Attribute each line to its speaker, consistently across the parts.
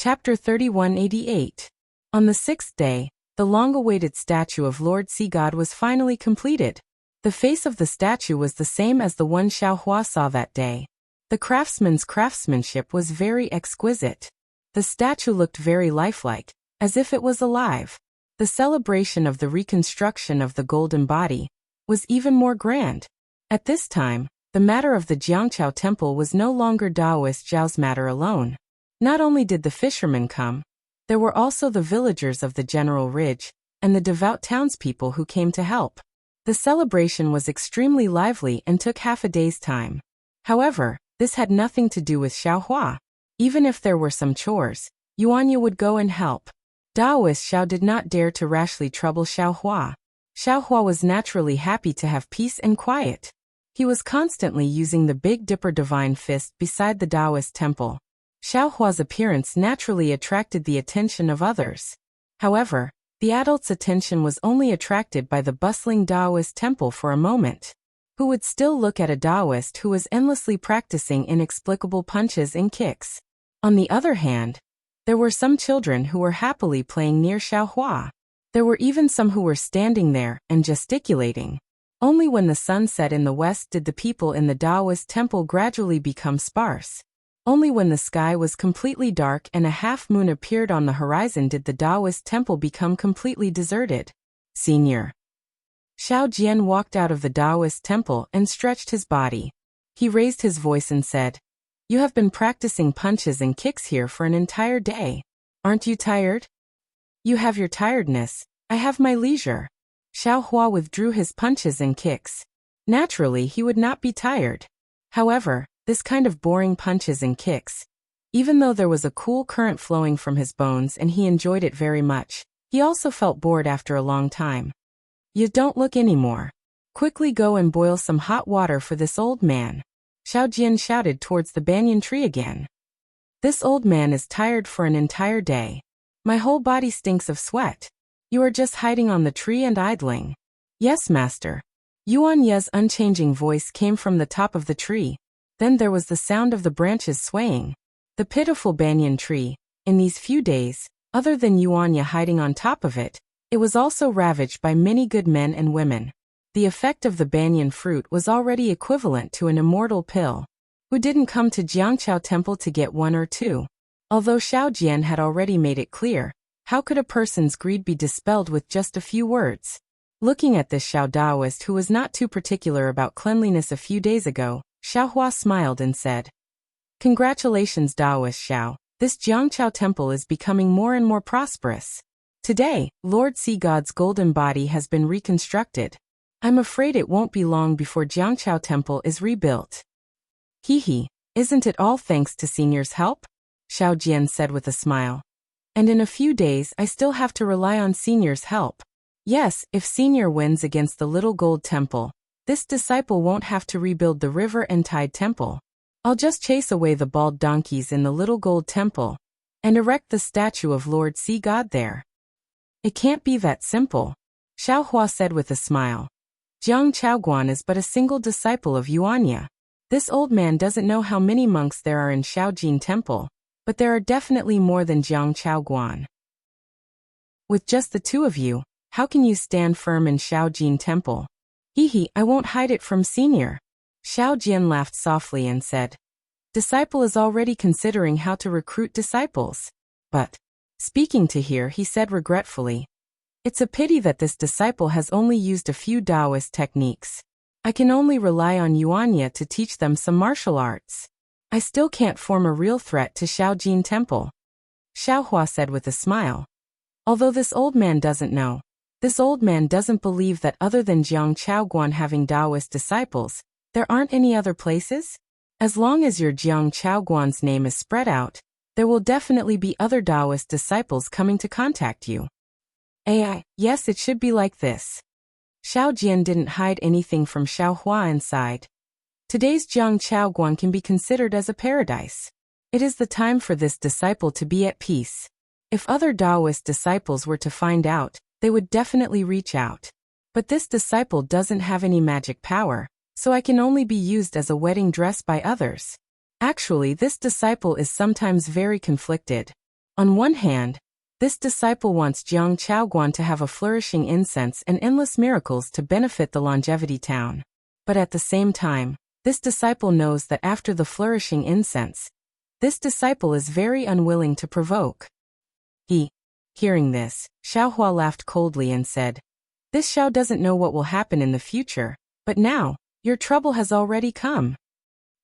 Speaker 1: Chapter 3188. On the sixth day, the long-awaited statue of Lord Sea God was finally completed. The face of the statue was the same as the one Xiao Hua saw that day. The craftsman's craftsmanship was very exquisite. The statue looked very lifelike, as if it was alive. The celebration of the reconstruction of the golden body was even more grand. At this time, the matter of the Jiangqiao temple was no longer Taoist Zhao's matter alone. Not only did the fishermen come, there were also the villagers of the general ridge, and the devout townspeople who came to help. The celebration was extremely lively and took half a day's time. However, this had nothing to do with Xiao Hua. Even if there were some chores, Yuanya would go and help. Taoist Xiao did not dare to rashly trouble Xiao Hua. Xiao Hua was naturally happy to have peace and quiet. He was constantly using the Big Dipper divine fist beside the Taoist temple. Xiao Hua's appearance naturally attracted the attention of others. However, the adults' attention was only attracted by the bustling Taoist temple for a moment. Who would still look at a Taoist who was endlessly practicing inexplicable punches and kicks? On the other hand, there were some children who were happily playing near Xiao Hua. There were even some who were standing there and gesticulating. Only when the sun set in the west did the people in the Taoist temple gradually become sparse. Only when the sky was completely dark and a half-moon appeared on the horizon did the Taoist temple become completely deserted. Senior. Xiao Jian walked out of the Taoist temple and stretched his body. He raised his voice and said, "You have been practicing punches and kicks here for an entire day. Aren't you tired?" "You have your tiredness, I have my leisure." Xiao Hua withdrew his punches and kicks. Naturally, he would not be tired. However, this kind of boring punches and kicks, even though there was a cool current flowing from his bones and he enjoyed it very much, he also felt bored after a long time. "You don't look anymore. Quickly go and boil some hot water for this old man." Xiao Jian shouted towards the banyan tree again. "This old man is tired for an entire day. My whole body stinks of sweat. You are just hiding on the tree and idling." "Yes, master." Yuan Ye's unchanging voice came from the top of the tree. Then there was the sound of the branches swaying. The pitiful banyan tree, in these few days, other than Yuanya hiding on top of it, it was also ravaged by many good men and women. The effect of the banyan fruit was already equivalent to an immortal pill. Who didn't come to Jiangqiao Temple to get one or two? Although Xiao Jian had already made it clear, how could a person's greed be dispelled with just a few words? Looking at this Xiao Taoist who was not too particular about cleanliness a few days ago, Xiao Hua smiled and said, "Congratulations, Taoist Xiao. This Jiangqiao temple is becoming more and more prosperous. Today, Lord Sea God's golden body has been reconstructed. I'm afraid it won't be long before Jiangqiao temple is rebuilt." "Hee, isn't it all thanks to Senior's help?" Xiao Jian said with a smile. "And in a few days I still have to rely on Senior's help. Yes, if Senior wins against the Little Gold Temple, this disciple won't have to rebuild the River and Tide Temple. I'll just chase away the bald donkeys in the Little Gold Temple and erect the statue of Lord Sea God there." "It can't be that simple," Xiao Hua said with a smile. "Jiang Chaoguan is but a single disciple of Yuanya. This old man doesn't know how many monks there are in Shaojin Temple, but there are definitely more than Jiang Chaoguan. With just the two of you, how can you stand firm in Shaojin Temple?" I won't hide it from Senior." Xiao Jian laughed softly and said, "Disciple is already considering how to recruit disciples. But," speaking to here, he said regretfully, "it's a pity that this disciple has only used a few Taoist techniques. I can only rely on Yuanya to teach them some martial arts. I still can't form a real threat to Shaojin Temple." Xiao Hua said with a smile. "Although this old man doesn't know, this old man doesn't believe that other than Jiang Chaoguan having Taoist disciples, there aren't any other places? As long as your Jiang Chaoguan's name is spread out, there will definitely be other Taoist disciples coming to contact you." Yes, it should be like this." Xiao Jian didn't hide anything from Xiao Hua inside. Today's Jiang Chaoguan can be considered as a paradise. It is the time for this disciple to be at peace. If other Taoist disciples were to find out, they would definitely reach out. But this disciple doesn't have any magic power, so I can only be used as a wedding dress by others. Actually, this disciple is sometimes very conflicted. On one hand, this disciple wants Jiang Chaoguan to have a flourishing incense and endless miracles to benefit the longevity town. But at the same time, this disciple knows that after the flourishing incense, this disciple is very unwilling to provoke. Hearing this, Xiaohua laughed coldly and said, "This Xiao doesn't know what will happen in the future, but now, your trouble has already come."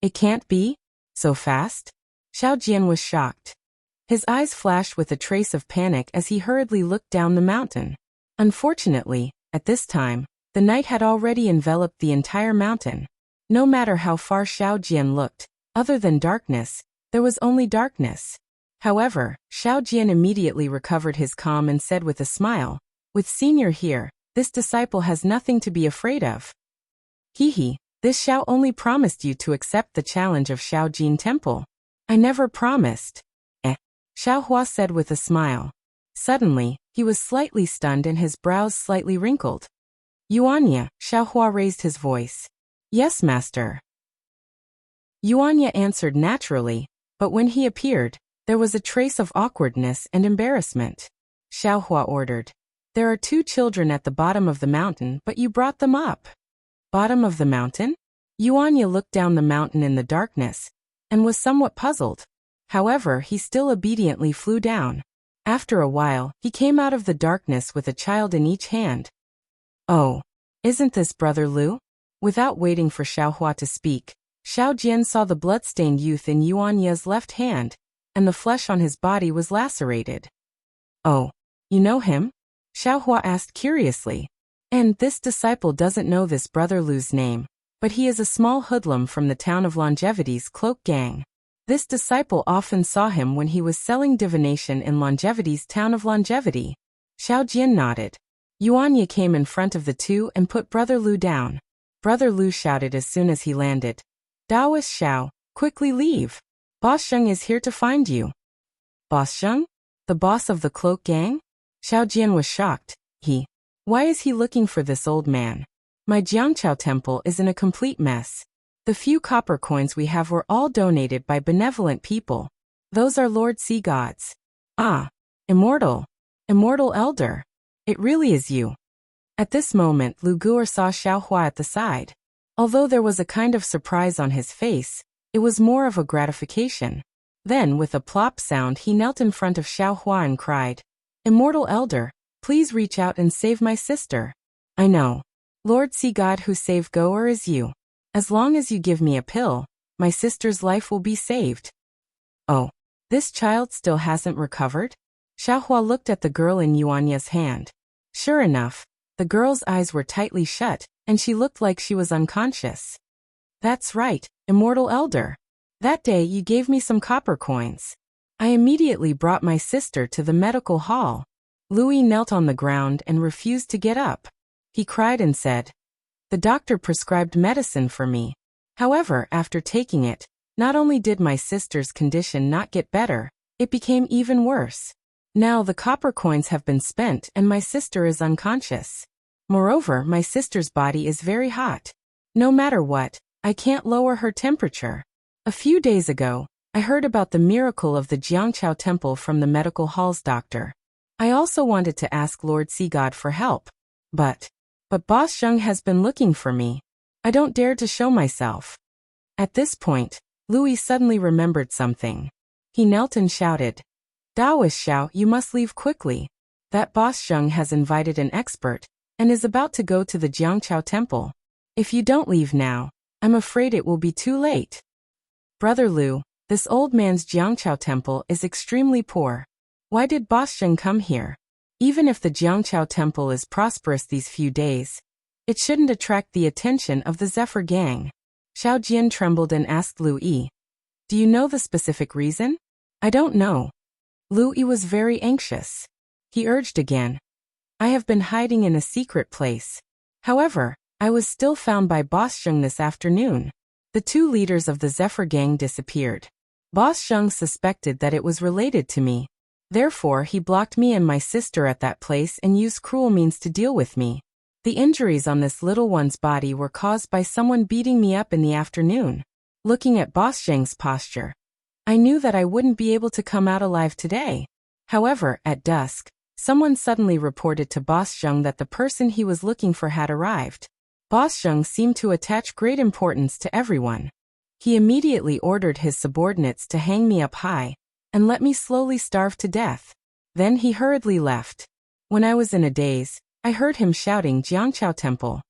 Speaker 1: "It can't be? So fast?" Xiao Jian was shocked. His eyes flashed with a trace of panic as he hurriedly looked down the mountain. Unfortunately, at this time, the night had already enveloped the entire mountain. No matter how far Xiao Jian looked, other than darkness, there was only darkness. However, Xiao Jian immediately recovered his calm and said with a smile, "With Senior here, this disciple has nothing to be afraid of." This Xiao only promised you to accept the challenge of Shaojin Temple." "I never promised." Xiaohua said with a smile. Suddenly, he was slightly stunned and his brows slightly wrinkled. "Yuanya," Xiaohua raised his voice. "Yes, master." Yuanya answered naturally, but when he appeared, there was a trace of awkwardness and embarrassment. Xiaohua ordered, "There are 2 children at the bottom of the mountain, but you brought them up." "Bottom of the mountain?" Yuanya looked down the mountain in the darkness, and was somewhat puzzled. However, he still obediently flew down. After a while, he came out of the darkness with a child in each hand. "Oh, isn't this Brother Lu?" Without waiting for Xiaohua to speak, Xiao Jian saw the blood-stained youth in Yuanya's left hand, and the flesh on his body was lacerated. "Oh, you know him?" Xiaohua asked curiously. "And this disciple doesn't know this Brother Lu's name, but he is a small hoodlum from the town of Longevity's cloak gang. This disciple often saw him when he was selling divination in Longevity's town of Longevity." Xiao Jian nodded. Yuanya came in front of the 2 and put Brother Lu down. Brother Lu shouted as soon as he landed, "Daoist Xiao, quickly leave. Boss Sheng is here to find you." "Boss Sheng? The boss of the cloak gang?" Xiao Jian was shocked. Why is he looking for this old man? My Jiangchao temple is in a complete mess. The few copper coins we have were all donated by benevolent people. Those are Lord Sea Gods. Ah, immortal elder. It really is you." At this moment, Lu Guer saw Xiaohua at the side. Although there was a kind of surprise on his face, it was more of a gratification. Then, with a plop sound, he knelt in front of Xiaohua and cried, "Immortal elder, please reach out and save my sister." "I know. Lord Sea God who saved Goer is you. As long as you give me a pill, my sister's life will be saved." "Oh, this child still hasn't recovered?" Xiaohua looked at the girl in Yuanya's hand. Sure enough, the girl's eyes were tightly shut, and she looked like she was unconscious. "That's right, immortal elder. That day you gave me some copper coins. I immediately brought my sister to the medical hall." Louis knelt on the ground and refused to get up. He cried and said, "The doctor prescribed medicine for me. However, after taking it, not only did my sister's condition not get better, it became even worse. Now the copper coins have been spent and my sister is unconscious. Moreover, my sister's body is very hot. No matter what, I can't lower her temperature. A few days ago, I heard about the miracle of the Jiangchao temple from the medical hall's doctor. I also wanted to ask Lord Sea God for help. But Boss Sheng has been looking for me. I don't dare to show myself." At this point, Louis suddenly remembered something. He knelt and shouted, "Daoist Xiao, you must leave quickly. That Boss Sheng has invited an expert, and is about to go to the Jiangchao temple. If you don't leave now, I'm afraid it will be too late." "Brother Lu, this old man's Jiangchao temple is extremely poor. Why did Boss Sheng come here? Even if the Jiangchao temple is prosperous these few days, it shouldn't attract the attention of the Zephyr gang." Xiao Jian trembled and asked Lu Yi, "Do you know the specific reason?" "I don't know." Lu Yi was very anxious. He urged again, "I have been hiding in a secret place. However, I was still found by Boss Sheng this afternoon." The 2 leaders of the Zephyr gang disappeared. Boss Sheng suspected that it was related to me. Therefore, he blocked me and my sister at that place and used cruel means to deal with me. The injuries on this little one's body were caused by someone beating me up in the afternoon. Looking at Boss Sheng's posture, I knew that I wouldn't be able to come out alive today. However, at dusk, someone suddenly reported to Boss Zheng that the person he was looking for had arrived. Boss Zheng seemed to attach great importance to everyone. He immediately ordered his subordinates to hang me up high and let me slowly starve to death. Then he hurriedly left. When I was in a daze, I heard him shouting Jiangqiao Temple.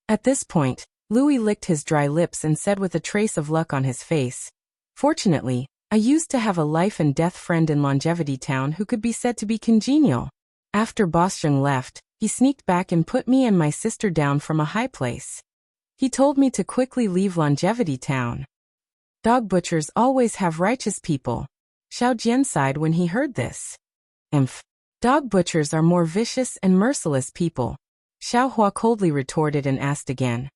Speaker 1: At this point, Louis licked his dry lips and said with a trace of luck on his face, "Fortunately, I used to have a life and death friend in Longevity Town who could be said to be congenial." After Boss Zheng left, he sneaked back and put me and my sister down from a high place. He told me to quickly leave Longevity Town. Dog butchers always have righteous people. Xiao Jian sighed when he heard this. Dog butchers are more vicious and merciless people. Xiao Hua coldly retorted and asked again.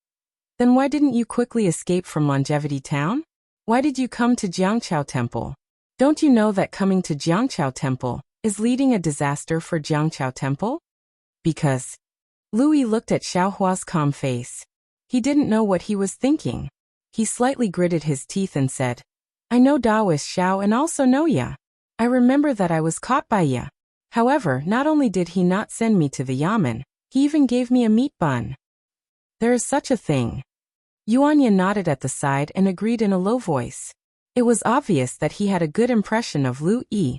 Speaker 1: Then why didn't you quickly escape from Longevity Town? Why did you come to Jiangqiao Temple? Don't you know that coming to Jiangqiao Temple is leading a disaster for Jiangqiao Temple? Because. Louis looked at Xiao Hua's calm face. He didn't know what he was thinking. He slightly gritted his teeth and said, "I know Daoist Xiao and also know ya. I remember that I was caught by ya. However, not only did he not send me to the Yamen, he even gave me a meat bun. There is such a thing." Yuanya nodded at the side and agreed in a low voice. It was obvious that he had a good impression of Lu Yi.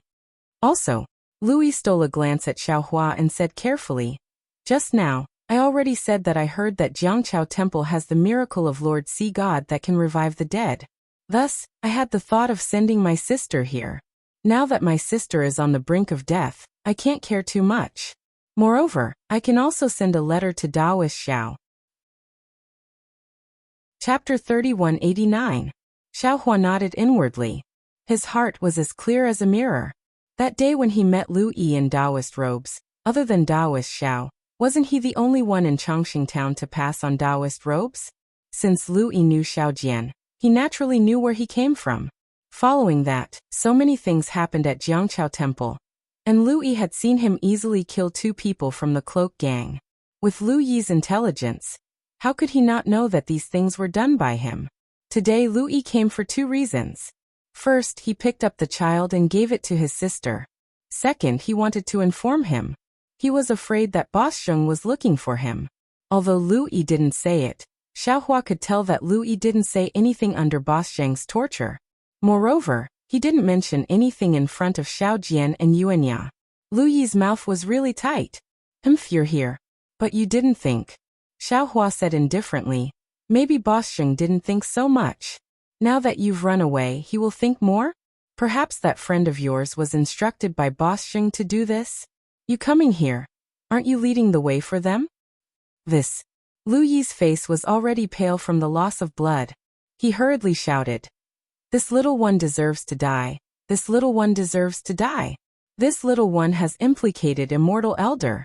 Speaker 1: Also, Louis stole a glance at Xiao Hua and said carefully, "Just now, I already said that I heard that Jiangqiao Temple has the miracle of Lord Sea God that can revive the dead. Thus, I had the thought of sending my sister here. Now that my sister is on the brink of death, I can't care too much. Moreover, I can also send a letter to Daoist Xiao." Chapter 3189. Xiao Hua nodded inwardly. His heart was as clear as a mirror. That day when he met Lu Yi in Daoist robes, other than Daoist Xiao, wasn't he the only one in Chongqing town to pass on Daoist robes? Since Lu Yi knew Xiao Jian, he naturally knew where he came from. Following that, so many things happened at Jiangqiao Temple, and Lu Yi had seen him easily kill 2 people from the cloak gang. With Lu Yi's intelligence, how could he not know that these things were done by him? Today Lu Yi came for 2 reasons. First, he picked up the child and gave it to his sister. Second, he wanted to inform him. He was afraid that Boss Zheng was looking for him. Although Lu Yi didn't say it, Xiao Hua could tell that Lu Yi didn't say anything under Boss Zheng's torture. Moreover, he didn't mention anything in front of Xiao Jian and Yuanya. Lu Yi's mouth was really tight. You're here. But you didn't think. Xiao Hua said indifferently. Maybe Boss Zheng didn't think so much. Now that you've run away, he will think more? Perhaps that friend of yours was instructed by Boss Zheng to do this? You coming here? Aren't you leading the way for them? This. Lu Yi's face was already pale from the loss of blood. He hurriedly shouted. This little one deserves to die. This little one deserves to die. This little one has implicated Immortal Elder.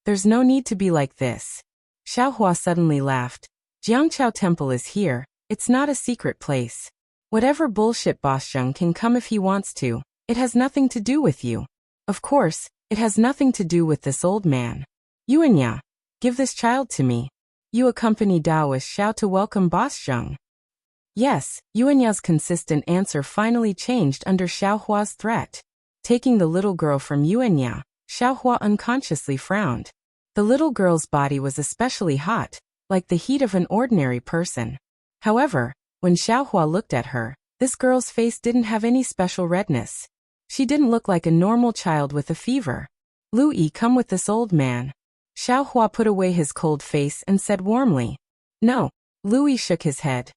Speaker 1: There's no need to be like this. Xiao Hua suddenly laughed. Jiangqiao Temple is here. It's not a secret place. Whatever bullshit Boss Zheng can come if he wants to. It has nothing to do with you. Of course, it has nothing to do with this old man. Yuanya, give this child to me. You accompany Daoist Xiao to welcome Boss Zheng. Yes, Yuanya's consistent answer finally changed under Xiao Hua's threat. Taking the little girl from Yuanya, Xiao Hua unconsciously frowned. The little girl's body was especially hot, like the heat of an ordinary person. However, when Xiao Hua looked at her, this girl's face didn't have any special redness. She didn't look like a normal child with a fever. Lu Yi, come with this old man. Xiao Hua put away his cold face and said warmly. No. Lu Yi shook his head.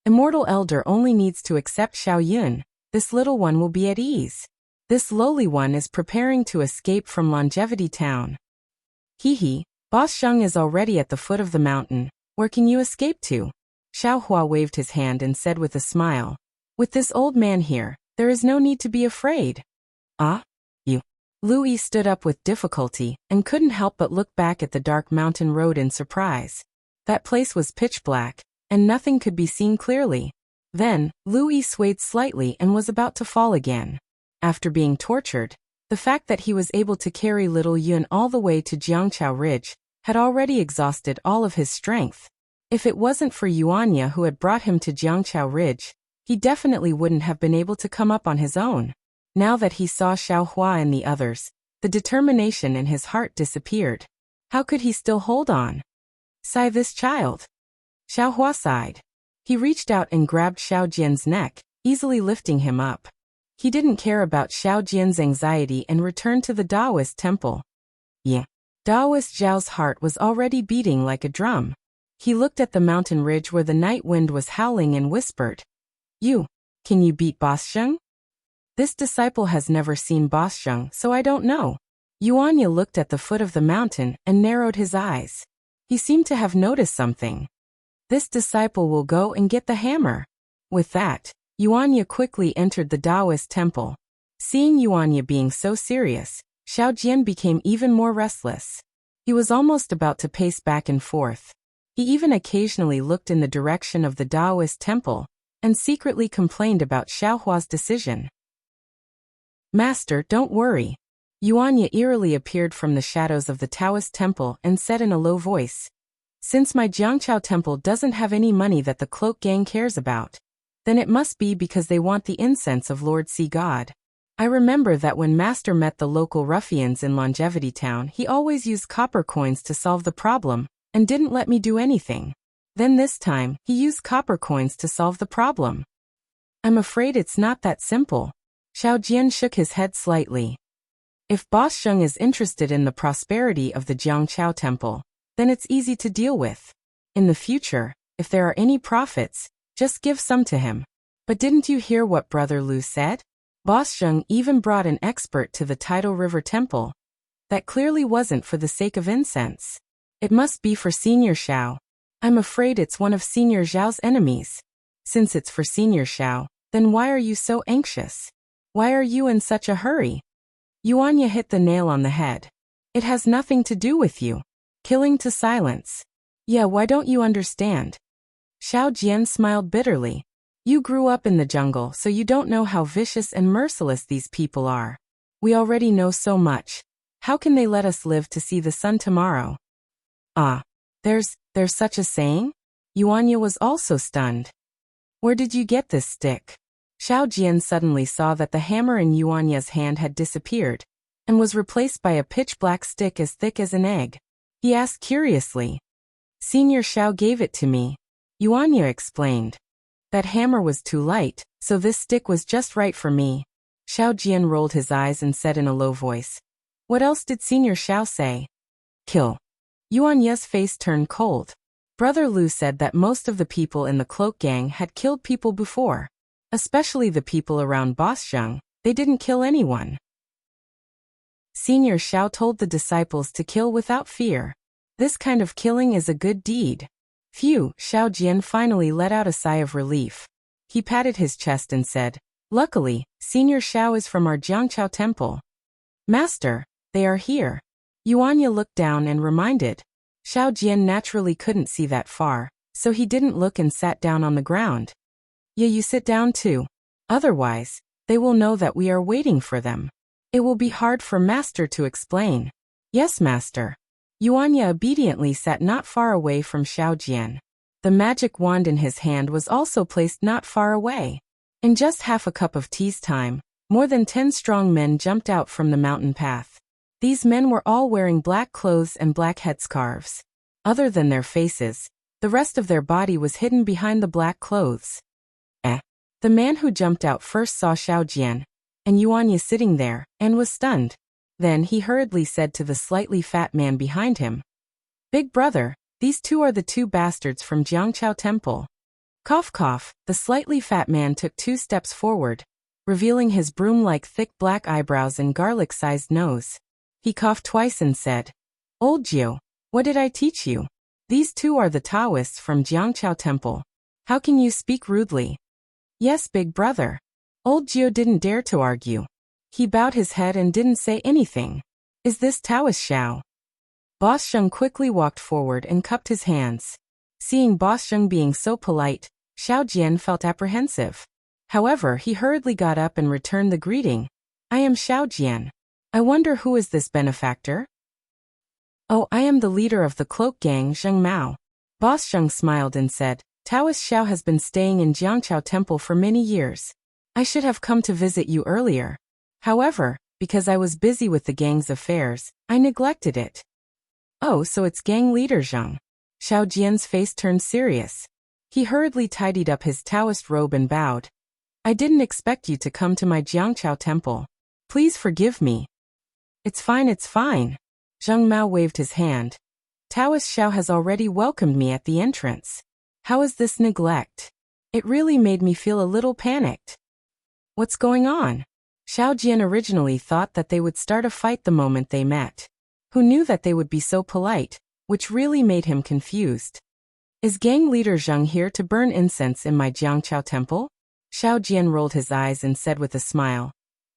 Speaker 1: Immortal Elder only needs to accept Xiao Yun. This little one will be at ease. This lowly one is preparing to escape from Longevity Town. Boss Zheng is already at the foot of the mountain. Where can you escape to? Xiao Hua waved his hand and said with a smile. With this old man here, there is no need to be afraid. Ah? You. Lu Yi stood up with difficulty and couldn't help but look back at the dark mountain road in surprise. That place was pitch black, and nothing could be seen clearly. Then, Lu Yi swayed slightly and was about to fall again. After being tortured, the fact that he was able to carry little Yun all the way to Jiangqiao Ridge had already exhausted all of his strength. If it wasn't for Yuanya who had brought him to Jiangqiao Ridge, he definitely wouldn't have been able to come up on his own. Now that he saw Xiao Hua and the others, the determination in his heart disappeared. How could he still hold on? Sigh this child. Xiao Hua sighed. He reached out and grabbed Xiao Jian's neck, easily lifting him up. He didn't care about Xiao Jian's anxiety and returned to the Taoist temple. Yeah. Taoist Zhao's heart was already beating like a drum. He looked at the mountain ridge where the night wind was howling and whispered, Can you beat Boschung? This disciple has never seen Boschung, so I don't know. Yuanya looked at the foot of the mountain and narrowed his eyes. He seemed to have noticed something. This disciple will go and get the hammer. With that, Yuanya quickly entered the Taoist temple. Seeing Yuanya being so serious, Xiao Jian became even more restless. He was almost about to pace back and forth. He even occasionally looked in the direction of the Taoist temple and secretly complained about Xiao Hua's decision. Master, don't worry. Yuanya eerily appeared from the shadows of the Taoist temple and said in a low voice, Since my Jiangqiao temple doesn't have any money that the cloak gang cares about, then it must be because they want the incense of Lord Sea God. I remember that when Master met the local ruffians in Longevity Town, he always used copper coins to solve the problem, and didn't let me do anything. Then this time, he used copper coins to solve the problem. I'm afraid it's not that simple. Xiao Jian shook his head slightly. If Boschung is interested in the prosperity of the Jiangqiao temple, then it's easy to deal with. In the future, if there are any profits, just give some to him. But didn't you hear what Brother Lu said? Boschung even brought an expert to the Tidal River Temple. That clearly wasn't for the sake of incense. It must be for Senior Xiao. I'm afraid it's one of Senior Zhao's enemies. Since it's for Senior Xiao, then why are you so anxious? Why are you in such a hurry? Yuanya hit the nail on the head. It has nothing to do with you. Killing to silence. Yeah, why don't you understand? Xiao Jian smiled bitterly. You grew up in the jungle, so you don't know how vicious and merciless these people are. We already know so much. How can they let us live to see the sun tomorrow? Ah, there's such a saying? Yuanya was also stunned. Where did you get this stick? Xiao Jian suddenly saw that the hammer in Yuanya's hand had disappeared, and was replaced by a pitch-black stick as thick as an egg. He asked curiously. Senior Xiao gave it to me. Yuanya explained. That hammer was too light, so this stick was just right for me. Xiao Jian rolled his eyes and said in a low voice. What else did Senior Xiao say? Kill. Yuanya's face turned cold. Brother Lu said that most of the people in the cloak gang had killed people before. Especially the people around Boschung, they didn't kill anyone. Senior Xiao told the disciples to kill without fear. This kind of killing is a good deed. Phew, Xiao Jian finally let out a sigh of relief. He patted his chest and said, Luckily, Senior Xiao is from our Jiangqiao temple. Master, they are here. Yuanya looked down and reminded. Xiao Jian naturally couldn't see that far, so he didn't look and sat down on the ground. Yeah, you sit down too. Otherwise, they will know that we are waiting for them. It will be hard for Master to explain. Yes, Master. Yuanya obediently sat not far away from Xiao Jian. The magic wand in his hand was also placed not far away. In just half a cup of tea's time, more than 10 strong men jumped out from the mountain path. These men were all wearing black clothes and black headscarves. Other than their faces, the rest of their body was hidden behind the black clothes. The man who jumped out first saw Xiao Jian and Yuanya sitting there, and was stunned. Then he hurriedly said to the slightly fat man behind him, Big brother, these two are the two bastards from Jiangqiao Temple. Cough cough, the slightly fat man took 2 steps forward, revealing his broom-like thick black eyebrows and garlic-sized nose. He coughed twice and said, Old Jiu, what did I teach you? These two are the Taoists from Jiangqiao Temple. How can you speak rudely? Yes, big brother. Old Jiu didn't dare to argue. He bowed his head and didn't say anything. Is this Taoist Xiao? Boschung quickly walked forward and cupped his hands. Seeing Boschung being so polite, Xiao Jian felt apprehensive. However, he hurriedly got up and returned the greeting. I am Xiao Jian. I wonder who is this benefactor? Oh, I am the leader of the cloak gang, Zheng Mao. Boschung smiled and said, Taoist Xiao has been staying in Jiangqiao Temple for many years. I should have come to visit you earlier. However, because I was busy with the gang's affairs, I neglected it. Oh, so it's gang leader Zhang. Xiao Jian's face turned serious. He hurriedly tidied up his Taoist robe and bowed. I didn't expect you to come to my Jiangqiao temple. Please forgive me. It's fine, it's fine. Zhang Mao waved his hand. Taoist Xiao has already welcomed me at the entrance. How is this neglect? It really made me feel a little panicked. What's going on? Xiao Jian originally thought that they would start a fight the moment they met. Who knew that they would be so polite, which really made him confused. Is gang leader Zhang here to burn incense in my Jiangqiao temple? Xiao Jian rolled his eyes and said with a smile.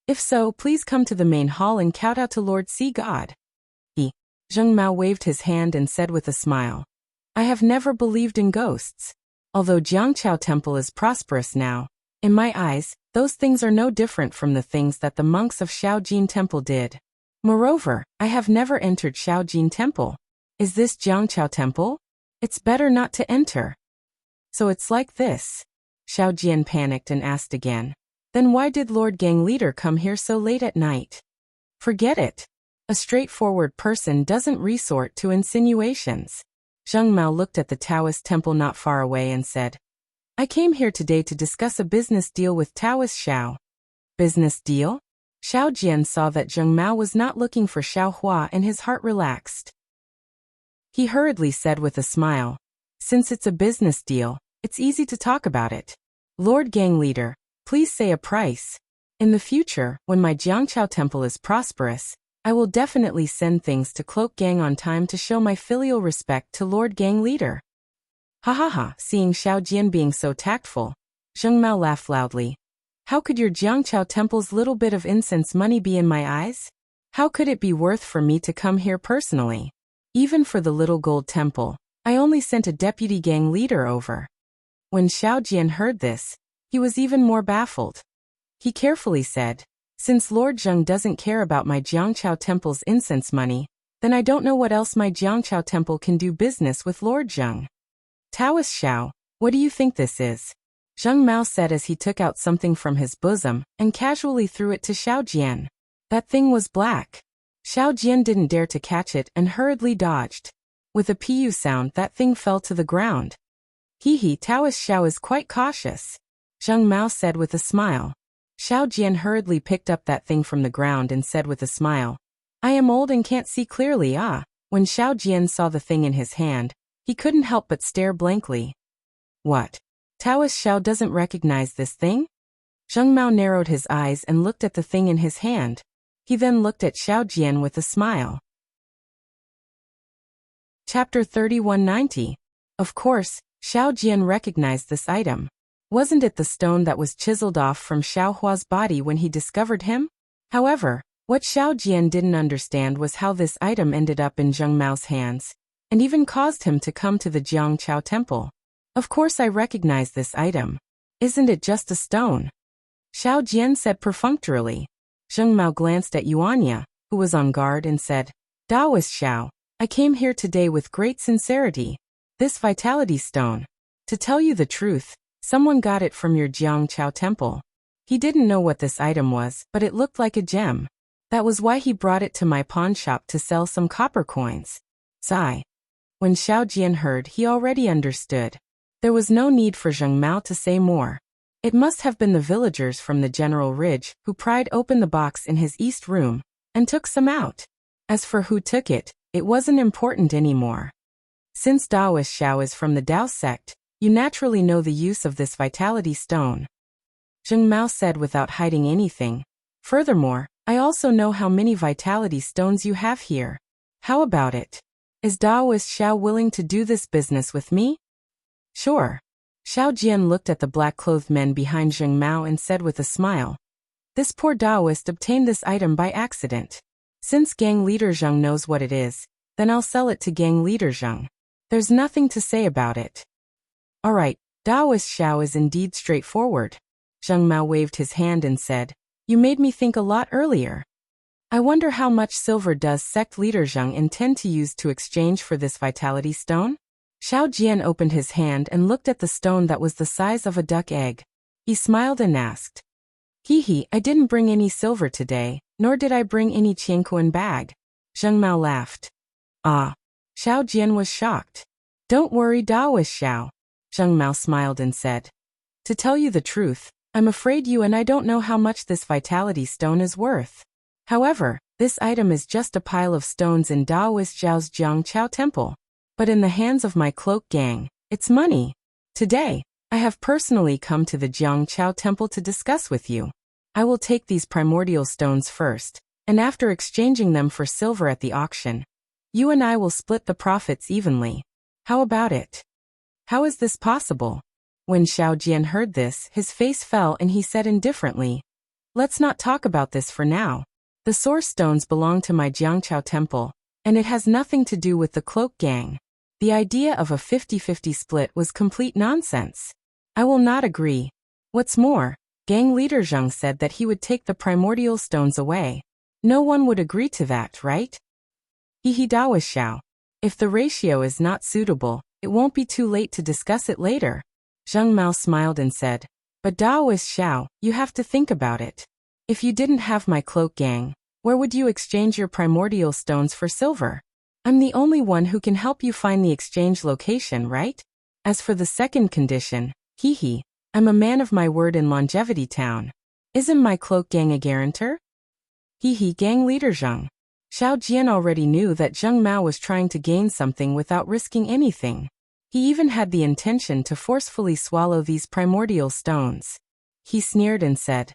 Speaker 1: If so, please come to the main hall and kowtow to Lord Sea God. Zhang Mao waved his hand and said with a smile. I have never believed in ghosts. Although Jiangqiao temple is prosperous now, in my eyes, those things are no different from the things that the monks of Shaojin temple did. Moreover, I have never entered Shaojin temple. Is this Jiangqiao temple? It's better not to enter. So it's like this. Xiao Jian panicked and asked again. Then why did Lord Gang Leader come here so late at night? Forget it. A straightforward person doesn't resort to insinuations. Zhang Mao looked at the Taoist temple not far away and said, I came here today to discuss a business deal with Taoist Xiao. Business deal? Xiao Jian saw that Zhang Mao was not looking for Xiao Hua and his heart relaxed. He hurriedly said with a smile, since it's a business deal, it's easy to talk about it. Lord Gang Leader, please say a price. In the future, when my Jiangqiao temple is prosperous, I will definitely send things to Cloak Gang on time to show my filial respect to Lord Gang Leader. Ha ha ha, seeing Xiao Jian being so tactful, Zhang Mao laughed loudly. How could your Jiangqiao temple's little bit of incense money be in my eyes? How could it be worth for me to come here personally? Even for the little gold temple, I only sent a deputy gang leader over. When Xiao Jian heard this, he was even more baffled. He carefully said, since Lord Zheng doesn't care about my Jiangqiao temple's incense money, then I don't know what else my Jiangqiao temple can do business with Lord Zheng. Taoist Xiao, what do you think this is? Zheng Mao said as he took out something from his bosom and casually threw it to Xiao Jian. That thing was black. Xiao Jian didn't dare to catch it and hurriedly dodged. With a pu sound, that thing fell to the ground. Hee, Taoist Xiao is quite cautious. Zheng Mao said with a smile. Xiao Jian hurriedly picked up that thing from the ground and said with a smile, I am old and can't see clearly. When Xiao Jian saw the thing in his hand, he couldn't help but stare blankly. What? Taoist Xiao doesn't recognize this thing? Zheng Mao narrowed his eyes and looked at the thing in his hand. He then looked at Xiao Jian with a smile. Chapter 3190. Of course, Xiao Jian recognized this item. Wasn't it the stone that was chiseled off from Xiao Hua's body when he discovered him? However, what Xiao Jian didn't understand was how this item ended up in Zheng Mao's hands, and even caused him to come to the Jiangqiao temple. Of course I recognize this item. Isn't it just a stone? Xiao Jian said perfunctorily. Zheng Mao glanced at Yuanya, who was on guard, and said, Taoist Xiao, I came here today with great sincerity. This vitality stone. To tell you the truth, someone got it from your Jiangqiao temple. He didn't know what this item was, but it looked like a gem. That was why he brought it to my pawn shop to sell some copper coins. Sigh. When Xiao Jian heard, he already understood. There was no need for Zheng Mao to say more. It must have been the villagers from the General Ridge who pried open the box in his east room and took some out. As for who took it, it wasn't important anymore. Since Taoist Xiao is from the Dao sect, you naturally know the use of this vitality stone. Zheng Mao said without hiding anything. Furthermore, I also know how many vitality stones you have here. How about it? Is Taoist Xiao willing to do this business with me? Sure. Xiao Jian looked at the black-clothed men behind Zheng Mao and said with a smile. This poor Taoist obtained this item by accident. Since gang leader Zheng knows what it is, then I'll sell it to gang leader Zheng. There's nothing to say about it. Alright, Taoist Xiao is indeed straightforward. Zheng Mao waved his hand and said, You made me think a lot earlier. I wonder how much silver does sect leader Zheng intend to use to exchange for this vitality stone? Xiao Jian opened his hand and looked at the stone that was the size of a duck egg. He smiled and asked, Hee, I didn't bring any silver today, nor did I bring any qianquan bag. Zheng Mao laughed. Ah. Xiao Jian was shocked. Don't worry, Daoist Xiao. Zheng Mao smiled and said. To tell you the truth, I'm afraid you and I don't know how much this vitality stone is worth. However, this item is just a pile of stones in Daoist Xiao's Jiangqiao temple. But in the hands of my cloak gang, it's money. Today, I have personally come to the Jiangqiao temple to discuss with you. I will take these primordial stones first, and after exchanging them for silver at the auction, you and I will split the profits evenly. How about it? How is this possible? When Xiao Jian heard this, his face fell and he said indifferently, let's not talk about this for now. The source stones belong to my Jiangqiao temple, and it has nothing to do with the cloak gang. The idea of a 50-50 split was complete nonsense. I will not agree. What's more, gang leader Zheng said that he would take the primordial stones away. No one would agree to that, right? Hehe, Daoist Xiao. If the ratio is not suitable, it won't be too late to discuss it later. Zheng Mao smiled and said, but Daoist Xiao, you have to think about it. If you didn't have my cloak gang, where would you exchange your primordial stones for silver? I'm the only one who can help you find the exchange location, right? As for the second condition, hehe, I'm a man of my word in Longevity Town. Isn't my cloak gang a guarantor? Hehe, gang leader Zheng. Xiao Jian already knew that Zheng Mao was trying to gain something without risking anything. He even had the intention to forcefully swallow these primordial stones. He sneered and said,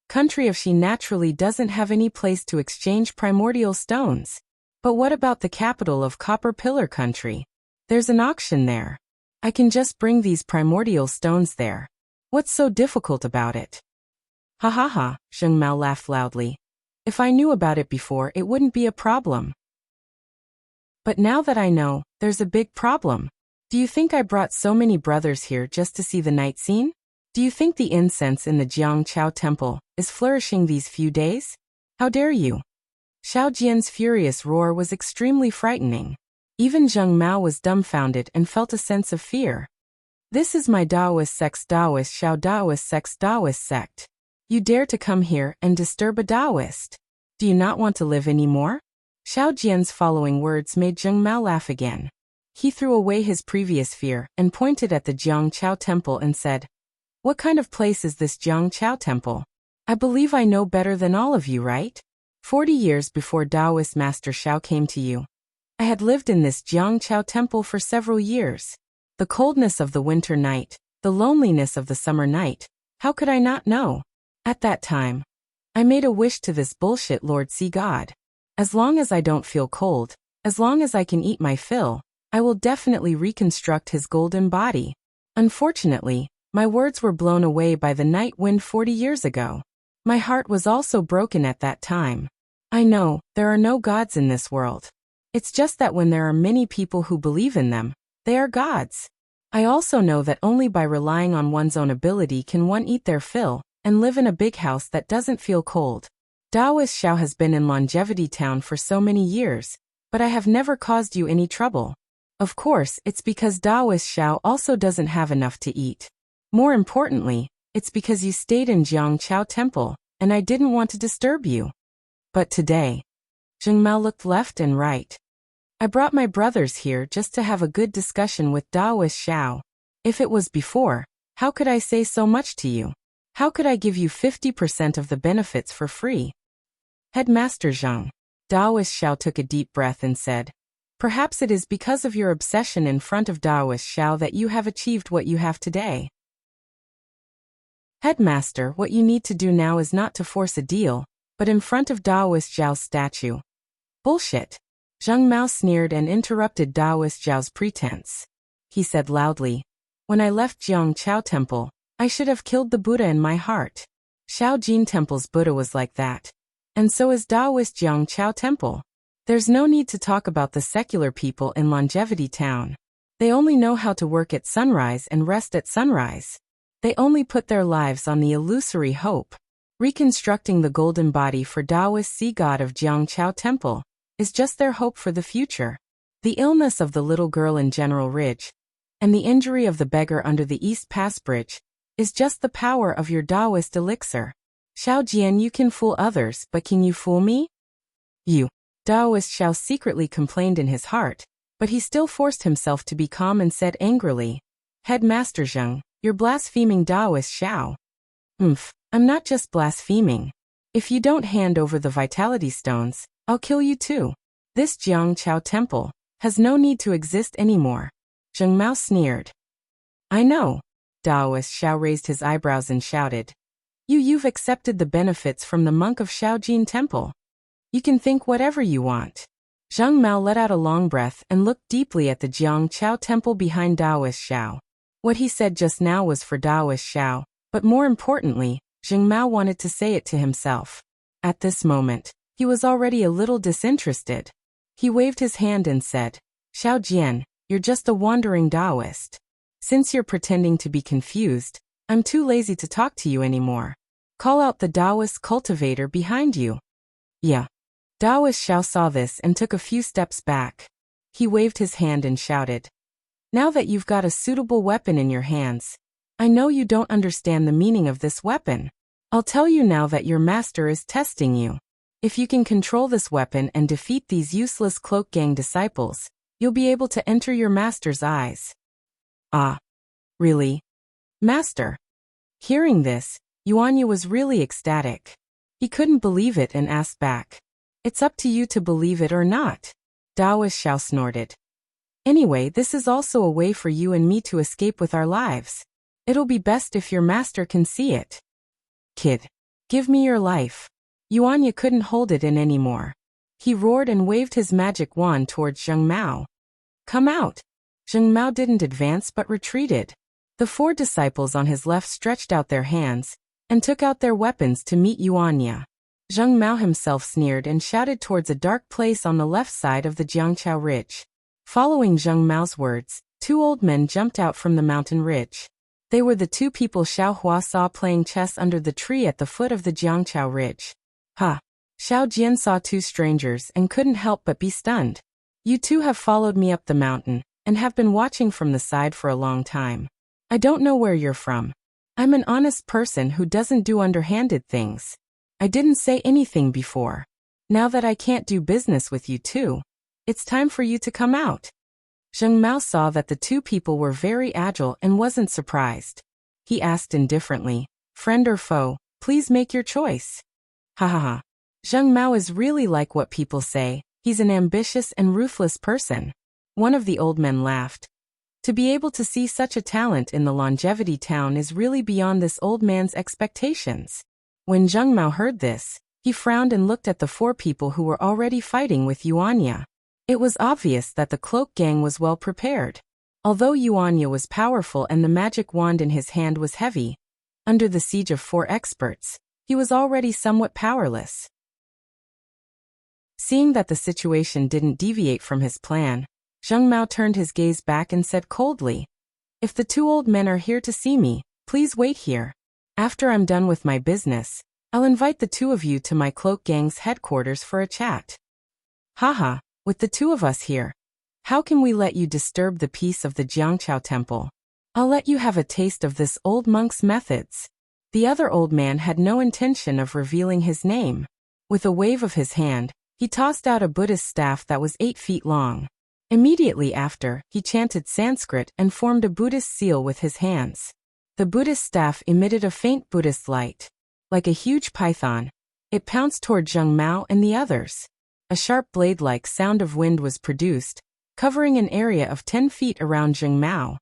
Speaker 1: country of Xi naturally doesn't have any place to exchange primordial stones. But what about the capital of Copper Pillar country? There's an auction there. I can just bring these primordial stones there. What's so difficult about it? Ha ha ha, Zheng Mao laughed loudly. If I knew about it before, it wouldn't be a problem. But now that I know, there's a big problem. Do you think I brought so many brothers here just to see the night scene? Do you think the incense in the Jiangqiao temple is flourishing these few days? How dare you? Xiao Jian's furious roar was extremely frightening. Even Zheng Mao was dumbfounded and felt a sense of fear. This is my Daoist sect, Daoist Xiao, Daoist sect, Daoist sect. You dare to come here and disturb a Daoist? Do you not want to live anymore? Xiao Jian's following words made Zheng Mao laugh again. He threw away his previous fear and pointed at the Jiangqiao temple and said, what kind of place is this Jiangqiao temple? I believe I know better than all of you, right? 40 years before Daoist Master Xiao came to you, I had lived in this Jiangqiao temple for several years. The coldness of the winter night, the loneliness of the summer night, how could I not know? At that time, I made a wish to this bullshit Lord Sea God. As long as I don't feel cold, as long as I can eat my fill, I will definitely reconstruct his golden body. Unfortunately, my words were blown away by the night wind 40 years ago. My heart was also broken at that time. I know, there are no gods in this world. It's just that when there are many people who believe in them, they are gods. I also know that only by relying on one's own ability can one eat their fill and live in a big house that doesn't feel cold. Daoist Xiao has been in Longevity Town for so many years, but I have never caused you any trouble. Of course, it's because Daoist Xiao also doesn't have enough to eat. More importantly, it's because you stayed in Jiangqiao temple, and I didn't want to disturb you. But today, Zheng Mao looked left and right. I brought my brothers here just to have a good discussion with Daoist Xiao. If it was before, how could I say so much to you? How could I give you 50% of the benefits for free? Headmaster Zheng. Daoist Xiao took a deep breath and said, perhaps it is because of your obsession in front of Daoist Xiao that you have achieved what you have today. Headmaster, what you need to do now is not to force a deal, but in front of Daoist Xiao's statue. Bullshit. Zheng Mao sneered and interrupted Daoist Xiao's pretense. He said loudly, when I left Jiangqiao temple, I should have killed the Buddha in my heart. Xiao Jin temple's Buddha was like that. And so is Daoist Jiangqiao temple. There's no need to talk about the secular people in Longevity Town. They only know how to work at sunrise and rest at sunrise. They only put their lives on the illusory hope. Reconstructing the golden body for Daoist Sea God of Jiangqiao temple is just their hope for the future. The illness of the little girl in General Ridge, and the injury of the beggar under the East Pass Bridge, is just the power of your Daoist elixir. Xiao Jian, you can fool others, but can you fool me? You. Daoist Xiao secretly complained in his heart, but he still forced himself to be calm and said angrily, Headmaster Zheng, you're blaspheming Daoist Xiao. I'm not just blaspheming. If you don't hand over the vitality stones, I'll kill you too. This Jiang Chao temple has no need to exist anymore. Zheng Mao sneered. I know. Daoist Xiao raised his eyebrows and shouted. You've accepted the benefits from the monk of Shaojin Temple. You can think whatever you want. Zheng Mao let out a long breath and looked deeply at the Jiang Chao temple behind Daoist Xiao. What he said just now was for Daoist Xiao, but more importantly, Zheng Mao wanted to say it to himself. At this moment, he was already a little disinterested. He waved his hand and said, Xiao Jian, you're just a wandering Daoist. Since you're pretending to be confused, I'm too lazy to talk to you anymore. Call out the Daoist cultivator behind you. Yeah. Daoist Xiao saw this and took a few steps back. He waved his hand and shouted. Now that you've got a suitable weapon in your hands, I know you don't understand the meaning of this weapon. I'll tell you now that your master is testing you. If you can control this weapon and defeat these useless Cloak Gang disciples, you'll be able to enter your master's eyes. Ah. Really? Master? Hearing this, Yuanya was really ecstatic. He couldn't believe it and asked back. It's up to you to believe it or not. Daoist Xiao snorted. Anyway, this is also a way for you and me to escape with our lives. It'll be best if your master can see it. Kid, give me your life. Yuanya couldn't hold it in anymore. He roared and waved his magic wand towards Zheng Mao. Come out. Zheng Mao didn't advance but retreated. The 4 disciples on his left stretched out their hands and took out their weapons to meet Yuanya. Zheng Mao himself sneered and shouted towards a dark place on the left side of the Jiangchao Ridge. Following Zheng Mao's words, 2 old men jumped out from the mountain ridge. They were the 2 people Xiao Hua saw playing chess under the tree at the foot of the Jiangchao Ridge. Ha! Xiao Jian saw 2 strangers and couldn't help but be stunned. You 2 have followed me up the mountain and have been watching from the side for a long time. I don't know where you're from. I'm an honest person who doesn't do underhanded things. I didn't say anything before. Now that I can't do business with you 2, it's time for you to come out. Zheng Mao saw that the 2 people were very agile and wasn't surprised. He asked indifferently, friend or foe, please make your choice. Ha ha ha. Zheng Mao is really like what people say, he's an ambitious and ruthless person. One of the old men laughed. To be able to see such a talent in the longevity town is really beyond this old man's expectations. When Zheng Mao heard this, he frowned and looked at the 4 people who were already fighting with Yuanya. It was obvious that the Cloak Gang was well prepared. Although Yuanya was powerful and the magic wand in his hand was heavy, under the siege of 4 experts, he was already somewhat powerless. Seeing that the situation didn't deviate from his plan, Zheng Mao turned his gaze back and said coldly, if the 2 old men are here to see me, please wait here. After I'm done with my business, I'll invite the 2 of you to my Cloak Gang's headquarters for a chat. Haha, with the 2 of us here, how can we let you disturb the peace of the Jiangchao temple? I'll let you have a taste of this old monk's methods. The other old man had no intention of revealing his name. With a wave of his hand, he tossed out a Buddhist staff that was 8 feet long. Immediately after, he chanted Sanskrit and formed a Buddhist seal with his hands. The Buddhist staff emitted a faint Buddhist light. Like a huge python, it pounced toward Zheng Mao and the others. A sharp blade-like sound of wind was produced, covering an area of 10 feet around Zheng Mao.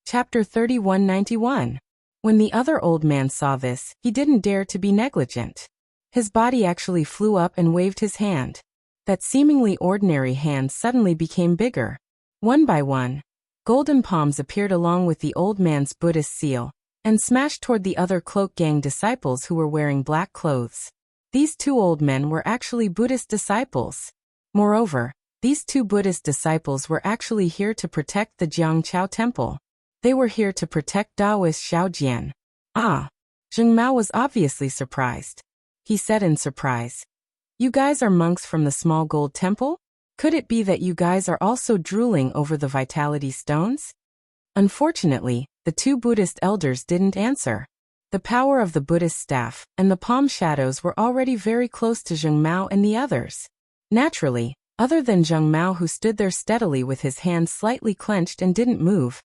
Speaker 1: Chapter 3191. When the other old man saw this, he didn't dare to be negligent. His body actually flew up and waved his hand. That seemingly ordinary hand suddenly became bigger. One by one, golden palms appeared along with the old man's Buddhist seal, and smashed toward the other Cloak Gang disciples who were wearing black clothes. These 2 old men were actually Buddhist disciples. Moreover, these 2 Buddhist disciples were actually here to protect the Jiangchao temple. They were here to protect Daoist Xiao Jian. Ah! Zheng Mao was obviously surprised. He said in surprise, you guys are monks from the small gold temple? Could it be that you guys are also drooling over the vitality stones? Unfortunately, the 2 Buddhist elders didn't answer. the power of the Buddhist staff, and the palm shadows were already very close to Zheng Mao and the others. Naturally, other than Zheng Mao, who stood there steadily with his hands slightly clenched and didn't move,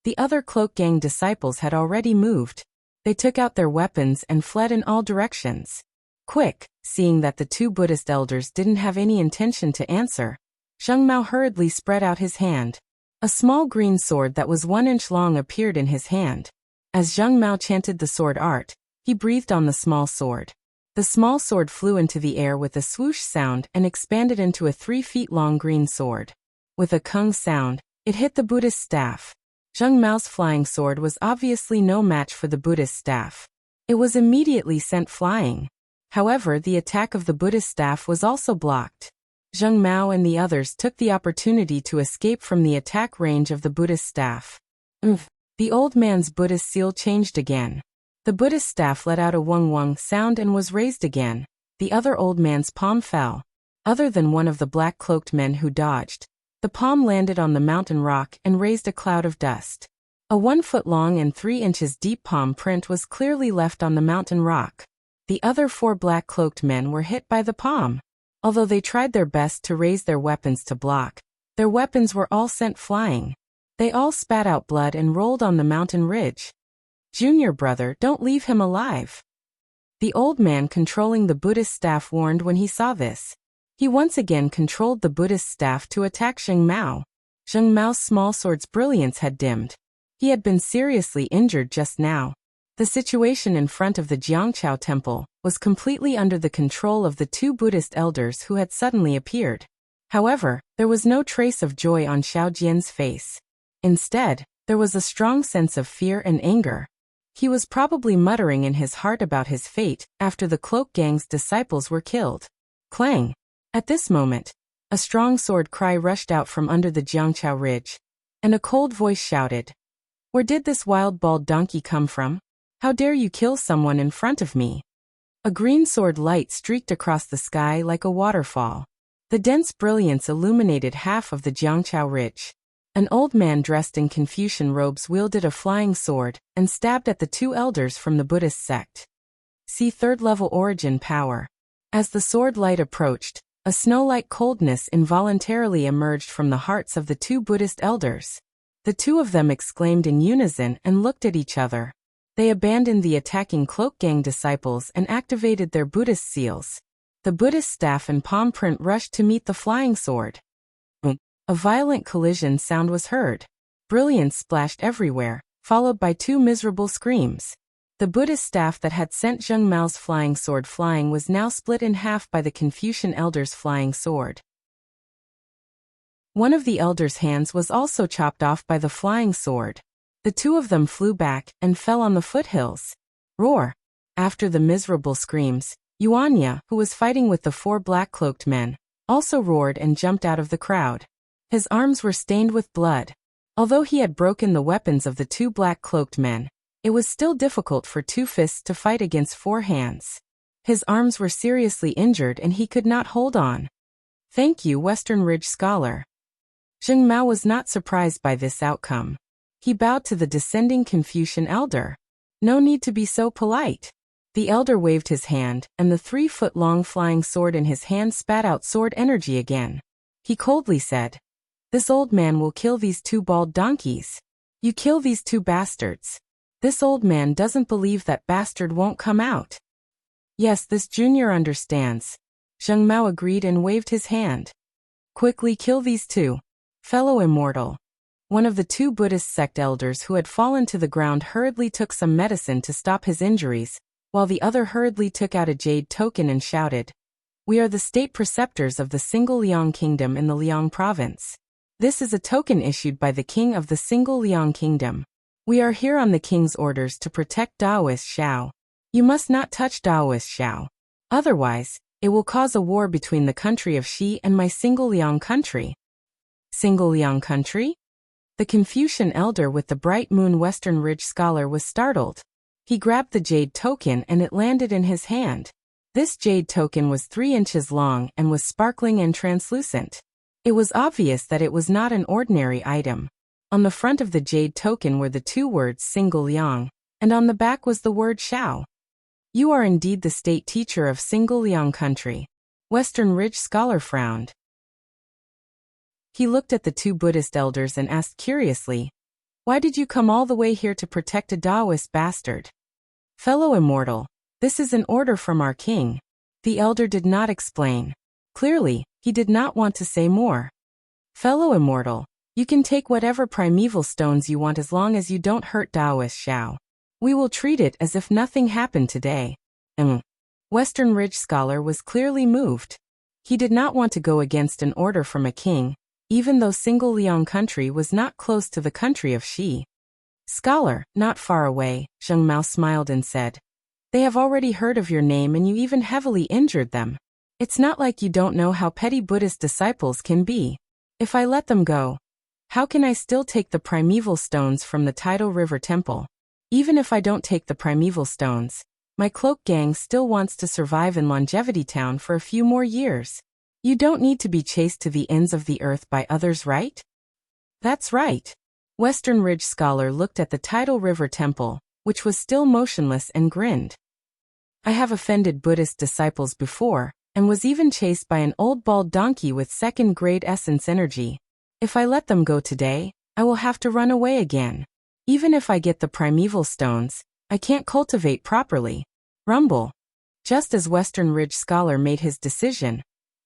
Speaker 1: the other Cloak Gang disciples had already moved. They took out their weapons and fled in all directions. Quick, seeing that the two Buddhist elders didn't have any intention to answer, Zheng Mao hurriedly spread out his hand. A small green sword that was 1 inch long appeared in his hand. As Zheng Mao chanted the sword art, he breathed on the small sword. The small sword flew into the air with a swoosh sound and expanded into a 3 feet long green sword. With a kung sound, it hit the Buddhist staff. Zheng Mao's flying sword was obviously no match for the Buddhist staff. It was immediately sent flying. However, the attack of the Buddhist staff was also blocked. Zheng Mao and the others took the opportunity to escape from the attack range of the Buddhist staff. The old man's Buddhist seal changed again. The Buddhist staff let out a wung wung sound and was raised again. The other old man's palm fell. Other than one of the black-cloaked men who dodged, the palm landed on the mountain rock and raised a cloud of dust. A 1 foot long and 3 inches deep palm print was clearly left on the mountain rock. The other 4 black-cloaked men were hit by the palm. Although they tried their best to raise their weapons to block, their weapons were all sent flying. They all spat out blood and rolled on the mountain ridge. "Junior brother, don't leave him alive," the old man controlling the Buddhist staff warned when he saw this. He once again controlled the Buddhist staff to attack Zheng Mao. Zheng Mao's small sword's brilliance had dimmed. He had been seriously injured just now. The situation in front of the Jiangqiao temple was completely under the control of the 2 Buddhist elders who had suddenly appeared. However, there was no trace of joy on Xiao Jian's face. Instead, there was a strong sense of fear and anger. He was probably muttering in his heart about his fate after the Cloak Gang's disciples were killed. Clang! At this moment, a strong sword cry rushed out from under the Jiangqiao ridge, and a cold voice shouted, "Where did this wild bald donkey come from? How dare you kill someone in front of me?" A green sword light streaked across the sky like a waterfall. The dense brilliance illuminated half of the Jiangqiao ridge. An old man dressed in Confucian robes wielded a flying sword and stabbed at the 2 elders from the Buddhist sect. See 3rd level origin power. As the sword light approached, a snow-like coldness involuntarily emerged from the hearts of the 2 Buddhist elders. The 2 of them exclaimed in unison and looked at each other. They abandoned the attacking Cloak Gang disciples and activated their Buddhist seals. The Buddhist staff and palm print rushed to meet the flying sword. A violent collision sound was heard. Brilliance splashed everywhere, followed by 2 miserable screams. The Buddhist staff that had sent Zheng Mao's flying sword flying was now split in half by the Confucian elder's flying sword. One of the elders' hands was also chopped off by the flying sword. The 2 of them flew back and fell on the foothills. Roar! After the miserable screams, Yuanya, who was fighting with the 4 black-cloaked men, also roared and jumped out of the crowd. His arms were stained with blood. Although he had broken the weapons of the 2 black-cloaked men, it was still difficult for 2 fists to fight against 4 hands. His arms were seriously injured and he could not hold on. "Thank you, Western Ridge Scholar." Zheng Mao was not surprised by this outcome. He bowed to the descending Confucian elder. "No need to be so polite." The elder waved his hand, and the 3-foot-long flying sword in his hand spat out sword energy again. He coldly said, "This old man will kill these 2 bald donkeys. You kill these 2 bastards." This old man doesn't believe that bastard won't come out. "Yes, this junior understands." Zheng Mao agreed and waved his hand. "Quickly kill these 2. Fellow immortal." One of the 2 Buddhist sect elders who had fallen to the ground hurriedly took some medicine to stop his injuries, while the other hurriedly took out a jade token and shouted, "We are the state preceptors of the single Liang Kingdom in the Liang province. This is a token issued by the king of the single Liang Kingdom. We are here on the king's orders to protect Daoist Xiao. You must not touch Daoist Xiao. Otherwise, it will cause a war between the country of Xi and my single Liang country." Single Liang country? The Confucian elder with the bright moon Western Ridge Scholar was startled. He grabbed the jade token and it landed in his hand. This jade token was 3 inches long and was sparkling and translucent. It was obvious that it was not an ordinary item. On the front of the jade token were the 2 words Single Liang. and on the back was the word Shao. You are indeed the state teacher of Single-Liang country. Western Ridge scholar frowned. He looked at the two Buddhist elders and asked curiously, "Why did you come all the way here to protect a Taoist bastard?" "Fellow immortal, this is an order from our king." The elder did not explain. Clearly, he did not want to say more. "Fellow immortal, you can take whatever primeval stones you want as long as you don't hurt Taoist Shao. We will treat it as if nothing happened today." Western Ridge scholar was clearly moved. He did not want to go against an order from a king, even though Single-Liang country was not close to the country of Shi. "Scholar, not far away," Zheng Mao smiled and said. "They have already heard of your name and you even heavily injured them. It's not like you don't know how petty Buddhist disciples can be. If I let them go, how can I still take the primeval stones from the tidal river temple? Even if I don't take the primeval stones, my cloak gang still wants to survive in Longevity Town for a few more years. You don't need to be chased to the ends of the earth by others, right?" "That's right." Western Ridge scholar looked at the tidal river temple, which was still motionless, and grinned. "I have offended Buddhist disciples before, and was even chased by an old bald donkey with second-grade essence energy. If I let them go today, I will have to run away again. Even if I get the primeval stones, I can't cultivate properly." Rumble. Just as Western Ridge scholar made his decision,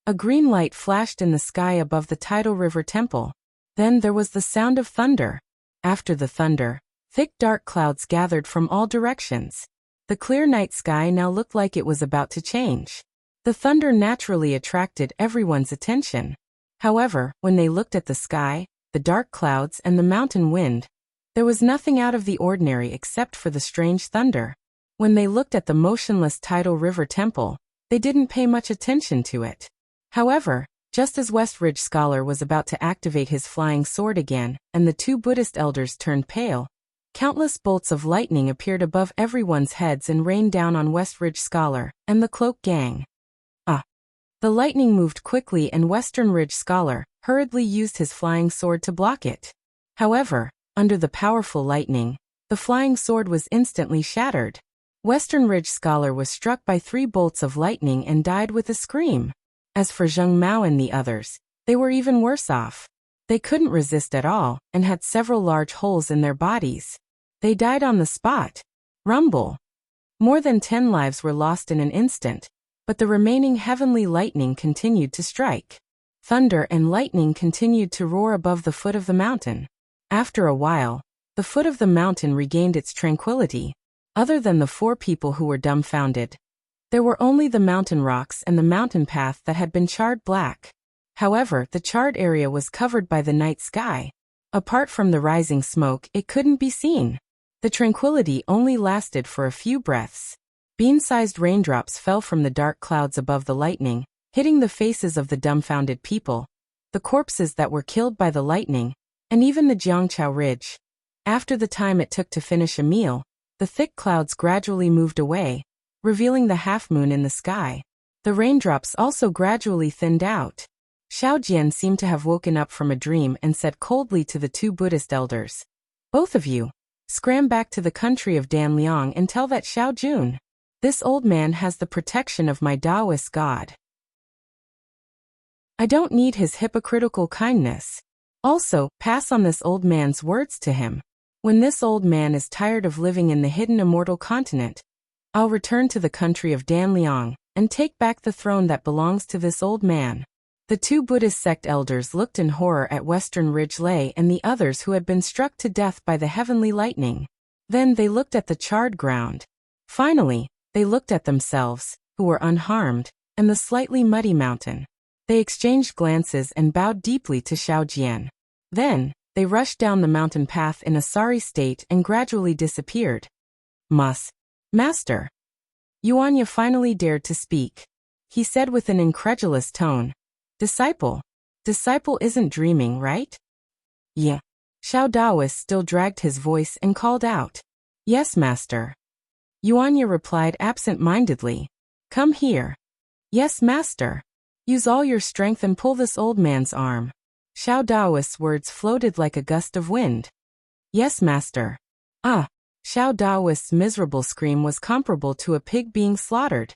Speaker 1: a green light flashed in the sky above the tidal river temple. Then there was the sound of thunder. After the thunder, thick dark clouds gathered from all directions. The clear night sky now looked like it was about to change. The thunder naturally attracted everyone's attention. However, when they looked at the sky, the dark clouds and the mountain wind, there was nothing out of the ordinary except for the strange thunder. When they looked at the motionless tidal river temple, they didn't pay much attention to it. However, just as West Ridge scholar was about to activate his flying sword again, and the two Buddhist elders turned pale, countless bolts of lightning appeared above everyone's heads and rained down on West Ridge scholar and the cloak gang. The lightning moved quickly and Western Ridge scholar hurriedly used his flying sword to block it. However, under the powerful lightning, the flying sword was instantly shattered. Western Ridge scholar was struck by 3 bolts of lightning and died with a scream. As for Zheng Mao and the others, they were even worse off. They couldn't resist at all and had several large holes in their bodies. They died on the spot. Rumble. More than 10 lives were lost in an instant, but the remaining heavenly lightning continued to strike. Thunder and lightning continued to roar above the foot of the mountain. After a while, the foot of the mountain regained its tranquility. Other than the 4 people who were dumbfounded, there were only the mountain rocks and the mountain path that had been charred black. However, the charred area was covered by the night sky. Apart from the rising smoke, it couldn't be seen. The tranquility only lasted for a few breaths. Bean-sized raindrops fell from the dark clouds above the lightning, hitting the faces of the dumbfounded people, the corpses that were killed by the lightning, and even the Jiangchao Ridge. After the time it took to finish a meal, the thick clouds gradually moved away, revealing the half-moon in the sky. The raindrops also gradually thinned out. Xiao Jian seemed to have woken up from a dream and said coldly to the 2 Buddhist elders, "Both of you, scram back to the country of Danliang and tell that Xiao Jun. This old man has the protection of my Taoist god. I don't need his hypocritical kindness. Also, pass on this old man's words to him. When this old man is tired of living in the hidden immortal continent, I'll return to the country of Danliang and take back the throne that belongs to this old man." The 2 Buddhist sect elders looked in horror at Western Ridge Lei and the others who had been struck to death by the heavenly lightning. Then they looked at the charred ground. Finally, they looked at themselves, who were unharmed, and the slightly muddy mountain. They exchanged glances and bowed deeply to Xiao Jian. Then, they rushed down the mountain path in a sorry state and gradually disappeared. Master. Yuanya finally dared to speak. He said with an incredulous tone, Disciple isn't dreaming, right?" "Yeah." Xiao Daoist still dragged his voice and called out, "Yes, master." Yuanya replied absent-mindedly, "Come here." "Yes, master. Use all your strength and pull this old man's arm." Xiao Daoist's words floated like a gust of wind. "Yes, master." Xiao Daoist's miserable scream was comparable to a pig being slaughtered.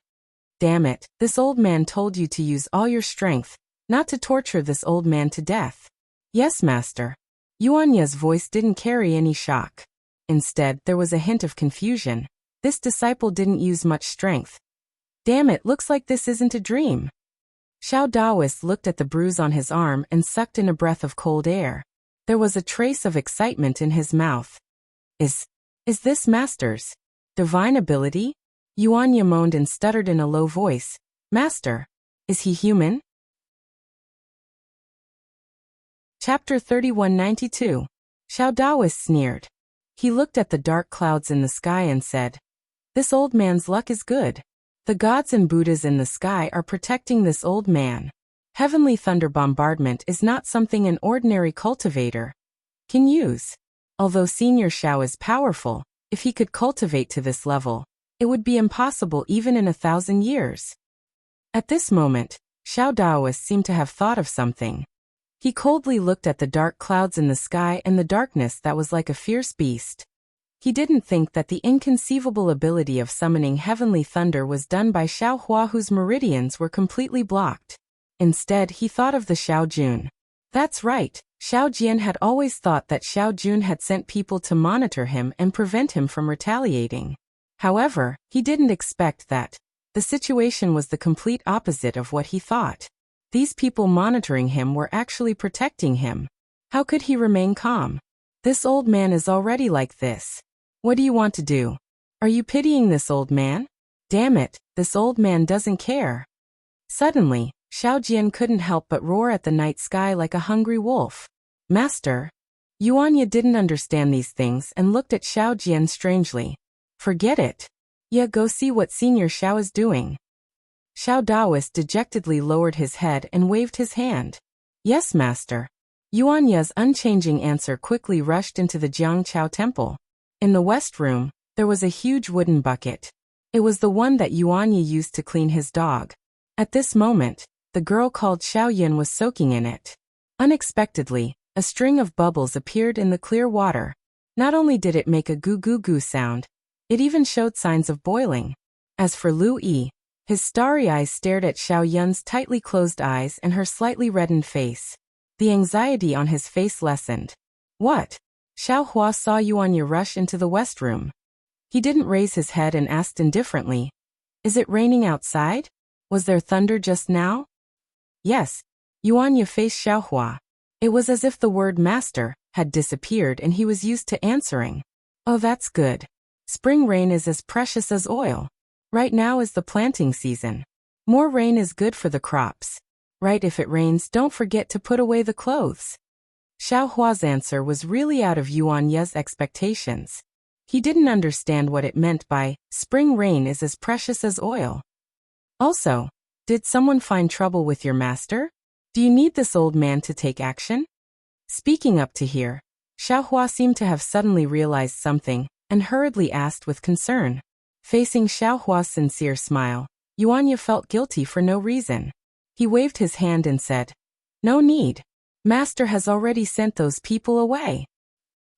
Speaker 1: Damn it, this old man told you to use all your strength, not to torture this old man to death. Yes, master. Yuanya's voice didn't carry any shock. Instead, there was a hint of confusion. This disciple didn't use much strength. Damn it, looks like this isn't a dream. Xiao Daoist looked at the bruise on his arm and sucked in a breath of cold air. There was a trace of excitement in his mouth. Is this master's divine ability? Yuanya moaned and stuttered in a low voice. Master, is he human? Chapter 3192. Xiao Daoist sneered. He looked at the dark clouds in the sky and said, "This old man's luck is good. The gods and Buddhas in the sky are protecting this old man. Heavenly thunder bombardment is not something an ordinary cultivator can use. Although Senior Xiao is powerful, if he could cultivate to this level, it would be impossible even in 1,000 years." At this moment, Xiao Daoist seemed to have thought of something. He coldly looked at the dark clouds in the sky and the darkness that was like a fierce beast. He didn't think that the inconceivable ability of summoning heavenly thunder was done by Xiao Hua, whose meridians were completely blocked. Instead, he thought of the Xiao Jun. That's right, Xiao Jian had always thought that Xiao Jun had sent people to monitor him and prevent him from retaliating. However, he didn't expect that the situation was the complete opposite of what he thought. These people monitoring him were actually protecting him. How could he remain calm? This old man is already like this. What do you want to do? Are you pitying this old man? Damn it, this old man doesn't care. Suddenly, Xiao Jian couldn't help but roar at the night sky like a hungry wolf. Master? Yuanya didn't understand these things and looked at Xiao Jian strangely. Forget it. Yeah, go see what Senior Xiao is doing. Xiao Daoist dejectedly lowered his head and waved his hand. Yes, master. Yuanya's unchanging answer quickly rushed into the Jiangqiao temple. In the west room, there was a huge wooden bucket. It was the one that Yuanya used to clean his dog. At this moment, the girl called Xiao Yin was soaking in it. Unexpectedly, a string of bubbles appeared in the clear water. Not only did it make a goo-goo-goo sound, it even showed signs of boiling. As for Lu Yi, his starry eyes stared at Xiao Yun's tightly closed eyes and her slightly reddened face. The anxiety on his face lessened. What? Xiao Hua saw Yuanya rush into the west room. He didn't raise his head and asked indifferently, "Is it raining outside? Was there thunder just now?" Yes. Yuanya faced Xiao Hua. It was as if the word master had disappeared and he was used to answering. Oh, that's good. Spring rain is as precious as oil. Right now is the planting season. More rain is good for the crops. Right, if it rains, don't forget to put away the clothes. Xiao Hua's answer was really out of Yuanya's expectations. He didn't understand what it meant by, spring rain is as precious as oil. Also, did someone find trouble with your master? Do you need this old man to take action? Speaking up to here, Xiao Hua seemed to have suddenly realized something, and hurriedly asked with concern. Facing Xiao Hua's sincere smile, Yuanya felt guilty for no reason. He waved his hand and said, "No need. Master has already sent those people away."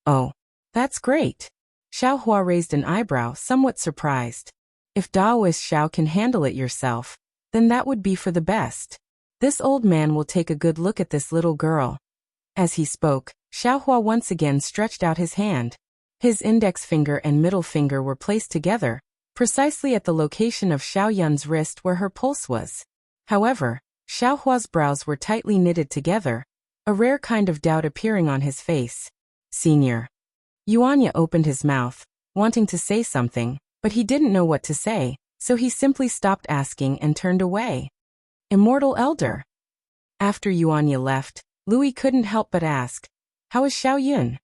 Speaker 1: Oh, that's great. Xiao Hua raised an eyebrow, somewhat surprised. If Daoist Xiao can handle it yourself, then that would be for the best. This old man will take a good look at this little girl. As he spoke, Xiao Hua once again stretched out his hand. His index finger and middle finger were placed together, precisely at the location of Xiao Yun's wrist where her pulse was. However, Xiao Hua's brows were tightly knitted together, a rare kind of doubt appearing on his face. Senior. Yuanya opened his mouth, wanting to say something, but he didn't know what to say, so he simply stopped asking and turned away. Immortal Elder. After Yuanya left, Louis couldn't help but ask, "How is Xiao Yun?"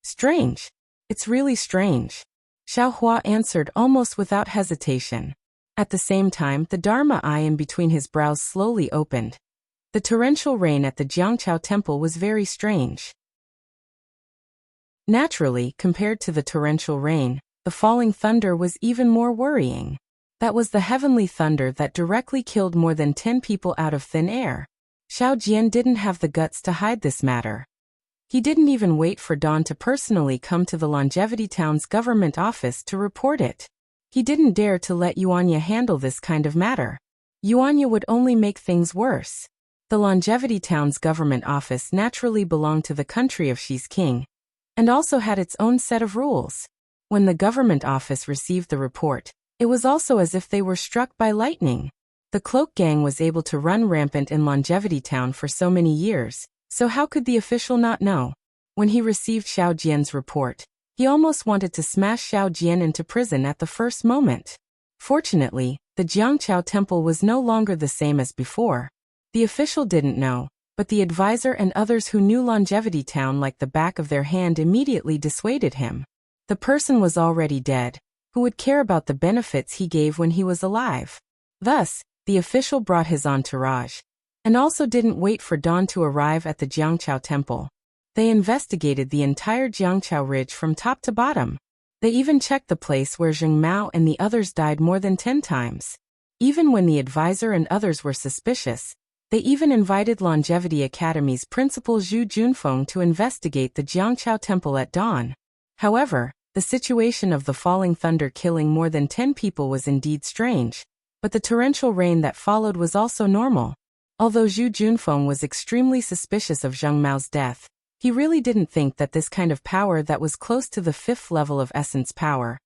Speaker 1: "Strange. It's really strange," Xiao Hua answered almost without hesitation. At the same time, the Dharma eye in between his brows slowly opened. The torrential rain at the Jiangqiao temple was very strange. Naturally, compared to the torrential rain, the falling thunder was even more worrying. That was the heavenly thunder that directly killed more than 10 people out of thin air. Xiao Jian didn't have the guts to hide this matter. He didn't even wait for Dawn to personally come to the Longevity Town's government office to report it. He didn't dare to let Yuanya handle this kind of matter. Yuanya would only make things worse. The Longevity Town's government office naturally belonged to the country of Shi's king, and also had its own set of rules. When the government office received the report, it was also as if they were struck by lightning. The Cloak Gang was able to run rampant in Longevity Town for so many years, so how could the official not know? When he received Xiao Jian's report, he almost wanted to smash Xiao Jian into prison at the first moment. Fortunately, the Jiangqiao Temple was no longer the same as before. The official didn't know, but the advisor and others who knew Longevity Town like the back of their hand immediately dissuaded him. The person was already dead. Who would care about the benefits he gave when he was alive? Thus, the official brought his entourage, and also didn't wait for Dawn to arrive at the Jiangqiao Temple. They investigated the entire Jiangqiao Ridge from top to bottom. They even checked the place where Zheng Mao and the others died more than 10 times. Even when the advisor and others were suspicious, they even invited Longevity Academy's principal Zhu Junfeng to investigate the Jiangqiao Temple at dawn. However, the situation of the falling thunder killing more than 10 people was indeed strange, but the torrential rain that followed was also normal. Although Zhu Junfeng was extremely suspicious of Zheng Mao's death, he really didn't think that this kind of power that was close to the 5th level of essence power,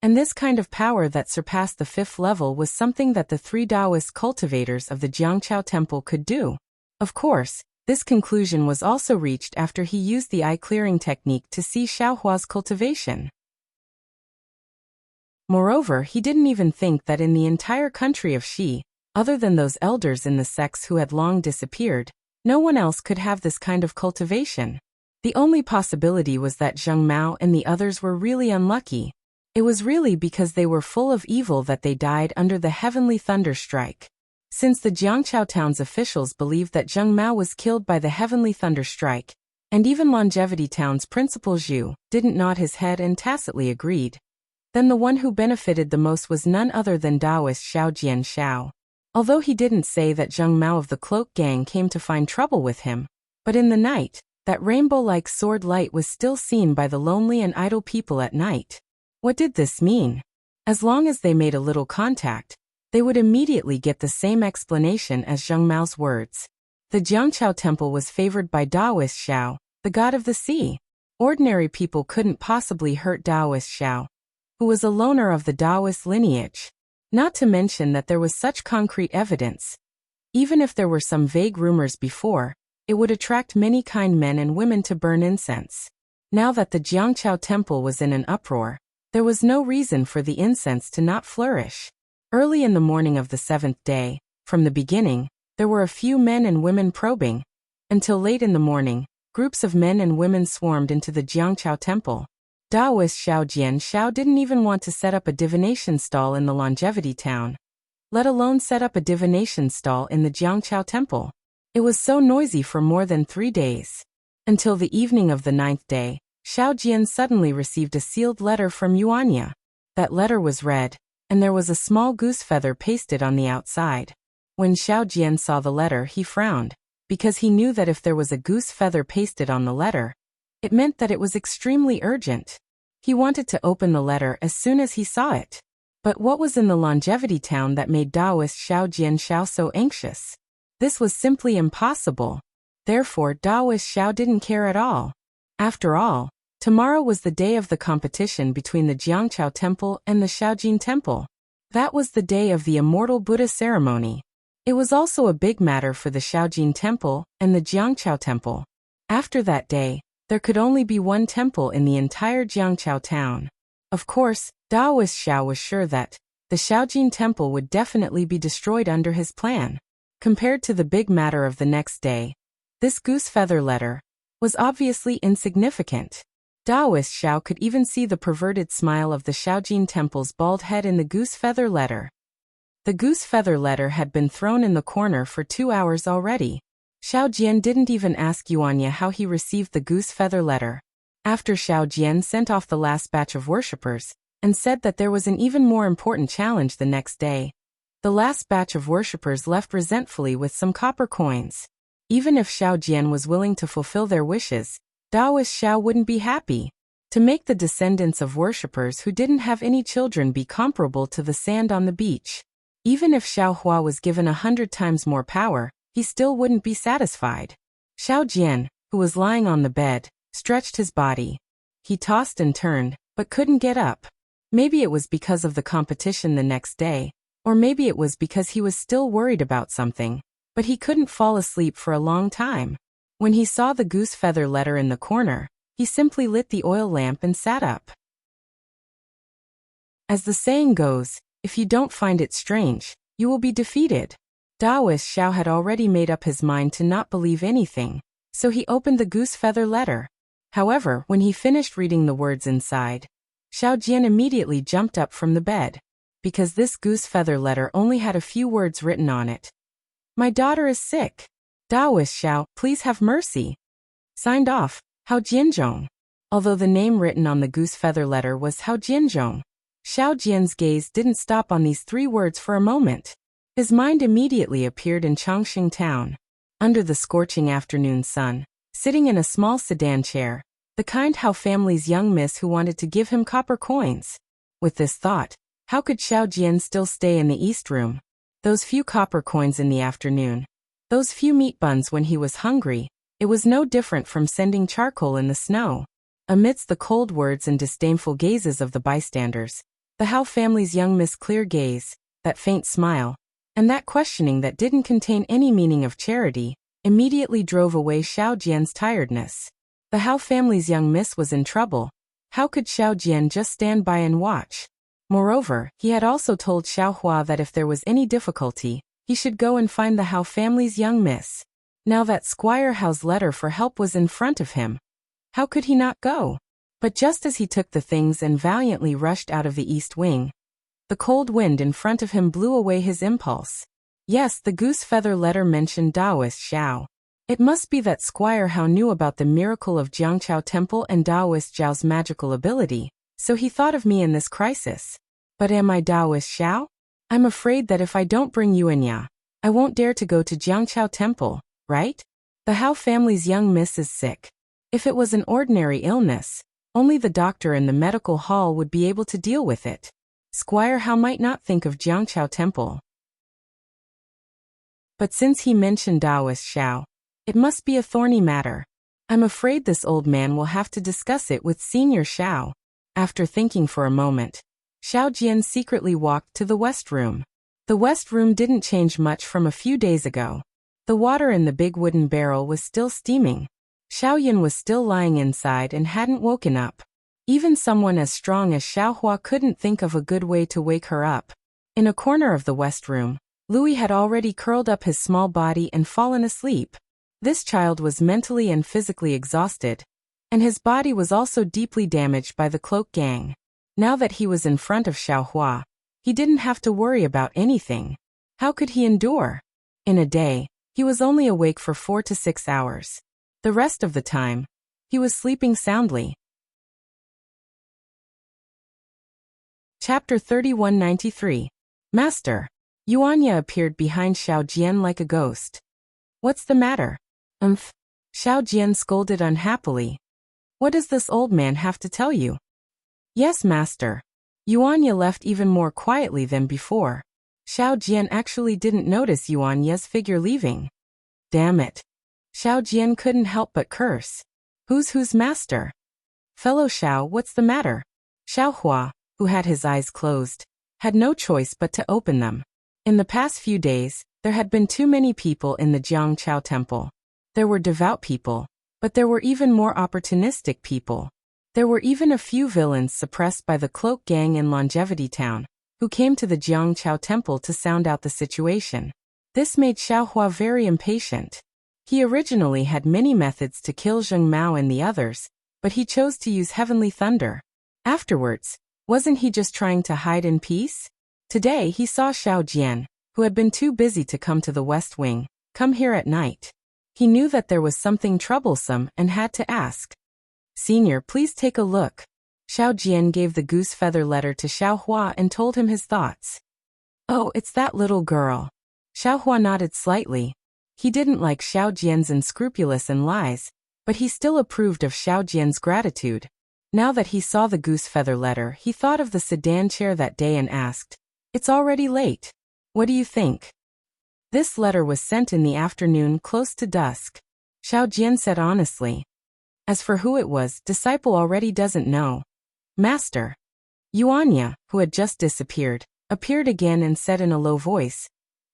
Speaker 1: and this kind of power that surpassed the 5th level was something that the 3 Taoist cultivators of the Jiangqiao Temple could do. Of course, this conclusion was also reached after he used the eye-clearing technique to see Xiaohua's cultivation. Moreover, he didn't even think that in the entire country of Shi, other than those elders in the sects who had long disappeared, no one else could have this kind of cultivation. The only possibility was that Zheng Mao and the others were really unlucky. It was really because they were full of evil that they died under the heavenly thunder strike. Since the Jiangqiao Town's officials believed that Zheng Mao was killed by the heavenly thunder strike, and even Longevity Town's principal Zhu didn't nod his head and tacitly agreed, then the one who benefited the most was none other than Taoist Xiao Jian Xiao. Although he didn't say that Zheng Mao of the Cloak Gang came to find trouble with him, but in the night, that rainbow-like sword light was still seen by the lonely and idle people at night. What did this mean? As long as they made a little contact, they would immediately get the same explanation as Zheng Mao's words. The Jiangqiao Temple was favored by Taoist Xiao, the god of the sea. Ordinary people couldn't possibly hurt Taoist Xiao, who was a loner of the Taoist lineage. Not to mention that there was such concrete evidence. Even if there were some vague rumors before, it would attract many kind men and women to burn incense. Now that the Jiangqiao Temple was in an uproar, there was no reason for the incense to not flourish. Early in the morning of the 7th day, from the beginning, there were a few men and women probing. Until late in the morning, groups of men and women swarmed into the Jiangqiao Temple. Taoist Xiao Jian Xiao didn't even want to set up a divination stall in the Longevity Town, let alone set up a divination stall in the Jiangqiao Temple. It was so noisy for more than 3 days. Until the evening of the 9th day, Xiao Jian suddenly received a sealed letter from Yuanya. That letter was red, and there was a small goose feather pasted on the outside. When Xiao Jian saw the letter, he frowned, because he knew that if there was a goose feather pasted on the letter, it meant that it was extremely urgent. He wanted to open the letter as soon as he saw it. But what was in the Longevity Town that made Taoist Xiao Jian Xiao so anxious? This was simply impossible. Therefore, Taoist Xiao didn't care at all. After all, tomorrow was the day of the competition between the Jiangqiao Temple and the Xiaojin Temple. That was the day of the Immortal Buddha ceremony. It was also a big matter for the Xiaojin Temple and the Jiangqiao Temple. After that day, there could only be one temple in the entire Jiangqiao town. Of course, Taoist Xiao was sure that the Xiaojin Temple would definitely be destroyed under his plan. Compared to the big matter of the next day, this goose feather letter was obviously insignificant. Taoist Xiao could even see the perverted smile of the Xiaojin Temple's bald head in the goose feather letter. The goose feather letter had been thrown in the corner for 2 hours already. Xiao Jian didn't even ask Yuanya how he received the goose feather letter. After Xiao Jian sent off the last batch of worshippers, and said that there was an even more important challenge the next day, the last batch of worshippers left resentfully with some copper coins. Even if Xiao Jian was willing to fulfill their wishes, Taoist Xiao wouldn't be happy. To make the descendants of worshippers who didn't have any children be comparable to the sand on the beach. Even if Xiao Hua was given 100 times more power, he still wouldn't be satisfied. Xiao Jian, who was lying on the bed, stretched his body. He tossed and turned, but couldn't get up. Maybe it was because of the competition the next day, or maybe it was because he was still worried about something, but he couldn't fall asleep for a long time. When he saw the goose feather letter in the corner, he simply lit the oil lamp and sat up. As the saying goes, if you don't find it strange, you will be defeated. Taoist Xiao had already made up his mind to not believe anything, so he opened the goose feather letter. However, when he finished reading the words inside, Xiao Jian immediately jumped up from the bed, because this goose feather letter only had a few words written on it. My daughter is sick. Taoist Xiao, please have mercy. Signed off, Hao Jianzhong. Although the name written on the goose feather letter was Hao Jianzhong, Xiao Jian's gaze didn't stop on these 3 words for a moment. His mind immediately appeared in Chongqing town, under the scorching afternoon sun, sitting in a small sedan chair, the kind Hao family's young miss who wanted to give him copper coins. With this thought, how could Xiao Jian still stay in the East Room? Those few copper coins in the afternoon, those few meat buns when he was hungry, it was no different from sending charcoal in the snow. Amidst the cold words and disdainful gazes of the bystanders, the Hao family's young miss' clear gaze, that faint smile, and that questioning that didn't contain any meaning of charity, immediately drove away Xiao Jian's tiredness. The Hao family's young miss was in trouble. How could Xiao Jian just stand by and watch? Moreover, he had also told Xiao Hua that if there was any difficulty, he should go and find the Hao family's young miss. Now that Squire Hao's letter for help was in front of him, how could he not go? But just as he took the things and valiantly rushed out of the east wing, the cold wind in front of him blew away his impulse. Yes, the goose feather letter mentioned Taoist Xiao. It must be that Squire Hao knew about the miracle of Jiangqiao Temple and Taoist Xiao's magical ability, so he thought of me in this crisis. But am I Taoist Xiao? I'm afraid that if I don't bring Yuanya, I won't dare to go to Jiangqiao Temple, right? The Hao family's young miss is sick. If it was an ordinary illness, only the doctor in the medical hall would be able to deal with it. Squire Hao might not think of Jiangqiao Temple. But since he mentioned Taoist Xiao, it must be a thorny matter. I'm afraid this old man will have to discuss it with Senior Xiao. After thinking for a moment, Xiao Jian secretly walked to the West Room. The West Room didn't change much from a few days ago. The water in the big wooden barrel was still steaming. Xiao Yan was still lying inside and hadn't woken up. Even someone as strong as Xiao Hua couldn't think of a good way to wake her up. In a corner of the West Room, Louis had already curled up his small body and fallen asleep. This child was mentally and physically exhausted, and his body was also deeply damaged by the cloak gang. Now that he was in front of Xiao Hua, he didn't have to worry about anything. How could he endure? In a day, he was only awake for 4 to 6 hours. The rest of the time, he was sleeping soundly. Chapter 3193. Master. Yuanya appeared behind Xiao Jian like a ghost. What's the matter? Xiao Jian scolded unhappily. What does this old man have to tell you? Yes, master. Yuanya left even more quietly than before. Xiao Jian actually didn't notice Yuanya's figure leaving. Damn it. Xiao Jian couldn't help but curse. Who's master? Fellow Xiao, what's the matter? Xiao Hua, who had his eyes closed, had no choice but to open them. In the past few days, there had been too many people in the Jiangqiao Temple. There were devout people, but there were even more opportunistic people. There were even a few villains suppressed by the cloak gang in Longevity Town, who came to the Jiangqiao Temple to sound out the situation. This made Xiao Hua very impatient. He originally had many methods to kill Zheng Mao and the others, but he chose to use heavenly thunder. Afterwards, wasn't he just trying to hide in peace? Today he saw Xiao Jian, who had been too busy to come to the West Wing, come here at night. He knew that there was something troublesome and had to ask. Senior, please take a look. Xiao Jian gave the goose feather letter to Xiao Hua and told him his thoughts. Oh, it's that little girl. Xiao Hua nodded slightly. He didn't like Xiao Jian's unscrupulous and lies, but he still approved of Xiao Jian's gratitude. Now that he saw the goose feather letter, he thought of the sedan chair that day and asked, "It's already late. What do you think?" This letter was sent in the afternoon close to dusk. Xiao Jian said honestly. As for who it was, disciple already doesn't know. Master. Yuanya, who had just disappeared, appeared again and said in a low voice.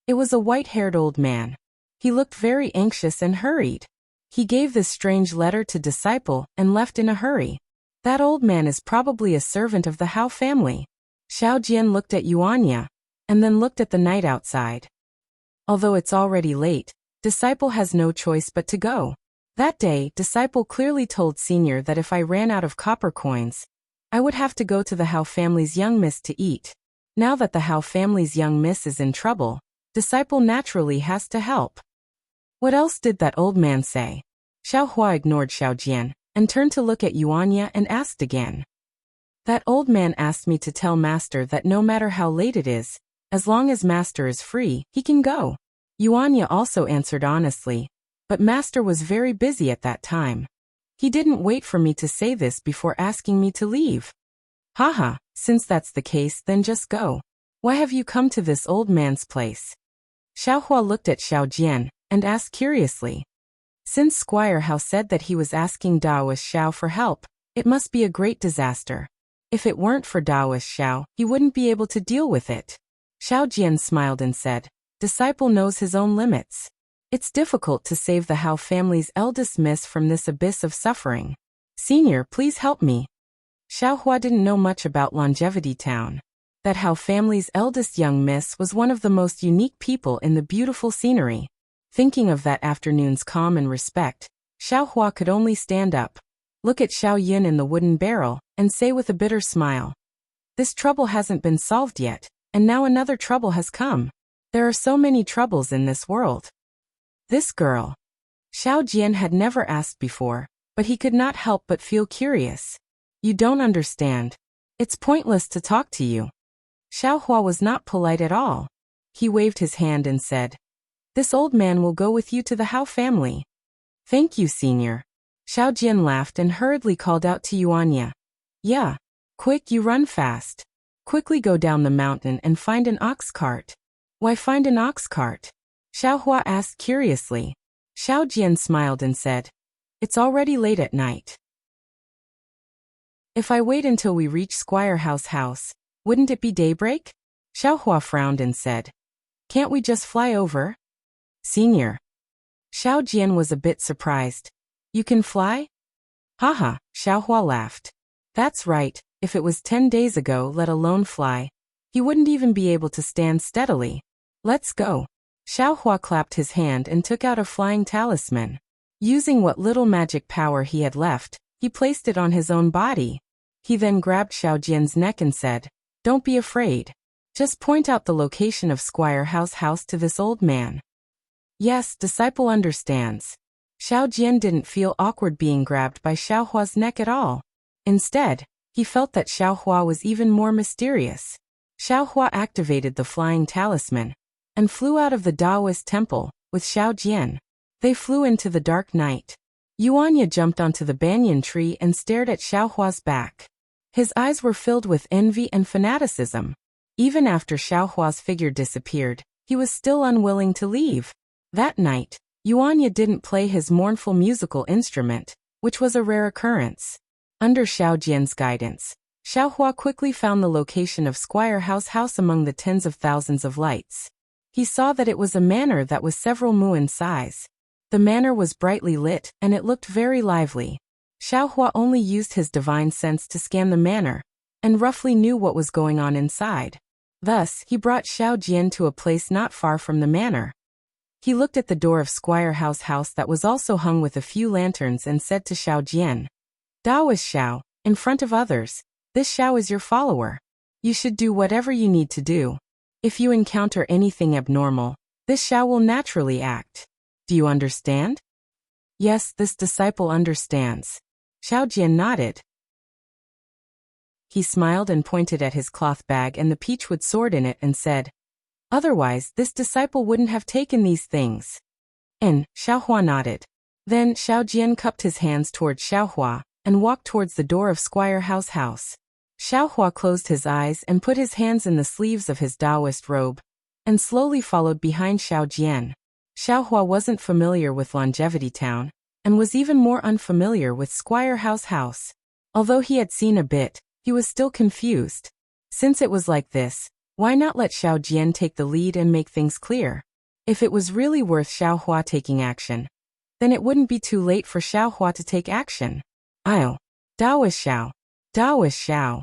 Speaker 1: It was a white-haired old man. He looked very anxious and hurried. He gave this strange letter to disciple and left in a hurry. That old man is probably a servant of the Hao family. Xiao Jian looked at Yuanya, and then looked at the night outside. Although it's already late, disciple has no choice but to go. That day, disciple clearly told senior that if I ran out of copper coins, I would have to go to the Hao family's young miss to eat. Now that the Hao family's young miss is in trouble, disciple naturally has to help. What else did that old man say? Xiao Hua ignored Xiao Jian, and turned to look at Yuanya and asked again. That old man asked me to tell master that no matter how late it is, as long as master is free, he can go. Yuanya also answered honestly, but master was very busy at that time. He didn't wait for me to say this before asking me to leave. Haha, since that's the case, then just go. Why have you come to this old man's place? Xiao Hua looked at Xiao Jian, and asked curiously. Since Squire Hao said that he was asking Daoist Xiao for help, it must be a great disaster. If it weren't for Daoist Xiao, he wouldn't be able to deal with it. Xiao Jian smiled and said, disciple knows his own limits. It's difficult to save the Hao family's eldest miss from this abyss of suffering. Senior, please help me. Xiao Hua didn't know much about Longevity Town. That Hao family's eldest young miss was one of the most unique people in the beautiful scenery. Thinking of that afternoon's calm and respect, Xiao Hua could only stand up, look at Xiao Yin in the wooden barrel, and say with a bitter smile, this trouble hasn't been solved yet, and now another trouble has come. There are so many troubles in this world. This girl. Xiao Jian had never asked before, but he could not help but feel curious. You don't understand. It's pointless to talk to you. Xiao Hua was not polite at all. He waved his hand and said, this old man will go with you to the Hao family. Thank you, senior. Xiao Jian laughed and hurriedly called out to Yuanya. Yeah. Quick, you run fast. Quickly go down the mountain and find an ox cart. Why find an ox cart? Xiao Hua asked curiously. Xiao Jian smiled and said, it's already late at night. If I wait until we reach Squire Hao's house, wouldn't it be daybreak? Xiao Hua frowned and said, can't we just fly over? Senior. Xiao Jian was a bit surprised. You can fly? Haha, Xiao Hua laughed. That's right, if it was 10 days ago, let alone fly, he wouldn't even be able to stand steadily. Let's go. Xiao Hua clapped his hand and took out a flying talisman. Using what little magic power he had left, he placed it on his own body. He then grabbed Xiao Jian's neck and said, don't be afraid. Just point out the location of Squire Hao's house to this old man. Yes, disciple understands. Xiao Jian didn't feel awkward being grabbed by Xiao Hua's neck at all. Instead, he felt that Xiao Hua was even more mysterious. Xiao Hua activated the flying talisman and flew out of the Daoist temple with Xiao Jian. They flew into the dark night. Yuanya jumped onto the banyan tree and stared at Xiao Hua's back. His eyes were filled with envy and fanaticism. Even after Xiao Hua's figure disappeared, he was still unwilling to leave. That night, Yuanya didn't play his mournful musical instrument, which was a rare occurrence. Under Xiao Jian's guidance, Xiao Hua quickly found the location of Squire Hao's house among the tens of thousands of lights. He saw that it was a manor that was several mu in size. The manor was brightly lit, and it looked very lively. Xiao Hua only used his divine sense to scan the manor, and roughly knew what was going on inside. Thus, he brought Xiao Jian to a place not far from the manor. He looked at the door of Squire Hao's house that was also hung with a few lanterns and said to Xiao Jian, Daoist Xiao, in front of others, this Xiao is your follower. You should do whatever you need to do. If you encounter anything abnormal, this Xiao will naturally act. Do you understand? Yes, this disciple understands. Xiao Jian nodded. He smiled and pointed at his cloth bag and the peachwood sword in it and said, otherwise, this disciple wouldn't have taken these things. And Xiao Hua nodded. Then Xiao Jian cupped his hands towards Xiao Hua and walked towards the door of Squire Hao's house. Xiao Hua closed his eyes and put his hands in the sleeves of his Taoist robe, and slowly followed behind Xiao Jian. Xiao Hua wasn't familiar with Longevity Town, and was even more unfamiliar with Squire Hao's house. Although he had seen a bit, he was still confused. Since it was like this, why not let Xiao Jian take the lead and make things clear? If it was really worth Xiao Hua taking action, then it wouldn't be too late for Xiao Hua to take action. I'll. Taoist Xiao. Taoist Xiao.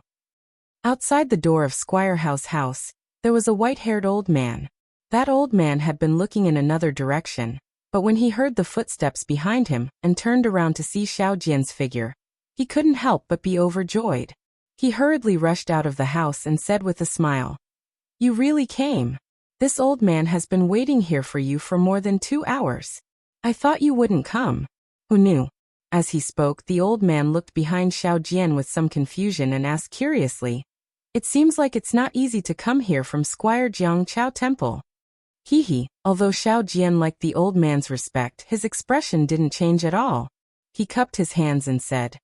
Speaker 1: Outside the door of Squire Hao's house, there was a white-haired old man. That old man had been looking in another direction, but when he heard the footsteps behind him and turned around to see Xiao Jian's figure, he couldn't help but be overjoyed. He hurriedly rushed out of the house and said with a smile, "You really came. This old man has been waiting here for you for more than 2 hours. I thought you wouldn't come." Who knew? As he spoke, the old man looked behind Xiao Jian with some confusion and asked curiously, "It seems like it's not easy to come here from Squire Jiang Chao Temple." He. Although Xiao Jian liked the old man's respect, his expression didn't change at all. He cupped his hands and said,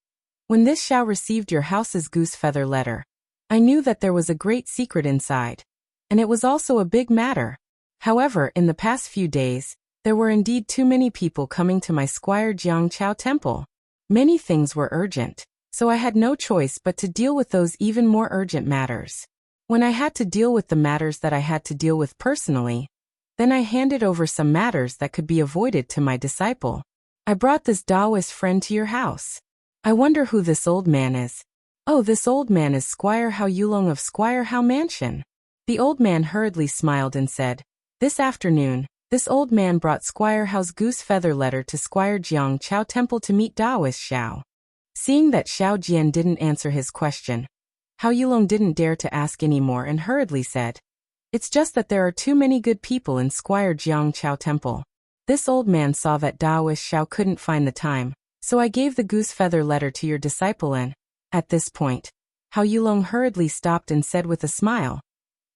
Speaker 1: "When this Xiao received your house's goose feather letter, I knew that there was a great secret inside, and it was also a big matter. However, in the past few days, there were indeed too many people coming to my Squire Jiang Chao Temple. Many things were urgent, so I had no choice but to deal with those even more urgent matters. When I had to deal with the matters that I had to deal with personally, then I handed over some matters that could be avoided to my disciple. I brought this Taoist friend to your house. I wonder who this old man is." "Oh, this old man is Squire Hao Yulong of Squire Hao Mansion." The old man hurriedly smiled and said, "This afternoon, this old man brought Squire Hao's goose feather letter to Squire Jiang Chao Temple to meet Taoist Xiao." Seeing that Xiao Jian didn't answer his question, Hao Yulong didn't dare to ask any more and hurriedly said, "It's just that there are too many good people in Squire Jiang Chao Temple. This old man saw that Taoist Xiao couldn't find the time, so I gave the goose feather letter to your disciple and..." At this point, Hao Yulong hurriedly stopped and said with a smile,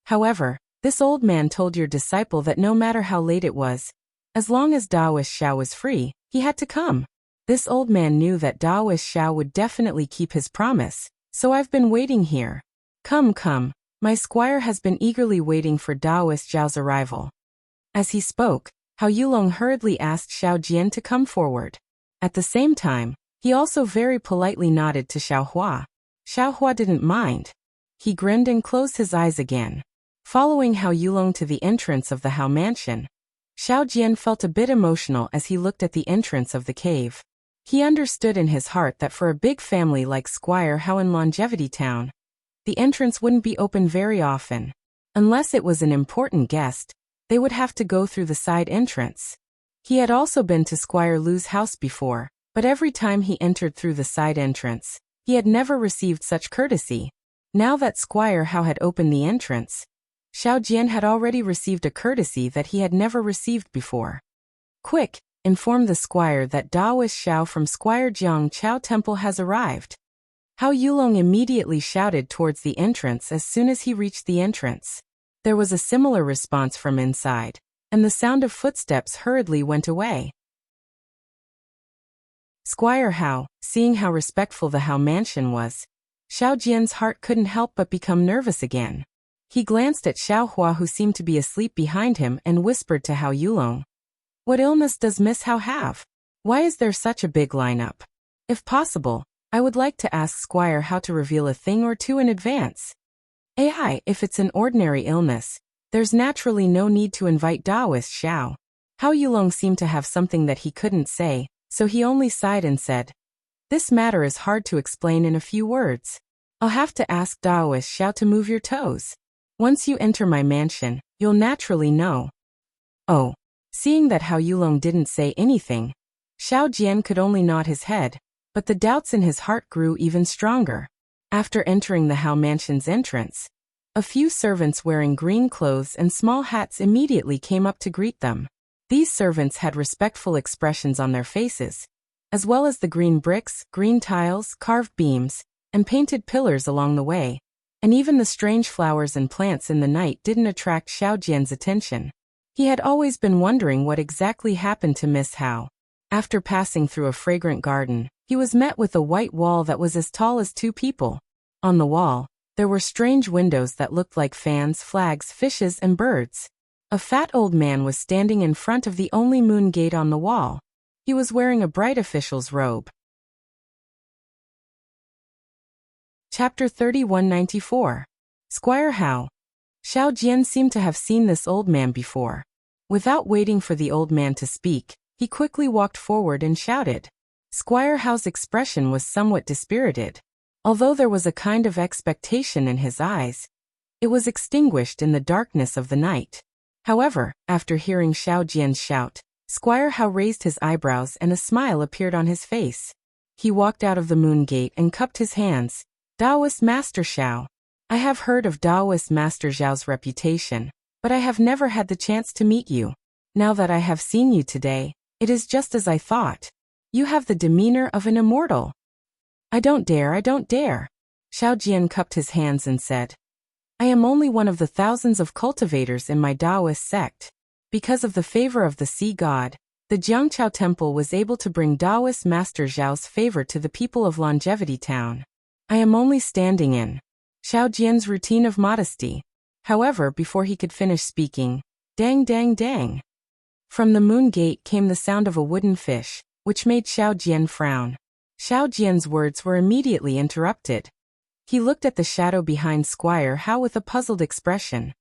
Speaker 1: "However, this old man told your disciple that no matter how late it was, as long as Taoist Xiao was free, he had to come. This old man knew that Taoist Xiao would definitely keep his promise, so I've been waiting here. Come. My squire has been eagerly waiting for Taoist Xiao's arrival." As he spoke, Hao Yulong hurriedly asked Xiao Jian to come forward. At the same time, he also very politely nodded to Xiao Hua. Xiao Hua didn't mind. He grinned and closed his eyes again. Following Hao Yulong to the entrance of the Hao mansion, Xiao Jian felt a bit emotional as he looked at the entrance of the cave. He understood in his heart that for a big family like Squire Hao in Longevity Town, the entrance wouldn't be open very often. Unless it was an important guest, they would have to go through the side entrance. He had also been to Squire Lu's house before, but every time he entered through the side entrance, he had never received such courtesy. Now that Squire Hao had opened the entrance, Xiao Jian had already received a courtesy that he had never received before. "Quick, inform the squire that Taoist Xiao from Squire Jiang Chao Temple has arrived." Hao Yulong immediately shouted towards the entrance as soon as he reached the entrance. There was a similar response from inside, and the sound of footsteps hurriedly went away. Squire Hao, seeing how respectful the Hao mansion was, Xiao Jian's heart couldn't help but become nervous again. He glanced at Xiao Hua, who seemed to be asleep behind him, and whispered to Hao Yulong, "What illness does Miss Hao have? Why is there such a big lineup? If possible, I would like to ask Squire Hao to reveal a thing or two in advance. If it's an ordinary illness, there's naturally no need to invite Taoist Xiao." Hao Yulong seemed to have something that he couldn't say, so he only sighed and said, "This matter is hard to explain in a few words. I'll have to ask Taoist Xiao to move your toes. Once you enter my mansion, you'll naturally know." Oh. Seeing that Hao Yulong didn't say anything, Xiao Jian could only nod his head, but the doubts in his heart grew even stronger. After entering the Hao mansion's entrance, a few servants wearing green clothes and small hats immediately came up to greet them. These servants had respectful expressions on their faces, as well as the green bricks, green tiles, carved beams, and painted pillars along the way, and even the strange flowers and plants in the night didn't attract Xiao Jian's attention. He had always been wondering what exactly happened to Miss Hao. After passing through a fragrant garden, he was met with a white wall that was as tall as two people. On the wall, there were strange windows that looked like fans, flags, fishes, and birds. A fat old man was standing in front of the only moon gate on the wall. He was wearing a bright official's robe. Chapter 3194. Squire Hao. Xiao Jian seemed to have seen this old man before. Without waiting for the old man to speak, he quickly walked forward and shouted. Squire Hao's expression was somewhat dispirited. Although there was a kind of expectation in his eyes, it was extinguished in the darkness of the night. However, after hearing Xiao Jian's shout, Squire Hao raised his eyebrows and a smile appeared on his face. He walked out of the moon gate and cupped his hands. Taoist Master Xiao. I have heard of Taoist Master Zhao's reputation, but I have never had the chance to meet you. Now that I have seen you today, it is just as I thought. You have the demeanor of an immortal. I don't dare. Xiao Jian cupped his hands and said, I am only one of the thousands of cultivators in my Taoist sect. Because of the favor of the sea god, the Jiangqiao Temple was able to bring Taoist Master Zhao's favor to the people of Longevity Town. I am only standing in Xiao Jian's routine of modesty. However, before he could finish speaking, dang dang dang. From the moon gate came the sound of a wooden fish, which made Xiao Jian frown. Xiao Jian's words were immediately interrupted. He looked at the shadow behind Squire Hao with a puzzled expression.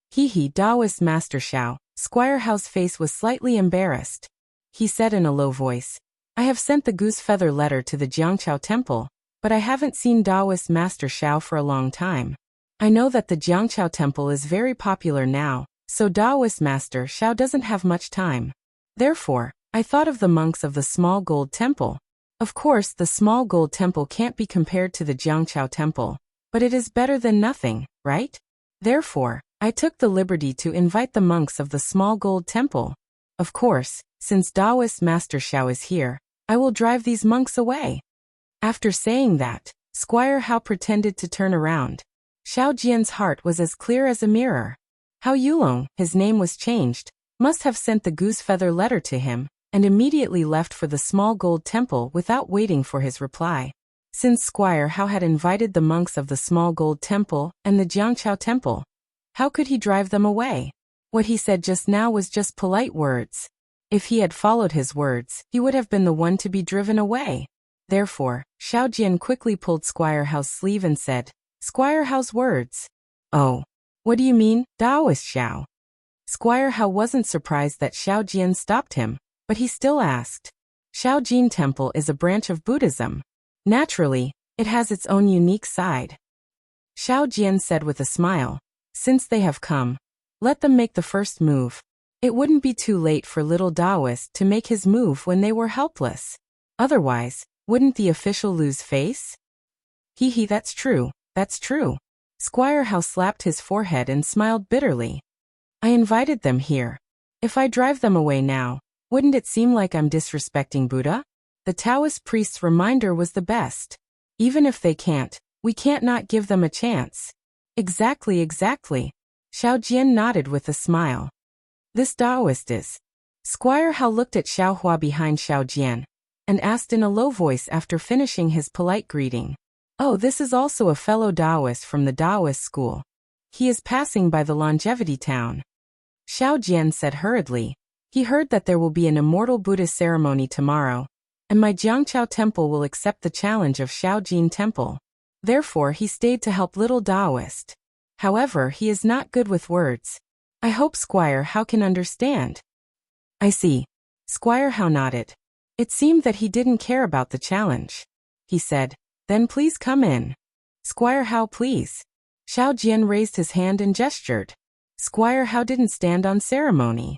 Speaker 1: He, Taoist Master Xiao. Squire Hao's face was slightly embarrassed. He said in a low voice, I have sent the goose feather letter to the Jiangqiao Temple, but I haven't seen Taoist Master Xiao for a long time. I know that the Jiangqiao Temple is very popular now, so Taoist Master Xiao doesn't have much time. Therefore, I thought of the monks of the small gold temple. Of course, the small gold temple can't be compared to the Jiangqiao Temple, but it is better than nothing, right? Therefore, I took the liberty to invite the monks of the small gold temple. Of course, since Taoist Master Xiao is here, I will drive these monks away. After saying that, Squire Hao pretended to turn around. Xiao Jian's heart was as clear as a mirror. Hao Yulong, his name was changed, must have sent the goose feather letter to him, and immediately left for the small gold temple without waiting for his reply. Since Squire Hao had invited the monks of the small gold temple and the Jiangqiao Temple, how could he drive them away? What he said just now was just polite words. If he had followed his words, he would have been the one to be driven away. Therefore, Xiao Jian quickly pulled Squire Hao's sleeve and said, Squire Hao's words. Oh, what do you mean, Taoist Xiao? Squire Hao wasn't surprised that Xiao Jian stopped him, but he still asked. Shaojin Temple is a branch of Buddhism. Naturally, it has its own unique side. Xiao Jian said with a smile, since they have come, let them make the first move. It wouldn't be too late for little Taoist to make his move when they were helpless. Otherwise, wouldn't the official lose face? That's true. Squire Hao slapped his forehead and smiled bitterly. I invited them here. If I drive them away now, wouldn't it seem like I'm disrespecting Buddha? The Taoist priest's reminder was the best. Even if they can't, we can't not give them a chance. Exactly. Xiao Jian nodded with a smile. This Taoist is. Squire Hao looked at Xiao Hua behind Xiao Jian, and asked in a low voice after finishing his polite greeting. Oh, this is also a fellow Taoist from the Taoist school. He is passing by the Longevity Town. Xiao Jian said hurriedly. He heard that there will be an immortal Buddhist ceremony tomorrow, and my Jiangqiao Temple will accept the challenge of Shaojin Temple. Therefore he stayed to help little Taoist. However, he is not good with words. I hope Squire Hao can understand. I see. Squire Hao nodded. It seemed that he didn't care about the challenge. He said, then please come in. Squire Hao, please. Xiao Jian raised his hand and gestured. Squire Hao didn't stand on ceremony.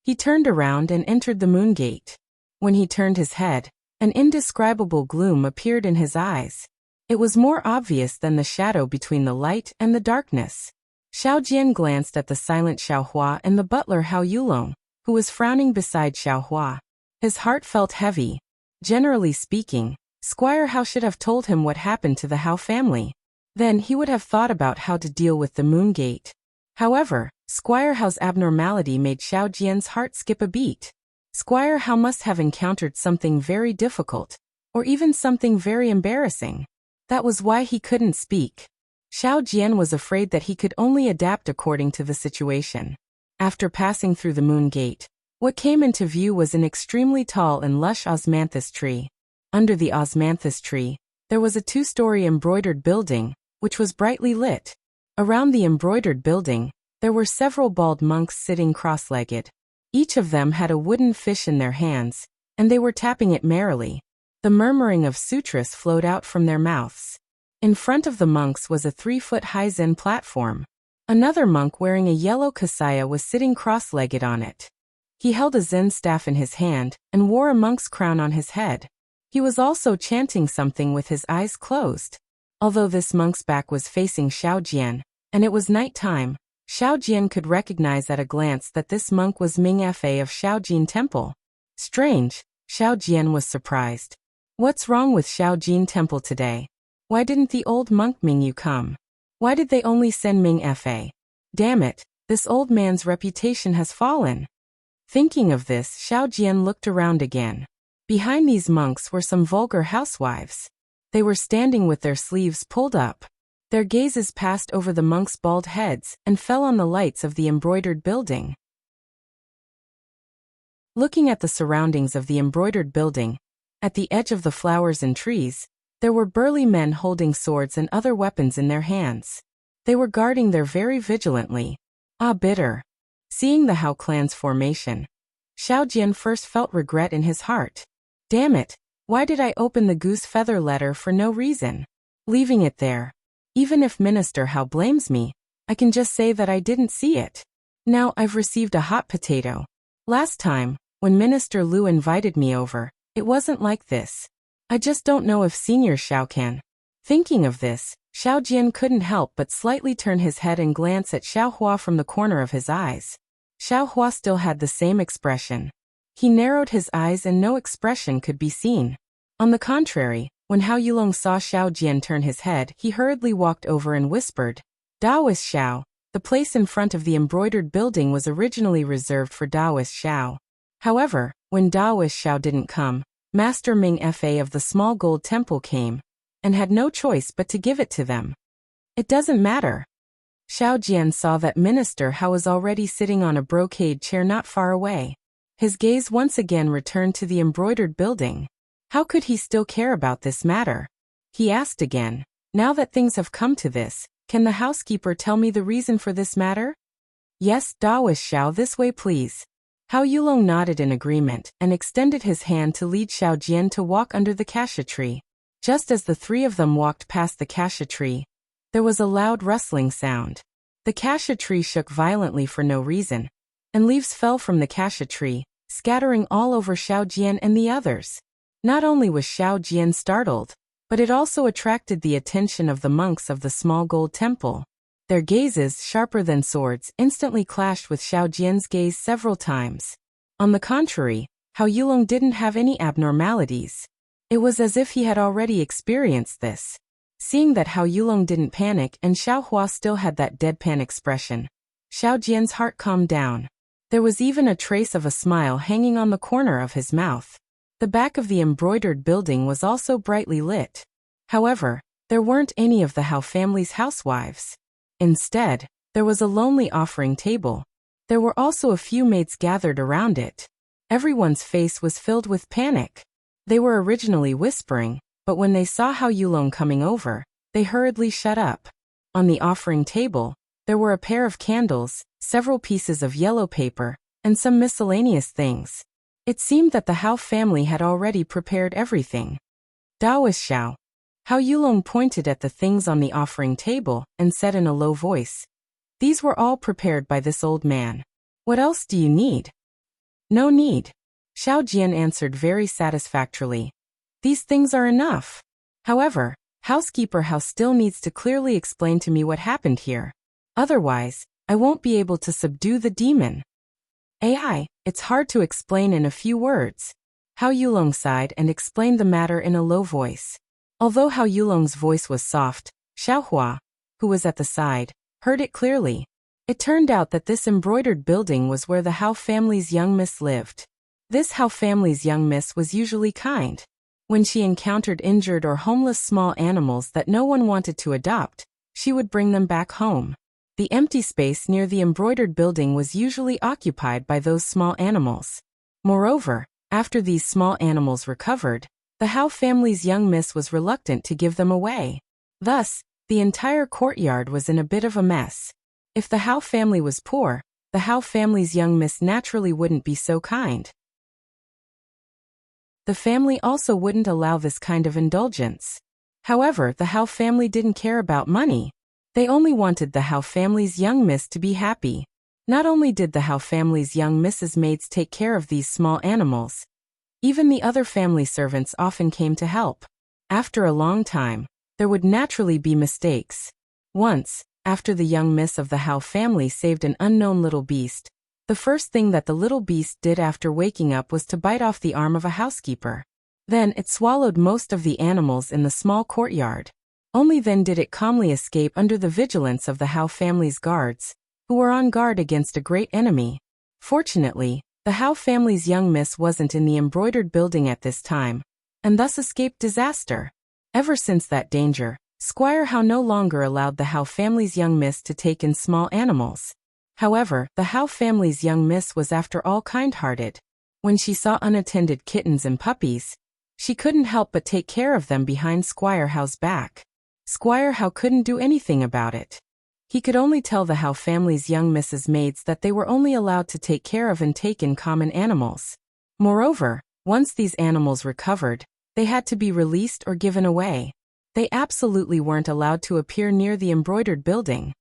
Speaker 1: He turned around and entered the moon gate. When he turned his head, an indescribable gloom appeared in his eyes. It was more obvious than the shadow between the light and the darkness. Xiao Jian glanced at the silent Xiao Hua and the butler Hao Yulong, who was frowning beside Xiao Hua. His heart felt heavy. Generally speaking, Squire Hao should have told him what happened to the Hao family. Then he would have thought about how to deal with the moon gate. However, Squire Hao's abnormality made Xiao Jian's heart skip a beat. Squire Hao must have encountered something very difficult, or even something very embarrassing. That was why he couldn't speak. Xiao Jian was afraid that he could only adapt according to the situation. After passing through the moon gate, what came into view was an extremely tall and lush osmanthus tree. Under the osmanthus tree, there was a 2-story embroidered building, which was brightly lit. Around the embroidered building, there were several bald monks sitting cross-legged. Each of them had a wooden fish in their hands, and they were tapping it merrily. The murmuring of sutras flowed out from their mouths. In front of the monks was a 3-foot-high Zen platform. Another monk wearing a yellow kasaya was sitting cross-legged on it. He held a Zen staff in his hand and wore a monk's crown on his head. He was also chanting something with his eyes closed. Although this monk's back was facing Xiao Jian, and it was night time, Xiao Jian could recognize at a glance that this monk was Ming Fa of Shaojin Temple. Strange, Xiao Jian was surprised. What's wrong with Shaojin Temple today? Why didn't the old monk Ming Yu come? Why did they only send Ming Fa? Damn it, this old man's reputation has fallen. Thinking of this, Xiao Jian looked around again. Behind these monks were some vulgar housewives. They were standing with their sleeves pulled up. Their gazes passed over the monks' bald heads and fell on the lights of the embroidered building. Looking at the surroundings of the embroidered building, at the edge of the flowers and trees, there were burly men holding swords and other weapons in their hands. They were guarding there very vigilantly. Ah, bitter. Seeing the Hao clan's formation, Xiao Jian first felt regret in his heart. Damn it, why did I open the goose feather letter for no reason? Leaving it there. Even if Minister Hao blames me, I can just say that I didn't see it. Now I've received a hot potato. Last time, when Minister Lu invited me over, it wasn't like this. I just don't know if Senior Xiao can. Thinking of this, Xiao Jian couldn't help but slightly turn his head and glance at Xiao Hua from the corner of his eyes. Xiao Hua still had the same expression. He narrowed his eyes and no expression could be seen. On the contrary, when Hao Yulong saw Xiao Jian turn his head, he hurriedly walked over and whispered, Daoist Xiao. The place in front of the embroidered building was originally reserved for Daoist Xiao. However, when Daoist Xiao didn't come, Master Ming Fa of the small gold temple came, and had no choice but to give it to them. It doesn't matter. Xiao Jian saw that Minister Hao was already sitting on a brocade chair not far away. His gaze once again returned to the embroidered building. How could he still care about this matter? He asked again, now that things have come to this, can the housekeeper tell me the reason for this matter? Yes, Daoist Xiao, this way please. Hao Yulong nodded in agreement and extended his hand to lead Xiao Jian to walk under the cassia tree. Just as the three of them walked past the cassia tree, there was a loud rustling sound. The cassia tree shook violently for no reason, and leaves fell from the cassia tree, scattering all over Xiao Jian and the others. Not only was Xiao Jian startled, but it also attracted the attention of the monks of the small gold temple. Their gazes, sharper than swords, instantly clashed with Xiao Jian's gaze several times. On the contrary, Hao Yulong didn't have any abnormalities. It was as if he had already experienced this. Seeing that Hao Yulong didn't panic and Xiao Hua still had that deadpan expression, Xiao Jian's heart calmed down. There was even a trace of a smile hanging on the corner of his mouth. The back of the embroidered building was also brightly lit. However, there weren't any of the Hao family's housewives. Instead, there was a lonely offering table. There were also a few maids gathered around it. Everyone's face was filled with panic. They were originally whispering, but when they saw Hao Yulong coming over, they hurriedly shut up. On the offering table, there were a pair of candles, several pieces of yellow paper, and some miscellaneous things. It seemed that the Hao family had already prepared everything. Daoist Xiao. Hao Yulong pointed at the things on the offering table and said in a low voice, "These were all prepared by this old man. What else do you need?" "No need." Xiao Jian answered very satisfactorily. "These things are enough. However, housekeeper Hao still needs to clearly explain to me what happened here. Otherwise, I won't be able to subdue the demon." It's hard to explain in a few words." Hao Yulong sighed and explained the matter in a low voice. Although Hao Yulong's voice was soft, Xiao Hua, who was at the side, heard it clearly. It turned out that this embroidered building was where the Hao family's young miss lived. This Hao family's young miss was usually kind. When she encountered injured or homeless small animals that no one wanted to adopt, she would bring them back home. The empty space near the embroidered building was usually occupied by those small animals. Moreover, after these small animals recovered, the Hao family's young miss was reluctant to give them away. Thus, the entire courtyard was in a bit of a mess. If the Hao family was poor, the Hao family's young miss naturally wouldn't be so kind. The family also wouldn't allow this kind of indulgence. However, the Hao family didn't care about money. They only wanted the Hao family's young miss to be happy. Not only did the Hao family's young miss's maids take care of these small animals, even the other family servants often came to help. After a long time, there would naturally be mistakes. Once, after the young miss of the Hao family saved an unknown little beast, the first thing that the little beast did after waking up was to bite off the arm of a housekeeper. Then it swallowed most of the animals in the small courtyard. Only then did it calmly escape under the vigilance of the Hao family's guards, who were on guard against a great enemy. Fortunately, the Hao family's young miss wasn't in the embroidered building at this time, and thus escaped disaster. Ever since that danger, Squire Hao no longer allowed the Hao family's young miss to take in small animals. However, the Hao family's young miss was after all kind-hearted. When she saw unattended kittens and puppies, she couldn't help but take care of them behind Squire Hao's back. Squire Hao couldn't do anything about it. He could only tell the Hao family's young miss's maids that they were only allowed to take care of and take in common animals. Moreover, once these animals recovered, they had to be released or given away. They absolutely weren't allowed to appear near the embroidered building.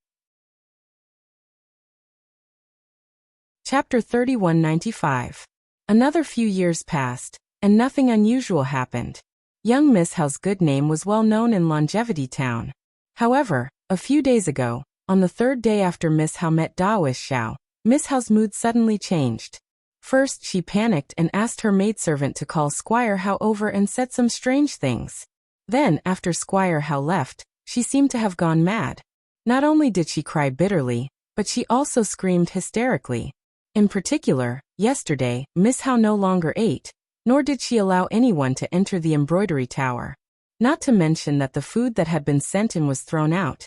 Speaker 1: Chapter 3195. Another few years passed, and nothing unusual happened. Young Miss Hao's good name was well known in Longevity Town. However, a few days ago, on the third day after Miss Hao met Daoist Xiao, Miss Hao's mood suddenly changed. First, she panicked and asked her maidservant to call Squire Hao over and said some strange things. Then, after Squire Hao left, she seemed to have gone mad. Not only did she cry bitterly, but she also screamed hysterically. In particular, yesterday, Miss Hao no longer ate, nor did she allow anyone to enter the embroidery tower. Not to mention that the food that had been sent in was thrown out.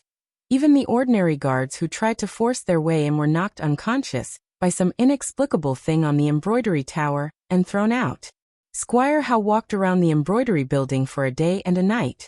Speaker 1: Even the ordinary guards who tried to force their way in were knocked unconscious by some inexplicable thing on the embroidery tower and thrown out. Squire Hao walked around the embroidery building for a day and a night.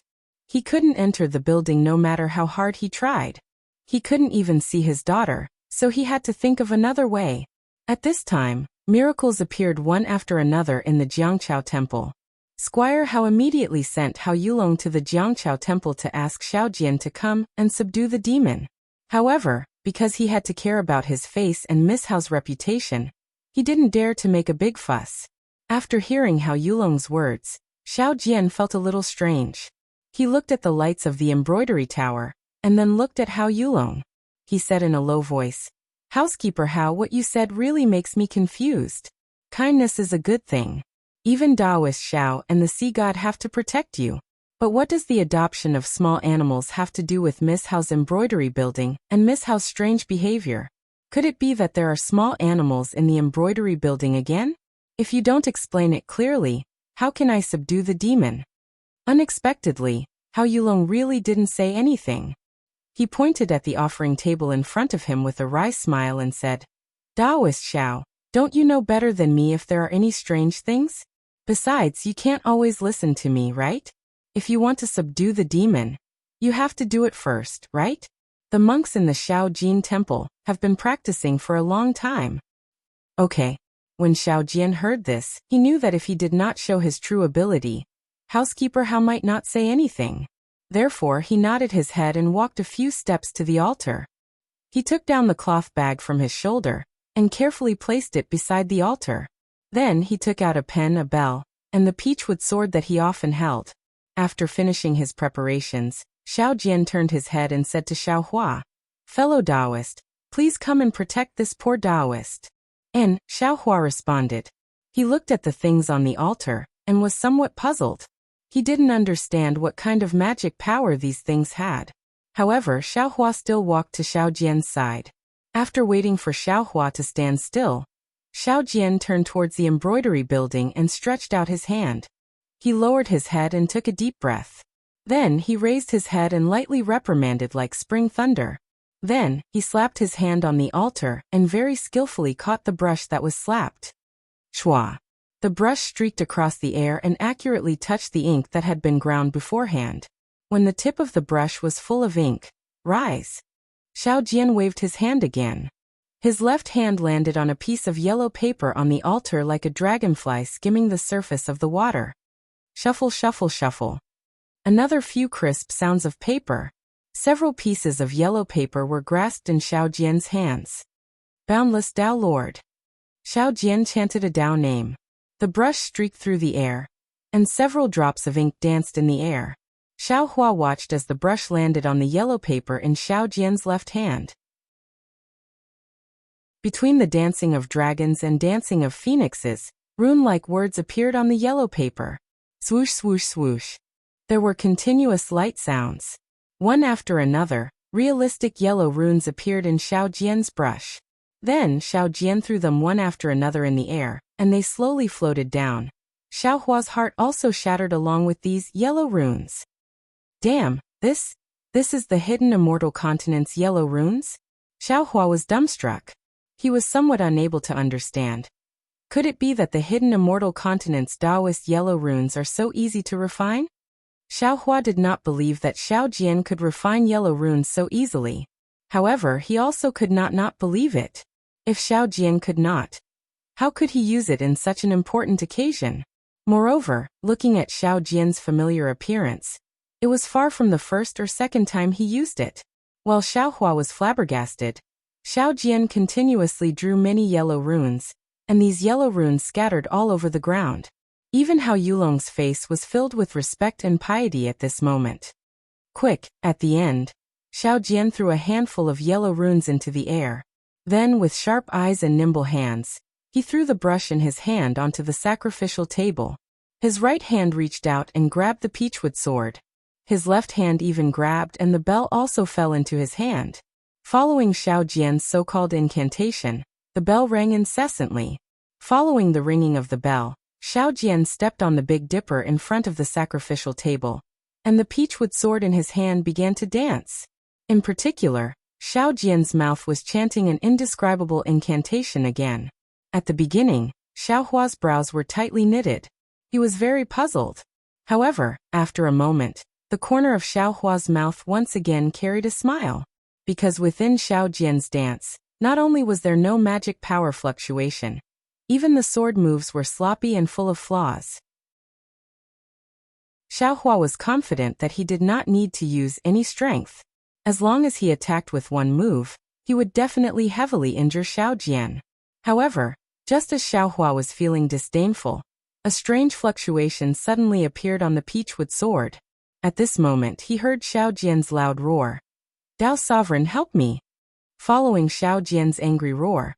Speaker 1: He couldn't enter the building no matter how hard he tried. He couldn't even see his daughter, so he had to think of another way. At this time, miracles appeared one after another in the Jiangqiao temple. Squire Hao immediately sent Hao Yulong to the Jiangqiao temple to ask Xiaojian to come and subdue the demon. However, because he had to care about his face and Miss Hao's reputation, he didn't dare to make a big fuss. After hearing Hao Yulong's words, Xiaojian felt a little strange. He looked at the lights of the embroidery tower, and then looked at Hao Yulong. He said in a low voice, "Housekeeper Hao, what you said really makes me confused. Kindness is a good thing. Even Daoist Xiao and the sea god have to protect you. But what does the adoption of small animals have to do with Miss Hao's embroidery building and Miss Hao's strange behavior? Could it be that there are small animals in the embroidery building again? If you don't explain it clearly, how can I subdue the demon?" Unexpectedly, Hao Yulong really didn't say anything. He pointed at the offering table in front of him with a wry smile and said, "Daoist Xiao, don't you know better than me if there are any strange things? Besides, you can't always listen to me, right? If you want to subdue the demon, you have to do it first, right? The monks in the Xiaojin temple have been practicing for a long time." Okay. When Xiaojian heard this, he knew that if he did not show his true ability, Housekeeper Hao might not say anything. Therefore, he nodded his head and walked a few steps to the altar. He took down the cloth bag from his shoulder and carefully placed it beside the altar. Then he took out a pen, a bell, and the peachwood sword that he often held. After finishing his preparations, Xiaojian turned his head and said to Xiaohua, "Fellow Taoist, please come and protect this poor Taoist." And Xiaohua responded. He looked at the things on the altar and was somewhat puzzled. He didn't understand what kind of magic power these things had. However, Xiaohua still walked to Xiaojian's side. After waiting for Xiaohua to stand still, Xiao Jian turned towards the embroidery building and stretched out his hand. He lowered his head and took a deep breath. Then he raised his head and lightly reprimanded like spring thunder. Then, he slapped his hand on the altar and very skillfully caught the brush that was slapped. Shwa! The brush streaked across the air and accurately touched the ink that had been ground beforehand. When the tip of the brush was full of ink, rise! Xiao Jian waved his hand again. His left hand landed on a piece of yellow paper on the altar like a dragonfly skimming the surface of the water. Shuffle, shuffle, shuffle. Another few crisp sounds of paper. Several pieces of yellow paper were grasped in Xiao Jian's hands. Boundless Tao Lord. Xiao Jian chanted a Tao name. The brush streaked through the air, and several drops of ink danced in the air. Xiao Hua watched as the brush landed on the yellow paper in Xiao Jian's left hand. Between the dancing of dragons and dancing of phoenixes, rune-like words appeared on the yellow paper. Swoosh, swoosh, swoosh. There were continuous light sounds. One after another, realistic yellow runes appeared in Xiao Jian's brush. Then Xiao Jian threw them one after another in the air, and they slowly floated down. Xiao Hua's heart also shattered along with these yellow runes. Damn, this is the hidden immortal continent's yellow runes? Xiao Hua was dumbstruck. He was somewhat unable to understand. Could it be that the hidden immortal continent's Taoist yellow runes are so easy to refine? Xiao Hua did not believe that Xiao Jian could refine yellow runes so easily. However, he also could not believe it. If Xiao Jian could not, how could he use it in such an important occasion? Moreover, looking at Xiao Jian's familiar appearance, it was far from the first or second time he used it. While Xiao Hua was flabbergasted, Xiao Jian continuously drew many yellow runes, and these yellow runes scattered all over the ground. Even Hao Yulong's face was filled with respect and piety at this moment. Quick, at the end, Xiao Jian threw a handful of yellow runes into the air. Then, with sharp eyes and nimble hands, he threw the brush in his hand onto the sacrificial table. His right hand reached out and grabbed the peachwood sword. His left hand even grabbed, and the bell also fell into his hand. Following Xiao Jian's so-called incantation, the bell rang incessantly. Following the ringing of the bell, Xiao Jian stepped on the Big Dipper in front of the sacrificial table, and the peachwood sword in his hand began to dance. In particular, Xiao Jian's mouth was chanting an indescribable incantation again. At the beginning, Xiao Hua's brows were tightly knitted. He was very puzzled. However, after a moment, the corner of Xiao Hua's mouth once again carried a smile. Because within Xiao Jian's dance, not only was there no magic power fluctuation, even the sword moves were sloppy and full of flaws. Xiao Hua was confident that he did not need to use any strength. As long as he attacked with one move, he would definitely heavily injure Xiao Jian. However, just as Xiao Hua was feeling disdainful, a strange fluctuation suddenly appeared on the peachwood sword. At this moment he heard Xiao Jian's loud roar. Tao Sovereign, help me! Following Xiao Jian's angry roar,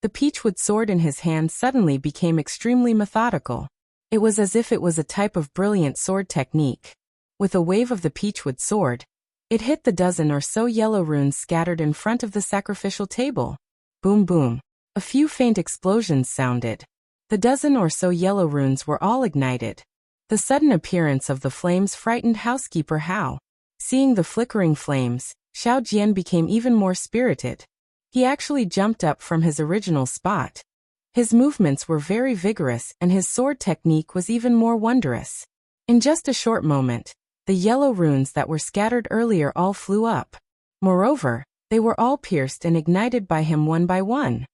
Speaker 1: the peachwood sword in his hand suddenly became extremely methodical. It was as if it was a type of brilliant sword technique. With a wave of the peachwood sword, it hit the dozen or so yellow runes scattered in front of the sacrificial table. Boom boom. A few faint explosions sounded. The dozen or so yellow runes were all ignited. The sudden appearance of the flames frightened housekeeper Hao. Seeing the flickering flames, Xiao Jian became even more spirited. He actually jumped up from his original spot. His movements were very vigorous and his sword technique was even more wondrous. In just a short moment, the yellow runes that were scattered earlier all flew up. Moreover, they were all pierced and ignited by him one by one.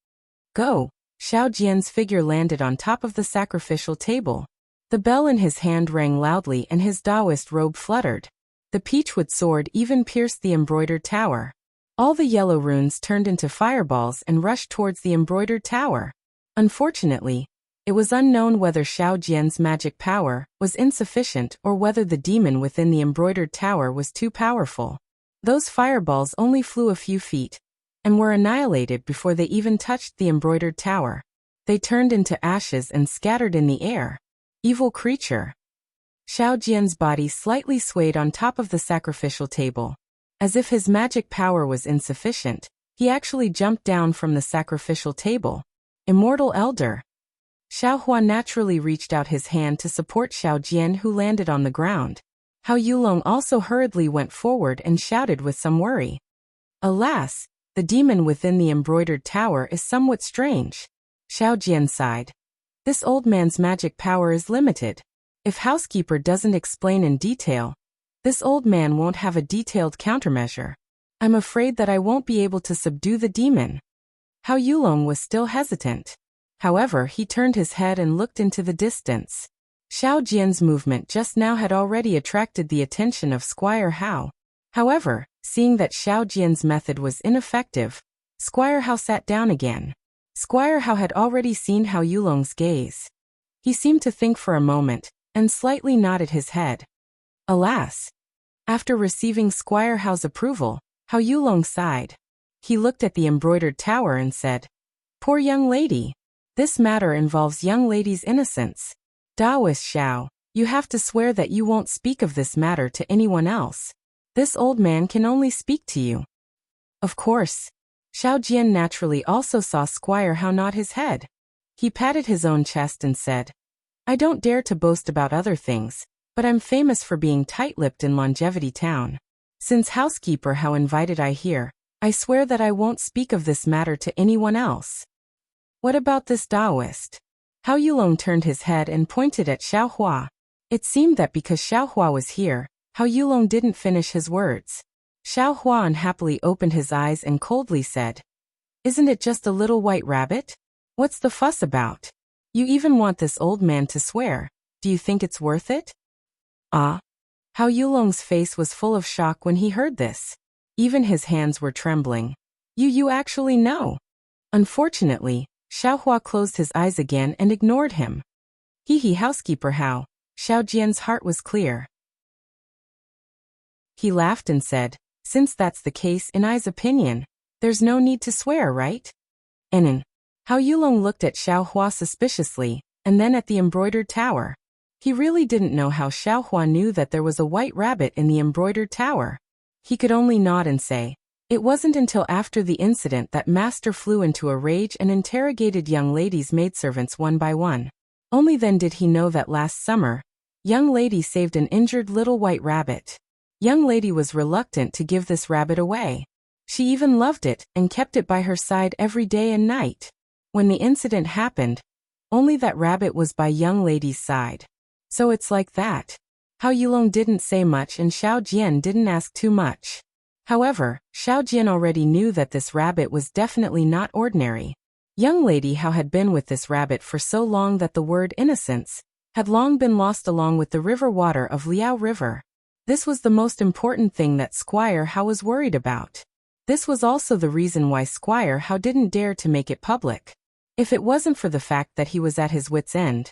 Speaker 1: Go! Xiao Jian's figure landed on top of the sacrificial table. The bell in his hand rang loudly and his Taoist robe fluttered. The peachwood sword even pierced the embroidered tower. All the yellow runes turned into fireballs and rushed towards the embroidered tower. Unfortunately, it was unknown whether Xiao Jian's magic power was insufficient or whether the demon within the embroidered tower was too powerful. Those fireballs only flew a few feet and were annihilated before they even touched the embroidered tower. They turned into ashes and scattered in the air. Evil creature! Xiao Jian's body slightly swayed on top of the sacrificial table. As if his magic power was insufficient, he actually jumped down from the sacrificial table. Immortal Elder. Xiaohua naturally reached out his hand to support Xiao Jian, who landed on the ground. Hao Yulong also hurriedly went forward and shouted with some worry. Alas, the demon within the embroidered tower is somewhat strange. Xiao Jian sighed. This old man's magic power is limited. If housekeeper doesn't explain in detail, this old man won't have a detailed countermeasure. I'm afraid that I won't be able to subdue the demon. Hao Yulong was still hesitant. However, he turned his head and looked into the distance. Xiao Jian's movement just now had already attracted the attention of Squire Hao. However, seeing that Xiao Jian's method was ineffective, Squire Hao sat down again. Squire Hao had already seen Hao Yulong's gaze. He seemed to think for a moment, and slightly nodded his head. Alas! After receiving Squire Hao's approval, Hao Yulong sighed. He looked at the embroidered tower and said, "Poor young lady. This matter involves young lady's innocence. Taoist Xiao, you have to swear that you won't speak of this matter to anyone else. This old man can only speak to you." Of course. Xiao Jian naturally also saw Squire Hao nod his head. He patted his own chest and said, "I don't dare to boast about other things, but I'm famous for being tight-lipped in Longevity Town. Since housekeeper Hao invited I here, I swear that I won't speak of this matter to anyone else." What about this Taoist? Hao Yulong turned his head and pointed at Xiaohua. It seemed that because Xiaohua was here, Hao Yulong didn't finish his words. Xiaohua unhappily opened his eyes and coldly said, "Isn't it just a little white rabbit? What's the fuss about? You even want this old man to swear. Do you think it's worth it?" Ah! Hao Yulong's face was full of shock when he heard this. Even his hands were trembling. You actually know." Unfortunately, Xiaohua closed his eyes again and ignored him. Hee housekeeper Hao. Xiao Jian's heart was clear. He laughed and said, "Since that's the case in I's opinion, there's no need to swear, right?" Hao Yulong looked at Xiaohua suspiciously, and then at the embroidered tower. He really didn't know how Xiaohua knew that there was a white rabbit in the embroidered tower. He could only nod and say, "It wasn't until after the incident that Master flew into a rage and interrogated young lady's maidservants one by one. Only then did he know that last summer, young lady saved an injured little white rabbit. Young lady was reluctant to give this rabbit away. She even loved it and kept it by her side every day and night. When the incident happened, only that rabbit was by young lady's side. So it's like that." Hao Yulong didn't say much and Xiao Jian didn't ask too much. However, Xiao Jian already knew that this rabbit was definitely not ordinary. Young lady Hao had been with this rabbit for so long that the word innocence had long been lost along with the river water of Liao River. This was the most important thing that Squire Hao was worried about. This was also the reason why Squire Hao didn't dare to make it public. If it wasn't for the fact that he was at his wit's end,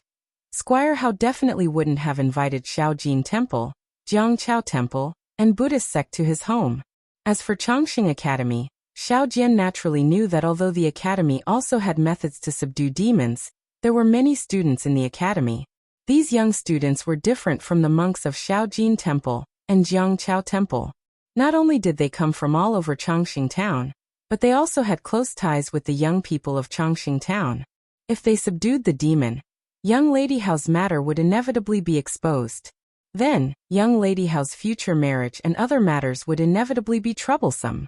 Speaker 1: Squire Hao definitely wouldn't have invited Shaojin Temple, Jiangqiao Temple, and Buddhist sect to his home. As for Chongqing Academy, Xiao Jian naturally knew that although the academy also had methods to subdue demons, there were many students in the academy. These young students were different from the monks of Shaojin Temple and Jiangqiao Temple. Not only did they come from all over Chongqing Town, but they also had close ties with the young people of Chongqing Town. If they subdued the demon, young lady Hao's matter would inevitably be exposed. Then, young lady Hao's future marriage and other matters would inevitably be troublesome.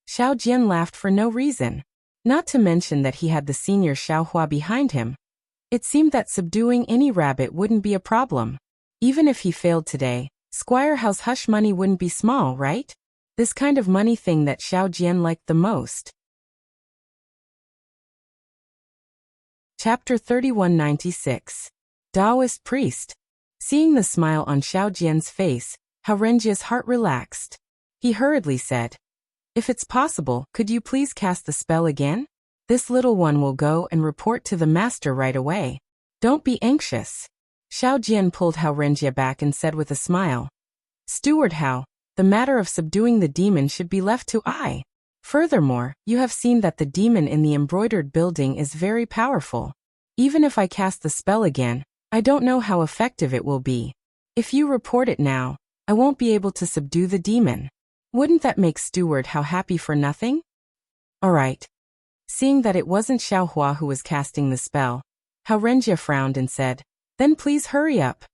Speaker 1: Xiao Jian laughed for no reason. Not to mention that he had the senior Xiaohua behind him. It seemed that subduing any rabbit wouldn't be a problem. Even if he failed today, Squire Hao's hush money wouldn't be small, right? This kind of money thing that Xiao Jian liked the most. Chapter 3196. Taoist Priest. Seeing the smile on Xiao Jian's face, Hao Renjia's heart relaxed. He hurriedly said, "If it's possible, could you please cast the spell again? This little one will go and report to the master right away. Don't be anxious." Xiao Jian pulled Hao Renjia back and said with a smile, "Steward Hao, the matter of subduing the demon should be left to I. Furthermore, you have seen that the demon in the embroidered building is very powerful. Even if I cast the spell again, I don't know how effective it will be. If you report it now, I won't be able to subdue the demon. Wouldn't that make Steward Hao happy for nothing?" "All right. Seeing that it wasn't Xiaohua who was casting the spell, Hao Renjie frowned and said, "Then please hurry up."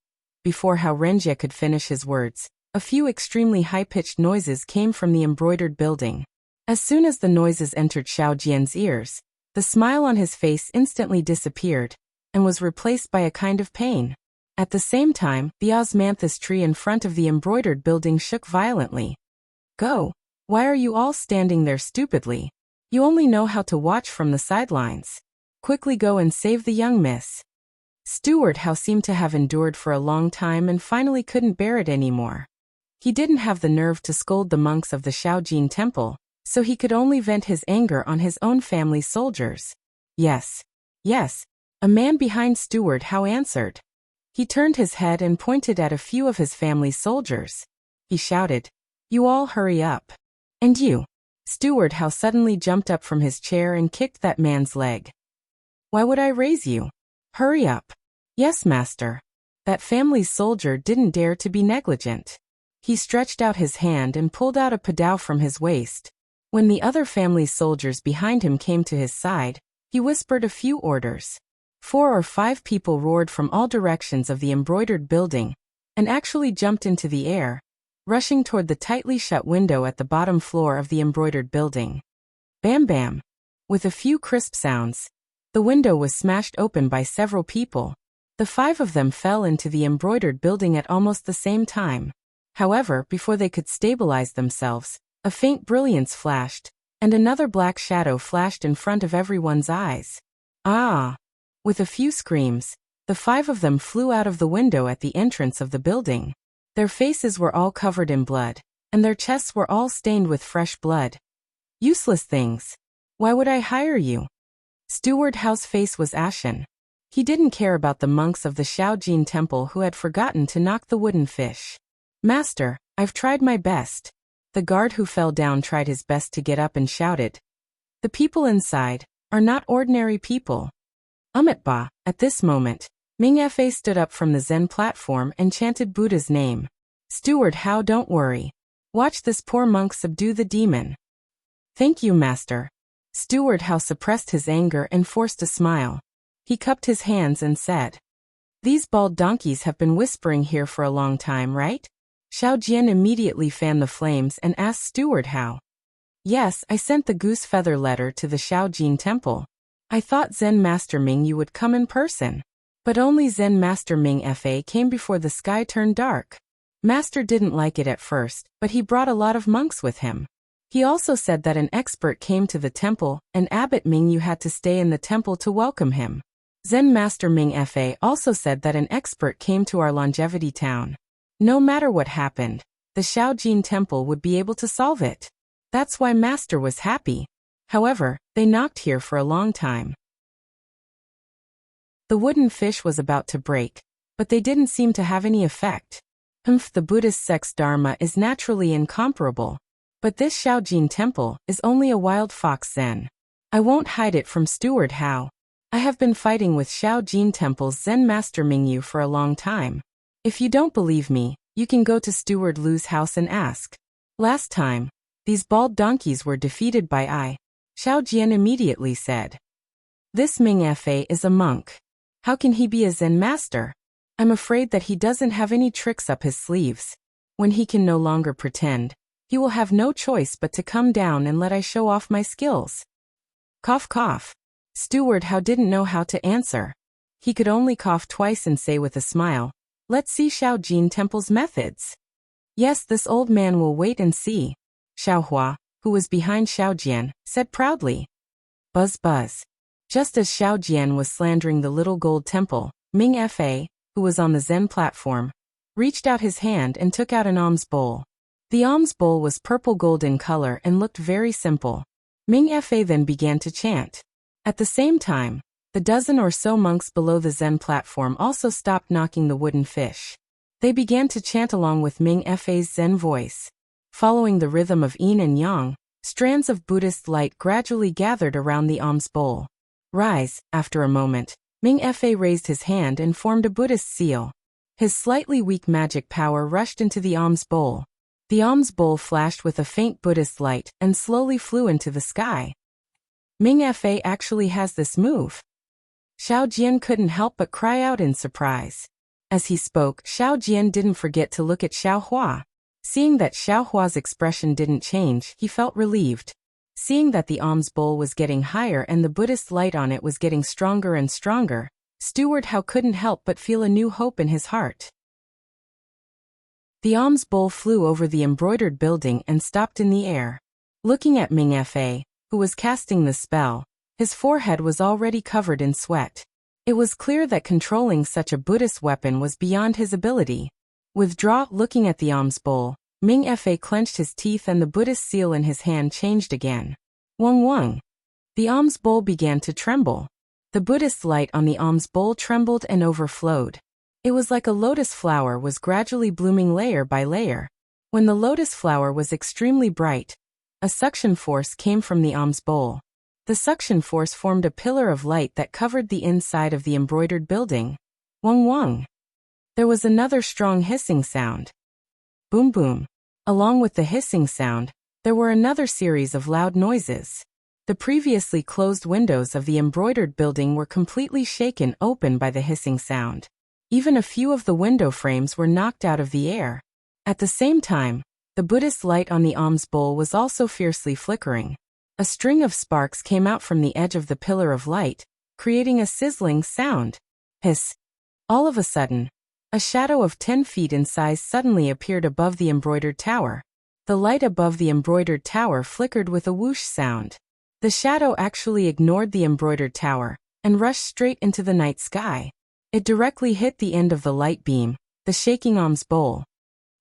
Speaker 1: Before Hao Renjie could finish his words, a few extremely high-pitched noises came from the embroidered building. As soon as the noises entered Xiao Jian's ears, the smile on his face instantly disappeared, and was replaced by a kind of pain. At the same time, the osmanthus tree in front of the embroidered building shook violently. "Go! Why are you all standing there stupidly? You only know how to watch from the sidelines. Quickly go and save the young miss." Steward Hao seemed to have endured for a long time and finally couldn't bear it anymore. He didn't have the nerve to scold the monks of the Shaojin temple, so he could only vent his anger on his own family's soldiers. "Yes. Yes," a man behind Steward Hao answered. He turned his head and pointed at a few of his family's soldiers. He shouted, "You all hurry up." "And you." Steward Hao suddenly jumped up from his chair and kicked that man's leg. "Why would I raise you? Hurry up." "Yes, master." That family's soldier didn't dare to be negligent. He stretched out his hand and pulled out a padao from his waist. When the other family's soldiers behind him came to his side, he whispered a few orders. 4 or 5 people roared from all directions of the embroidered building, and actually jumped into the air, rushing toward the tightly shut window at the bottom floor of the embroidered building. Bam bam! With a few crisp sounds, the window was smashed open by several people. The 5 of them fell into the embroidered building at almost the same time. However, before they could stabilize themselves, a faint brilliance flashed, and another black shadow flashed in front of everyone's eyes. Ah! With a few screams, the 5 of them flew out of the window at the entrance of the building. Their faces were all covered in blood, and their chests were all stained with fresh blood. "Useless things! Why would I hire you?" Steward Hao's face was ashen. He didn't care about the monks of the Shaojin temple who had forgotten to knock the wooden fish. "Master, I've tried my best." The guard who fell down tried his best to get up and shouted. "The people inside are not ordinary people." Umitba, at this moment, Ming Fa stood up from the Zen platform and chanted Buddha's name. "Steward Hao, don't worry. Watch this poor monk subdue the demon." "Thank you, master." Steward Hao suppressed his anger and forced a smile. He cupped his hands and said, "These bald donkeys have been whispering here for a long time, right?" Xiao Jian immediately fanned the flames and asked Steward Hao. "Yes, I sent the goose feather letter to the Shaojin temple. I thought Zen Master Ming you would come in person. But only Zen Master Ming Fa came before the sky turned dark. Master didn't like it at first, but he brought a lot of monks with him. He also said that an expert came to the temple, and Abbot Ming you had to stay in the temple to welcome him. Zen Master Ming Fa also said that an expert came to our longevity town. No matter what happened, the Shaojin temple would be able to solve it. That's why Master was happy. However, they knocked here for a long time." The wooden fish was about to break, but they didn't seem to have any effect. The Buddhist sect's dharma is naturally incomparable, but this Shaojin temple is only a wild fox Zen. I won't hide it from Steward Hao. I have been fighting with Shaojin temple's Zen Master Mingyu for a long time. If you don't believe me, you can go to Steward Lu's house and ask. Last time, these bald donkeys were defeated by I. Xiao Jian immediately said. "This Ming Fa is a monk. How can he be a Zen master? I'm afraid that he doesn't have any tricks up his sleeves. When he can no longer pretend, he will have no choice but to come down and let I show off my skills." Cough cough. Steward Hao didn't know how to answer. He could only cough twice and say with a smile, "Let's see Shaojin Temple's methods." "Yes, this old man will wait and see," Xiaohua, who was behind Xiao Jian, said proudly. Buzz buzz. Just as Xiao Jian was slandering the little gold temple, Ming Fa, who was on the Zen platform, reached out his hand and took out an alms bowl. The alms bowl was purple gold in color and looked very simple. Ming Fa then began to chant. At the same time, the dozen or so monks below the Zen platform also stopped knocking the wooden fish. They began to chant along with Ming Fa's Zen voice. Following the rhythm of yin and yang, strands of Buddhist light gradually gathered around the alms bowl. Rise. After a moment, Ming Fa raised his hand and formed a Buddhist seal. His slightly weak magic power rushed into the alms bowl. The alms bowl flashed with a faint Buddhist light and slowly flew into the sky. Ming Fa actually has this move. Xiao Jian couldn't help but cry out in surprise. As he spoke, Xiao Jian didn't forget to look at Xiao Hua. Seeing that Xiao Hua's expression didn't change, he felt relieved. Seeing that the alms bowl was getting higher and the Buddhist light on it was getting stronger and stronger, Steward Hao couldn't help but feel a new hope in his heart. The alms bowl flew over the embroidered building and stopped in the air. Looking at Ming Fa, who was casting the spell, his forehead was already covered in sweat. It was clear that controlling such a Buddhist weapon was beyond his ability. Looking at the alms bowl, Ming Fa clenched his teeth and the Buddhist seal in his hand changed again. Wang Wang. The alms bowl began to tremble. The Buddhist light on the alms bowl trembled and overflowed. It was like a lotus flower was gradually blooming layer by layer. When the lotus flower was extremely bright, a suction force came from the alms bowl. The suction force formed a pillar of light that covered the inside of the embroidered building. Wang Wang. There was another strong hissing sound. Boom boom. Along with the hissing sound, there were another series of loud noises. The previously closed windows of the embroidered building were completely shaken open by the hissing sound. Even a few of the window frames were knocked out of the air. At the same time, the Buddhist light on the alms bowl was also fiercely flickering. A string of sparks came out from the edge of the pillar of light, creating a sizzling sound. Hiss. All of a sudden, a shadow of 10 feet in size suddenly appeared above the embroidered tower. The light above the embroidered tower flickered with a whoosh sound. The shadow actually ignored the embroidered tower and rushed straight into the night sky. It directly hit the end of the light beam, the shaking alms bowl.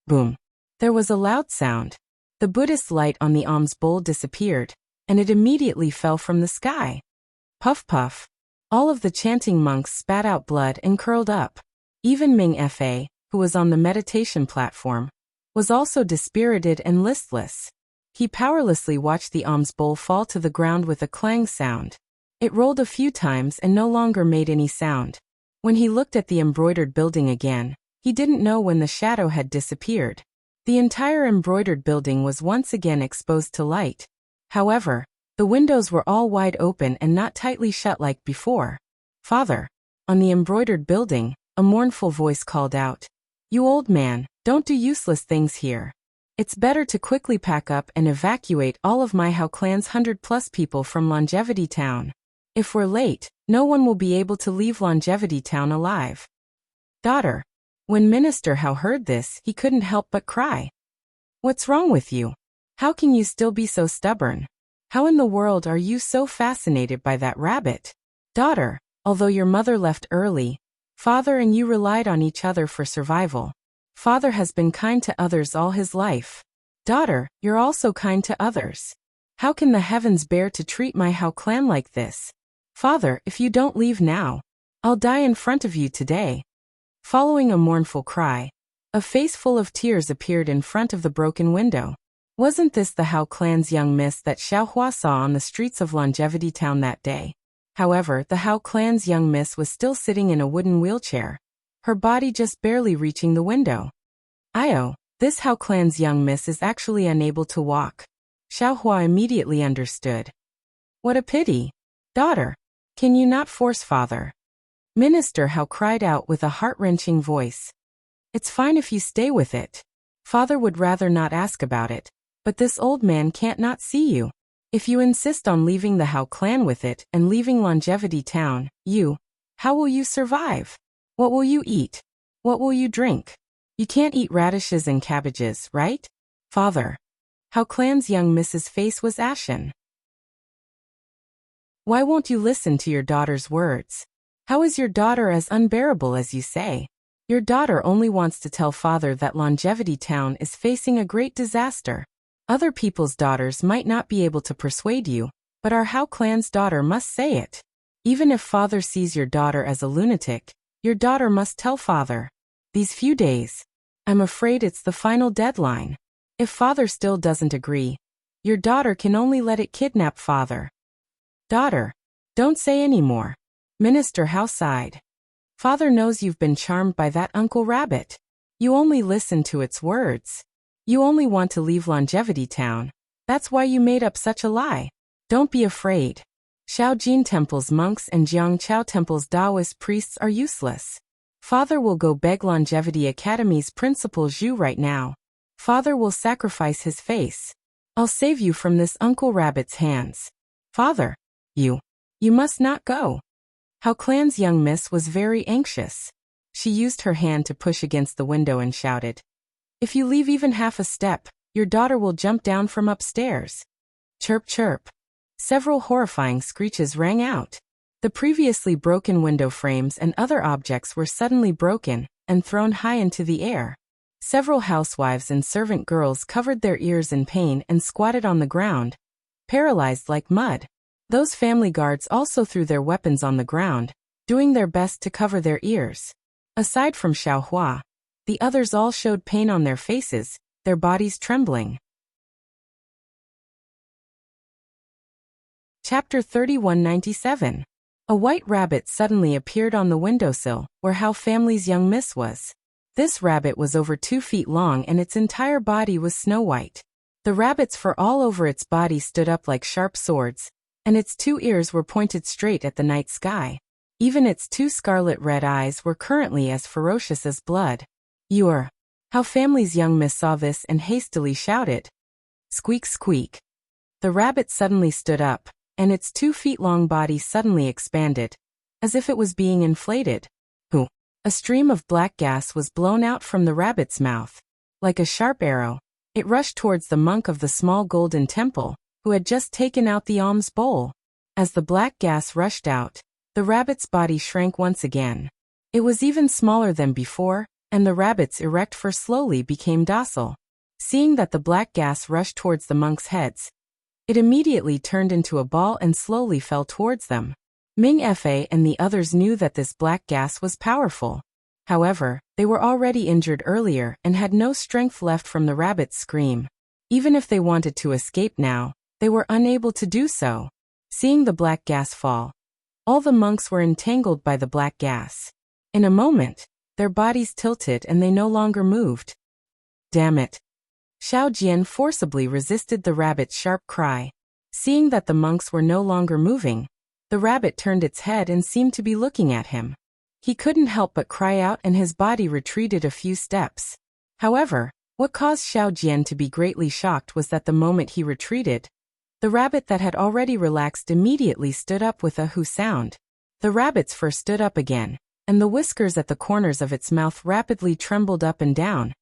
Speaker 1: Boom. There was a loud sound. The Buddhist light on the alms bowl disappeared, and it immediately fell from the sky. Puff puff. All of the chanting monks spat out blood and curled up. Even Ming Fa, who was on the meditation platform, was also dispirited and listless. He powerlessly watched the alms bowl fall to the ground with a clang sound. It rolled a few times and no longer made any sound. When he looked at the embroidered building again, he didn't know when the shadow had disappeared. The entire embroidered building was once again exposed to light. However, the windows were all wide open and not tightly shut like before. Father. On the embroidered building, a mournful voice called out, "You old man, don't do useless things here. It's better to quickly pack up and evacuate all of my Hao clan's 100+ people from Longevity Town. If we're late, no one will be able to leave Longevity Town alive." Daughter. When Minister Hao heard this, he couldn't help but cry. What's wrong with you? How can you still be so stubborn? How in the world are you so fascinated by that rabbit? Daughter, although your mother left early, father and you relied on each other for survival. Father has been kind to others all his life. Daughter, you're also kind to others. How can the heavens bear to treat my Hao clan like this? Father, if you don't leave now, I'll die in front of you today. Following a mournful cry, a face full of tears appeared in front of the broken window. Wasn't this the Hao clan's young miss that Xiao Hua saw on the streets of Longevity Town that day? However, the Hao clan's young miss was still sitting in a wooden wheelchair, her body just barely reaching the window. Io, this Hao clan's young miss is actually unable to walk. Xiao Hua immediately understood. What a pity. Daughter, can you not force father? Minister Hao cried out with a heart-wrenching voice. It's fine if you stay with it. Father would rather not ask about it, but this old man can't not see you. If you insist on leaving the Hao clan with it and leaving Longevity Town, how will you survive? What will you eat? What will you drink? You can't eat radishes and cabbages, right? Father. Hao clan's young miss's face was ashen. Why won't you listen to your daughter's words? How is your daughter as unbearable as you say? Your daughter only wants to tell father that Longevity Town is facing a great disaster. Other people's daughters might not be able to persuade you, but our Hao clan's daughter must say it. Even if father sees your daughter as a lunatic, your daughter must tell father. These few days. I'm afraid it's the final deadline. If father still doesn't agree, your daughter can only let it kidnap father. Daughter, don't say any more. Minister Hao sighed. Father knows you've been charmed by that Uncle Rabbit. You only listen to its words. You only want to leave Longevity Town. That's why you made up such a lie. Don't be afraid. Shaojin Temple's monks and Jiangchao Temple's Taoist priests are useless. Father will go beg Longevity Academy's principal Zhu right now. Father will sacrifice his face. I'll save you from this Uncle Rabbit's hands. Father, you must not go. Hao Clan's young miss was very anxious. She used her hand to push against the window and shouted, "If you leave even half a step, your daughter will jump down from upstairs." Chirp chirp. Several horrifying screeches rang out. The previously broken window frames and other objects were suddenly broken and thrown high into the air. Several housewives and servant girls covered their ears in pain and squatted on the ground, paralyzed like mud. Those family guards also threw their weapons on the ground, doing their best to cover their ears. Aside from Xiaohua, the others all showed pain on their faces, their bodies trembling. Chapter 3197. A white rabbit suddenly appeared on the windowsill, where Hao family's young miss was. This rabbit was over 2 feet long and its entire body was snow white. The rabbit's fur all over its body stood up like sharp swords, and its 2 ears were pointed straight at the night sky. Even its 2 scarlet red eyes were currently as ferocious as blood. Hao family's young miss saw this and hastily shouted. Squeak squeak. The rabbit suddenly stood up, and its 2 feet long body suddenly expanded, as if it was being inflated. A stream of black gas was blown out from the rabbit's mouth. Like a sharp arrow, it rushed towards the monk of the small golden temple, who had just taken out the alms bowl. As the black gas rushed out, the rabbit's body shrank once again. It was even smaller than before, and the rabbit's erect fur slowly became docile. Seeing that the black gas rushed towards the monks' heads, it immediately turned into a ball and slowly fell towards them. Ming Fa and the others knew that this black gas was powerful. However, they were already injured earlier and had no strength left from the rabbit's scream. Even if they wanted to escape now, they were unable to do so. Seeing the black gas fall, all the monks were entangled by the black gas. In a moment, their bodies tilted and they no longer moved. Damn it! Xiao Jian forcibly resisted the rabbit's sharp cry. Seeing that the monks were no longer moving, the rabbit turned its head and seemed to be looking at him. He couldn't help but cry out and his body retreated a few steps. However, what caused Xiao Jian to be greatly shocked was that the moment he retreated, the rabbit that had already relaxed immediately stood up with a hoo sound. The rabbit's fur stood up again, and the whiskers at the corners of its mouth rapidly trembled up and down,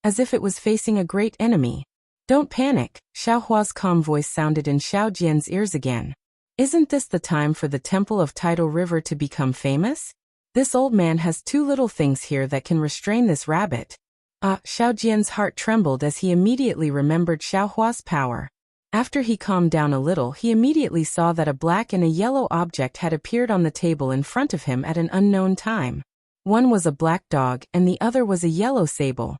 Speaker 1: as if it was facing a great enemy. Don't panic, Xiaohua's calm voice sounded in Xiao Jian's ears again. Isn't this the time for the Temple of Tidal River to become famous? This old man has 2 little things here that can restrain this rabbit. Xiao Jian's heart trembled as he immediately remembered Xiaohua's power. After he calmed down a little, he immediately saw that a black and a yellow object had appeared on the table in front of him at an unknown time. One was a black dog and the other was a yellow sable.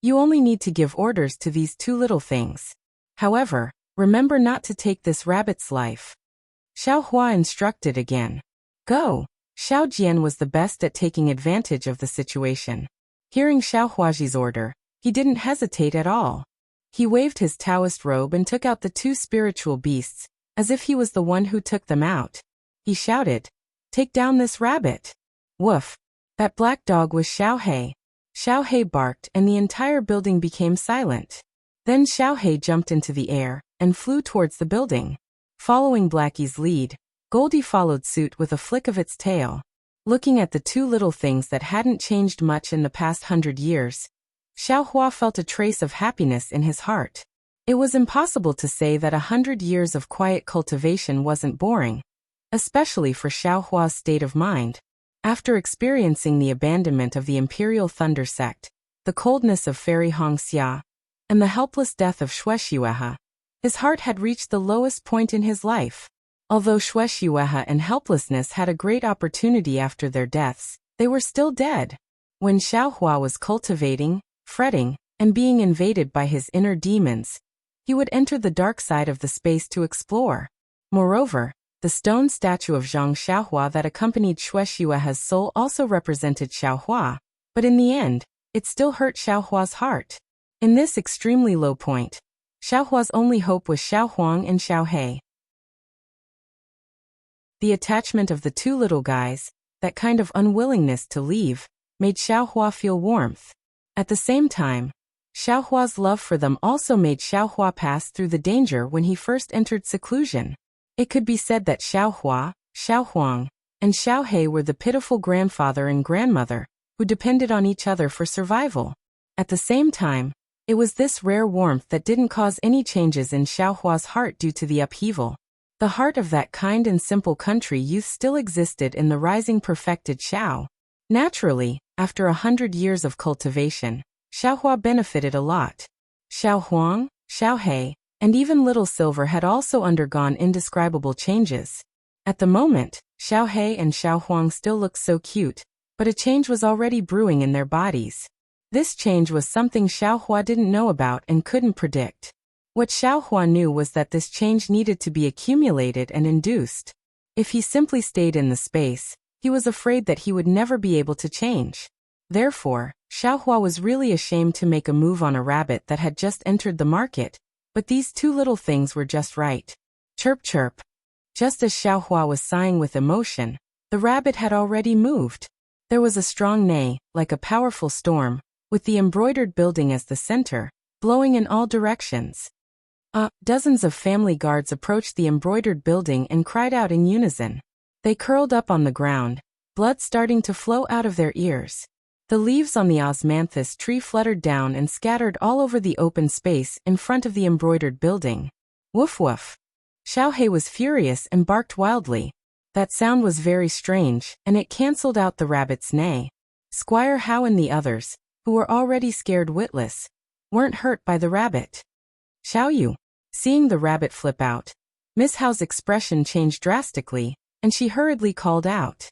Speaker 1: You only need to give orders to these 2 little things. However, remember not to take this rabbit's life. Xiaohua instructed again. Go! Xiao Jian was the best at taking advantage of the situation. Hearing Xiaohua's order, he didn't hesitate at all. He waved his Taoist robe and took out the 2 spiritual beasts, as if he was the one who took them out. He shouted, "Take down this rabbit!" Woof! That black dog was Xiao He. Xiao He barked and the entire building became silent. Then Xiao He jumped into the air and flew towards the building. Following Blackie's lead, Goldie followed suit with a flick of its tail. Looking at the 2 little things that hadn't changed much in the past 100 years, Xiaohua felt a trace of happiness in his heart. It was impossible to say that 100 years of quiet cultivation wasn't boring, especially for Xiaohua's state of mind. After experiencing the abandonment of the Imperial Thunder Sect, the coldness of Fairy Hongxia, and the helpless death of Xuexiwehe, his heart had reached the lowest point in his life. Although Xuexiwehe and helplessness had a great opportunity after their deaths, they were still dead. When Xiaohua was cultivating, fretting, and being invaded by his inner demons, he would enter the dark side of the space to explore. Moreover, the stone statue of Zhang Xiaohua that accompanied Xuexiwehe's soul also represented Xiaohua, but in the end, it still hurt Xiaohua's heart. In this extremely low point, Xiaohua's only hope was Xiaohuang and Xiao He. The attachment of the two little guys, that kind of unwillingness to leave, made Xiaohua feel warmth. At the same time, Xiaohua's love for them also made Xiaohua pass through the danger when he first entered seclusion. It could be said that Xiaohua, Xiaohuang, and Xiaohei were the pitiful grandfather and grandmother, who depended on each other for survival. At the same time, it was this rare warmth that didn't cause any changes in Xiaohua's heart due to the upheaval. The heart of that kind and simple country youth still existed in the rising perfected Xiao. Naturally, after 100 years of cultivation, Xiaohua benefited a lot. Xiaohuang, Xiaohei, and even Little Silver had also undergone indescribable changes. At the moment, Xiaohei and Xiaohuang still looked so cute, but a change was already brewing in their bodies. This change was something Xiaohua didn't know about and couldn't predict. What Xiaohua knew was that this change needed to be accumulated and induced. If he simply stayed in the space, he was afraid that he would never be able to change. Therefore, Xiaohua was really ashamed to make a move on a rabbit that had just entered the market, but these two little things were just right. Chirp chirp. Just as Xiaohua was sighing with emotion, the rabbit had already moved. There was a strong neigh, like a powerful storm, with the embroidered building as the center, blowing in all directions. Dozens of family guards approached the embroidered building and cried out in unison. They curled up on the ground, blood starting to flow out of their ears. The leaves on the osmanthus tree fluttered down and scattered all over the open space in front of the embroidered building. Woof woof. Xiaohei was furious and barked wildly. That sound was very strange, and it cancelled out the rabbit's neigh. Squire Hao and the others, who were already scared witless, weren't hurt by the rabbit. Xiaoyu. Seeing the rabbit flip out, Miss Hao's expression changed drastically, and she hurriedly called out.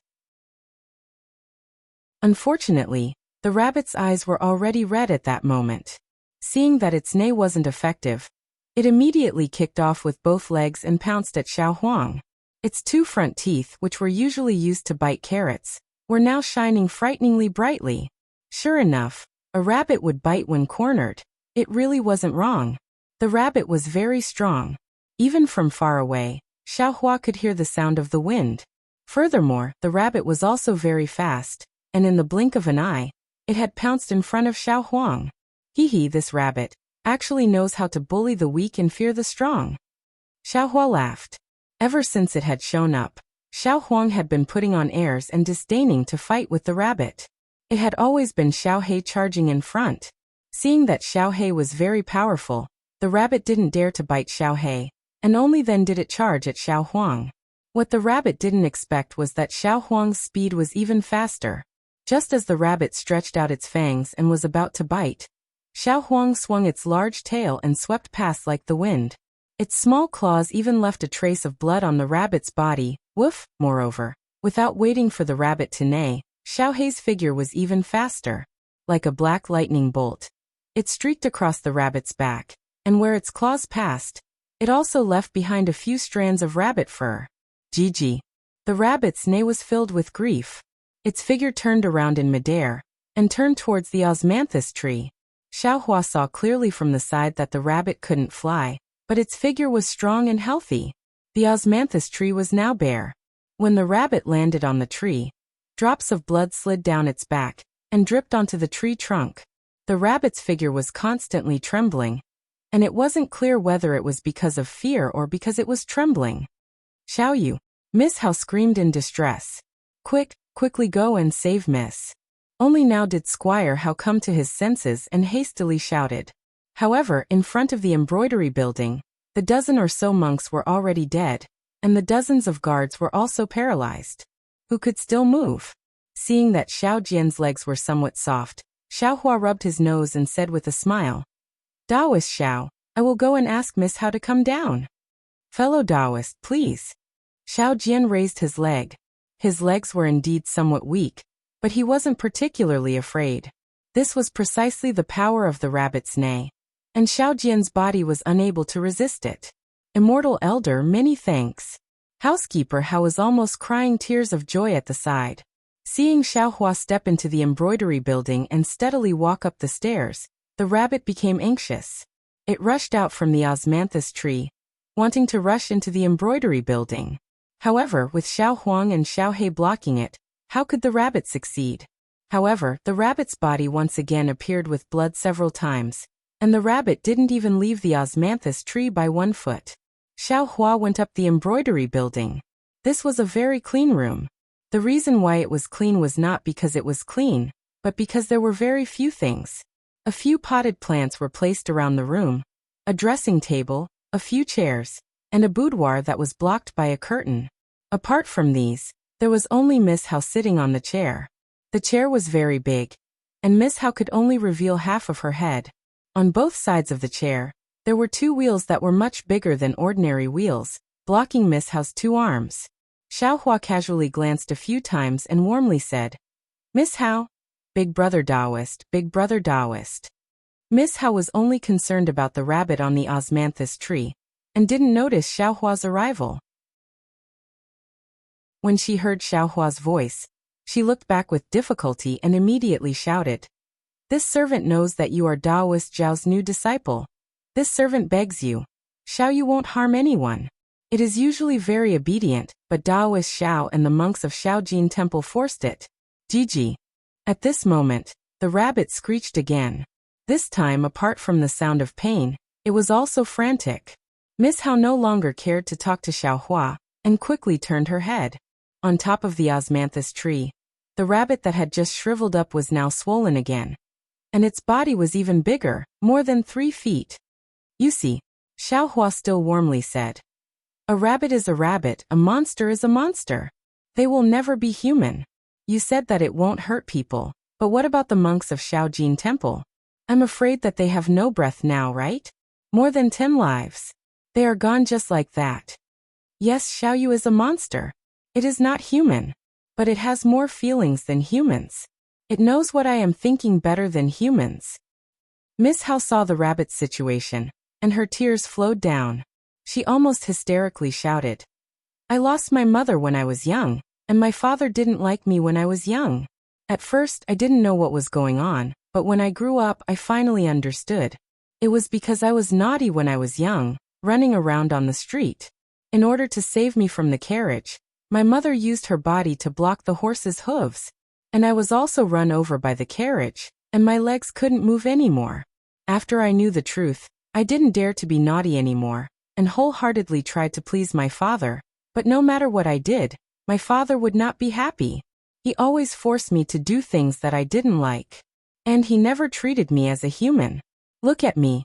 Speaker 1: Unfortunately, the rabbit's eyes were already red at that moment. Seeing that its neigh wasn't effective, it immediately kicked off with both legs and pounced at Xiaohuang. Its two front teeth, which were usually used to bite carrots, were now shining frighteningly brightly. Sure enough, a rabbit would bite when cornered. It really wasn't wrong. The rabbit was very strong. Even from far away, Xiaohua could hear the sound of the wind. Furthermore, the rabbit was also very fast, and in the blink of an eye, it had pounced in front of Xiaohuang. Hee, this rabbit actually knows how to bully the weak and fear the strong. Xiaohua laughed. Ever since it had shown up, Xiaohuang had been putting on airs and disdaining to fight with the rabbit. It had always been Xiaohei charging in front. Seeing that Xiaohei was very powerful, the rabbit didn't dare to bite Xiaohei, and only then did it charge at Xiaohuang. What the rabbit didn't expect was that Xiaohuang's speed was even faster. Just as the rabbit stretched out its fangs and was about to bite, Xiaohuang swung its large tail and swept past like the wind. Its small claws even left a trace of blood on the rabbit's body. Woof, moreover. Without waiting for the rabbit to neigh, Xiaohei's figure was even faster. Like a black lightning bolt, it streaked across the rabbit's back, and where its claws passed, it also left behind a few strands of rabbit fur. Gigi. The rabbit's neigh was filled with grief. Its figure turned around in midair, and turned towards the osmanthus tree. Xiaohua saw clearly from the side that the rabbit couldn't fly, but its figure was strong and healthy. The osmanthus tree was now bare. When the rabbit landed on the tree, drops of blood slid down its back, and dripped onto the tree trunk. The rabbit's figure was constantly trembling, and it wasn't clear whether it was because of fear or because it was trembling. Xiaoyu. Miss Hao screamed in distress. Quickly go and save Miss. Only now did Squire Hao come to his senses and hastily shouted. However, in front of the embroidery building, the dozen or so monks were already dead, and the dozens of guards were also paralyzed. Who could still move? Seeing that Xiao Jian's legs were somewhat soft, Xiaohua rubbed his nose and said with a smile, Taoist Xiao, I will go and ask Miss Hao to come down. Fellow Taoist, please. Xiao Jian raised his leg. His legs were indeed somewhat weak, but he wasn't particularly afraid. This was precisely the power of the rabbit's neigh, and Xiao Jian's body was unable to resist it. Immortal Elder, many thanks. Housekeeper Hao was almost crying tears of joy at the side. Seeing Xiaohua step into the embroidery building and steadily walk up the stairs, the rabbit became anxious. It rushed out from the osmanthus tree, wanting to rush into the embroidery building. However, with Xiao Huang and Xiao He blocking it, how could the rabbit succeed? However, the rabbit's body once again appeared with blood several times, and the rabbit didn't even leave the osmanthus tree by 1 foot. Xiao Hua went up the embroidery building. This was a very clean room. The reason why it was clean was not because it was clean, but because there were very few things. A few potted plants were placed around the room, a dressing table, a few chairs, and a boudoir that was blocked by a curtain. Apart from these, there was only Miss Hao sitting on the chair. The chair was very big, and Miss Hao could only reveal half of her head. On both sides of the chair, there were 2 wheels that were much bigger than ordinary wheels, blocking Miss Hao's 2 arms. Xiao Hua casually glanced a few times and warmly said, "Miss Hao, Big Brother Taoist, Big Brother Taoist." Miss Hao was only concerned about the rabbit on the osmanthus tree, and didn't notice Xiao Hua's arrival. When she heard Xiao Hua's voice, she looked back with difficulty and immediately shouted, "This servant knows that you are Taoist Zhao's new disciple. This servant begs you. Xiao, you won't harm anyone." It is usually very obedient, but Taoist Xiao and the monks of Xiaojin Temple forced it. Gigi. At this moment, the rabbit screeched again. This time, apart from the sound of pain, it was also frantic. Miss Hao no longer cared to talk to Xiao Hua, and quickly turned her head. On top of the osmanthus tree, the rabbit that had just shriveled up was now swollen again. And its body was even bigger, more than 3 feet. "You see," Xiao Hua still warmly said. "A rabbit is a rabbit, a monster is a monster. They will never be human. You said that it won't hurt people, but what about the monks of Xiaojin Temple? I'm afraid that they have no breath now, right? More than 10 lives. They are gone just like that. Yes, Xiaoyu is a monster. It is not human. But it has more feelings than humans. It knows what I am thinking better than humans." Miss Hao saw the rabbit's situation, and her tears flowed down. She almost hysterically shouted, "I lost my mother when I was young, and my father didn't like me when I was young. At first, I didn't know what was going on, but when I grew up, I finally understood. It was because I was naughty when I was young, running around on the street. In order to save me from the carriage, my mother used her body to block the horse's hooves, and I was also run over by the carriage, and my legs couldn't move anymore. After I knew the truth, I didn't dare to be naughty anymore, and wholeheartedly tried to please my father, but no matter what I did, my father would not be happy. He always forced me to do things that I didn't like. And he never treated me as a human. Look at me."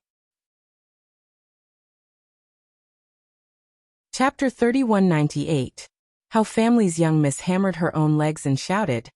Speaker 1: Chapter 3198. How Family's young miss hammered her own legs and shouted,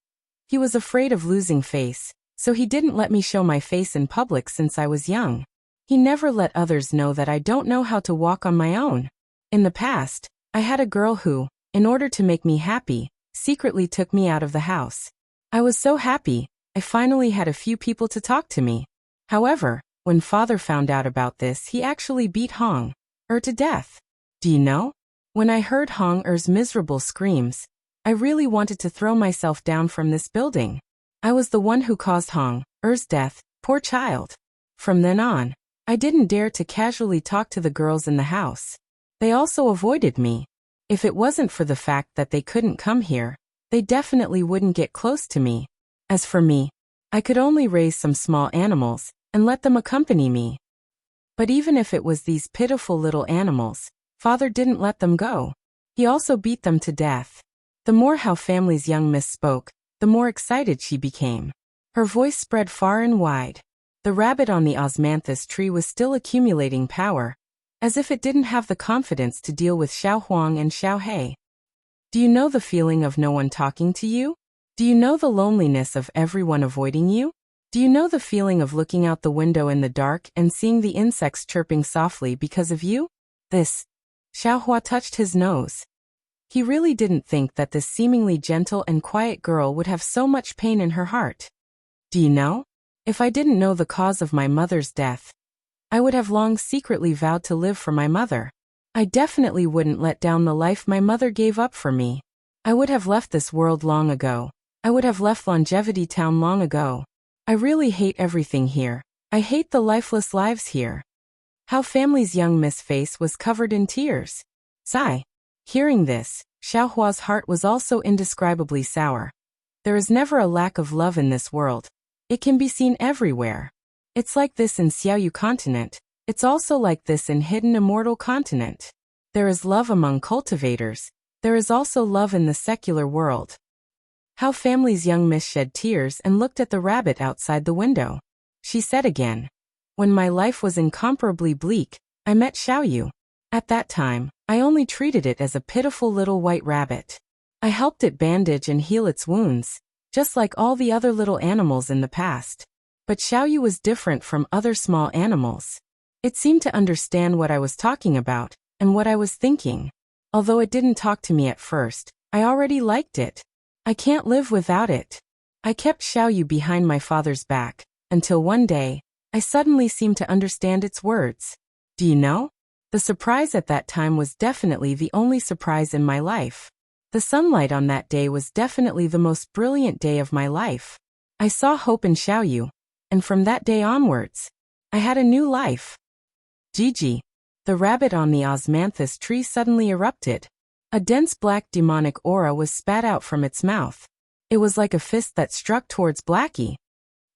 Speaker 1: "He was afraid of losing face, so he didn't let me show my face in public since I was young. He never let others know that I don't know how to walk on my own. In the past, I had a girl who, in order to make me happy, secretly took me out of the house. I was so happy, I finally had a few people to talk to me. However, when father found out about this, he actually beat Hong Er to death. Do you know? When I heard Hong Er's miserable screams, I really wanted to throw myself down from this building. I was the one who caused Hong Er's death, poor child. From then on, I didn't dare to casually talk to the girls in the house. They also avoided me. If it wasn't for the fact that they couldn't come here, they definitely wouldn't get close to me. As for me, I could only raise some small animals and let them accompany me. But even if it was these pitiful little animals, father didn't let them go. He also beat them to death." The more How Family's young miss spoke, the more excited she became. Her voice spread far and wide. The rabbit on the osmanthus tree was still accumulating power, as if it didn't have the confidence to deal with Xiao Huang and Xiao He. "Do you know the feeling of no one talking to you? Do you know the loneliness of everyone avoiding you? Do you know the feeling of looking out the window in the dark and seeing the insects chirping softly because of you?" This. Xiao Hua touched his nose. He really didn't think that this seemingly gentle and quiet girl would have so much pain in her heart. "Do you know? If I didn't know the cause of my mother's death, I would have long secretly vowed to live for my mother. I definitely wouldn't let down the life my mother gave up for me. I would have left this world long ago. I would have left Longevity Town long ago. I really hate everything here. I hate the lifeless lives here." How Family's young miss face was covered in tears. Sigh. Hearing this, Xiaohua's heart was also indescribably sour. There is never a lack of love in this world. It can be seen everywhere. It's like this in Xiaoyu continent. It's also like this in Hidden Immortal continent. There is love among cultivators. There is also love in the secular world. How Family's young miss shed tears and looked at the rabbit outside the window. She said again, "When my life was incomparably bleak, I met Xiaoyu. At that time, I only treated it as a pitiful little white rabbit. I helped it bandage and heal its wounds, just like all the other little animals in the past. But Xiaoyu was different from other small animals. It seemed to understand what I was talking about, and what I was thinking. Although it didn't talk to me at first, I already liked it. I can't live without it. I kept Xiaoyu behind my father's back, until one day, I suddenly seemed to understand its words. Do you know? The surprise at that time was definitely the only surprise in my life. The sunlight on that day was definitely the most brilliant day of my life. I saw hope in Xiaoyu, and from that day onwards, I had a new life." Gigi. The rabbit on the osmanthus tree suddenly erupted. A dense black demonic aura was spat out from its mouth. It was like a fist that struck towards Blackie.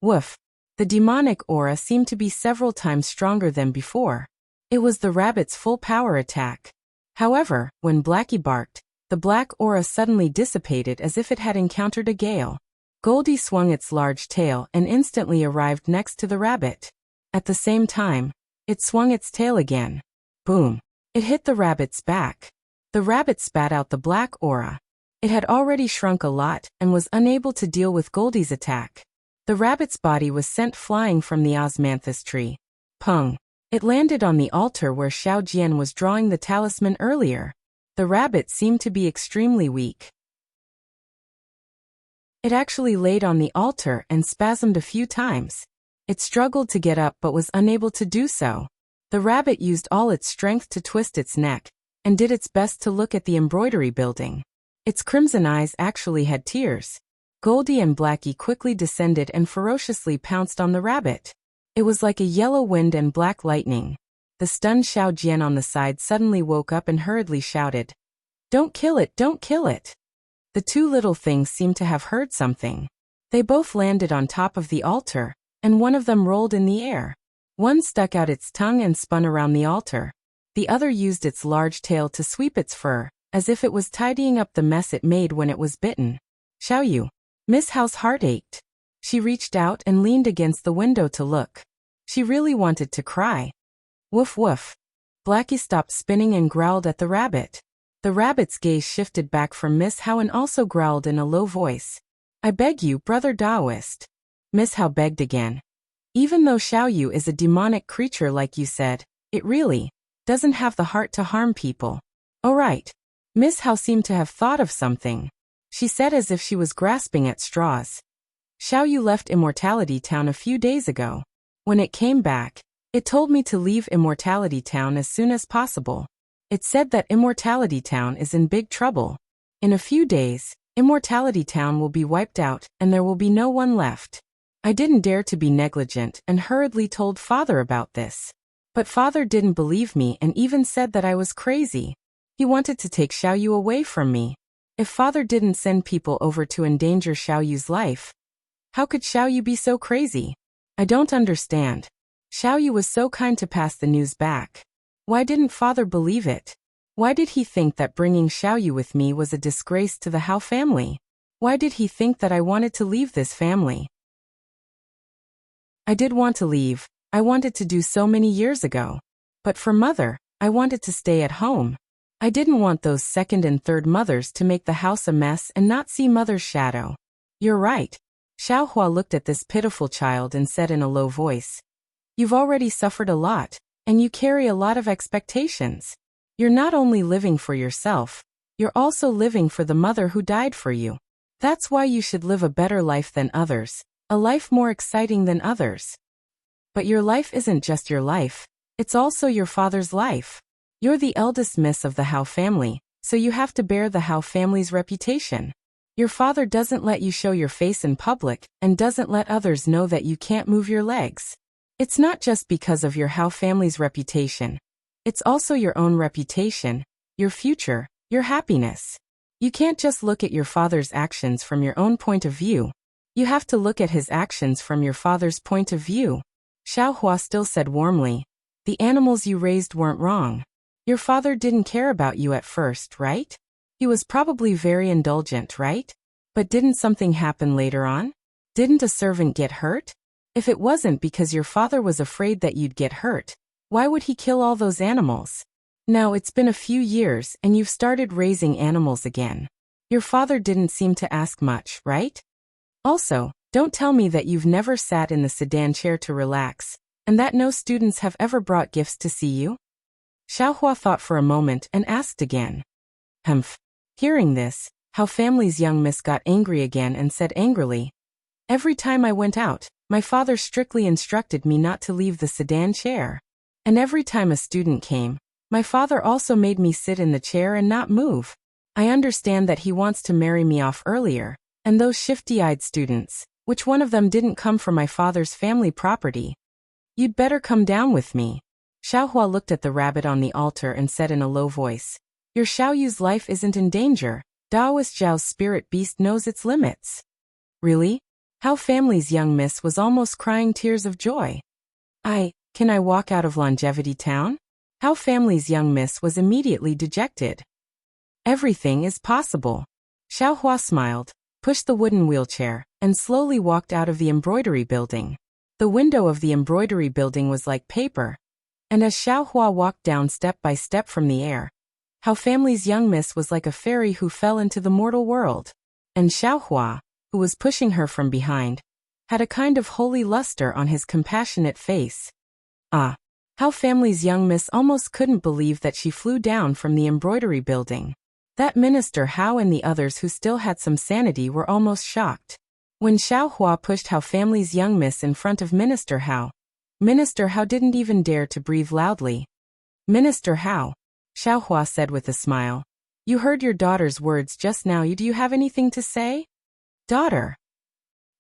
Speaker 1: Woof. The demonic aura seemed to be several times stronger than before. It was the rabbit's full power attack. However, when Blackie barked, the black aura suddenly dissipated as if it had encountered a gale. Goldie swung its large tail and instantly arrived next to the rabbit. At the same time, it swung its tail again. Boom. It hit the rabbit's back. The rabbit spat out the black aura. It had already shrunk a lot and was unable to deal with Goldie's attack. The rabbit's body was sent flying from the osmanthus tree. Pung. It landed on the altar where Xiao Jian was drawing the talisman earlier. The rabbit seemed to be extremely weak. It actually laid on the altar and spasmed a few times. It struggled to get up but was unable to do so. The rabbit used all its strength to twist its neck, and did its best to look at the embroidery building. Its crimson eyes actually had tears. Goldie and Blackie quickly descended and ferociously pounced on the rabbit. It was like a yellow wind and black lightning. The stunned Xiao Jian on the side suddenly woke up and hurriedly shouted, "Don't kill it, don't kill it!" The two little things seemed to have heard something. They both landed on top of the altar, and one of them rolled in the air. One stuck out its tongue and spun around the altar. The other used its large tail to sweep its fur, as if it was tidying up the mess it made when it was bitten. Xiaoyu. Miss Hao's heart ached. She reached out and leaned against the window to look. She really wanted to cry. Woof woof. Blackie stopped spinning and growled at the rabbit. The rabbit's gaze shifted back from Miss Hao and also growled in a low voice. "I beg you, brother Taoist." Miss Hao begged again. "Even though Xiaoyu is a demonic creature like you said, it really doesn't have the heart to harm people." "Oh right." Miss Hao seemed to have thought of something. She said as if she was grasping at straws. "Xiaoyu left Immortality Town a few days ago. When it came back, it told me to leave Immortality Town as soon as possible. It said that Immortality Town is in big trouble. In a few days, Immortality Town will be wiped out and there will be no one left." I didn't dare to be negligent and hurriedly told Father about this. But Father didn't believe me and even said that I was crazy. He wanted to take Xiaoyu away from me. If Father didn't send people over to endanger Xiaoyu's life, how could Xiaoyu be so crazy? I don't understand. Xiaoyu was so kind to pass the news back. Why didn't Father believe it? Why did he think that bringing Xiaoyu with me was a disgrace to the Hao family? Why did he think that I wanted to leave this family? I did want to leave. I wanted to do so many years ago. But for Mother, I wanted to stay at home. I didn't want those second and third mothers to make the house a mess and not see Mother's shadow. You're right. Xiaohua looked at this pitiful child and said in a low voice, "You've already suffered a lot, and you carry a lot of expectations. You're not only living for yourself, you're also living for the mother who died for you. That's why you should live a better life than others, a life more exciting than others. But your life isn't just your life, it's also your father's life. You're the eldest miss of the Hao family, so you have to bear the Hao family's reputation. Your father doesn't let you show your face in public and doesn't let others know that you can't move your legs. It's not just because of your Hao family's reputation. It's also your own reputation, your future, your happiness. You can't just look at your father's actions from your own point of view. You have to look at his actions from your father's point of view. Xiao Hua still said warmly, the animals you raised weren't wrong. Your father didn't care about you at first, right? He was probably very indulgent, right? But didn't something happen later on? Didn't a servant get hurt? If it wasn't because your father was afraid that you'd get hurt, why would he kill all those animals? Now it's been a few years and you've started raising animals again. Your father didn't seem to ask much, right? Also, don't tell me that you've never sat in the sedan chair to relax, and that no students have ever brought gifts to see you? Xiao Hua thought for a moment and asked again. Humph. Hearing this, How Family's young miss got angry again and said angrily, every time I went out, my father strictly instructed me not to leave the sedan chair. And every time a student came, my father also made me sit in the chair and not move. I understand that he wants to marry me off earlier, and those shifty-eyed students, which one of them didn't come from my father's family property? You'd better come down with me. Xiao Hua looked at the rabbit on the altar and said in a low voice, your Xiao Yu's life isn't in danger. Daoist Zhao's spirit beast knows its limits. Really? How Family's young miss was almost crying tears of joy. Can I walk out of Longevity Town? How Family's young miss was immediately dejected. Everything is possible. Xiao Hua smiled, pushed the wooden wheelchair, and slowly walked out of the embroidery building. The window of the embroidery building was like paper. And as Xiao Hua walked down step by step from the air, How Family's young miss was like a fairy who fell into the mortal world. And Xiao Hua, who was pushing her from behind, had a kind of holy luster on his compassionate face. How Family's young miss almost couldn't believe that she flew down from the embroidery building. That Minister Hao and the others who still had some sanity were almost shocked. When Xiao Hua pushed How Family's young miss in front of Minister Hao didn't even dare to breathe loudly. Minister Hao, Xiao Hua said with a smile, you heard your daughter's words just now. Do you have anything to say? Daughter.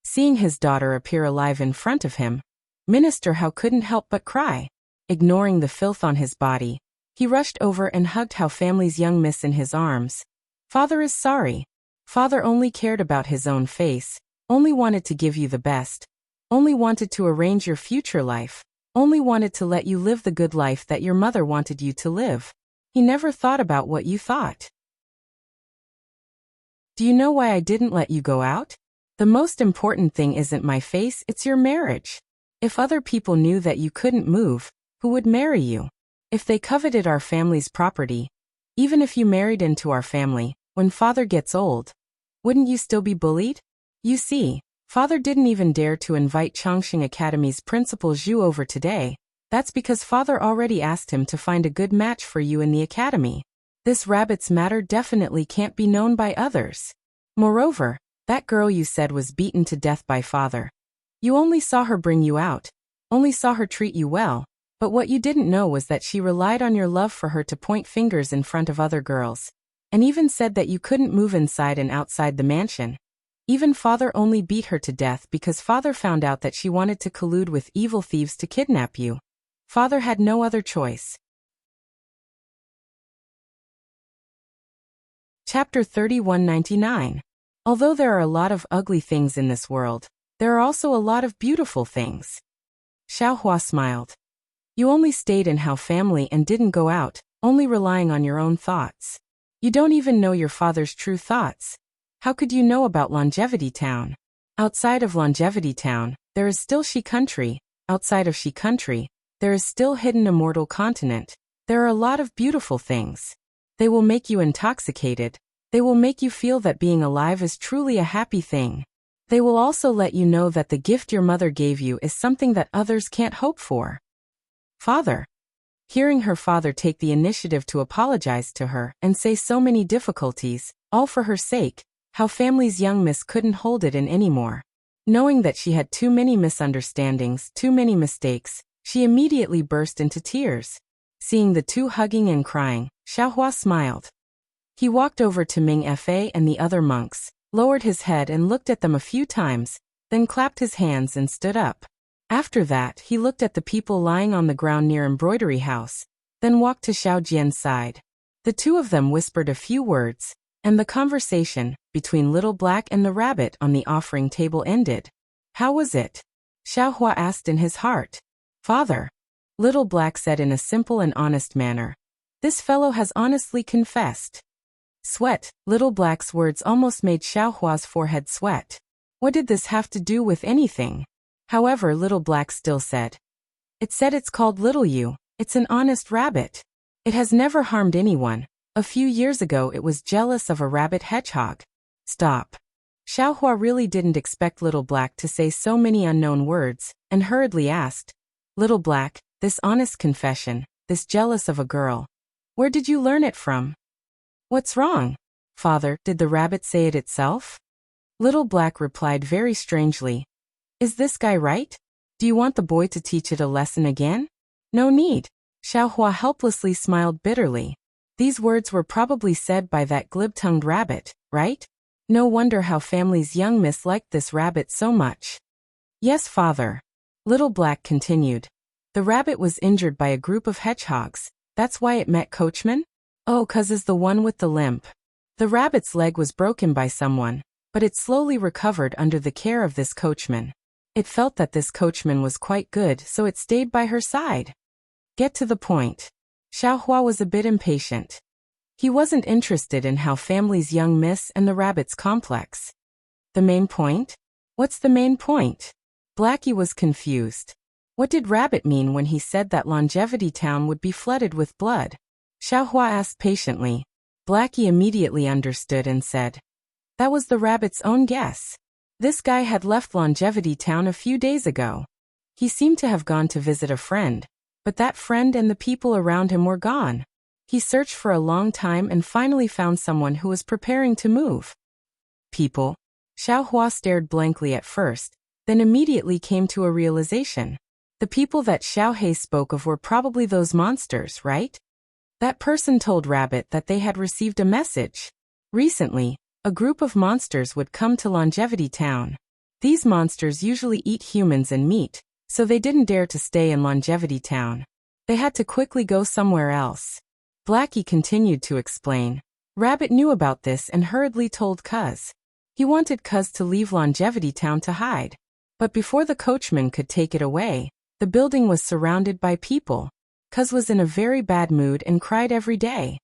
Speaker 1: Seeing his daughter appear alive in front of him, Minister Hao couldn't help but cry. Ignoring the filth on his body, he rushed over and hugged How Family's young miss in his arms. Father is sorry. Father only cared about his own face, only wanted to give you the best, only wanted to arrange your future life, only wanted to let you live the good life that your mother wanted you to live. He never thought about what you thought. Do you know why I didn't let you go out? The most important thing isn't my face, it's your marriage. If other people knew that you couldn't move, who would marry you? If they coveted our family's property, even if you married into our family, when father gets old, wouldn't you still be bullied? You see, father didn't even dare to invite Chongqing Academy's principal Zhu over today. That's because father already asked him to find a good match for you in the academy. This rabbit's matter definitely can't be known by others. Moreover, that girl you said was beaten to death by father. You only saw her bring you out, only saw her treat you well, but what you didn't know was that she relied on your love for her to point fingers in front of other girls, and even said that you couldn't move inside and outside the mansion. Even father only beat her to death because father found out that she wanted to collude with evil thieves to kidnap you. Father had no other choice. Chapter 3199. Although there are a lot of ugly things in this world, there are also a lot of beautiful things. Xiao Hua smiled. You only stayed in How Family and didn't go out, only relying on your own thoughts. You don't even know your father's true thoughts. How could you know about Longevity Town? Outside of Longevity Town, there is still She Country. Outside of She Country, there is still Hidden Immortal Continent. There are a lot of beautiful things. They will make you intoxicated. They will make you feel that being alive is truly a happy thing. They will also let you know that the gift your mother gave you is something that others can't hope for. Father. Hearing her father take the initiative to apologize to her and say so many difficulties, all for her sake, How Family's young miss couldn't hold it in anymore. Knowing that she had too many misunderstandings, too many mistakes, she immediately burst into tears. Seeing the two hugging and crying, Xiao Hua smiled. He walked over to Ming Fa and the other monks, lowered his head and looked at them a few times, then clapped his hands and stood up. After that, he looked at the people lying on the ground near Embroidery House, then walked to Xiao Jian's side. The two of them whispered a few words, And the conversation between Little Black and the rabbit on the offering table ended. How was it? Xiaohua asked in his heart. Father, Little Black said in a simple and honest manner. This fellow has honestly confessed. Sweat, Little Black's words almost made Xiaohua's forehead sweat. What did this have to do with anything? However, Little Black still said. It said it's called Little You. It's an honest rabbit. It has never harmed anyone. A few years ago it was jealous of a rabbit hedgehog. Stop. Xiaohua really didn't expect Little Black to say so many unknown words, and hurriedly asked, Little Black, this honest confession, this jealous of a girl. Where did you learn it from? What's wrong? Father, did the rabbit say it itself? Little Black replied very strangely. Is this guy right? Do you want the boy to teach it a lesson again? No need. Xiaohua helplessly smiled bitterly. These words were probably said by that glib-tongued rabbit, right? No wonder how families young miss liked this rabbit so much. Yes, father. Little Black continued. The rabbit was injured by a group of hedgehogs. That's why it met Coachman? Oh, 'cause is the one with the limp. The rabbit's leg was broken by someone, but it slowly recovered under the care of this coachman. It felt that this coachman was quite good, so it stayed by her side. Get to the point. Xiaohua was a bit impatient. He wasn't interested in how families young miss and the rabbit's complex. The main point? What's the main point? Blackie was confused. What did Rabbit mean when he said that Longevity Town would be flooded with blood? Xiaohua asked patiently. Blackie immediately understood and said, that was the rabbit's own guess. This guy had left Longevity Town a few days ago. He seemed to have gone to visit a friend, but that friend and the people around him were gone. He searched for a long time and finally found someone who was preparing to move. People? Xiaohua stared blankly at first, then immediately came to a realization. The people that Xiaohei spoke of were probably those monsters, right? That person told Rabbit that they had received a message. Recently, a group of monsters would come to Longevity Town. These monsters usually eat humans and meat, so they didn't dare to stay in Longevity Town. They had to quickly go somewhere else. Blackie continued to explain. Rabbit knew about this and hurriedly told Cuz. He wanted Cuz to leave Longevity Town to hide. But before the coachman could take it away, the building was surrounded by people. Cuz was in a very bad mood and cried every day.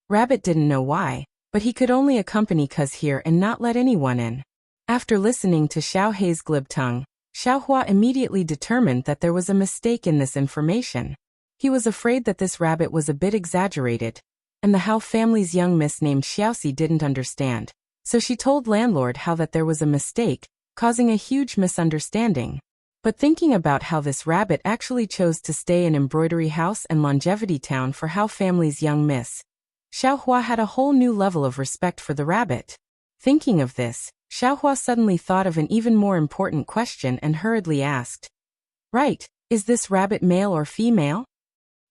Speaker 1: Rabbit didn't know why, but he could only accompany Cuz here and not let anyone in. After listening to Xiaohei's glib tongue, Xiaohua immediately determined that there was a mistake in this information. He was afraid that this rabbit was a bit exaggerated, and the How family's young miss named Xiaoxi didn't understand, so she told landlord How that there was a mistake, causing a huge misunderstanding. But thinking about how this rabbit actually chose to stay in Embroidery House and Longevity Town for How family's young miss, Xiaohua had a whole new level of respect for the rabbit. Thinking of this, Xiaohua suddenly thought of an even more important question and hurriedly asked. Right, is this rabbit male or female?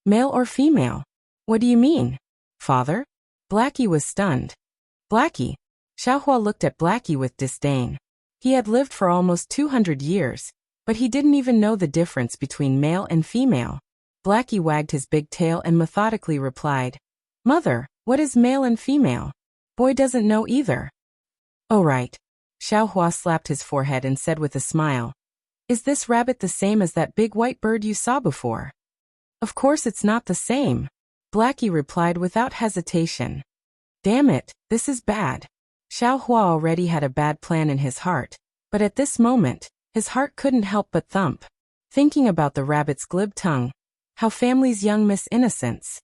Speaker 1: Male or female? What do you mean, father? Blackie was stunned. Blackie? Xiaohua looked at Blackie with disdain. He had lived for almost 200 years, but he didn't even know the difference between male and female. Blackie wagged his big tail and methodically replied, Mother, what is male and female? Boy doesn't know either. Oh right. Xiaohua slapped his forehead and said with a smile. Is this rabbit the same as that big white bird you saw before? Of course it's not the same. Blackie replied without hesitation. Damn it, this is bad. Xiaohua already had a bad plan in his heart, but at this moment, his heart couldn't help but thump. Thinking about the rabbit's glib tongue. How families young miss innocence.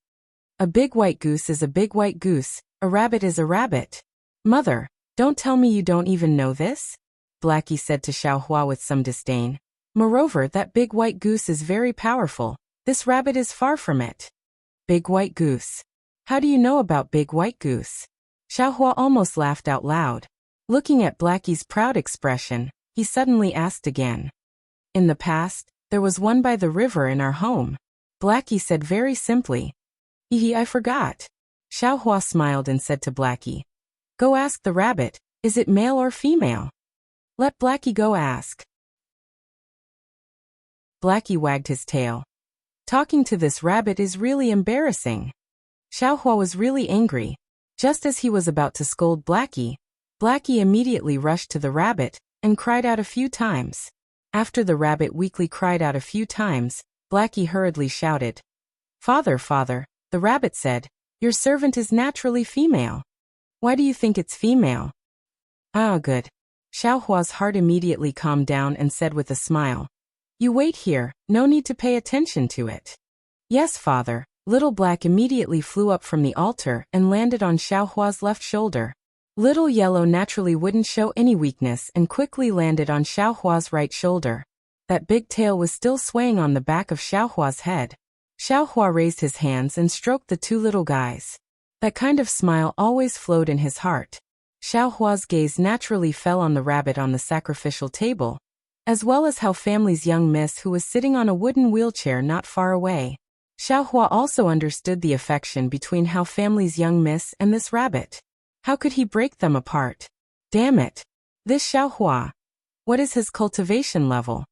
Speaker 1: A big white goose is a big white goose, a rabbit is a rabbit. Mother, don't tell me you don't even know this? Blackie said to Xiaohua with some disdain. Moreover, that big white goose is very powerful. This rabbit is far from it. Big white goose. How do you know about big white goose? Xiaohua almost laughed out loud. Looking at Blackie's proud expression, he suddenly asked again. In the past, there was one by the river in our home. Blackie said very simply. I forgot. Xiaohua smiled and said to Blackie. Go ask the rabbit, is it male or female? Let Blackie go ask. Blackie wagged his tail. Talking to this rabbit is really embarrassing. Xiaohua was really angry, Just as he was about to scold Blackie, Blackie immediately rushed to the rabbit and cried out a few times. After the rabbit weakly cried out a few times, Blackie hurriedly shouted, "Father, father," the rabbit said, "your servant is naturally female." "Why do you think it's female?" "Ah, good." Xiaohua's heart immediately calmed down and said with a smile, "You wait here, no need to pay attention to it." "Yes, father." Little Black immediately flew up from the altar and landed on Xiaohua's left shoulder. Little Yellow naturally wouldn't show any weakness and quickly landed on Xiaohua's right shoulder. That big tail was still swaying on the back of Xiaohua's head. Xiaohua raised his hands and stroked the two little guys. That kind of smile always flowed in his heart. Xiaohua's gaze naturally fell on the rabbit on the sacrificial table, as well as Hao family's young miss who was sitting on a wooden wheelchair not far away. Xiaohua also understood the affection between Hao family's young miss and this rabbit. How could he break them apart? Damn it! This Xiaohua! What is his cultivation level?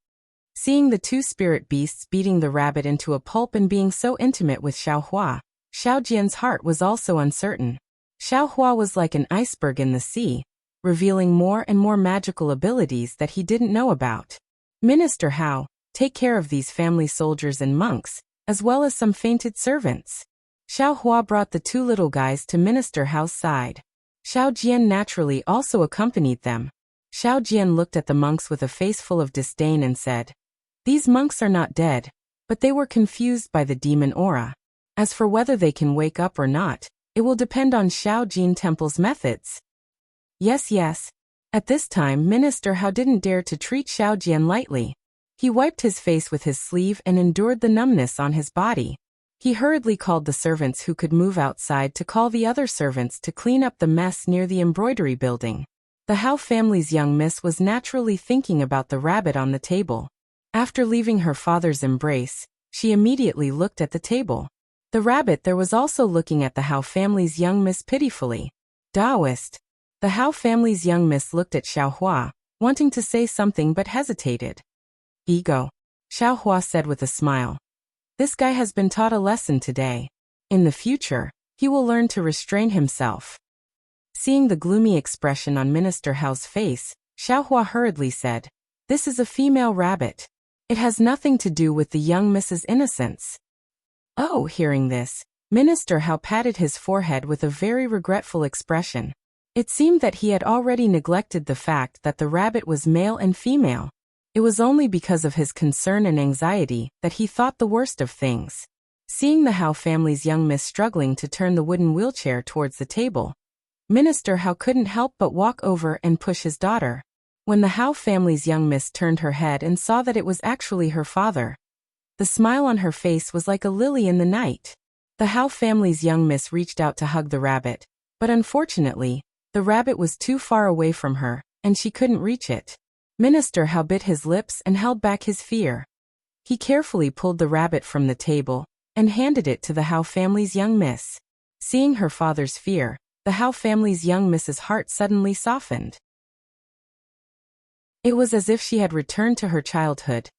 Speaker 1: Seeing the two spirit beasts beating the rabbit into a pulp and being so intimate with Xiaohua, Xiaojian's heart was also uncertain. Xiaohua was like an iceberg in the sea, revealing more and more magical abilities that he didn't know about. "Minister Hao, take care of these family soldiers and monks, as well as some fainted servants." Xiaohua brought the two little guys to Minister Hao's side. Xiaojian naturally also accompanied them. Xiaojian looked at the monks with a face full of disdain and said, "These monks are not dead, but they were confused by the demon aura. As for whether they can wake up or not, it will depend on Xiaojin Temple's methods." Yes, yes. At this time Minister Hao didn't dare to treat Xiaojian lightly. He wiped his face with his sleeve and endured the numbness on his body. He hurriedly called the servants who could move outside to call the other servants to clean up the mess near the embroidery building. The Hao family's young miss was naturally thinking about the rabbit on the table. After leaving her father's embrace, she immediately looked at the table. The rabbit there was also looking at the Hao family's young miss pitifully. "Taoist." The Hao family's young miss looked at Xiaohua, wanting to say something but hesitated. "Ego," Xiaohua said with a smile. "This guy has been taught a lesson today. In the future, he will learn to restrain himself." Seeing the gloomy expression on Minister Hao's face, Xiaohua hurriedly said, "This is a female rabbit. It has nothing to do with the young Mrs. Innocence." Oh, hearing this, Minister Hao patted his forehead with a very regretful expression. It seemed that he had already neglected the fact that the rabbit was male and female. It was only because of his concern and anxiety that he thought the worst of things. Seeing the Hao family's young miss struggling to turn the wooden wheelchair towards the table, Minister Hao couldn't help but walk over and push his daughter. When the Hao family's young miss turned her head and saw that it was actually her father, the smile on her face was like a lily in the night. The Hao family's young miss reached out to hug the rabbit, but unfortunately, the rabbit was too far away from her, and she couldn't reach it. Minister Hao bit his lips and held back his fear. He carefully pulled the rabbit from the table and handed it to the Hao family's young miss. Seeing her father's fear, the Hao family's young miss's heart suddenly softened. It was as if she had returned to her childhood.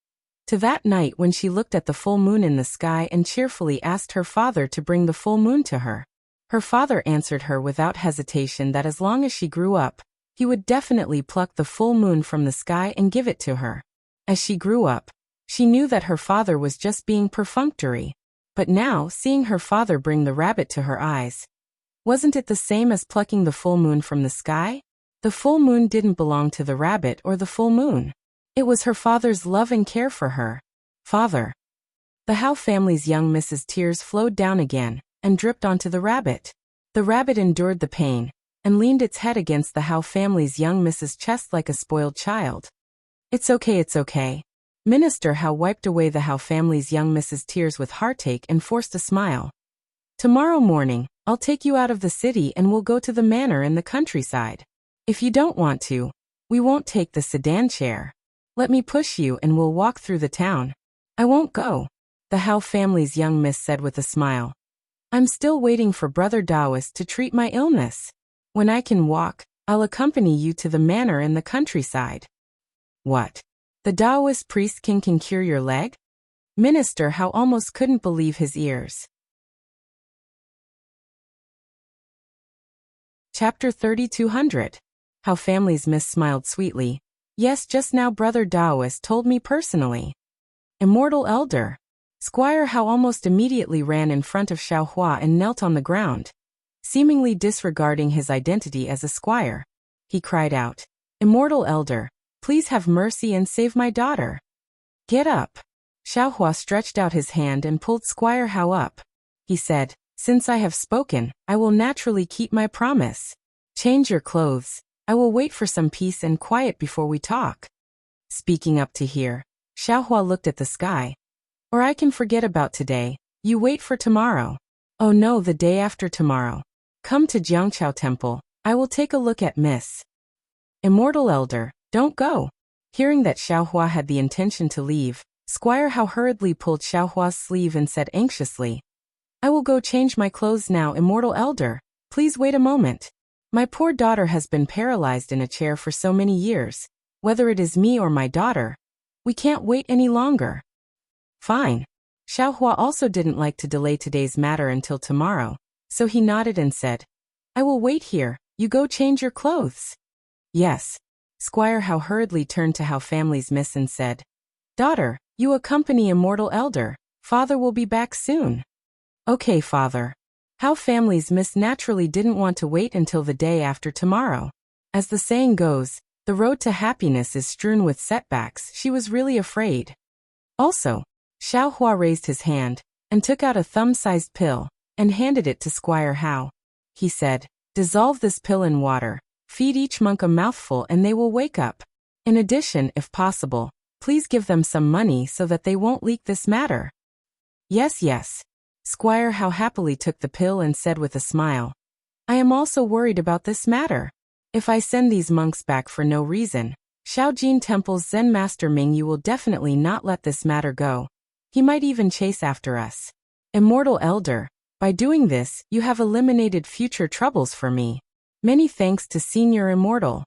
Speaker 1: To that night when she looked at the full moon in the sky and cheerfully asked her father to bring the full moon to her. Her father answered her without hesitation that as long as she grew up, he would definitely pluck the full moon from the sky and give it to her. As she grew up, she knew that her father was just being perfunctory. But now, seeing her father bring the rabbit to her eyes, wasn't it the same as plucking the full moon from the sky? The full moon didn't belong to the rabbit or the full moon. It was her father's love and care for her. Father. The Hao family's young miss's tears flowed down again and dripped onto the rabbit. The rabbit endured the pain and leaned its head against the Hao family's young miss's chest like a spoiled child. It's okay, it's okay. Minister Hao wiped away the Hao family's young miss's tears with heartache and forced a smile. Tomorrow morning, I'll take you out of the city and we'll go to the manor in the countryside. If you don't want to, we won't take the sedan chair. Let me push you and we'll walk through the town. I won't go, the Hao family's young miss said with a smile. I'm still waiting for Brother Taoist to treat my illness. When I can walk, I'll accompany you to the manor in the countryside. What? The Taoist priest can cure your leg? Minister Hao almost couldn't believe his ears. Chapter 3200. How Families Miss smiled sweetly. Yes, just now Brother Taoist told me personally. Immortal Elder. Squire Hao almost immediately ran in front of Xiao Hua and knelt on the ground. Seemingly disregarding his identity as a squire, he cried out, Immortal Elder, please have mercy and save my daughter. Get up. Xiao Hua stretched out his hand and pulled Squire Hao up. He said, Since I have spoken, I will naturally keep my promise. Change your clothes. I will wait for some peace and quiet before we talk. Speaking up to hear, Xiao Hua looked at the sky. Or I can forget about today. You wait for tomorrow. Oh no, the day after tomorrow. Come to Jiangqiao Temple. I will take a look at Miss. Immortal Elder, don't go. Hearing that Xiao Hua had the intention to leave, Squire Hao hurriedly pulled Xiao Hua's sleeve and said anxiously, I will go change my clothes now, Immortal Elder. Please wait a moment. My poor daughter has been paralyzed in a chair for so many years. Whether it is me or my daughter, we can't wait any longer. Fine. Xiao Hua also didn't like to delay today's matter until tomorrow, so he nodded and said, I will wait here, you go change your clothes. Yes. Squire Hao hurriedly turned to How Families Miss and said, Daughter, you accompany Immortal Elder, father will be back soon. Okay, father. How Families Miss naturally didn't want to wait until the day after tomorrow. As the saying goes, the road to happiness is strewn with setbacks. She was really afraid. Also, Xiao Hua raised his hand and took out a thumb-sized pill and handed it to Squire Hao. He said, Dissolve this pill in water, feed each monk a mouthful and they will wake up. In addition, if possible, please give them some money so that they won't leak this matter. Yes, yes. Squire Hao happily took the pill and said with a smile, I am also worried about this matter. If I send these monks back for no reason, Shaojin Temple's Zen Master Ming Yu will definitely not let this matter go. He might even chase after us. Immortal Elder, by doing this, you have eliminated future troubles for me. Many thanks to Senior Immortal.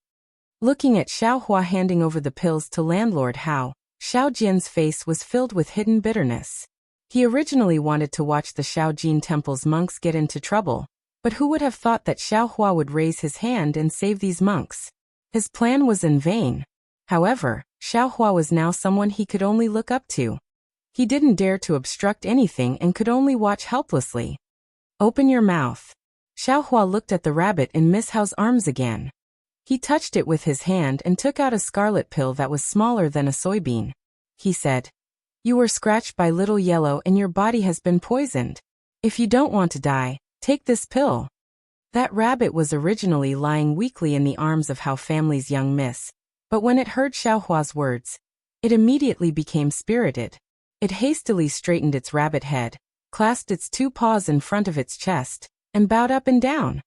Speaker 1: Looking at Xiao Hua handing over the pills to Landlord Hao, Xiao Jian's face was filled with hidden bitterness. He originally wanted to watch the Shaojin Temple's monks get into trouble, but who would have thought that Xiao Hua would raise his hand and save these monks? His plan was in vain. However, Xiao Hua was now someone he could only look up to. He didn't dare to obstruct anything and could only watch helplessly. Open your mouth. Xiao Hua looked at the rabbit in Miss Hao's arms again. He touched it with his hand and took out a scarlet pill that was smaller than a soybean. He said, You were scratched by Little Yellow and your body has been poisoned. If you don't want to die, take this pill. That rabbit was originally lying weakly in the arms of How Family's young miss, but when it heard Xiao Hua's words, it immediately became spirited. It hastily straightened its rabbit head, clasped its two paws in front of its chest, and bowed up and down.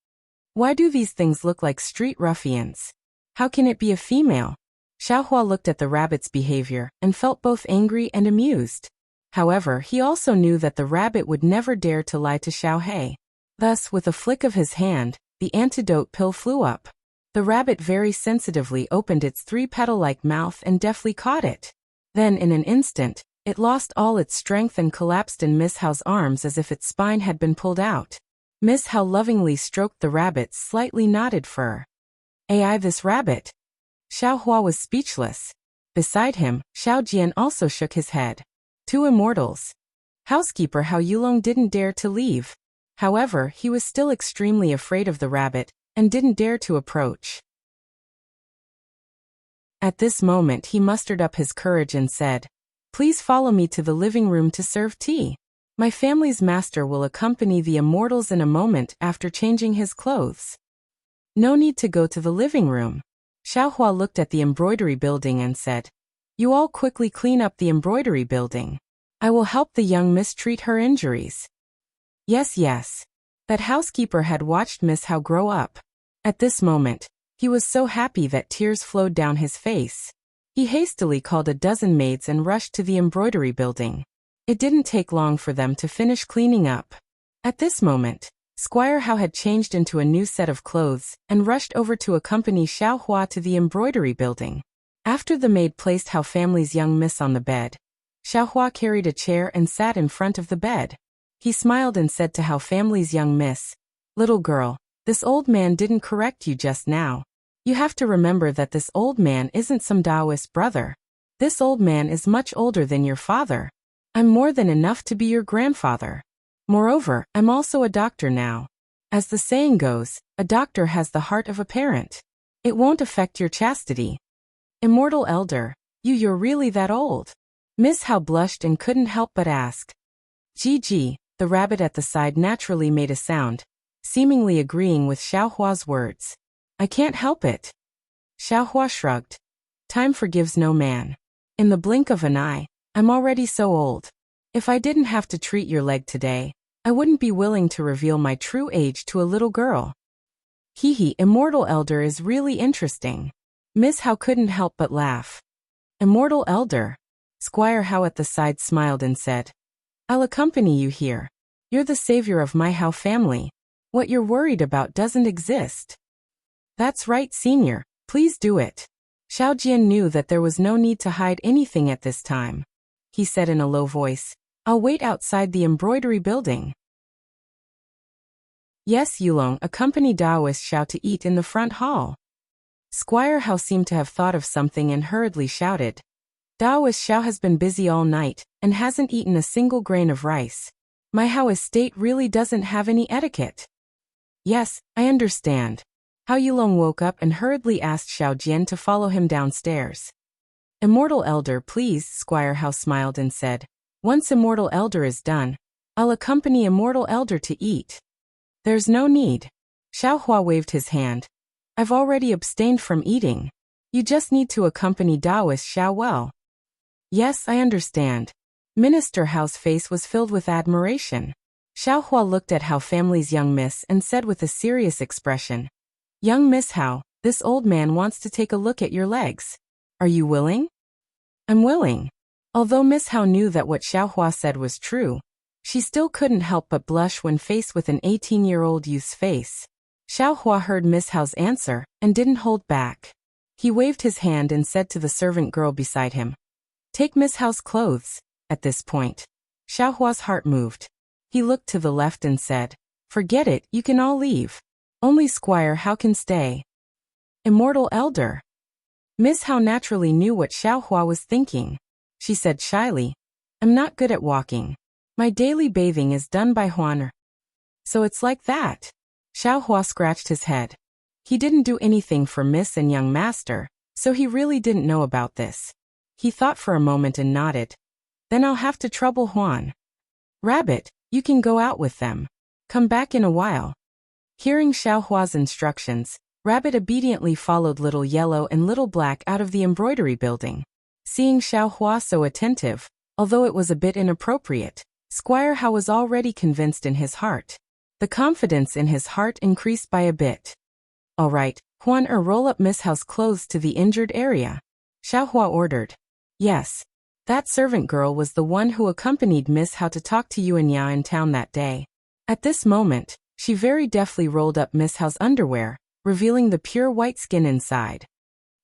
Speaker 1: Why do these things look like street ruffians? How can it be a female? Xiao Hua looked at the rabbit's behavior and felt both angry and amused. However, he also knew that the rabbit would never dare to lie to Xiao He. Thus, with a flick of his hand, the antidote pill flew up. The rabbit very sensitively opened its three-petal-like mouth and deftly caught it. Then, in an instant, it lost all its strength and collapsed in Miss Hao's arms as if its spine had been pulled out. Miss Hao lovingly stroked the rabbit's slightly knotted fur. Ai, this rabbit. Xiao Hua was speechless. Beside him, Xiao Jian also shook his head. Two immortals. Housekeeper Hao Yulong didn't dare to leave. However, he was still extremely afraid of the rabbit and didn't dare to approach. At this moment he mustered up his courage and said, Please follow me to the living room to serve tea. My family's master will accompany the immortals in a moment after changing his clothes. No need to go to the living room. Xiao Hua looked at the embroidery building and said, You all quickly clean up the embroidery building. I will help the young miss treat her injuries. Yes, yes. That housekeeper had watched Miss Hao grow up. At this moment, he was so happy that tears flowed down his face. He hastily called a dozen maids and rushed to the embroidery building. It didn't take long for them to finish cleaning up. At this moment, Squire Hao had changed into a new set of clothes and rushed over to accompany Xiao Hua to the embroidery building. After the maid placed Hao Family's young miss on the bed, Xiao Hua carried a chair and sat in front of the bed. He smiled and said to Hao Family's young miss, Little girl, This old man didn't correct you just now. You have to remember that this old man isn't some Taoist brother. This old man is much older than your father. I'm more than enough to be your grandfather. Moreover, I'm also a doctor now. As the saying goes, a doctor has the heart of a parent. It won't affect your chastity. Immortal elder, you're really that old? Miss Hao blushed and couldn't help but ask. Gee, the rabbit at the side naturally made a sound, seemingly agreeing with Xiaohua's words. I can't help it. Xiaohua shrugged. Time forgives no man. In the blink of an eye, I'm already so old. If I didn't have to treat your leg today, I wouldn't be willing to reveal my true age to a little girl. Hee, Immortal Elder is really interesting. Miss Hao couldn't help but laugh. Immortal Elder? Squire Hao at the side smiled and said, I'll accompany you here. You're the savior of my Hao family. What you're worried about doesn't exist. That's right, senior, please do it. Xiao Jian knew that there was no need to hide anything at this time. He said in a low voice, I'll wait outside the embroidery building. Yes, Yulong, accompany Daoist Xiao to eat in the front hall. Squire Hao seemed to have thought of something and hurriedly shouted. Daoist Xiao has been busy all night and hasn't eaten a single grain of rice. My Hao estate really doesn't have any etiquette. Yes, I understand. Hao Yulong woke up and hurriedly asked Xiao Jian to follow him downstairs. Immortal Elder, please, Squire Hao smiled and said. Once Immortal Elder is done, I'll accompany Immortal Elder to eat. There's no need. Xiaohua waved his hand. I've already abstained from eating. You just need to accompany Daoist Xiao well. Yes, I understand. Minister Hao's face was filled with admiration. Xiaohua looked at Hao family's young miss and said with a serious expression, Young Miss Hao, this old man wants to take a look at your legs. Are you willing? I'm willing. Although Miss Hao knew that what Xiaohua said was true, she still couldn't help but blush when faced with an 18-year-old youth's face. Xiaohua heard Miss Hao's answer and didn't hold back. He waved his hand and said to the servant girl beside him, Take Miss Hao's clothes. At this point, Xiaohua's heart moved. He looked to the left and said, Forget it, you can all leave. Only Squire Hao can stay. Immortal Elder. Miss Hao naturally knew what Xiaohua was thinking. She said shyly, I'm not good at walking. My daily bathing is done by Huaner. So it's like that. Xiaohua scratched his head. He didn't do anything for Miss and young master, so he really didn't know about this. He thought for a moment and nodded. Then I'll have to trouble Huan. Rabbit, you can go out with them. Come back in a while. Hearing Xiaohua's instructions, Rabbit obediently followed Little Yellow and Little Black out of the embroidery building. Seeing Xiaohua so attentive, although it was a bit inappropriate, Squire Hao was already convinced in his heart. The confidence in his heart increased by a bit. All right, Huan roll up Miss Hao's clothes to the injured area. Xiaohua ordered. Yes. That servant girl was the one who accompanied Miss Hao to talk to Yuan Ya in town that day. At this moment, she very deftly rolled up Miss Hao's underwear, revealing the pure white skin inside.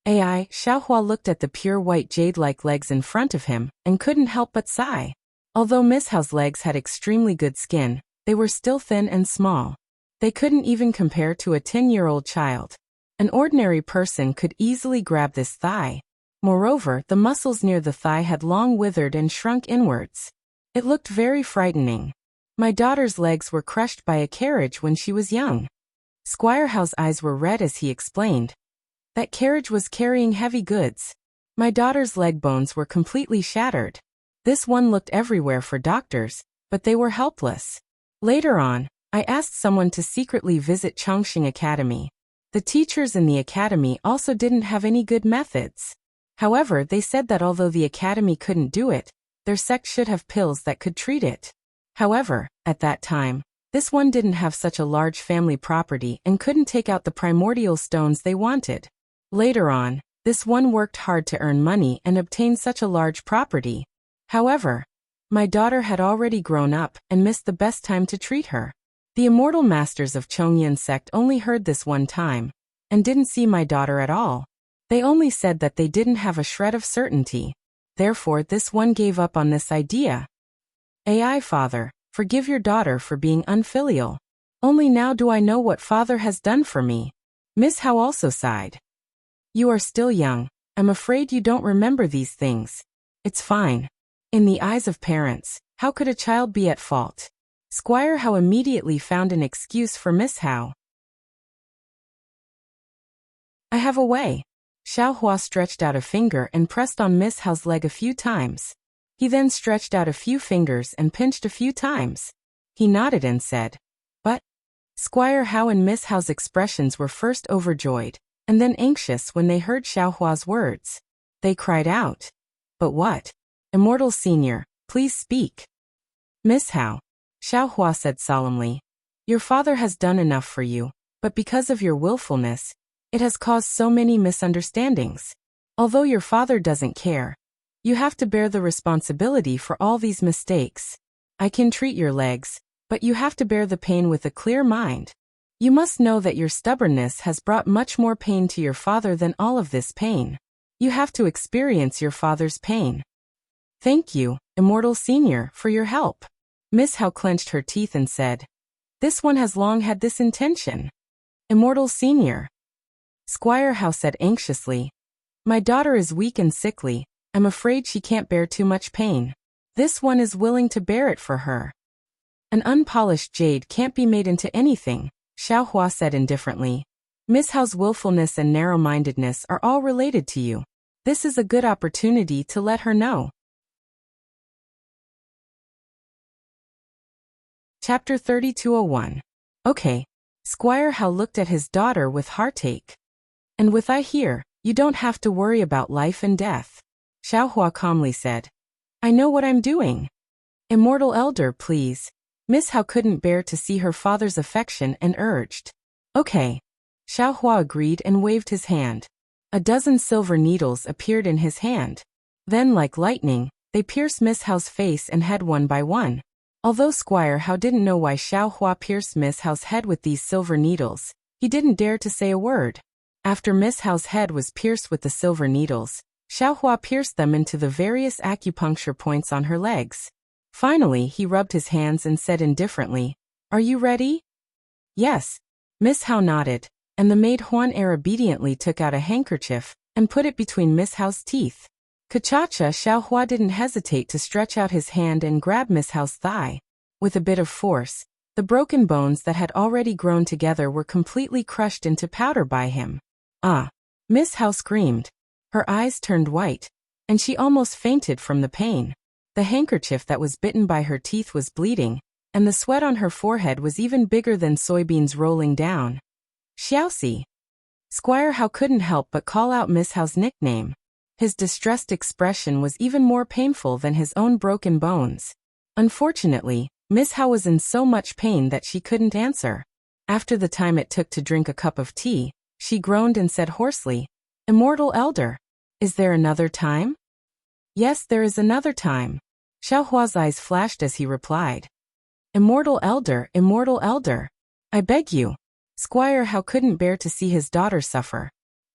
Speaker 1: Xiaohua looked at the pure white jade-like legs in front of him and couldn't help but sigh. Although Miss Hao's legs had extremely good skin, they were still thin and small. They couldn't even compare to a 10-year-old child. An ordinary person could easily grab this thigh. Moreover, the muscles near the thigh had long withered and shrunk inwards. It looked very frightening. My daughter's legs were crushed by a carriage when she was young. Squire Hao's eyes were red as he explained. That carriage was carrying heavy goods. My daughter's leg bones were completely shattered. This one looked everywhere for doctors, but they were helpless. Later on, I asked someone to secretly visit Chongqing Academy. The teachers in the academy also didn't have any good methods. However, they said that although the academy couldn't do it, their sect should have pills that could treat it. However, at that time, this one didn't have such a large family property and couldn't take out the primordial stones they wanted. Later on, this one worked hard to earn money and obtain such a large property. However, my daughter had already grown up and missed the best time to treat her. The immortal masters of Chongyan sect only heard this one time, and didn't see my daughter at all. They only said that they didn't have a shred of certainty. Therefore, this one gave up on this idea. Father, forgive your daughter for being unfilial. Only now do I know what father has done for me. Miss Hao also sighed. You are still young. I'm afraid you don't remember these things. It's fine. In the eyes of parents, how could a child be at fault? Squire Hao immediately found an excuse for Miss Hao. I have a way. Xiao Hua stretched out a finger and pressed on Miss Hao's leg a few times. He then stretched out a few fingers and pinched a few times. He nodded and said, "But?" Squire Hao and Miss Hao's expressions were first overjoyed, and then anxious when they heard Xiao Hua's words. They cried out, "But what? Immortal Senior, please speak." Miss Hao, Xiao Hua said solemnly, "Your father has done enough for you, but because of your willfulness, it has caused so many misunderstandings. Although your father doesn't care, you have to bear the responsibility for all these mistakes. I can treat your legs, but you have to bear the pain with a clear mind. You must know that your stubbornness has brought much more pain to your father than all of this pain. You have to experience your father's pain." "Thank you, Immortal Senior, for your help." Miss Hao clenched her teeth and said, "This one has long had this intention." "Immortal Senior," Squire Hao said anxiously, "my daughter is weak and sickly. I'm afraid she can't bear too much pain. This one is willing to bear it for her." "An unpolished jade can't be made into anything," Xiao Hua said indifferently. "Miss Hao's willfulness and narrow-mindedness are all related to you. This is a good opportunity to let her know." Chapter 3201. Okay. Squire Hao looked at his daughter with heartache. "And with I here, you don't have to worry about life and death," Xiao Hua calmly said. "I know what I'm doing." "Immortal Elder, please." Miss Hao couldn't bear to see her father's affection and urged. "Okay." Xiao Hua agreed and waved his hand. A dozen silver needles appeared in his hand. Then, like lightning, they pierced Miss Hao's face and head one by one. Although Squire Hao didn't know why Xiao Hua pierced Miss Hao's head with these silver needles, he didn't dare to say a word. After Miss Hao's head was pierced with the silver needles, Xiao Hua pierced them into the various acupuncture points on her legs. Finally, he rubbed his hands and said indifferently, "Are you ready?" "Yes." Miss Hao nodded, and the maid Huan Er obediently took out a handkerchief and put it between Miss Hao's teeth. Kachacha Xiao Hua didn't hesitate to stretch out his hand and grab Miss Hao's thigh. With a bit of force, the broken bones that had already grown together were completely crushed into powder by him. "Ah!" Miss Hao screamed. Her eyes turned white, and she almost fainted from the pain. The handkerchief that was bitten by her teeth was bleeding, and the sweat on her forehead was even bigger than soybeans rolling down. "Xiaoxi." Squire Hao couldn't help but call out Miss Hao's nickname. His distressed expression was even more painful than his own broken bones. Unfortunately, Miss Hao was in so much pain that she couldn't answer. After the time it took to drink a cup of tea, she groaned and said hoarsely, "Immortal Elder, is there another time?" "Yes, there is another time." Xiao Hua's eyes flashed as he replied. "Immortal Elder, Immortal Elder, I beg you." Squire Hao couldn't bear to see his daughter suffer.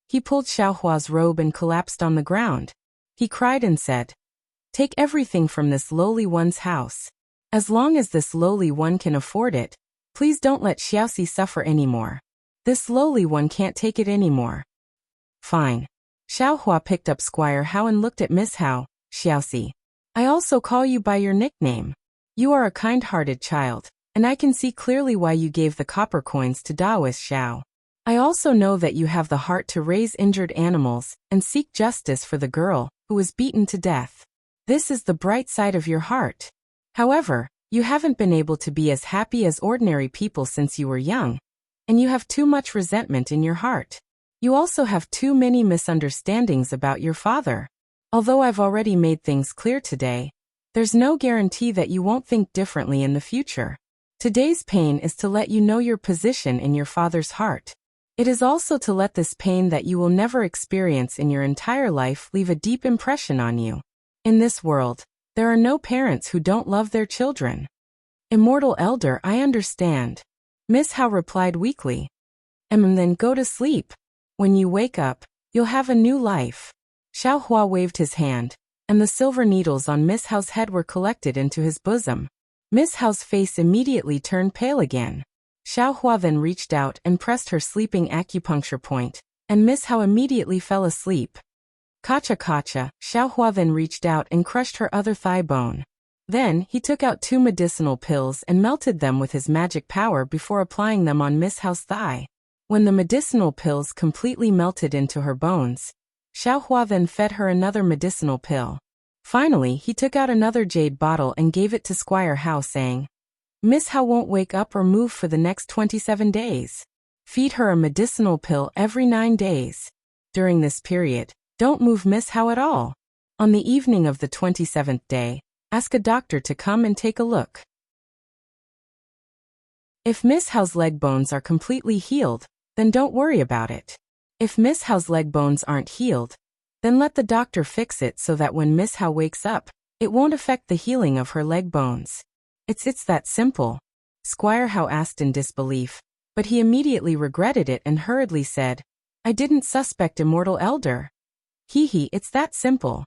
Speaker 1: He pulled Xiao Hua's robe and collapsed on the ground. He cried and said, "Take everything from this lowly one's house. As long as this lowly one can afford it, please don't let Xiaoxi suffer anymore. This lowly one can't take it anymore." "Fine." Xiao Hua picked up Squire Hao and looked at Miss Hao. "Xiaoxi, I also call you by your nickname. You are a kind-hearted child, and I can see clearly why you gave the copper coins to Daoist Xiao. I also know that you have the heart to raise injured animals and seek justice for the girl who was beaten to death. This is the bright side of your heart. However, you haven't been able to be as happy as ordinary people since you were young, and you have too much resentment in your heart. You also have too many misunderstandings about your father. Although I've already made things clear today, there's no guarantee that you won't think differently in the future. Today's pain is to let you know your position in your father's heart. It is also to let this pain that you will never experience in your entire life leave a deep impression on you. In this world, there are no parents who don't love their children." "Immortal Elder, I understand," Miss Hao replied weakly. "And then go to sleep. When you wake up, you'll have a new life." Xiao Hua waved his hand, and the silver needles on Miss Hao's head were collected into his bosom. Miss Hao's face immediately turned pale again. Xiaohua then reached out and pressed her sleeping acupuncture point, and Miss Hao immediately fell asleep. Kacha kacha, Xiaohua then reached out and crushed her other thigh bone. Then, he took out 2 medicinal pills and melted them with his magic power before applying them on Miss Hao's thigh. When the medicinal pills completely melted into her bones, Xiaohua then fed her another medicinal pill. Finally, he took out another jade bottle and gave it to Squire Hao, saying, Miss Hao won't wake up or move for the next 27 days. Feed her a medicinal pill every 9 days. During this period, don't move Miss Hao at all. On the evening of the 27th day, ask a doctor to come and take a look. If Miss Hao's leg bones are completely healed, then don't worry about it. If Miss Hao's leg bones aren't healed, then let the doctor fix it so that when Miss Hao wakes up, it won't affect the healing of her leg bones. It's that simple. Squire Hao asked in disbelief, but he immediately regretted it and hurriedly said, I didn't suspect Immortal Elder. It's that simple.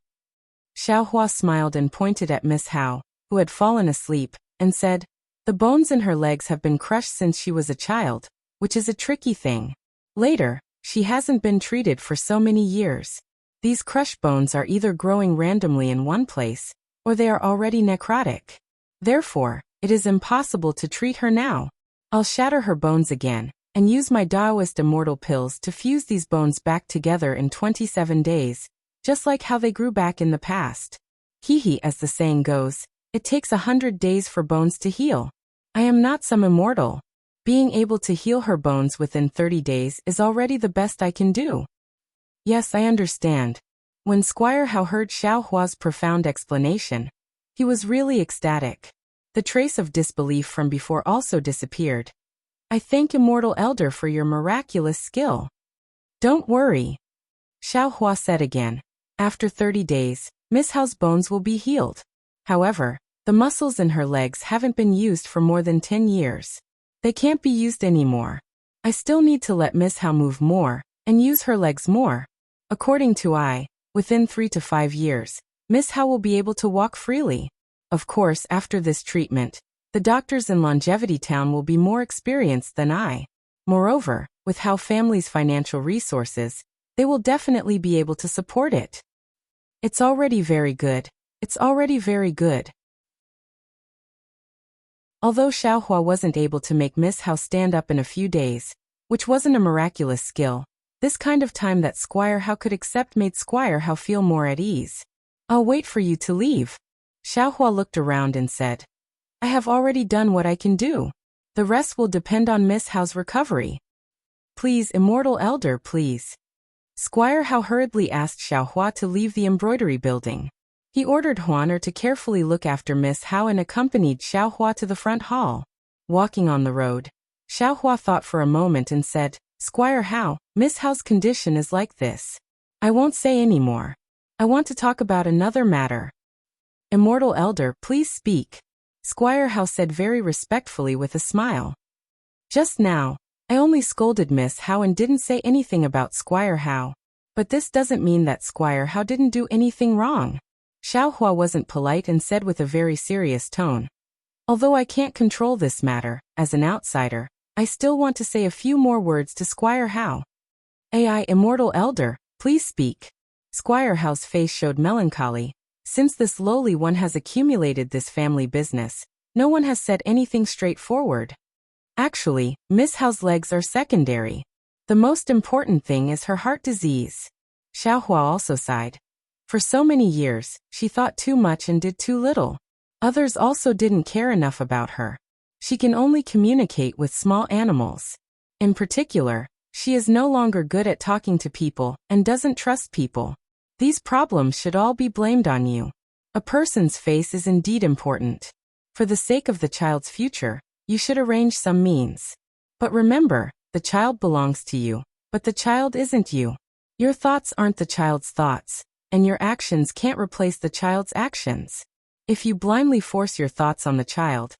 Speaker 1: Xiaohua smiled and pointed at Miss Hao, who had fallen asleep, and said, the bones in her legs have been crushed since she was a child, which is a tricky thing. Later, she hasn't been treated for so many years. These crushed bones are either growing randomly in one place, or they are already necrotic. Therefore, it is impossible to treat her now. I'll shatter her bones again, and use my Taoist immortal pills to fuse these bones back together in 27 days, just like how they grew back in the past. As the saying goes, it takes 100 days for bones to heal. I am not some immortal. Being able to heal her bones within 30 days is already the best I can do. Yes, I understand. When Squire Hao heard Xiaohua's profound explanation, he was really ecstatic. The trace of disbelief from before also disappeared. I thank Immortal Elder for your miraculous skill. Don't worry, Xiaohua said again. After 30 days, Miss Hao's bones will be healed. However, the muscles in her legs haven't been used for more than 10 years. They can't be used anymore. I still need to let Miss Hao move more, and use her legs more. According to within 3 to 5 years, Miss Hao will be able to walk freely. Of course, after this treatment, the doctors in Longevity Town will be more experienced than I. Moreover, with Hao family's financial resources, they will definitely be able to support it. It's already very good. It's already very good. Although Xiaohua wasn't able to make Miss Hao stand up in a few days, which wasn't a miraculous skill, this kind of time that Squire Hao could accept made Squire Hao feel more at ease. I'll wait for you to leave. Xiaohua looked around and said, I have already done what I can do. The rest will depend on Miss Hao's recovery. Please, Immortal Elder, please. Squire Hao hurriedly asked Xiaohua to leave the embroidery building. He ordered Huaner to carefully look after Miss Hao and accompanied Xiaohua to the front hall. Walking on the road, Xiaohua thought for a moment and said, Squire Hao, Miss Hao's condition is like this. I won't say any more. I want to talk about another matter. Immortal Elder, please speak. Squire Hao said very respectfully with a smile. Just now, I only scolded Miss Hao and didn't say anything about Squire Hao. But this doesn't mean that Squire Hao didn't do anything wrong. Xiaohua wasn't polite and said with a very serious tone. Although I can't control this matter, as an outsider, I still want to say a few more words to Squire Hao. Immortal Elder, please speak. Squire Hao's face showed melancholy. Since this lowly one has accumulated this family business, no one has said anything straightforward. Actually, Miss Hao's legs are secondary. The most important thing is her heart disease. Xiaohua also sighed. For so many years, she thought too much and did too little. Others also didn't care enough about her. She can only communicate with small animals. In particular, she is no longer good at talking to people and doesn't trust people. These problems should all be blamed on you. A person's face is indeed important. For the sake of the child's future, you should arrange some means. But remember, the child belongs to you, but the child isn't you. Your thoughts aren't the child's thoughts, and your actions can't replace the child's actions. If you blindly force your thoughts on the child,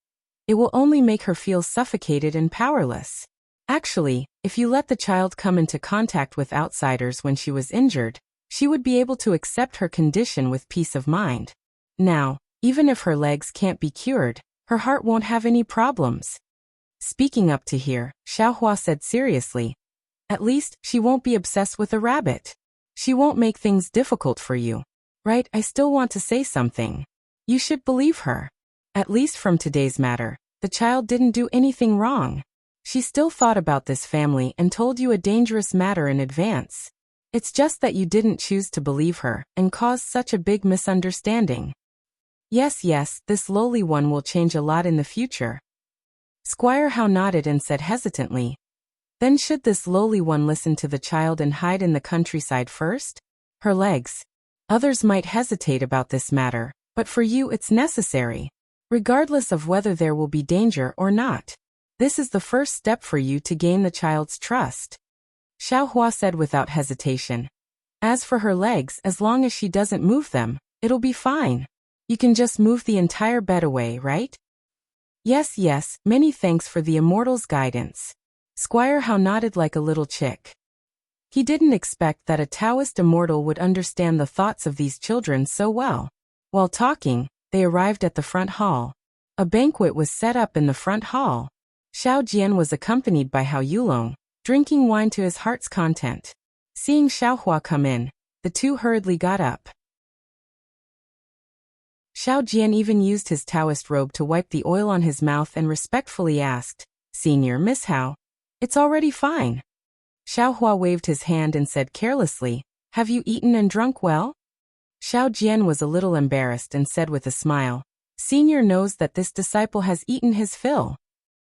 Speaker 1: it will only make her feel suffocated and powerless. Actually, if you let the child come into contact with outsiders when she was injured, she would be able to accept her condition with peace of mind. Now, even if her legs can't be cured, her heart won't have any problems. Speaking up to here, Xiaohua said seriously. At least, she won't be obsessed with a rabbit. She won't make things difficult for you. Right? I still want to say something. You should believe her. At least from today's matter, the child didn't do anything wrong. She still thought about this family and told you a dangerous matter in advance. It's just that you didn't choose to believe her and caused such a big misunderstanding. Yes, this lowly one will change a lot in the future. Squire Hao nodded and said hesitantly, then should this lowly one listen to the child and hide in the countryside first? Her legs. Others might hesitate about this matter, but for you it's necessary. Regardless of whether there will be danger or not. This is the first step for you to gain the child's trust. Xiaohua said without hesitation. As for her legs, as long as she doesn't move them, it'll be fine. You can just move the entire bed away, right? Yes, many thanks for the immortal's guidance. Squire Hao nodded like a little chick. He didn't expect that a Taoist immortal would understand the thoughts of these children so well. While talking, they arrived at the front hall. A banquet was set up in the front hall. Xiao Jian was accompanied by Hao Yulong, drinking wine to his heart's content. Seeing Xiaohua come in, the two hurriedly got up. Xiao Jian even used his Taoist robe to wipe the oil on his mouth and respectfully asked, Senior Miss Hao, it's already fine. Xiaohua waved his hand and said carelessly, have you eaten and drunk well? Xiao Jian was a little embarrassed and said with a smile, Senior knows that this disciple has eaten his fill.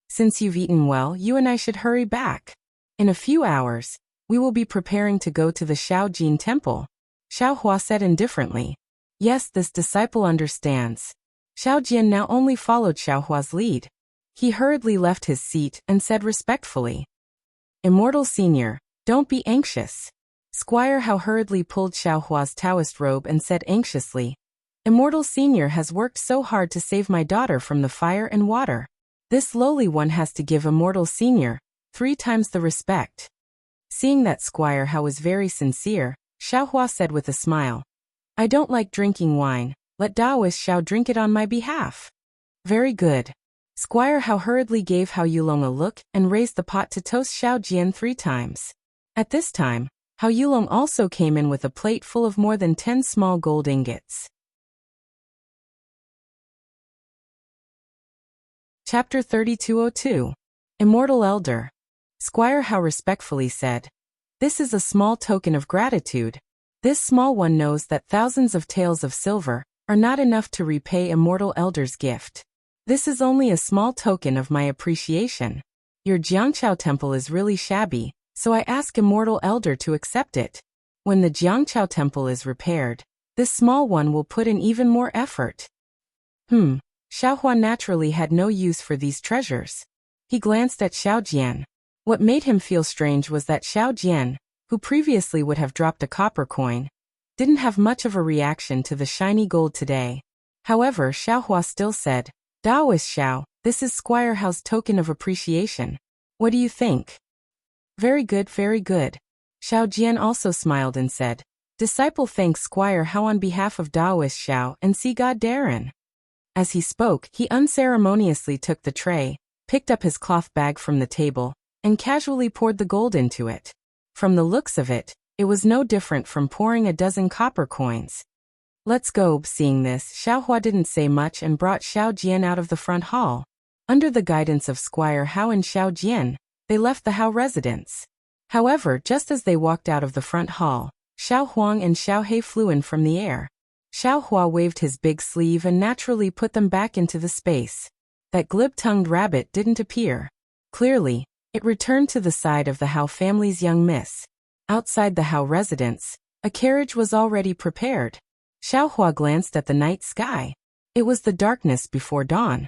Speaker 1: Since you've eaten well, you and I should hurry back. In a few hours, we will be preparing to go to the Shaojin temple. Xiaohua said indifferently. Yes, this disciple understands. Xiao Jian now only followed Xiaohua's lead. He hurriedly left his seat and said respectfully, Immortal Senior, don't be anxious. Squire Hao hurriedly pulled Xiaohua's Taoist robe and said anxiously, Immortal Senior has worked so hard to save my daughter from the fire and water. This lowly one has to give Immortal Senior 3 times the respect. Seeing that Squire Hao was very sincere, Xiaohua said with a smile, I don't like drinking wine, let Taoist Xiao drink it on my behalf. Very good. Squire Hao hurriedly gave Hao Yulong a look and raised the pot to toast Xiao Jian 3 times. At this time, Hao Yulong also came in with a plate full of more than 10 small gold ingots. Chapter 3202. Immortal Elder. Squire Hao respectfully said, This is a small token of gratitude. This small one knows that thousands of taels of silver are not enough to repay Immortal Elder's gift. This is only a small token of my appreciation. Your Jiangqiao temple is really shabby, so I ask Immortal Elder to accept it. When the Jiangqiao temple is repaired, this small one will put in even more effort. Xiaohua naturally had no use for these treasures. He glanced at Xiao Jian. What made him feel strange was that Xiao Jian, who previously would have dropped a copper coin, didn't have much of a reaction to the shiny gold today. However, Xiaohua still said, Taoist Xiao, this is Squire Hao's token of appreciation. What do you think? Very good. Xiao Jian also smiled and said, Disciple thanks Squire Hao on behalf of Taoist Xiao and see God Darren. As he spoke, he unceremoniously took the tray, picked up his cloth bag from the table, and casually poured the gold into it. From the looks of it, it was no different from pouring a dozen copper coins. Let's go. Seeing this, Xiaohua didn't say much and brought Xiao Jian out of the front hall. Under the guidance of Squire Hao and Xiao Jian, they left the Hao residence. However, just as they walked out of the front hall, Xiao Huang and Xiao He flew in from the air. Xiao Hua waved his big sleeve and naturally put them back into the space. That glib-tongued rabbit didn't appear. Clearly, it returned to the side of the Hao family's young miss. Outside the Hao residence, a carriage was already prepared. Xiaohua glanced at the night sky. It was the darkness before dawn.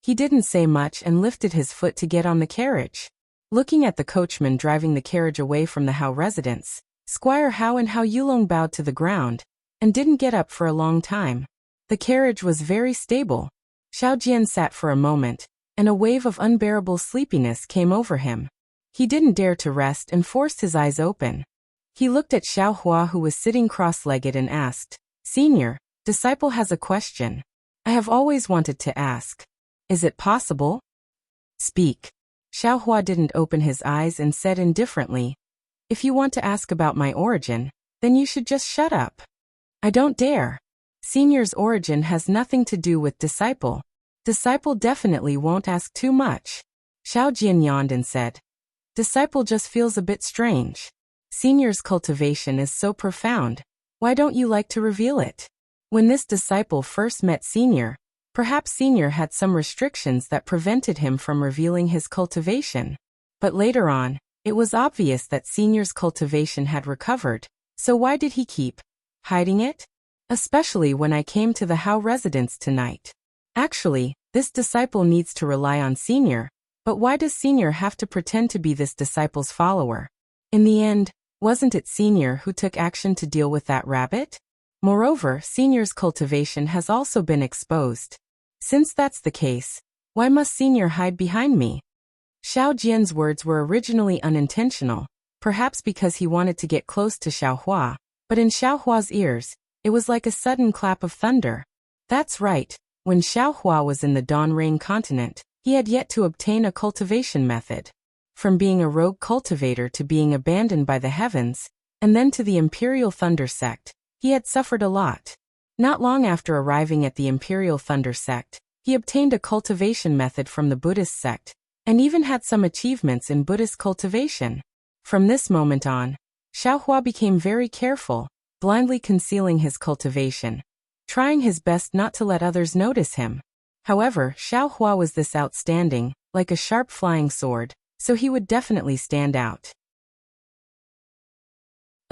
Speaker 1: He didn't say much and lifted his foot to get on the carriage. Looking at the coachman driving the carriage away from the Hao residence, Squire Hao and Hao Yulong bowed to the ground and didn't get up for a long time. The carriage was very stable. Xiao Jian sat for a moment, and a wave of unbearable sleepiness came over him. He didn't dare to rest and forced his eyes open. He looked at Xiaohua, who was sitting cross-legged, and asked, Senior, disciple has a question. I have always wanted to ask. Is it possible? Speak. Xiaohua didn't open his eyes and said indifferently, "If you want to ask about my origin, then you should just shut up." "I don't dare. Senior's origin has nothing to do with disciple. Disciple definitely won't ask too much." Xiao Jian yawned and said, "Disciple just feels a bit strange. Senior's cultivation is so profound. Why don't you like to reveal it?" When this disciple first met Senior, perhaps Senior had some restrictions that prevented him from revealing his cultivation. But later on, it was obvious that Senior's cultivation had recovered, so why did he keep hiding it? Especially when I came to the Hao residence tonight. Actually, this disciple needs to rely on Senior, but why does Senior have to pretend to be this disciple's follower? In the end, wasn't it Senior who took action to deal with that rabbit? Moreover, Senior's cultivation has also been exposed. Since that's the case, why must Senior hide behind me? Xiao Jian's words were originally unintentional, perhaps because he wanted to get close to Xiaohua, but in Xiaohua's ears, it was like a sudden clap of thunder. That's right, when Xiaohua was in the Dawn Rain continent, he had yet to obtain a cultivation method. From being a rogue cultivator to being abandoned by the heavens, and then to the Imperial Thunder Sect, he had suffered a lot. Not long after arriving at the Imperial Thunder Sect, he obtained a cultivation method from the Buddhist sect, and even had some achievements in Buddhist cultivation. From this moment on, Xiaohua became very careful, blindly concealing his cultivation, trying his best not to let others notice him. However, Xiaohua was this outstanding, like a sharp flying sword, so he would definitely stand out.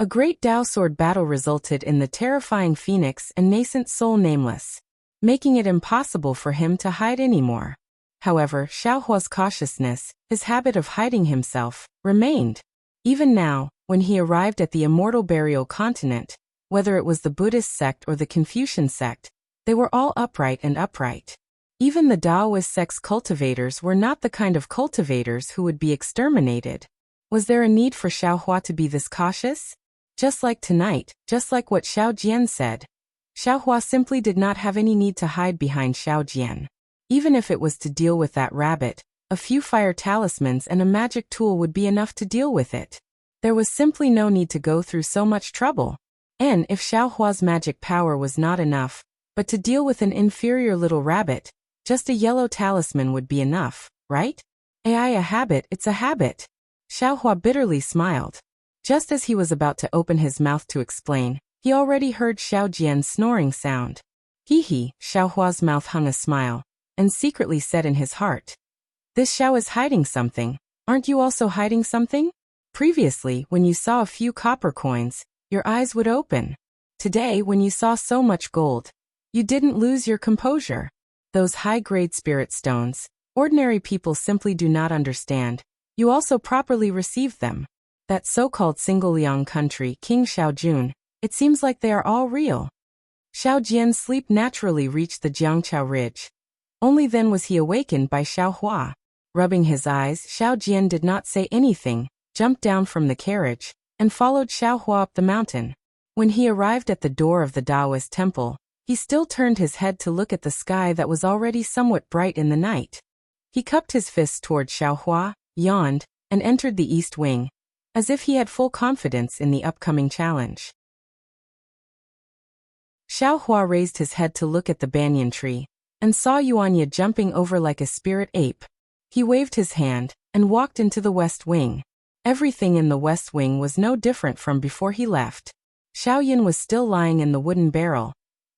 Speaker 1: A great Dao sword battle resulted in the terrifying Phoenix and nascent soul Nameless, making it impossible for him to hide anymore. However, Xiaohua's cautiousness, his habit of hiding himself, remained. Even now, when he arrived at the Immortal Burial Continent, whether it was the Buddhist sect or the Confucian sect, they were all upright and upright. Even the Taoist sect's cultivators were not the kind of cultivators who would be exterminated. Was there a need for Xiaohua to be this cautious? Just like tonight, just like what Xiao Jian said, Xiaohua simply did not have any need to hide behind Xiao Jian. Even if it was to deal with that rabbit, a few fire talismans and a magic tool would be enough to deal with it. There was simply no need to go through so much trouble. And if Xiaohua's magic power was not enough, but to deal with an inferior little rabbit, just a yellow talisman would be enough, right? A habit, it's a habit. Xiaohua bitterly smiled. Just as he was about to open his mouth to explain, he already heard Xiao Jian's snoring sound. Hee, Xiaohua's mouth hung a smile, and secretly said in his heart, "This Xiao is hiding something. Aren't you also hiding something? Previously, when you saw a few copper coins, your eyes would open. Today, when you saw so much gold, you didn't lose your composure. Those high-grade spirit stones, ordinary people simply do not understand. You also properly received them. That so-called single Liang country, King Xiaojun, it seems like they are all real." Xiao Jian's sleep naturally reached the Jiangqiao Ridge. Only then was he awakened by Xiaohua. Rubbing his eyes, Xiao Jian did not say anything, jumped down from the carriage, and followed Xiaohua up the mountain. When he arrived at the door of the Taoist temple, he still turned his head to look at the sky that was already somewhat bright in the night. He cupped his fists toward Xiaohua, yawned, and entered the east wing, as if he had full confidence in the upcoming challenge. Xiaohua raised his head to look at the banyan tree, and saw Yuanya jumping over like a spirit ape. He waved his hand, and walked into the west wing. Everything in the west wing was no different from before he left. Xiaoyan was still lying in the wooden barrel.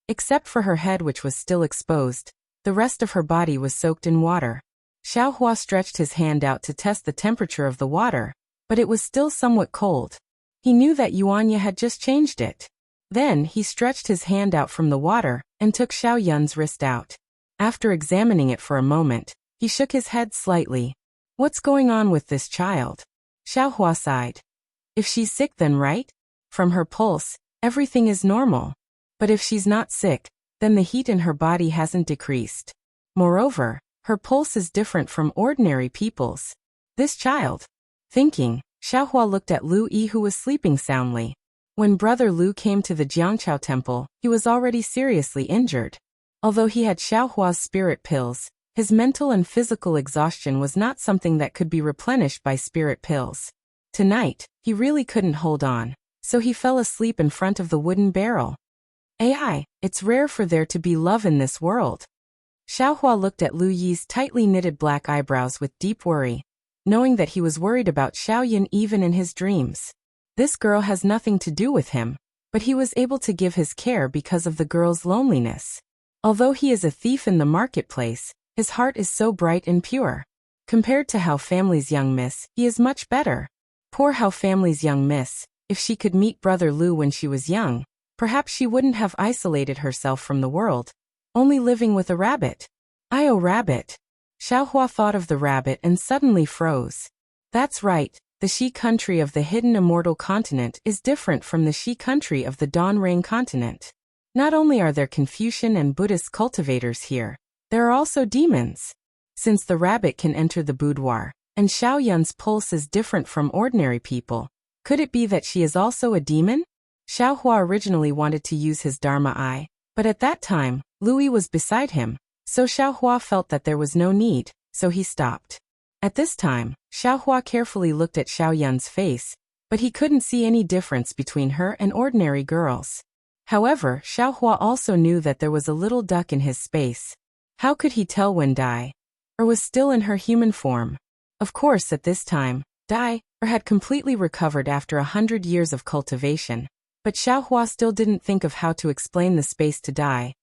Speaker 1: Except for her head which was still exposed, the rest of her body was soaked in water. Xiaohua stretched his hand out to test the temperature of the water, but it was still somewhat cold. He knew that Yuanya had just changed it. Then he stretched his hand out from the water, and took Xiaoyan's wrist out. After examining it for a moment, he shook his head slightly. "What's going on with this child?" Xiaohua sighed. "If she's sick then right? From her pulse, everything is normal. But if she's not sick, then the heat in her body hasn't decreased. Moreover, her pulse is different from ordinary people's. This child..." Thinking, Xiaohua looked at Lu Yi who was sleeping soundly. When Brother Lu came to the Jiangqiao temple, he was already seriously injured. Although he had Xiaohua's spirit pills, His mental and physical exhaustion was not something that could be replenished by spirit pills. Tonight, he really couldn't hold on, so he fell asleep in front of the wooden barrel. "Ai, it's rare for there to be love in this world." Xiaohua looked at Lu Yi's tightly knitted black eyebrows with deep worry, knowing that he was worried about Xiaoyan even in his dreams. This girl has nothing to do with him, but he was able to give his care because of the girl's loneliness. Although he is a thief in the marketplace, his heart is so bright and pure. Compared to Hao Family's young miss, he is much better. Poor Hao Family's young miss, if she could meet Brother Lu when she was young, perhaps she wouldn't have isolated herself from the world, only living with a rabbit. "Oh, rabbit." Xiaohua thought of the rabbit and suddenly froze. That's right, the Shi country of the hidden immortal continent is different from the Shi country of the Dawn Rain continent. Not only are there Confucian and Buddhist cultivators here, there are also demons. Since the rabbit can enter the boudoir, and Xiaoyan's pulse is different from ordinary people, could it be that she is also a demon? Xiaohua originally wanted to use his Dharma eye, but at that time, Louis was beside him, so Xiaohua felt that there was no need, so he stopped. At this time, Xiaohua carefully looked at Xiaoyan's face, but he couldn't see any difference between her and ordinary girls. However, Xiaohua also knew that there was a little duck in his space. How could he tell when Dai was still in her human form? Of course, at this time, Dai had completely recovered after 100 years of cultivation, but Xiaohua still didn't think of how to explain the space to Dai.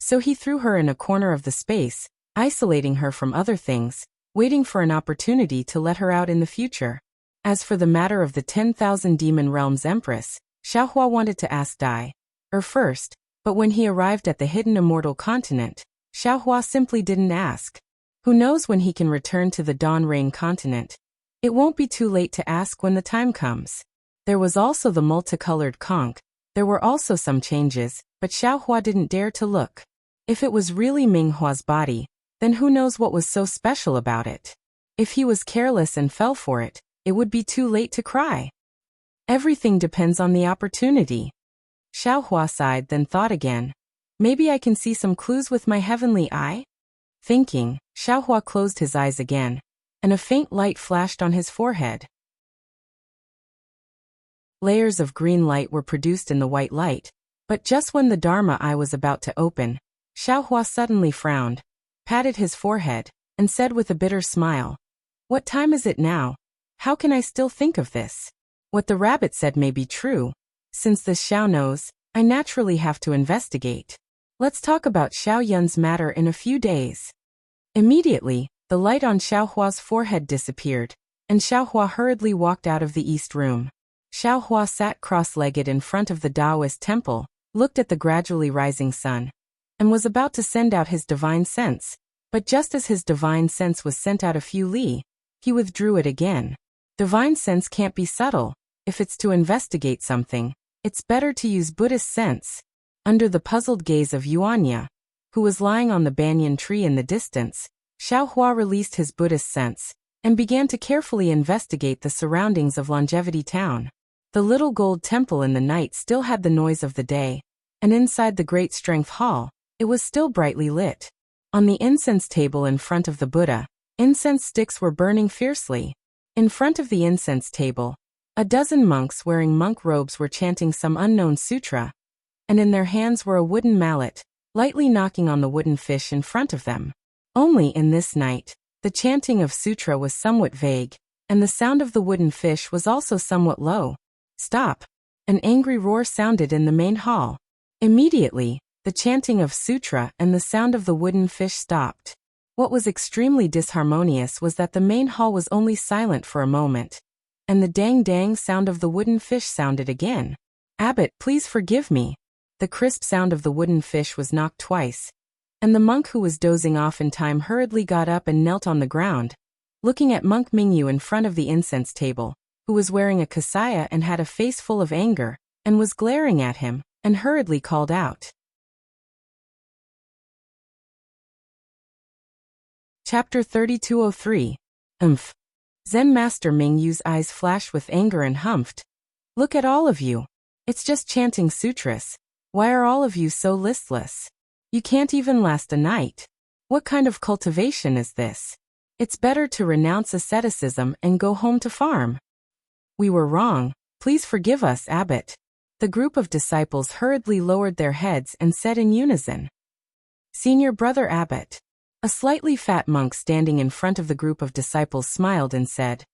Speaker 1: So he threw her in a corner of the space, isolating her from other things, waiting for an opportunity to let her out in the future. As for the matter of the 10,000 Demon Realms Empress, Xiaohua wanted to ask Dai first, but when he arrived at the hidden immortal continent, Xiaohua simply didn't ask. Who knows when he can return to the Dawn Rain continent? It won't be too late to ask when the time comes. There was also the multicolored conch. There were also some changes, but Xiaohua didn't dare to look. If it was really Minghua's body, then who knows what was so special about it? If he was careless and fell for it, it would be too late to cry. Everything depends on the opportunity. Xiaohua sighed, then thought again. Maybe I can see some clues with my heavenly eye? Thinking, Xiaohua closed his eyes again, and a faint light flashed on his forehead. Layers of green light were produced in the white light, but just when the Dharma eye was about to open, Xiaohua suddenly frowned, patted his forehead, and said with a bitter smile, "What time is it now? How can I still think of this? What the rabbit said may be true. Since this Xiao knows, I naturally have to investigate. Let's talk about Xiaoyan's matter in a few days." Immediately, the light on Xiaohua's forehead disappeared, and Xiaohua hurriedly walked out of the east room. Xiaohua sat cross-legged in front of the Taoist temple, looked at the gradually rising sun, and was about to send out his divine sense, but just as his divine sense was sent out a few li, he withdrew it again. Divine sense can't be subtle. If it's to investigate something, it's better to use Buddhist sense. Under the puzzled gaze of Yuanya, who was lying on the banyan tree in the distance, Xiaohua released his Buddhist sense and began to carefully investigate the surroundings of Longevity Town. The little gold temple in the night still had the noise of the day, and inside the great strength hall, it was still brightly lit. On the incense table in front of the Buddha, incense sticks were burning fiercely. In front of the incense table, a dozen monks wearing monk robes were chanting some unknown sutra, and in their hands were a wooden mallet, lightly knocking on the wooden fish in front of them. Only in this night, the chanting of sutra was somewhat vague, and the sound of the wooden fish was also somewhat low. "Stop!" An angry roar sounded in the main hall. Immediately, the chanting of sutra and the sound of the wooden fish stopped. What was extremely disharmonious was that the main hall was only silent for a moment, and the dang-dang sound of the wooden fish sounded again. "Abbot, please forgive me." The crisp sound of the wooden fish was knocked twice, and the monk who was dozing off in time hurriedly got up and knelt on the ground, looking at Monk Mingyu in front of the incense table, who was wearing a kasaya and had a face full of anger, and was glaring at him, and hurriedly called out. Chapter 3203. Zen Master Mingyu's eyes flashed with anger and humphed. "Look at all of you. It's just chanting sutras. Why are all of you so listless? You can't even last a night. What kind of cultivation is this? It's better to renounce asceticism and go home to farm. We were wrong. Please forgive us, Abbot. The group of disciples hurriedly lowered their heads and said in unison, Senior Brother Abbot. A slightly fat monk standing in front of the group of disciples smiled and said,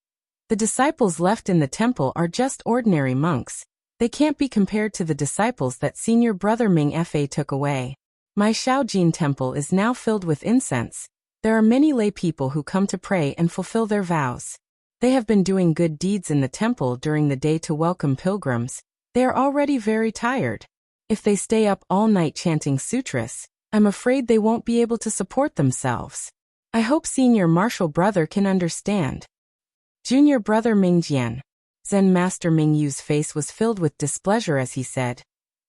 Speaker 1: The disciples left in the temple are just ordinary monks. They can't be compared to the disciples that Senior Brother Ming Fa took away. My Shaojin temple is now filled with incense. There are many lay people who come to pray and fulfill their vows. They have been doing good deeds in the temple during the day to welcome pilgrims. They are already very tired. If they stay up all night chanting sutras, I'm afraid they won't be able to support themselves. I hope Senior Martial Brother can understand. Junior Brother Mingjian. Zen Master Mingyu's face was filled with displeasure as he said,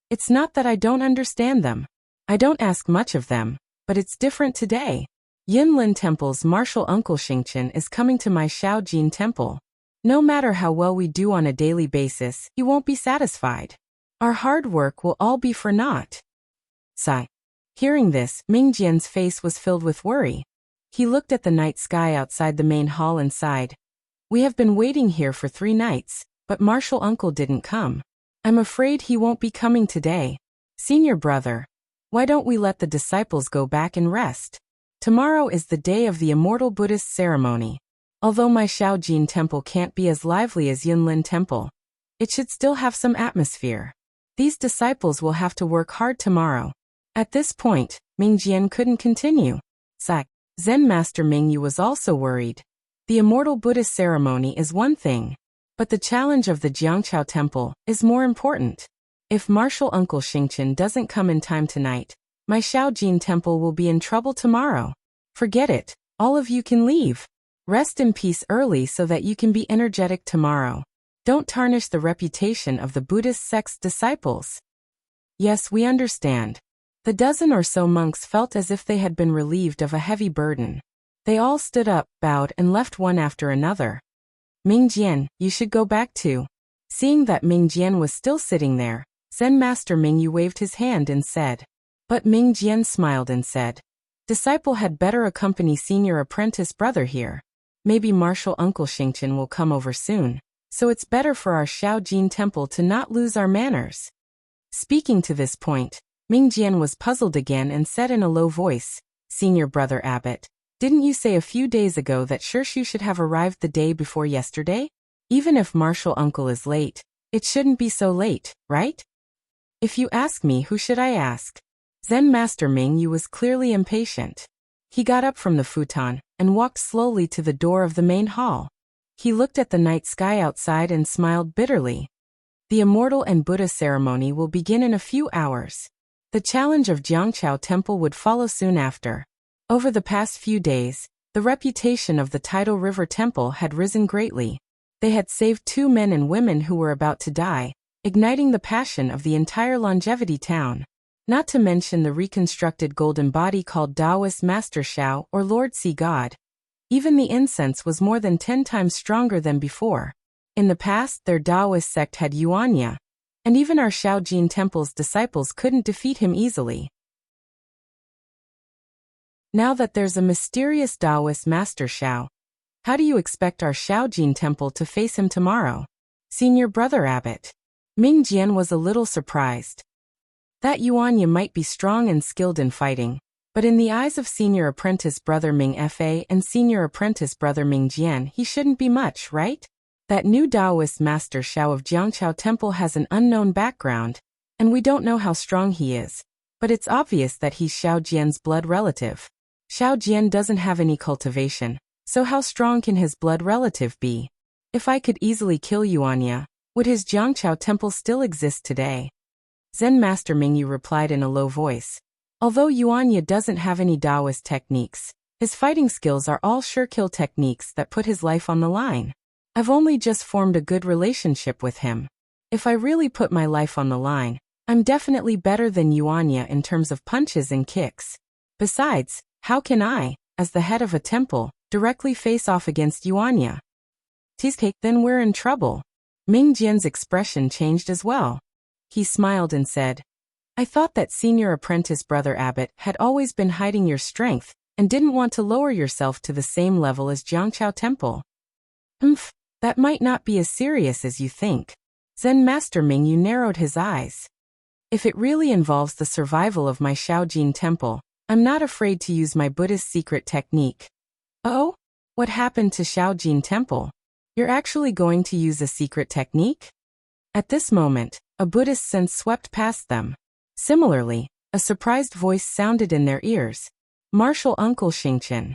Speaker 1: It's not that I don't understand them. I don't ask much of them, but it's different today. Yinlin Temple's martial uncle Xingqian is coming to my Shaojin temple. No matter how well we do on a daily basis, he won't be satisfied. Our hard work will all be for naught. Sigh. Hearing this, Mingjian's face was filled with worry. He looked at the night sky outside the main hall and sighed. We have been waiting here for 3 nights, but martial uncle didn't come. I'm afraid he won't be coming today. Senior Brother, why don't we let the disciples go back and rest? Tomorrow is the day of the immortal Buddhist ceremony. Although my Shaojin temple can't be as lively as Yunlin Temple, it should still have some atmosphere. These disciples will have to work hard tomorrow. At this point, Mingjian couldn't continue. Sigh. Zen Master Mingyu was also worried. The immortal Buddhist ceremony is one thing, but the challenge of the Jiangqiao Temple is more important. If martial uncle Xingqian doesn't come in time tonight, my Shaojin temple will be in trouble tomorrow. Forget it, all of you can leave. Rest in peace early so that you can be energetic tomorrow. Don't tarnish the reputation of the Buddhist sect's disciples. Yes, we understand. The dozen or so monks felt as if they had been relieved of a heavy burden. They all stood up, bowed and left one after another. Mingjian, you should go back too. Seeing that Mingjian was still sitting there, Zen Master Mingyu waved his hand and said. But Mingjian smiled and said, Disciple had better accompany Senior Apprentice Brother here. Maybe martial uncle Xingqian will come over soon, so it's better for our Shaojin temple to not lose our manners. Speaking to this point, Mingjian was puzzled again and said in a low voice, Senior Brother Abbot, didn't you say a few days ago that Shirshu should have arrived the day before yesterday? Even if martial uncle is late, it shouldn't be so late, right? If you ask me, who should I ask? Zen Master Mingyu was clearly impatient. He got up from the futon and walked slowly to the door of the main hall. He looked at the night sky outside and smiled bitterly. The immortal and Buddha ceremony will begin in a few hours. The challenge of Jiangqiao Temple would follow soon after. Over the past few days, the reputation of the Tidal River Temple had risen greatly. They had saved 2 men and women who were about to die, igniting the passion of the entire longevity town. Not to mention the reconstructed golden body called Taoist Master Shao or Lord Sea God. Even the incense was more than 10 times stronger than before. In the past, their Taoist sect had Yuanya, and even our Shaojin Temple's disciples couldn't defeat him easily. Now that there's a mysterious Taoist Master Shao, how do you expect our Shaojin Temple to face him tomorrow? Senior Brother Abbot. Mingjian was a little surprised. That Yuanya might be strong and skilled in fighting, but in the eyes of Senior Apprentice Brother Ming Fa and Senior Apprentice Brother Mingjian he shouldn't be much, right? That new Taoist Master Shao of Jiangqiao Temple has an unknown background, and we don't know how strong he is, but it's obvious that he's Xiao Jian's blood relative. Xiao Jian doesn't have any cultivation, so how strong can his blood relative be? If I could easily kill Yuanya, would his Jiangqiao Temple still exist today? Zen Master Mingyu replied in a low voice. Although Yuanya doesn't have any Taoist techniques, his fighting skills are all sure-kill techniques that put his life on the line. I've only just formed a good relationship with him. If I really put my life on the line, I'm definitely better than Yuanya in terms of punches and kicks. Besides, how can I, as the head of a temple, directly face off against Yuanya? Cheesecake, then we're in trouble. Mingjian's expression changed as well. He smiled and said, I thought that Senior Apprentice Brother Abbot had always been hiding your strength and didn't want to lower yourself to the same level as Jiangqiao Temple. That might not be as serious as you think. Zen Master Mingyu narrowed his eyes. If it really involves the survival of my Shaojin Temple, I'm not afraid to use my Buddhist secret technique. Oh? What happened to Shaojin Temple? You're actually going to use a secret technique? At this moment, a Buddhist sense swept past them. Similarly, a surprised voice sounded in their ears. Martial Uncle Xingchen.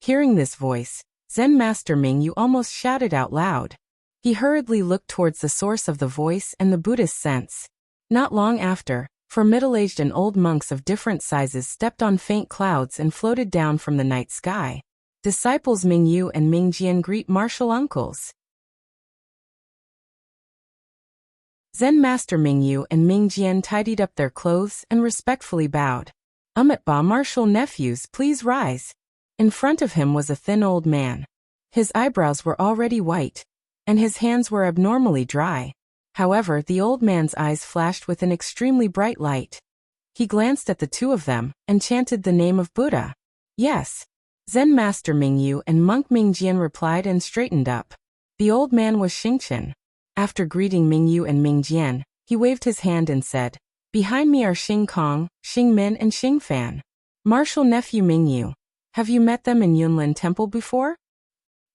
Speaker 1: Hearing this voice, Zen Master Mingyu almost shouted out loud. He hurriedly looked towards the source of the voice and the Buddhist sense. Not long after, four middle-aged and old monks of different sizes stepped on faint clouds and floated down from the night sky. Disciples Mingyu and Mingjian greet martial uncles. Zen Master Mingyu and Mingjian tidied up their clothes and respectfully bowed. Ba martial nephews, please rise. In front of him was a thin old man. His eyebrows were already white, and his hands were abnormally dry. However, the old man's eyes flashed with an extremely bright light. He glanced at the two of them and chanted the name of Buddha. Yes. Zen Master Mingyu and Monk Mingjian replied and straightened up. The old man was Xingchen. After greeting Mingyu and Mingjian, he waved his hand and said, "Behind me are Xing Kong, Xing Min and Xing Fan. Martial nephew Mingyu. Have you met them in Yunlin Temple before?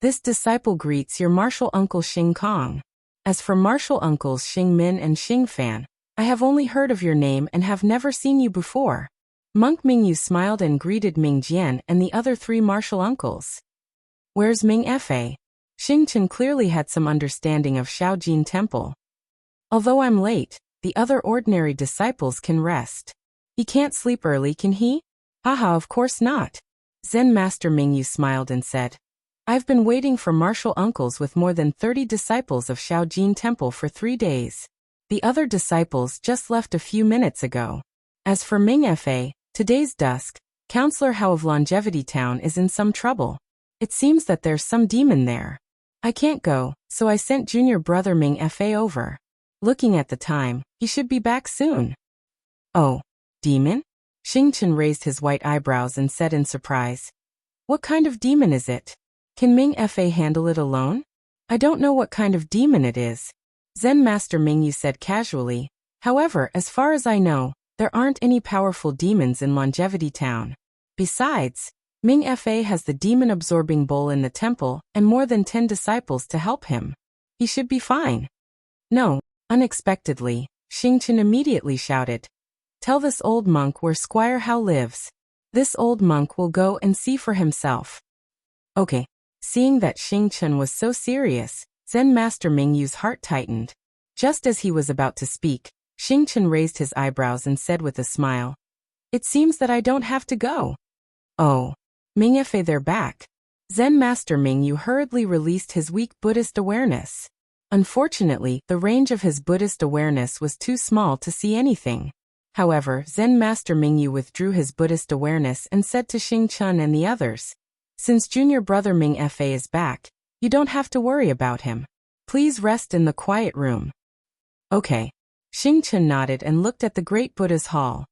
Speaker 1: This disciple greets your martial uncle Xing Kong. As for martial uncles Xing Min and Xing Fan, I have only heard of your name and have never seen you before." Monk Mingyu smiled and greeted Mingjian and the other three martial uncles. Where's Ming Fa? Xingchen clearly had some understanding of Shaojin Temple. Although I'm late, the other ordinary disciples can rest. He can't sleep early, can he? Haha, of course not. Zen Master Mingyu smiled and said, I've been waiting for martial uncles with more than 30 disciples of Shaojin Temple for 3 days. The other disciples just left a few minutes ago. As for Ming Fa, today's dusk, Counselor Hao of Longevity Town is in some trouble. It seems that there's some demon there. I can't go, so I sent junior brother Ming Fa over. Looking at the time, he should be back soon. Oh, demon? Xingchen raised his white eyebrows and said in surprise. What kind of demon is it? Can Ming Fa handle it alone? I don't know what kind of demon it is. Zen Master Mingyu said casually. However, as far as I know, there aren't any powerful demons in Longevity Town. Besides, Ming Fa has the demon-absorbing bowl in the temple and more than 10 disciples to help him. He should be fine. No, unexpectedly, Xingchen immediately shouted. Tell this old monk where Squire Hao lives. This old monk will go and see for himself. Okay. Seeing that Xingchen was so serious, Zen Master Mingyu's heart tightened. Just as he was about to speak, Xingchen raised his eyebrows and said with a smile. It seems that I don't have to go. Oh. Ming Fa, they're back. Zen Master Mingyu hurriedly released his weak Buddhist awareness. Unfortunately, the range of his Buddhist awareness was too small to see anything. However, Zen Master Mingyu withdrew his Buddhist awareness and said to Xingchen and the others, Since junior brother Ming Fa is back, you don't have to worry about him. Please rest in the quiet room. Okay. Xingchen nodded and looked at the great Buddha's hall.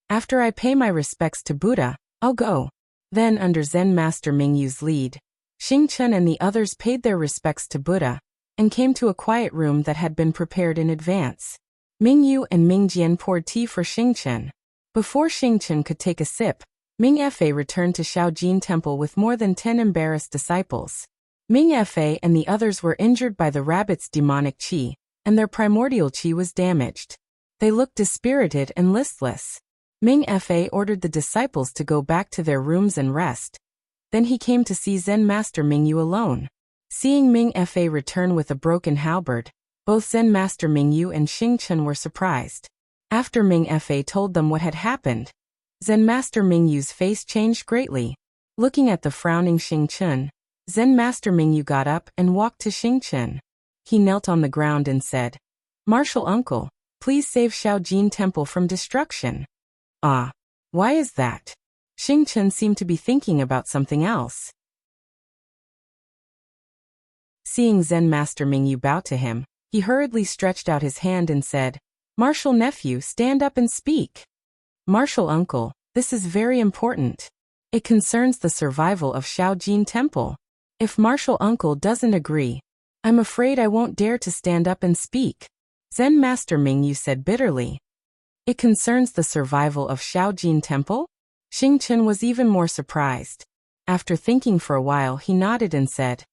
Speaker 1: After I pay my respects to Buddha, I'll go. Then, under Zen Master Mingyu's lead, Xingchen and the others paid their respects to Buddha and came to a quiet room that had been prepared in advance. Mingyu and Mingjian poured tea for Xingchen. Before Xingchen could take a sip, Ming Fa returned to Shaojin Temple with more than 10 embarrassed disciples. Ming Fa and the others were injured by the rabbit's demonic qi, and their primordial qi was damaged. They looked dispirited and listless. Ming Fa ordered the disciples to go back to their rooms and rest. Then he came to see Zen Master Mingyu alone. Seeing Ming Fa return with a broken halberd, both Zen Master Mingyu and Xingchen were surprised. After Ming Fa told them what had happened, Zen Master Mingyu's face changed greatly. Looking at the frowning Xingchen, Zen Master Mingyu got up and walked to Xingchen. He knelt on the ground and said, Martial Uncle, please save Shaojin Temple from destruction. Ah, why is that? Xingchen seemed to be thinking about something else. Seeing Zen Master Mingyu bow to him, he hurriedly stretched out his hand and said, Martial nephew, stand up and speak. Martial uncle, this is very important. It concerns the survival of Shaojin Temple. If martial uncle doesn't agree, I'm afraid I won't dare to stand up and speak, Zen Master Mingyu said bitterly. It concerns the survival of Shaojin Temple? Xingchen was even more surprised. After thinking for a while, he nodded and said,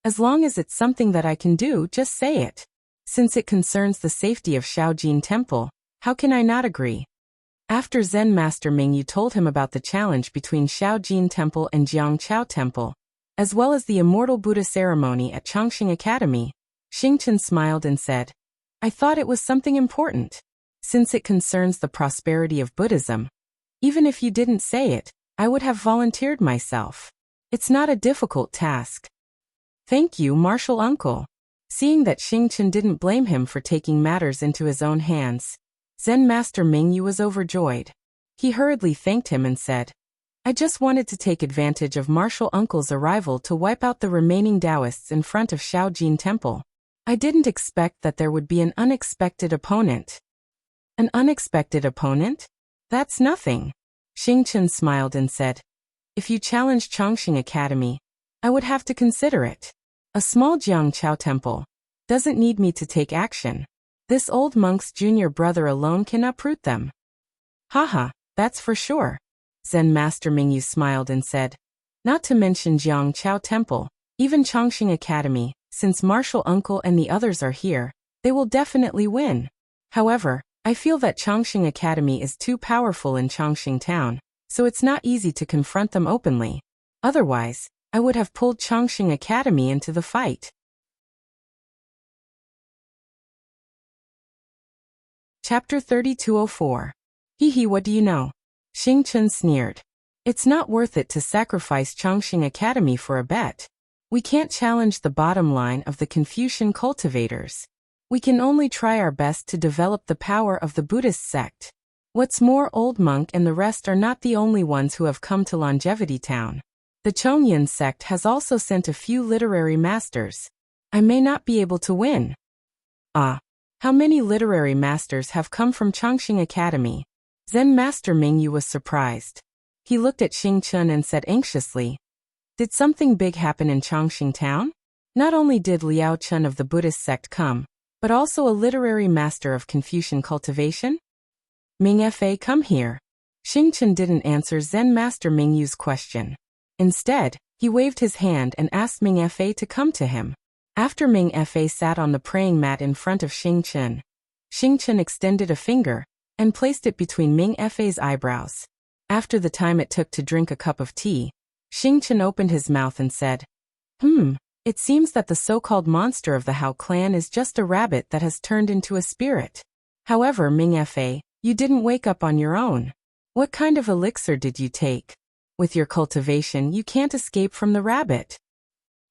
Speaker 1: as long as it's something that I can do, just say it. Since it concerns the safety of Shaojin Temple, how can I not agree? After Zen Master Mingyu told him about the challenge between Shaojin Temple and Jiangqiao Temple, as well as the Immortal Buddha ceremony at Chongqing Academy, Xingchen smiled and said, I thought it was something important. Since it concerns the prosperity of Buddhism, even if you didn't say it, I would have volunteered myself. It's not a difficult task. Thank you, martial uncle. Seeing that Xingchen didn't blame him for taking matters into his own hands, Zen Master Mingyu was overjoyed. He hurriedly thanked him and said, I just wanted to take advantage of martial uncle's arrival to wipe out the remaining Taoists in front of Shaojin Temple. I didn't expect that there would be an unexpected opponent. An unexpected opponent? That's nothing. Xingchen smiled and said, if you challenge Chongqing Academy, I would have to consider it. A small Jiangqiao Temple doesn't need me to take action. This old monk's junior brother alone can uproot them. Haha, that's for sure. Zen Master Mingyu smiled and said, not to mention Jiangqiao Temple, even Chongqing Academy, since martial uncle and the others are here, they will definitely win. However, I feel that Chongqing Academy is too powerful in Chongqing Town, so it's not easy to confront them openly. Otherwise, I would have pulled Chongqing Academy into the fight. Chapter 3204. Hee, what do you know? Xingchen sneered. It's not worth it to sacrifice Chongqing Academy for a bet. We can't challenge the bottom line of the Confucian cultivators. We can only try our best to develop the power of the Buddhist sect. What's more, Old Monk and the rest are not the only ones who have come to Longevity Town. The Chongyan sect has also sent a few literary masters. I may not be able to win. Ah. How many literary masters have come from Chongqing Academy? Zen Master Mingyu was surprised. He looked at Xingchen and said anxiously, did something big happen in Chongqing Town? Not only did Liao Chun of the Buddhist sect come, but also a literary master of Confucian cultivation? Ming Fa, come here. Xingchen didn't answer Zen Master Mingyu's question. Instead, he waved his hand and asked Ming Fa to come to him. After Ming Fa sat on the praying mat in front of Xingchen, Xingchen extended a finger and placed it between Ming Fa's eyebrows. After the time it took to drink a cup of tea, Xingchen opened his mouth and said, it seems that the so-called monster of the Hao clan is just a rabbit that has turned into a spirit. However, Ming Fa, you didn't wake up on your own. What kind of elixir did you take? With your cultivation, you can't escape from the rabbit.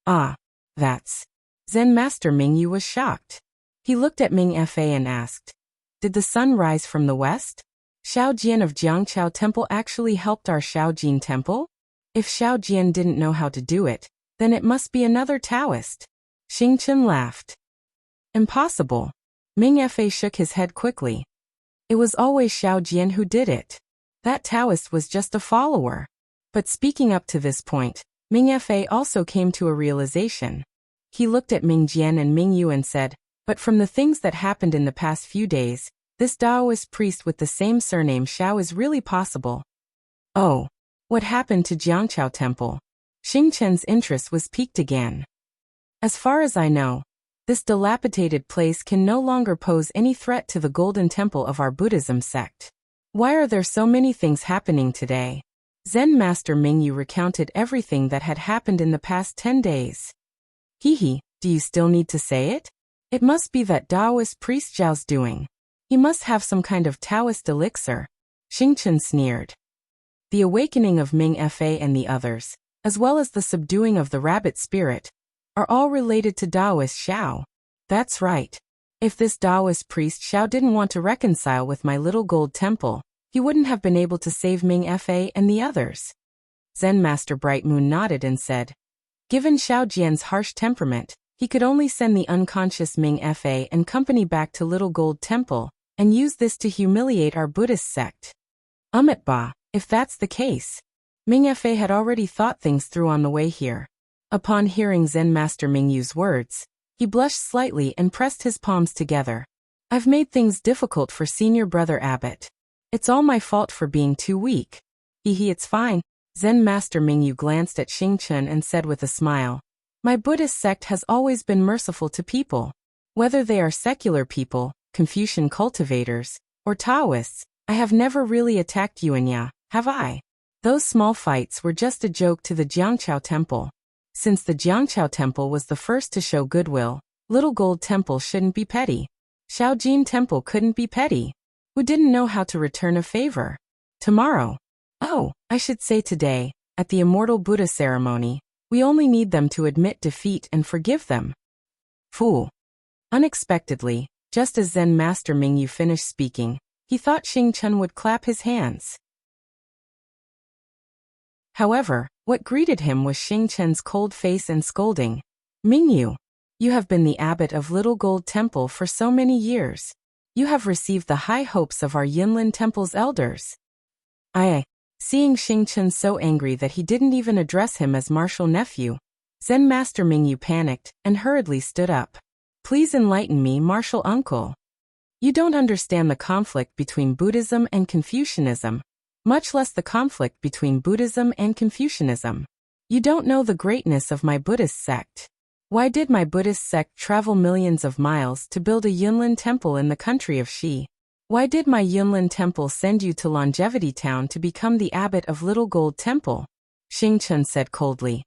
Speaker 1: Ah, that's... Zen Master Mingyu was shocked. He looked at Ming Fa and asked, did the sun rise from the west? Xiao Jian of Jiangqiao Temple actually helped our Shaojin Temple? If Xiao Jian didn't know how to do it, then it must be another Taoist. Xingchen laughed. Impossible. Ming Fa shook his head quickly. It was always Xiao Jian who did it. That Taoist was just a follower. But speaking up to this point, Ming Fa also came to a realization. He looked at Ming Jian and Ming Yu and said, but from the things that happened in the past few days, this Taoist priest with the same surname Xiao is really possible. Oh, what happened to Jiangqiao Temple? Xingchen's interest was piqued again. As far as I know, this dilapidated place can no longer pose any threat to the Golden Temple of our Buddhism sect. Why are there so many things happening today? Zen Master Mingyu recounted everything that had happened in the past 10 days. Hee, do you still need to say it? It must be that Taoist priest Zhao's doing. He must have some kind of Taoist elixir. Xingchen sneered. The awakening of Ming Fa and the others, as well as the subduing of the rabbit spirit, are all related to Taoist Xiao. That's right. If this Taoist priest Xiao didn't want to reconcile with my little gold temple, he wouldn't have been able to save Ming Fa and the others. Zen Master Bright Moon nodded and said, given Xiao Jian's harsh temperament, he could only send the unconscious Ming Fa and company back to Little Gold Temple, and use this to humiliate our Buddhist sect. Ba, if that's the case. Ming-Fe had already thought things through on the way here. Upon hearing Zen Master Mingyu's words, he blushed slightly and pressed his palms together. I've made things difficult for senior brother Abbot. It's all my fault for being too weak. It's fine. Zen Master Mingyu glanced at Xingchen and said with a smile, my Buddhist sect has always been merciful to people. Whether they are secular people, Confucian cultivators, or Taoists, I have never really attacked Yuanya, have I? Those small fights were just a joke to the Jiangqiao Temple. Since the Jiangqiao Temple was the first to show goodwill, Little Gold Temple shouldn't be petty. Shaojin Temple couldn't be petty. Who didn't know how to return a favor? Tomorrow. Oh, I should say today, at the Immortal Buddha ceremony, we only need them to admit defeat and forgive them. Fool. Unexpectedly, just as Zen Master Mingyu finished speaking, he thought Xingchen would clap his hands. However, what greeted him was Xingchen's cold face and scolding. Mingyu, you have been the abbot of Little Gold Temple for so many years. You have received the high hopes of our Yinlin Temple's elders. Seeing Xingchen so angry that he didn't even address him as martial nephew, Zen Master Mingyu panicked and hurriedly stood up. Please enlighten me, martial uncle. You don't understand the conflict between Buddhism and Confucianism, much less the conflict between Buddhism and Confucianism. You don't know the greatness of my Buddhist sect. Why did my Buddhist sect travel millions of miles to build a Yunlin temple in the country of Shi? Why did my Yunlin temple send you to Longevity Town to become the abbot of Little Gold Temple? Xingchen said coldly.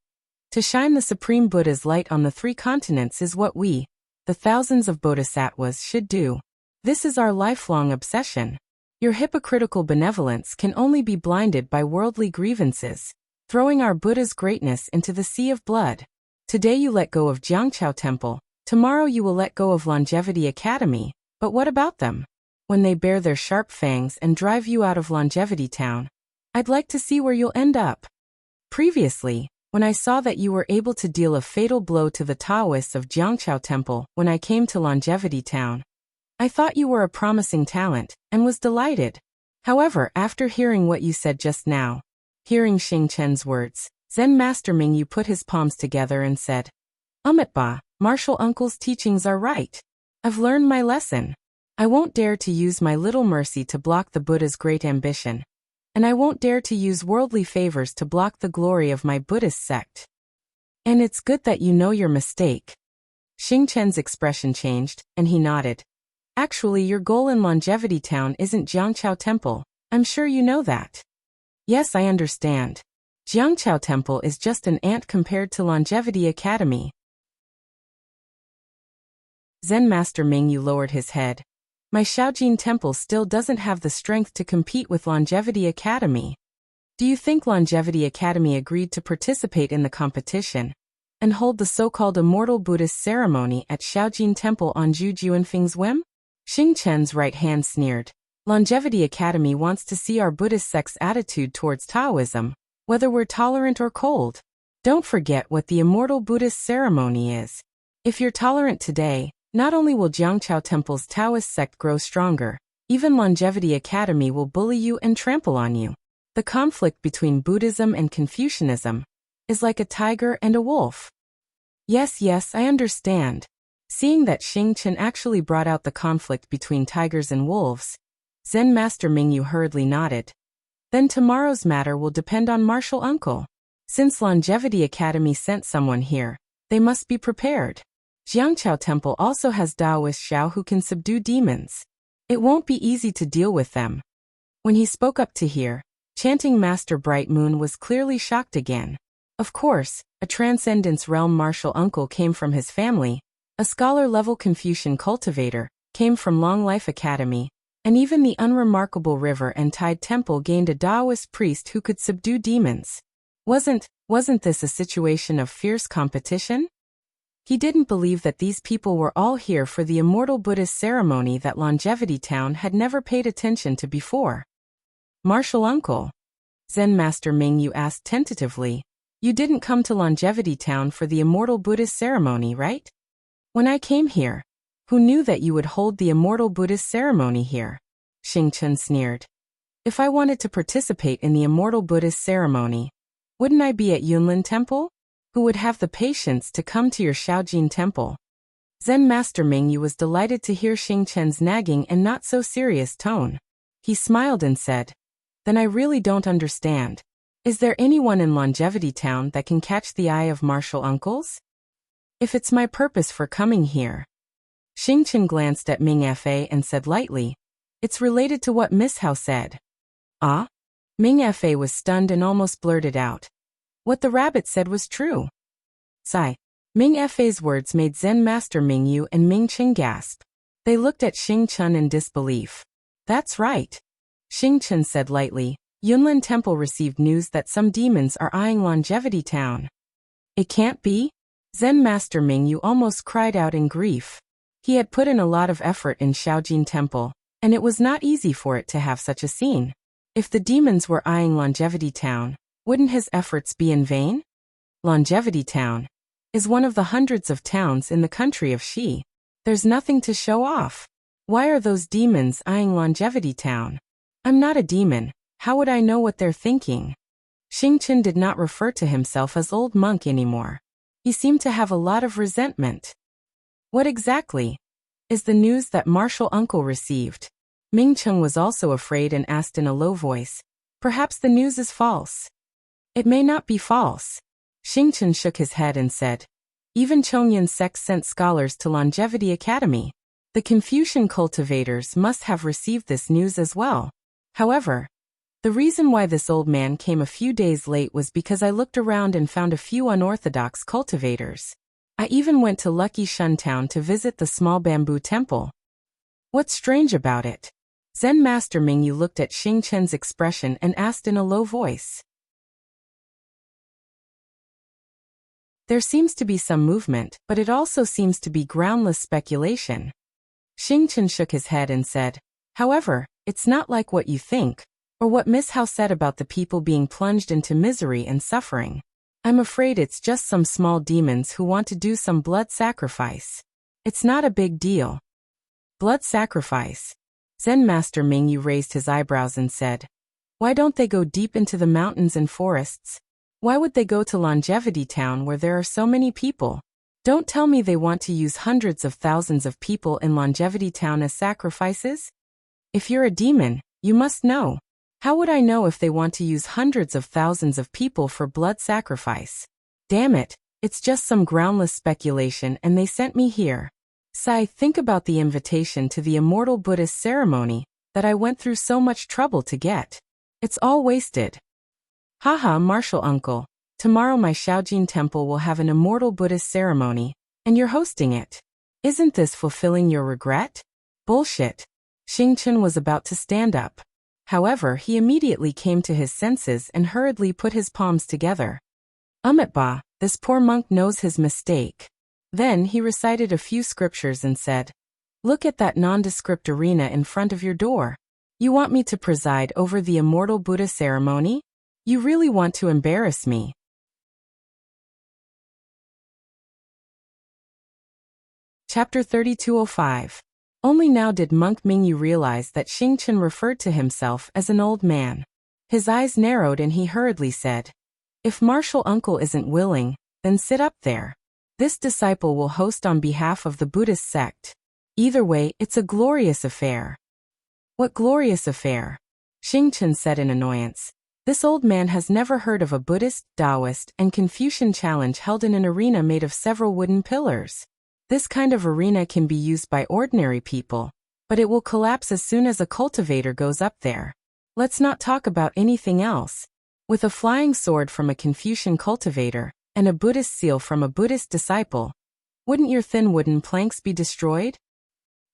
Speaker 1: To shine the Supreme Buddha's light on the 3 continents is what we, the thousands of bodhisattvas, should do. This is our lifelong obsession. Your hypocritical benevolence can only be blinded by worldly grievances, throwing our Buddha's greatness into the sea of blood. Today you let go of Jiangqiao Temple, tomorrow you will let go of Longevity Academy, but what about them? When they bare their sharp fangs and drive you out of Longevity Town, I'd like to see where you'll end up. Previously, when I saw that you were able to deal a fatal blow to the Taoists of Jiangqiao Temple when I came to Longevity Town, I thought you were a promising talent, and was delighted. However, after hearing what you said just now, hearing Xingchen's words, Zen Master Mingyu put his palms together and said, Ba, martial uncle's teachings are right. I've learned my lesson. I won't dare to use my little mercy to block the Buddha's great ambition. And I won't dare to use worldly favors to block the glory of my Buddhist sect. And it's good that you know your mistake. Xingchen's expression changed, and he nodded. Actually, your goal in Longevity Town isn't Jiangqiao Temple. I'm sure you know that. Yes, I understand. Jiangqiao Temple is just an ant compared to Longevity Academy. Zen Master Mingyu lowered his head. My Shaojin Temple still doesn't have the strength to compete with Longevity Academy. Do you think Longevity Academy agreed to participate in the competition and hold the so-called Immortal Buddhist ceremony at Shaojin Temple on Zhu Juanfeng's whim? Xingchen's right hand sneered. Longevity Academy wants to see our Buddhist sect's attitude towards Taoism, whether we're tolerant or cold. Don't forget what the Immortal Buddhist ceremony is. If you're tolerant today, not only will Jiangqiao Temple's Taoist sect grow stronger, even Longevity Academy will bully you and trample on you. The conflict between Buddhism and Confucianism is like a tiger and a wolf. Yes, I understand. Seeing that Xingchen actually brought out the conflict between tigers and wolves, Zen Master Mingyu hurriedly nodded. Then tomorrow's matter will depend on martial uncle. Since Longevity Academy sent someone here, they must be prepared. Jiangqiao Temple also has Taoist Xiao who can subdue demons. It won't be easy to deal with them. When he spoke up to hear, Chanting Master Bright Moon was clearly shocked again. Of course, a Transcendence Realm martial uncle came from his family, a scholar-level Confucian cultivator came from Long Life Academy, and even the unremarkable River and Tide Temple gained a Taoist priest who could subdue demons. Wasn't this a situation of fierce competition? He didn't believe that these people were all here for the Immortal Buddhist ceremony that Longevity Town had never paid attention to before. Martial uncle? Zen Master Mingyu asked tentatively. You didn't come to Longevity Town for the Immortal Buddhist ceremony, right? When I came here, who knew that you would hold the Immortal Buddhist ceremony here? Xingchen sneered. If I wanted to participate in the immortal Buddhist ceremony, wouldn't I be at Yunlin Temple? Who would have the patience to come to your Shaojin Temple? Zen Master Mingyu was delighted to hear Xingchen's nagging and not so serious tone. He smiled and said, "Then I really don't understand. Is there anyone in Longevity Town that can catch the eye of martial uncles? If it's my purpose for coming here." Xingchen glanced at Ming Fa and said lightly, "It's related to what Miss Hao said." "Ah?" Ming Fa was stunned and almost blurted out, "What the rabbit said was true." Sigh. Ming Fa's words made Zen Master Mingyu and Ming Qing gasp. They looked at Xingchen in disbelief. "That's right," Xingchen said lightly. "Yunlin Temple received news that some demons are eyeing Longevity Town." "It can't be?" Zen Master Mingyu almost cried out in grief. He had put in a lot of effort in Shaojin Temple, and it was not easy for it to have such a scene. If the demons were eyeing Longevity Town, wouldn't his efforts be in vain? Longevity Town is one of the hundreds of towns in the country of Shi. There's nothing to show off. Why are those demons eyeing Longevity Town? I'm not a demon. How would I know what they're thinking? Xingchen did not refer to himself as old monk anymore. He seemed to have a lot of resentment. What exactly is the news that martial uncle received? Ming Cheng was also afraid and asked in a low voice, "Perhaps the news is false." "It may not be false." Xingchen shook his head and said, "Even Chongyun's sect sent scholars to Longevity Academy. The Confucian cultivators must have received this news as well. However, the reason why this old man came a few days late was because I looked around and found a few unorthodox cultivators. I even went to Lucky Shun Town to visit the small bamboo temple." "What's strange about it?" Zen Master Mingyu looked at Xingchen's expression and asked in a low voice. "There seems to be some movement, but it also seems to be groundless speculation." Xingchen shook his head and said, "However, it's not like what you think, or what Miss Hao said about the people being plunged into misery and suffering. I'm afraid it's just some small demons who want to do some blood sacrifice. It's not a big deal." "Blood sacrifice?" Zen Master Mingyu raised his eyebrows and said, "Why don't they go deep into the mountains and forests? Why would they go to Longevity Town where there are so many people? Don't tell me they want to use hundreds of thousands of people in Longevity Town as sacrifices? If you're a demon, you must know. How would I know if they want to use hundreds of thousands of people for blood sacrifice? Damn it, it's just some groundless speculation and they sent me here. Sai, think about the invitation to the immortal Buddhist ceremony that I went through so much trouble to get. It's all wasted." "Haha, martial uncle, tomorrow my Shaojin Temple will have an immortal Buddhist ceremony, and you're hosting it. Isn't this fulfilling your regret?" "Bullshit." Xingchen was about to stand up. However, he immediately came to his senses and hurriedly put his palms together. "Ba, this poor monk knows his mistake." Then he recited a few scriptures and said, "Look at that nondescript arena in front of your door. You want me to preside over the immortal Buddha ceremony? You really want to embarrass me." Chapter 3205. Only now did Monk Mingyu realize that Xingchen referred to himself as an old man. His eyes narrowed and he hurriedly said, "If martial uncle isn't willing, then sit up there. This disciple will host on behalf of the Buddhist sect. Either way, it's a glorious affair." "What glorious affair?" Xingchen said in annoyance. This old man has never heard of a Buddhist, Taoist, and Confucian challenge held in an arena made of several wooden pillars. This kind of arena can be used by ordinary people, but it will collapse as soon as a cultivator goes up there. Let's not talk about anything else. With a flying sword from a Confucian cultivator, and a Buddhist seal from a Buddhist disciple, wouldn't your thin wooden planks be destroyed?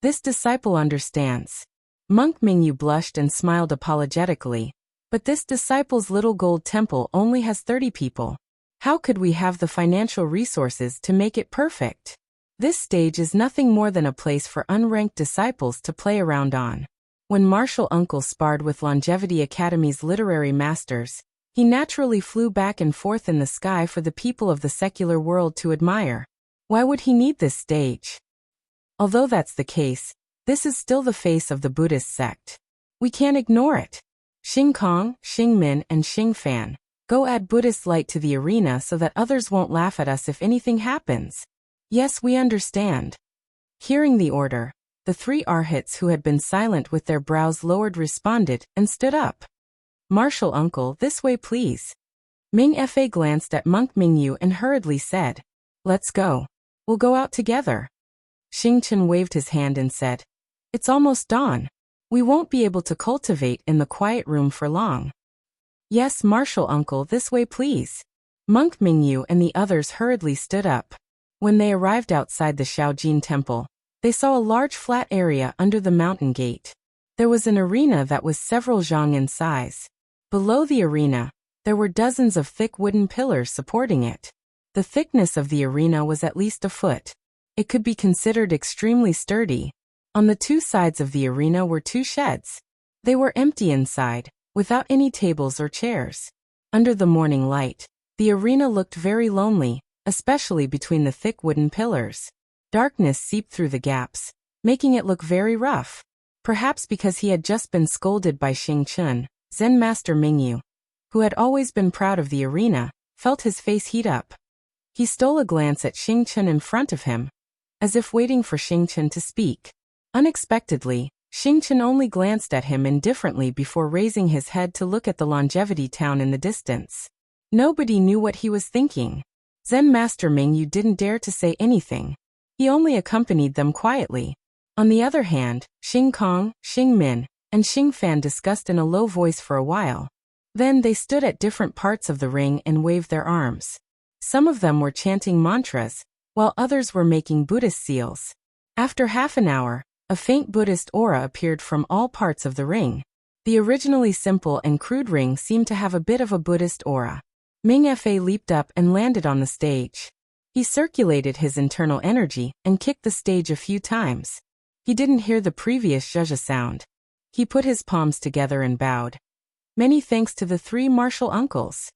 Speaker 1: This disciple understands. Monk Mingyu blushed and smiled apologetically. But this disciple's little gold temple only has 30 people. How could we have the financial resources to make it perfect? This stage is nothing more than a place for unranked disciples to play around on. When martial uncle sparred with Longevity Academy's literary masters, he naturally flew back and forth in the sky for the people of the secular world to admire. Why would he need this stage? Although that's the case, this is still the face of the Buddhist sect. We can't ignore it. Xing Kong, Xing Min, and Xing Fan. Go add Buddhist light to the arena so that others won't laugh at us if anything happens. Yes, we understand. Hearing the order, the three arhats who had been silent with their brows lowered responded and stood up. Martial uncle, this way please. Ming Fa glanced at Monk Mingyu and hurriedly said, let's go. We'll go out together. Xing Chen waved his hand and said, it's almost dawn. We won't be able to cultivate in the quiet room for long. Yes, martial uncle, this way please. Monk Mingyu and the others hurriedly stood up. When they arrived outside the Shaojin temple, they saw a large flat area under the mountain gate. There was an arena that was several zhang in size. Below the arena, there were dozens of thick wooden pillars supporting it. The thickness of the arena was at least a foot. It could be considered extremely sturdy. On the two sides of the arena were two sheds. They were empty inside, without any tables or chairs. Under the morning light, the arena looked very lonely, especially between the thick wooden pillars. Darkness seeped through the gaps, making it look very rough. Perhaps because he had just been scolded by Xing Chun, Zen Master Mingyu, who had always been proud of the arena, felt his face heat up. He stole a glance at Xing Chun in front of him, as if waiting for Xing Chun to speak. Unexpectedly, Xing Chun only glanced at him indifferently before raising his head to look at the longevity town in the distance. Nobody knew what he was thinking. Zen Master Mingyu didn't dare to say anything. He only accompanied them quietly. On the other hand, Xing Kong, Xing Min, and Xing Fan discussed in a low voice for a while. Then they stood at different parts of the ring and waved their arms. Some of them were chanting mantras, while others were making Buddhist seals. After half an hour, a faint Buddhist aura appeared from all parts of the ring. The originally simple and crude ring seemed to have a bit of a Buddhist aura. Ming Fa leaped up and landed on the stage. He circulated his internal energy and kicked the stage a few times. He didn't hear the previous zhuzh sound. He put his palms together and bowed. Many thanks to the three martial uncles.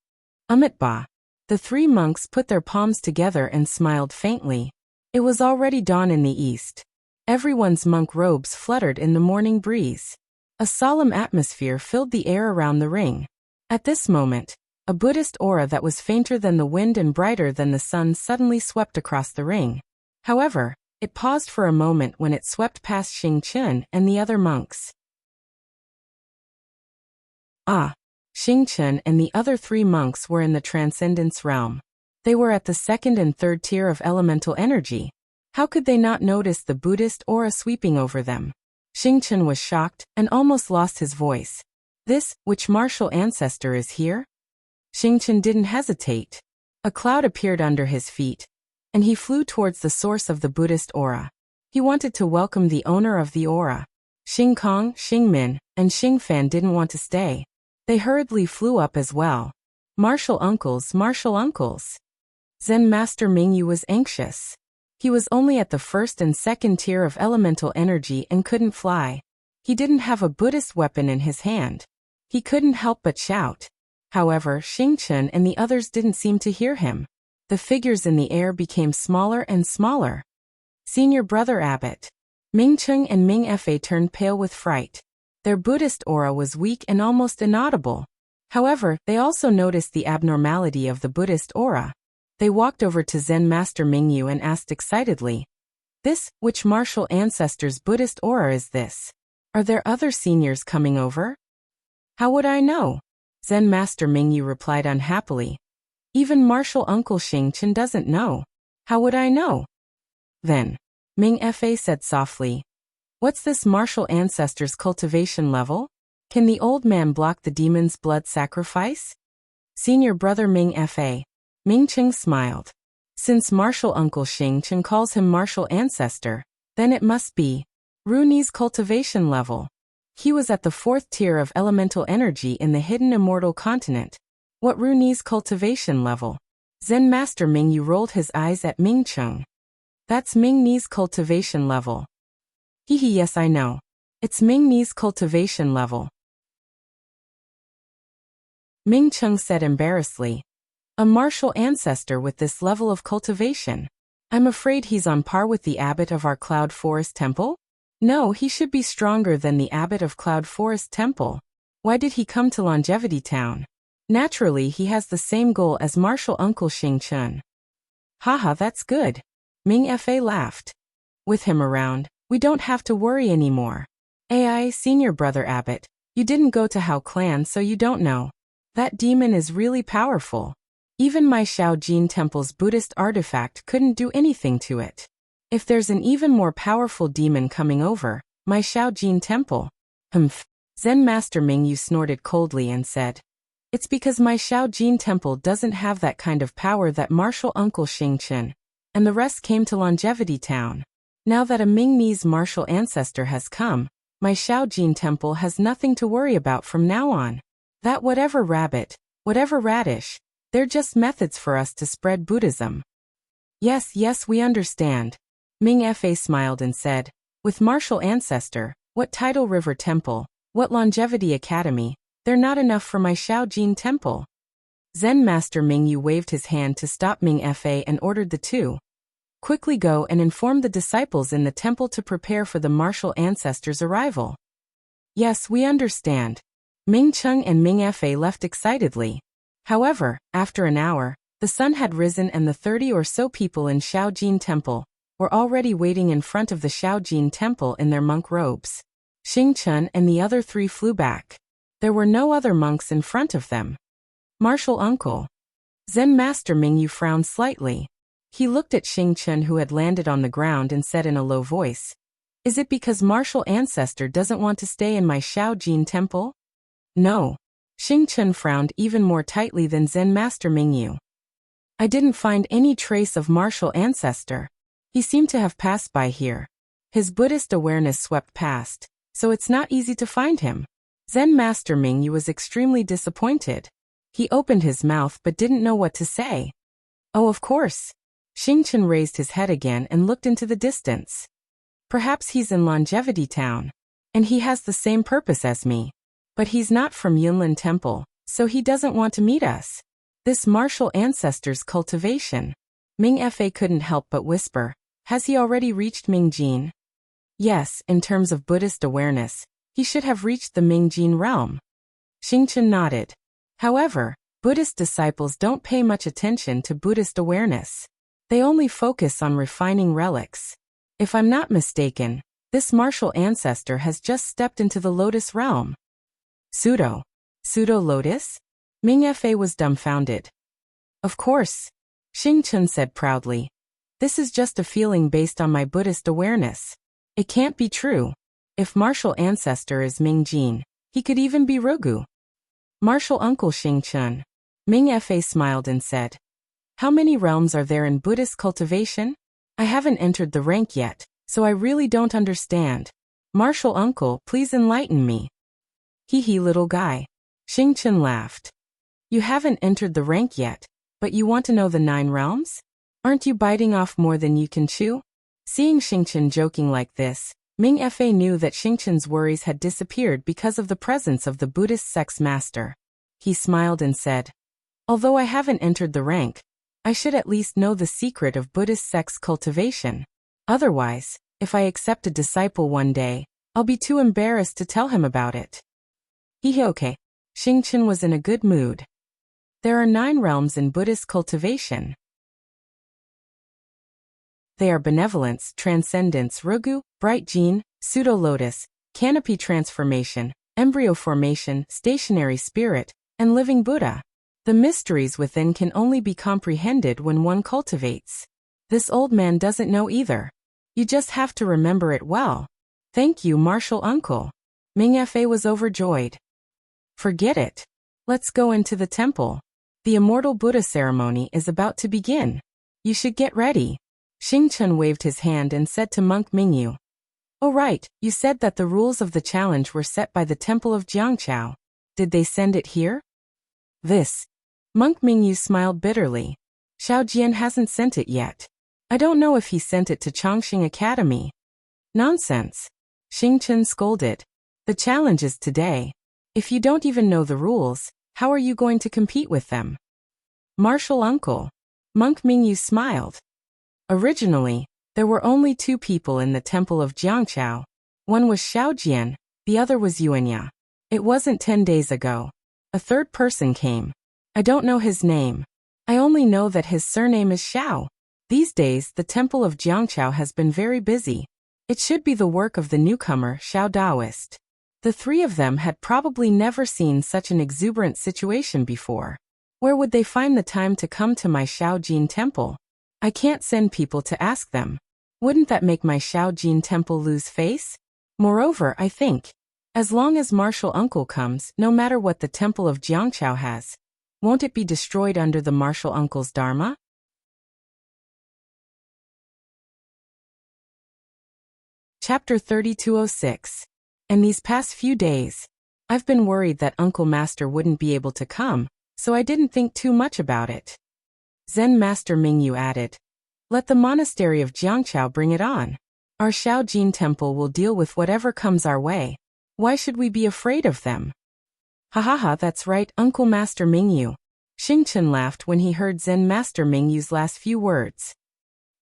Speaker 1: Amitabha. The three monks put their palms together and smiled faintly. It was already dawn in the east. Everyone's monk robes fluttered in the morning breeze. A solemn atmosphere filled the air around the ring. At this moment, a Buddhist aura that was fainter than the wind and brighter than the sun suddenly swept across the ring. However, it paused for a moment when it swept past Xing Chun and the other monks. Xing Chun and the other three monks were in the transcendence realm. They were at the second and third tier of elemental energy. How could they not notice the Buddhist aura sweeping over them? Xing Chun was shocked and almost lost his voice. This, which martial ancestor is here? Xing Chun didn't hesitate. A cloud appeared under his feet, and he flew towards the source of the Buddhist aura. He wanted to welcome the owner of the aura. Xing Kong, Xing Min, and Xing Fan didn't want to stay. They hurriedly flew up as well. Martial uncles, martial uncles. Zen Master Mingyu was anxious. He was only at the first and second tier of elemental energy and couldn't fly. He didn't have a Buddhist weapon in his hand. He couldn't help but shout. However, Xing Chun and the others didn't seem to hear him. The figures in the air became smaller and smaller. Senior Brother Abbot. Ming Chung and Ming Fa turned pale with fright. Their Buddhist aura was weak and almost inaudible. However, they also noticed the abnormality of the Buddhist aura. They walked over to Zen Master Mingyu and asked excitedly, "This, which martial ancestor's Buddhist aura is this? Are there other seniors coming over?" "How would I know?" Zen Master Mingyu replied unhappily. "Even martial Uncle Xing Chen doesn't know. How would I know?" Then, Ming Fa said softly, "What's this martial ancestor's cultivation level? Can the old man block the demon's blood sacrifice?" Senior Brother Ming Fa. Ming Cheng smiled. Since martial Uncle Xing Chen calls him martial ancestor, then it must be Runi's cultivation level. He was at the fourth tier of elemental energy in the hidden immortal continent. What Runi's cultivation level? Zen Master Mingyu rolled his eyes at Ming Cheng. "That's Ming Ni's cultivation level." "Hehe, yes I know. It's Ming Ni's cultivation level." Ming Cheng said embarrassedly. "A martial ancestor with this level of cultivation. I'm afraid he's on par with the abbot of our Cloud Forest Temple? No, he should be stronger than the abbot of Cloud Forest Temple." Why did he come to Longevity Town? Naturally, he has the same goal as Martial Uncle Xing Chun. Haha, that's good. Ming Fa laughed. With him around, we don't have to worry anymore. AI, senior brother Abbott, you didn't go to Hao Clan so you don't know. That demon is really powerful. Even my Shaojin Temple's Buddhist artifact couldn't do anything to it. If there's an even more powerful demon coming over, my Shaojin Temple. Humph. Zen Master Mingyu snorted coldly and said, it's because my Shaojin Temple doesn't have that kind of power that Martial Uncle Xing Chun and the rest came to Longevity Town. Now that a Mingmese martial ancestor has come, my Shaojin Temple has nothing to worry about from now on. That whatever rabbit, whatever radish, they're just methods for us to spread Buddhism. Yes, we understand. Ming Fa smiled and said, with martial ancestor, what Tidal River Temple, what Longevity Academy, they're not enough for my Shaojin Temple. Zen Master Mingyu waved his hand to stop Ming Fa and ordered the two. Quickly go and inform the disciples in the temple to prepare for the martial ancestor's arrival. Yes, we understand. Ming Chung and Ming Fa left excitedly. However, after an hour, the sun had risen and the 30 or so people in Shaojin Temple were already waiting in front of the Shaojin Temple in their monk robes. Xing Chun and the other three flew back. There were no other monks in front of them. Martial Uncle. Zen Master Mingyu frowned slightly. He looked at Xing Chun who had landed on the ground and said in a low voice, is it because martial ancestor doesn't want to stay in my Shaojin Temple? No. Xing Chun frowned even more tightly than Zen Master Mingyu. I didn't find any trace of martial ancestor. He seemed to have passed by here. His Buddhist awareness swept past, so it's not easy to find him. Zen Master Mingyu was extremely disappointed. He opened his mouth but didn't know what to say. Oh, of course. Xing Chun raised his head again and looked into the distance. Perhaps he's in Longevity Town, and he has the same purpose as me. But he's not from Yunlin Temple, so he doesn't want to meet us. This martial ancestor's cultivation. Ming Fa couldn't help but whisper, has he already reached Mingjin? Yes, in terms of Buddhist awareness, he should have reached the Mingjin realm. Xing Chun nodded. However, Buddhist disciples don't pay much attention to Buddhist awareness. They only focus on refining relics. If I'm not mistaken, this martial ancestor has just stepped into the Lotus realm. Pseudo-Lotus? Ming Fa was dumbfounded. Of course. Xing Chun said proudly. This is just a feeling based on my Buddhist awareness. It can't be true. If martial ancestor is Mingjin, he could even be Rugu. Martial Uncle Xing Chun. Ming Fa smiled and said, how many realms are there in Buddhist cultivation? I haven't entered the rank yet, so I really don't understand. Martial Uncle, please enlighten me. Hee little guy. Xing Chun laughed. You haven't entered the rank yet, but you want to know the 9 realms? Aren't you biting off more than you can chew? Seeing Xing Chun joking like this, Ming Fa knew that Xing Chun's worries had disappeared because of the presence of the Buddhist sex master. He smiled and said, although I haven't entered the rank, I should at least know the secret of Buddhist sex cultivation. Otherwise, if I accept a disciple one day, I'll be too embarrassed to tell him about it. Okay. Xing Chun was in a good mood. There are 9 realms in Buddhist cultivation. They are benevolence, transcendence, Rugu, bright gene, pseudo-lotus, canopy transformation, embryo formation, stationary spirit, and living Buddha. The mysteries within can only be comprehended when one cultivates. This old man doesn't know either. You just have to remember it well. Thank you, Martial Uncle. Ming Fa was overjoyed. Forget it. Let's go into the temple. The Immortal Buddha ceremony is about to begin. You should get ready. Xing Chun waved his hand and said to Monk Mingyu, oh right, you said that the rules of the challenge were set by the Temple of Jiangchao. Did they send it here? This. Monk Mingyu smiled bitterly. Xiaojian hasn't sent it yet. I don't know if he sent it to Chongqing Academy. Nonsense. Xing Chun scolded. The challenge is today. If you don't even know the rules, how are you going to compete with them? Martial Uncle. Monk Mingyu smiled. Originally, there were only 2 people in the Temple of Jiangchao. One was Xiaojian, the other was Yuanya. It wasn't 10 days ago. A third person came. I don't know his name. I only know that his surname is Xiao. These days, the temple of Jiangqiao has been very busy. It should be the work of the newcomer, Xiao Daoist. The three of them had probably never seen such an exuberant situation before. Where would they find the time to come to my Shaojin temple? I can't send people to ask them. Wouldn't that make my Shaojin temple lose face? Moreover, I think, as long as martial uncle comes, no matter what the temple of Jiangqiao has, won't it be destroyed under the martial uncle's dharma? Chapter 3206. And these past few days, I've been worried that Uncle Master wouldn't be able to come, so I didn't think too much about it. Zen Master Mingyu added, let the monastery of Jiangqiao bring it on. Our Shaojin temple will deal with whatever comes our way. Why should we be afraid of them? Ha ha ha, that's right, Uncle Master Mingyu. Xingchen laughed when he heard Zen Master Mingyu's last few words.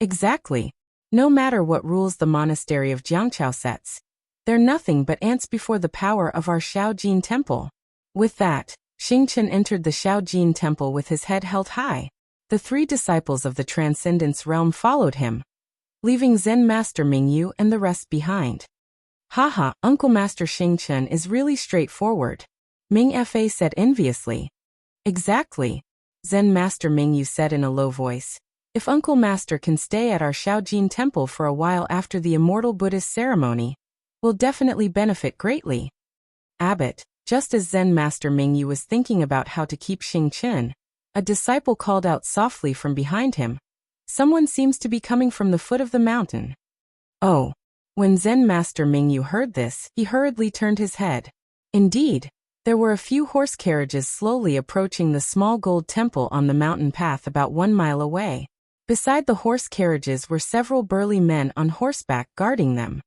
Speaker 1: Exactly. No matter what rules the monastery of Jiangqiao sets, they're nothing but ants before the power of our Shaojin temple. With that, Xingchen entered the Shaojin temple with his head held high. The three disciples of the Transcendence Realm followed him, leaving Zen Master Mingyu and the rest behind. Haha, Uncle Master Xingchen is really straightforward, Ming Fa said enviously. Exactly, Zen Master Mingyu said in a low voice. If Uncle Master can stay at our Shaojin temple for a while after the Immortal Buddhist ceremony, we'll definitely benefit greatly. Abbot, just as Zen Master Mingyu was thinking about how to keep Xingchen, a disciple called out softly from behind him. Someone seems to be coming from the foot of the mountain. Oh. When Zen Master Mingyu heard this, he hurriedly turned his head. Indeed, there were a few horse carriages slowly approaching the small gold temple on the mountain path about 1 mile away. Beside the horse carriages were several burly men on horseback guarding them.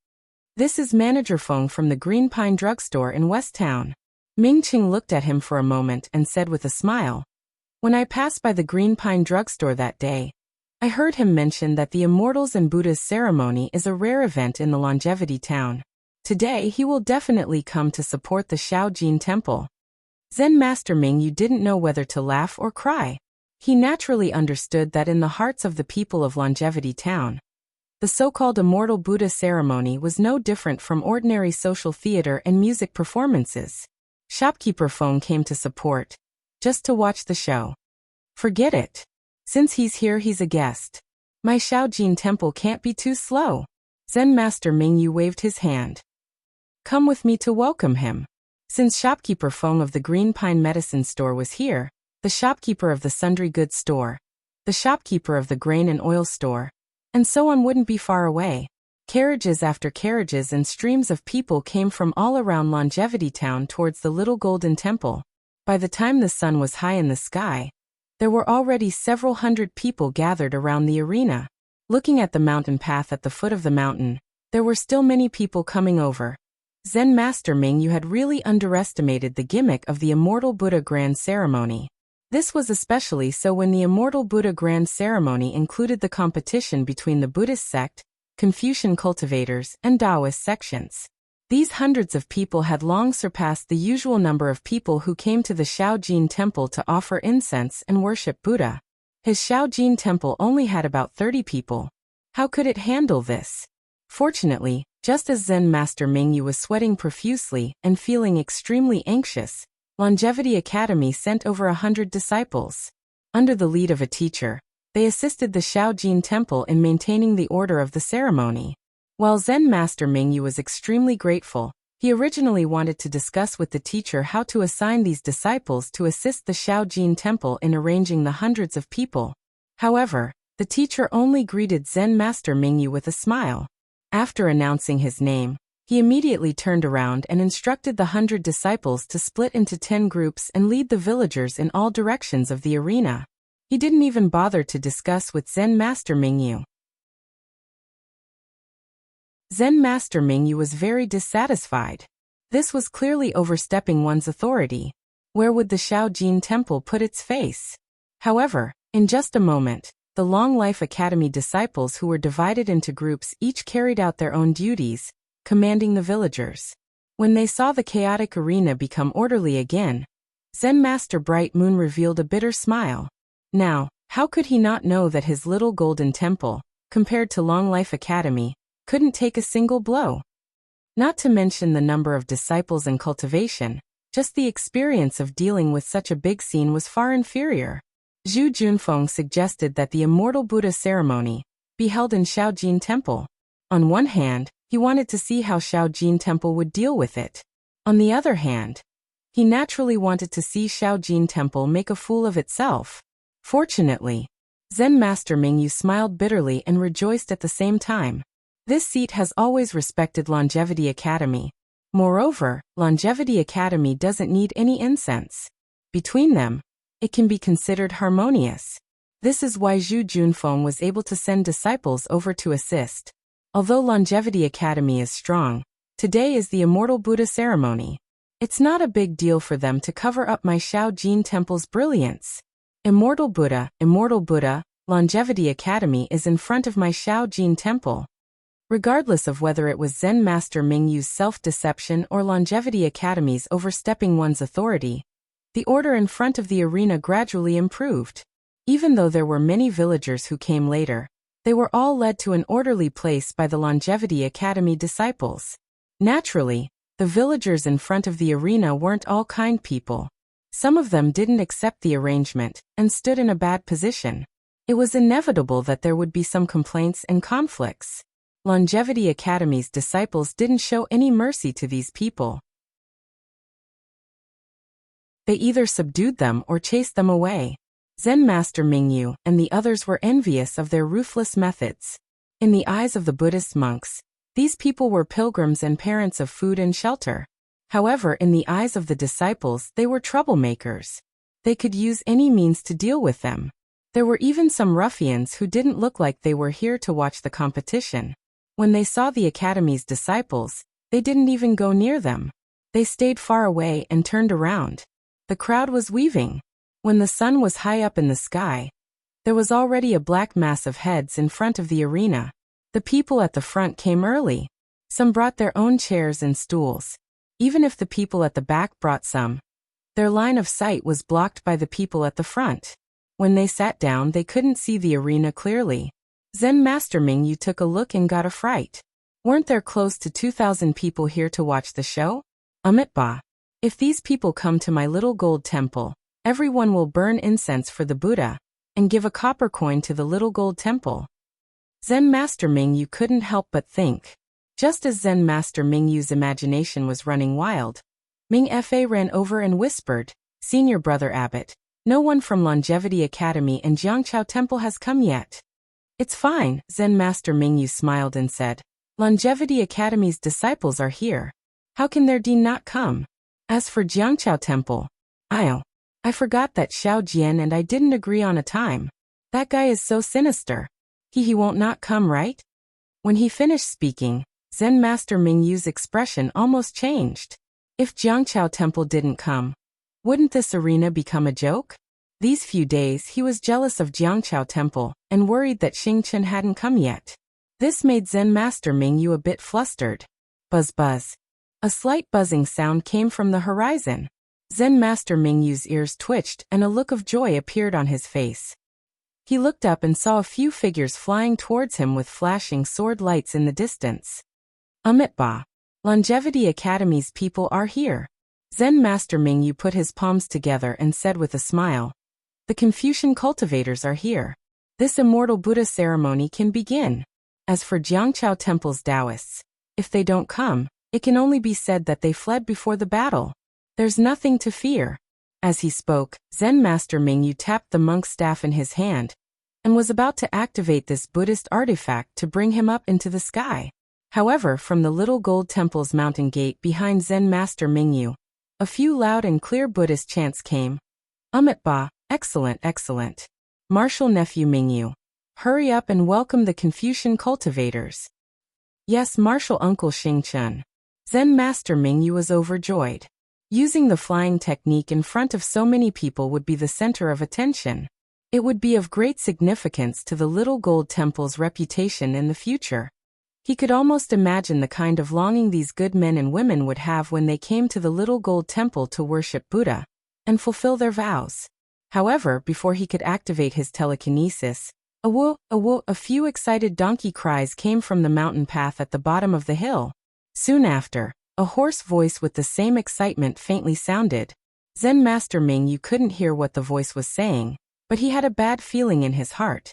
Speaker 1: This is Manager Feng from the Green Pine Drugstore in West Town. Ming Qing looked at him for a moment and said with a smile, when I passed by the Green Pine Drugstore that day, I heard him mention that the Immortals and Buddha's ceremony is a rare event in the Longevity Town. Today he will definitely come to support the Shaojin temple. Zen Master Mingyu didn't know whether to laugh or cry. He naturally understood that in the hearts of the people of Longevity Town, the so-called Immortal Buddha ceremony was no different from ordinary social theater and music performances. Shopkeeper Feng came to support, just to watch the show. Forget it. Since he's here, he's a guest. My Shaojin temple can't be too slow. Zen Master Mingyu waved his hand. Come with me to welcome him. Since Shopkeeper Feng of the Green Pine Medicine Store was here, the shopkeeper of the Sundry Goods Store, the shopkeeper of the Grain and Oil Store, and so on wouldn't be far away. Carriages after carriages and streams of people came from all around Longevity Town towards the Little Golden Temple. By the time the sun was high in the sky, there were already several hundred people gathered around the arena. Looking at the mountain path at the foot of the mountain, there were still many people coming over. Zen Master Mingyu had really underestimated the gimmick of the Immortal Buddha Grand Ceremony. This was especially so when the Immortal Buddha Grand Ceremony included the competition between the Buddhist sect, Confucian cultivators, and Taoist sections. These hundreds of people had long surpassed the usual number of people who came to the Shaojin temple to offer incense and worship Buddha. His Shaojin temple only had about 30 people. How could it handle this? Fortunately, just as Zen Master Mingyu was sweating profusely and feeling extremely anxious, Longevity Academy sent over 100 disciples. Under the lead of a teacher, they assisted the Shaojin temple in maintaining the order of the ceremony. While Zen Master Mingyu was extremely grateful, he originally wanted to discuss with the teacher how to assign these disciples to assist the Shaojin temple in arranging the hundreds of people. However, the teacher only greeted Zen Master Mingyu with a smile. After announcing his name, he immediately turned around and instructed the 100 disciples to split into 10 groups and lead the villagers in all directions of the arena. He didn't even bother to discuss with Zen Master Mingyu. Zen Master Mingyu was very dissatisfied. This was clearly overstepping one's authority. Where would the Shaojin temple put its face? However, in just a moment, the Long Life Academy disciples who were divided into groups each carried out their own duties, commanding the villagers. When they saw the chaotic arena become orderly again, Zen Master Bright Moon revealed a bitter smile. Now, how could he not know that his little golden temple, compared to Long Life Academy, couldn't take a single blow? Not to mention the number of disciples and cultivation, just the experience of dealing with such a big scene was far inferior. Zhu Junfeng suggested that the Immortal Buddha ceremony be held in Shaojin Temple. On one hand, he wanted to see how Shaojin Temple would deal with it. On the other hand, he naturally wanted to see Shaojin Temple make a fool of itself. Fortunately, Zen Master Mingyu smiled bitterly and rejoiced at the same time. This seat has always respected Longevity Academy. Moreover, Longevity Academy doesn't need any incense. Between them, it can be considered harmonious. This is why Zhu Junfeng was able to send disciples over to assist. Although Longevity Academy is strong, today is the Immortal Buddha ceremony. It's not a big deal for them to cover up my Shaojin Temple's brilliance. Immortal Buddha, Longevity Academy is in front of my Shaojin Temple. Regardless of whether it was Zen Master Mingyu's self-deception or Longevity Academy's overstepping one's authority, the order in front of the arena gradually improved. Even though there were many villagers who came later, they were all led to an orderly place by the Longevity Academy disciples. Naturally, the villagers in front of the arena weren't all kind people. Some of them didn't accept the arrangement and stood in a bad position. It was inevitable that there would be some complaints and conflicts. Longevity Academy's disciples didn't show any mercy to these people. They either subdued them or chased them away. Zen Master Mingyu and the others were envious of their ruthless methods. In the eyes of the Buddhist monks, these people were pilgrims and parents of food and shelter. However, in the eyes of the disciples, they were troublemakers. They could use any means to deal with them. There were even some ruffians who didn't look like they were here to watch the competition. When they saw the Academy's disciples, they didn't even go near them. They stayed far away and turned around. The crowd was weaving. When the sun was high up in the sky, there was already a black mass of heads in front of the arena. The people at the front came early. Some brought their own chairs and stools. Even if the people at the back brought some, their line of sight was blocked by the people at the front. When they sat down, they couldn't see the arena clearly. Zen Master Mingyu took a look and got a fright. Weren't there close to 2,000 people here to watch the show? Ba. If these people come to my little gold temple, everyone will burn incense for the Buddha and give a copper coin to the little gold temple. Zen Master Mingyu couldn't help but think. Just as Zen Master Mingyu's imagination was running wild, Ming Fa ran over and whispered, "Senior Brother Abbot, no one from Longevity Academy and Jiangqiao Temple has come yet." "It's fine," Zen Master Mingyu smiled and said. "Longevity Academy's disciples are here. How can their dean not come? As for Jiangqiao Temple, I forgot that Xiao Jian and I didn't agree on a time. That guy is so sinister. He won't not come, right?" When he finished speaking, Zen Master Mingyu's expression almost changed. If Jiangqiao Temple didn't come, wouldn't this arena become a joke? These few days he was jealous of Jiangqiao Temple and worried that Xingchen hadn't come yet. This made Zen Master Mingyu a bit flustered. Buzz buzz. A slight buzzing sound came from the horizon. Zen Master Mingyu's ears twitched and a look of joy appeared on his face. He looked up and saw a few figures flying towards him with flashing sword lights in the distance. Ba. Longevity Academy's people are here. Zen Master Mingyu put his palms together and said with a smile, "The Confucian cultivators are here. This Immortal Buddha ceremony can begin. As for Jiangqiao Temple's Taoists, if they don't come, it can only be said that they fled before the battle. There's nothing to fear." As he spoke, Zen Master Mingyu tapped the monk's staff in his hand and was about to activate this Buddhist artifact to bring him up into the sky. However, from the little gold temple's mountain gate behind Zen Master Mingyu, a few loud and clear Buddhist chants came. Ba. Excellent, excellent. Martial Nephew Mingyu. Hurry up and welcome the Confucian cultivators. Yes, Martial Uncle Xingchen. Zen Master Mingyu was overjoyed. Using the flying technique in front of so many people would be the center of attention. It would be of great significance to the Little Gold Temple's reputation in the future. He could almost imagine the kind of longing these good men and women would have when they came to the little gold temple to worship Buddha and fulfill their vows. However, before he could activate his telekinesis, a few excited donkey cries came from the mountain path at the bottom of the hill. Soon after, a hoarse voice with the same excitement faintly sounded. Zen Master Ming Yu couldn't hear what the voice was saying, but he had a bad feeling in his heart,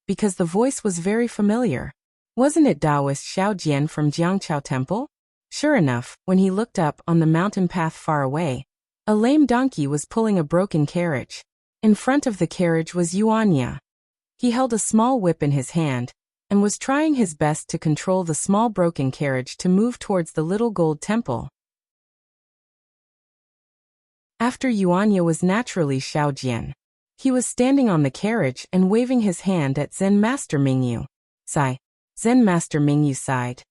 Speaker 1: because the voice was very familiar. Wasn't it Taoist Xiao Jian from Jiangchao Temple? Sure enough, when he looked up on the mountain path far away, a lame donkey was pulling a broken carriage. In front of the carriage was Yuanya. He held a small whip in his hand and was trying his best to control the small broken carriage to move towards the little gold temple. After Yuanya was naturally Xiao Jian. He was standing on the carriage and waving his hand at Zen Master Ming Yu. Sigh. Zen Master Ming Yu sighed.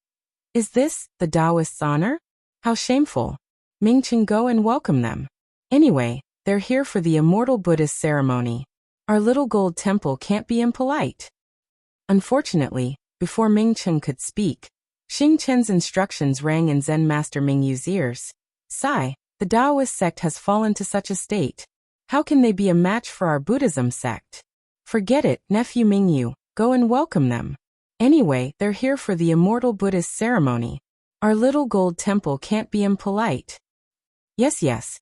Speaker 1: Is this the Taoist's honor? How shameful. Ming Chen, go and welcome them. Anyway, they're here for the immortal Buddhist ceremony. Our little gold temple can't be impolite. Unfortunately, before Ming Chen could speak, Xing Chen's instructions rang in Zen Master Ming Yu's ears. Sigh, the Taoist sect has fallen to such a state. How can they be a match for our Buddhism sect? Forget it, nephew Ming Yu, go and welcome them. Anyway, they're here for the immortal Buddhist ceremony. Our little gold temple can't be impolite. Yes.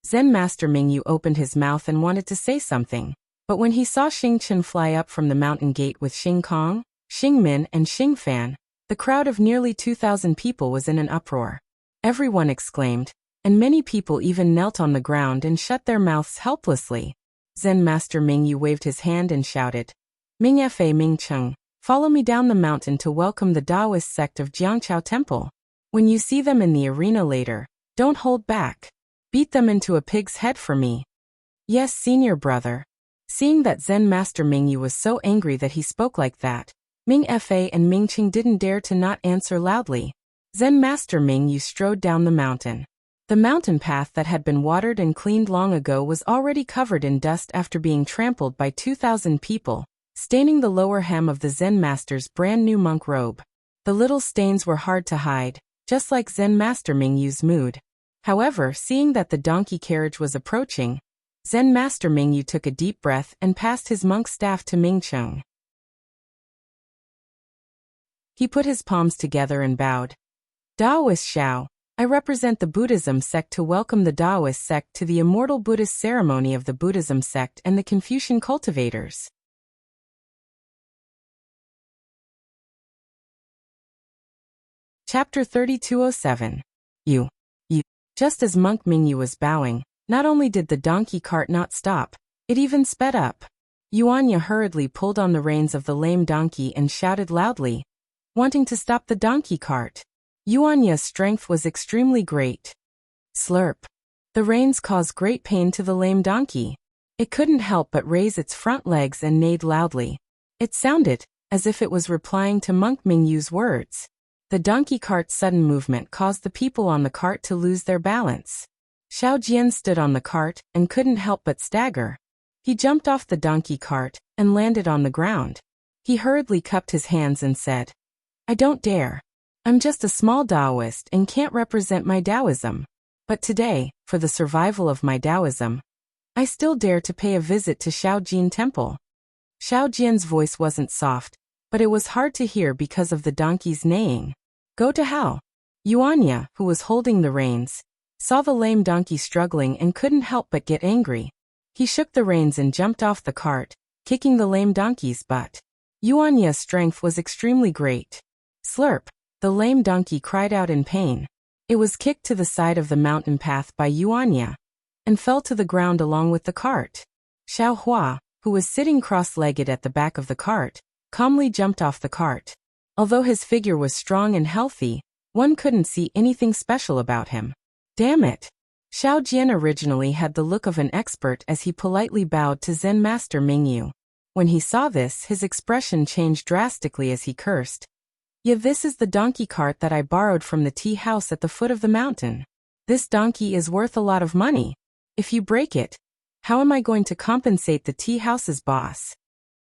Speaker 1: Zen Master Ming Yu opened his mouth and wanted to say something, but when he saw Xing Chen fly up from the mountain gate with Xing Kong, Xing Min and Xing Fan, the crowd of nearly 2,000 people was in an uproar. Everyone exclaimed, and many people even knelt on the ground and shut their mouths helplessly. Zen Master Ming Yu waved his hand and shouted, Ming Fa Ming Cheng, follow me down the mountain to welcome the Taoist sect of Jiangchao Temple. When you see them in the arena later, don't hold back. Beat them into a pig's head for me. Yes, senior brother. Seeing that Zen Master Ming Yu was so angry that he spoke like that, Ming Fa and Ming Qing didn't dare to not answer loudly. Zen Master Ming Yu strode down the mountain. The mountain path that had been watered and cleaned long ago was already covered in dust after being trampled by 2,000 people, staining the lower hem of the Zen Master's brand new monk robe. The little stains were hard to hide, just like Zen Master Ming Yu's mood. However, seeing that the donkey carriage was approaching, Zen Master Ming Yu took a deep breath and passed his monk staff to Ming Cheng. He put his palms together and bowed. Taoist Xiao, I represent the Buddhism sect to welcome the Taoist sect to the immortal Buddhist ceremony of the Buddhism sect and the Confucian cultivators. Chapter 3207. You. Just as Monk Ming Yu was bowing, not only did the donkey cart not stop, it even sped up. Yuanya hurriedly pulled on the reins of the lame donkey and shouted loudly, wanting to stop the donkey cart. Yuanya's strength was extremely great. Slurp. The reins caused great pain to the lame donkey. It couldn't help but raise its front legs and neighed loudly. It sounded as if it was replying to Monk Ming Yu's words. The donkey cart's sudden movement caused the people on the cart to lose their balance. Xiao Jian stood on the cart and couldn't help but stagger. He jumped off the donkey cart and landed on the ground. He hurriedly cupped his hands and said, I don't dare. I'm just a small Taoist and can't represent my Taoism. But today, for the survival of my Taoism, I still dare to pay a visit to Xiao Jian Temple. Xiao Jian's voice wasn't soft, but it was hard to hear because of the donkey's neighing. Go to hell. Yuanya, who was holding the reins, saw the lame donkey struggling and couldn't help but get angry. He shook the reins and jumped off the cart, kicking the lame donkey's butt. Yuanya's strength was extremely great. Slurp. The lame donkey cried out in pain. It was kicked to the side of the mountain path by Yuanya and fell to the ground along with the cart. Xiao Hua, who was sitting cross-legged at the back of the cart, calmly jumped off the cart. Although his figure was strong and healthy, one couldn't see anything special about him. Damn it! Xiao Jian originally had the look of an expert as he politely bowed to Zen Master Ming Yu. When he saw this, his expression changed drastically as he cursed. Yeah, this is the donkey cart that I borrowed from the tea house at the foot of the mountain. This donkey is worth a lot of money. If you break it, how am I going to compensate the tea house's boss?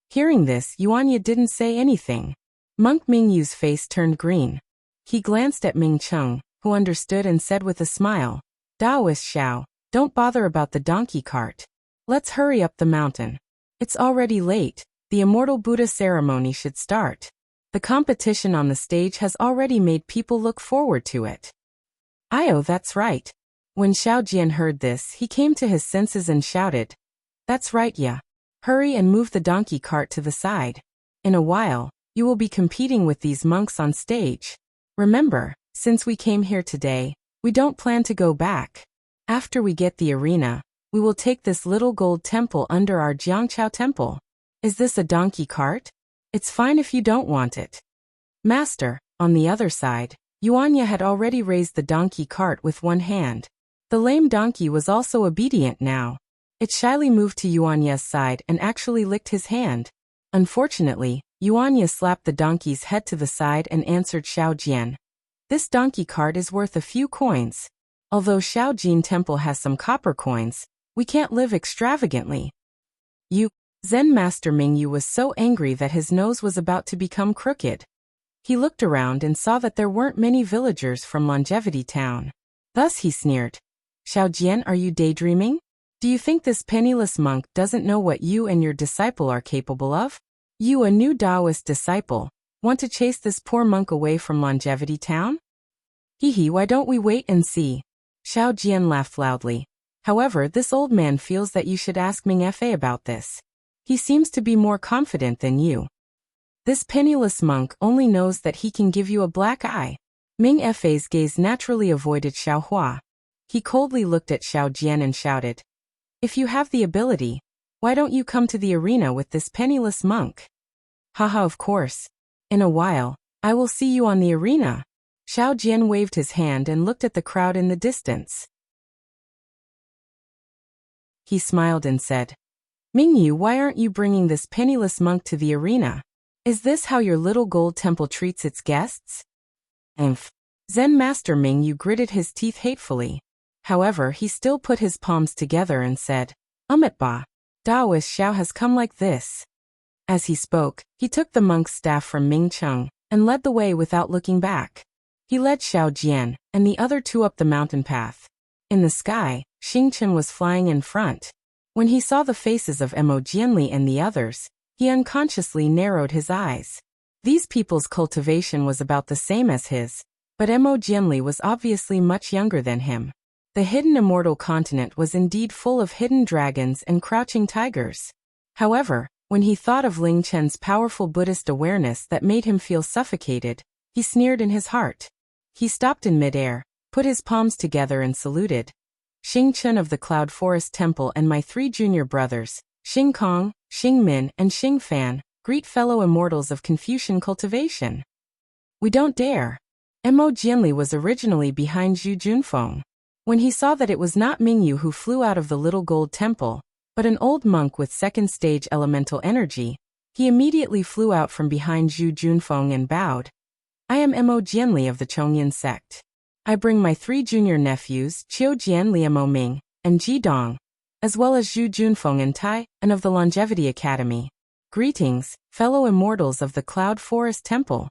Speaker 1: Hearing this, Yuanya didn't say anything. Monk Mingyu's face turned green. He glanced at Ming Cheng, who understood and said with a smile, Taoist Xiao, don't bother about the donkey cart. Let's hurry up the mountain. It's already late, the Immortal Buddha ceremony should start. The competition on the stage has already made people look forward to it. Io, that's right. When Xiao Jian heard this, he came to his senses and shouted, That's right, yeah. Hurry and move the donkey cart to the side. In a while, you will be competing with these monks on stage. Remember, since we came here today, we don't plan to go back. After we get the arena, we will take this little gold temple under our Jiangqiao temple. Is this a donkey cart? It's fine if you don't want it. Master, on the other side, Yuanya had already raised the donkey cart with one hand. The lame donkey was also obedient now. It shyly moved to Yuanya's side and actually licked his hand. Unfortunately, Yuanya slapped the donkey's head to the side and answered Xiao Jian. This donkey cart is worth a few coins. Although Xiao Jin Temple has some copper coins, we can't live extravagantly. Zen Master Mingyu was so angry that his nose was about to become crooked. He looked around and saw that there weren't many villagers from Longevity Town. Thus he sneered. Xiao Jian, are you daydreaming? Do you think this penniless monk doesn't know what you and your disciple are capable of? You, a new Taoist disciple, want to chase this poor monk away from Longevity Town? Hee, why don't we wait and see? Xiao Jian laughed loudly. However, this old man feels that you should ask Ming Fa about this. He seems to be more confident than you. This penniless monk only knows that he can give you a black eye. Ming Fa's gaze naturally avoided Xiao Hua. He coldly looked at Xiao Jian and shouted, If you have the ability, why don't you come to the arena with this penniless monk? Haha, of course. In a while, I will see you on the arena. Xiao Jian waved his hand and looked at the crowd in the distance. He smiled and said, Mingyu, why aren't you bringing this penniless monk to the arena? Is this how your little gold temple treats its guests? Zen Master Mingyu gritted his teeth hatefully. However, he still put his palms together and said, Ba, Taoist Xiao has come like this. As he spoke, he took the monk's staff from Ming Cheng and led the way without looking back. He led Xiao Jian and the other two up the mountain path. In the sky, Xingchen was flying in front. When he saw the faces of Mo Jianli and the others, he unconsciously narrowed his eyes. These people's cultivation was about the same as his, but Mo Jianli was obviously much younger than him. The hidden immortal continent was indeed full of hidden dragons and crouching tigers. However, when he thought of Ling Chen's powerful Buddhist awareness that made him feel suffocated, he sneered in his heart. He stopped in midair, put his palms together and saluted. Xing Chen of the Cloud Forest Temple and my three junior brothers, Xing Kong, Xing Min and Xing Fan, greet fellow immortals of Confucian cultivation. We don't dare. Mo Jianli was originally behind Zhu Junfeng. When he saw that it was not Mingyu who flew out of the little gold temple, but an old monk with second stage elemental energy, he immediately flew out from behind Zhu Junfeng and bowed. I am Mo Jianli of the Chongyan sect. I bring my three junior nephews, Qiu Jian Liamo Ming, and Ji Dong, as well as Zhu Junfeng and Tai, and of the Longevity Academy. Greetings, fellow immortals of the Cloud Forest Temple.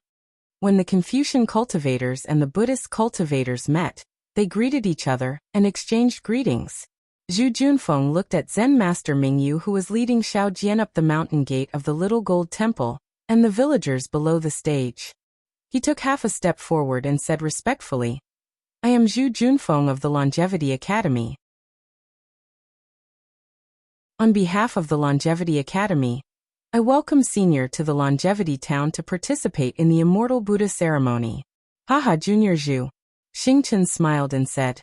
Speaker 1: When the Confucian cultivators and the Buddhist cultivators met, they greeted each other and exchanged greetings. Zhu Junfeng looked at Zen Master Mingyu, who was leading Xiao Jian up the mountain gate of the Little Gold Temple, and the villagers below the stage. He took half a step forward and said respectfully, I am Zhu Junfeng of the Longevity Academy. On behalf of the Longevity Academy, I welcome Senior to the Longevity Town to participate in the Immortal Buddha ceremony. Haha, Junior Zhu. Xingchen smiled and said,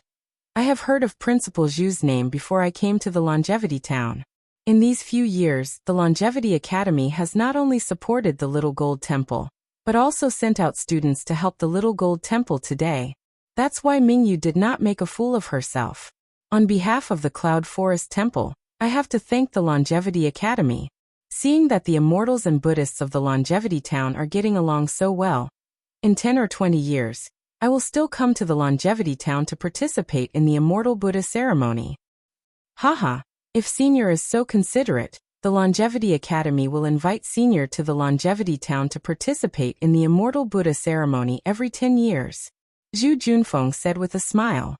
Speaker 1: I have heard of Principal Zhu's name before I came to the Longevity Town. In these few years, the Longevity Academy has not only supported the Little Gold Temple, but also sent out students to help the Little Gold Temple today. That's why Mingyu did not make a fool of herself. On behalf of the Cloud Forest Temple, I have to thank the Longevity Academy. Seeing that the immortals and Buddhists of the Longevity Town are getting along so well, in 10 or 20 years, I will still come to the Longevity Town to participate in the Immortal Buddha ceremony. Haha, if Senior is so considerate, the the Longevity Academy will invite senior to the Longevity Town to participate in the Immortal Buddha ceremony every 10 years. Zhu Junfeng said with a smile.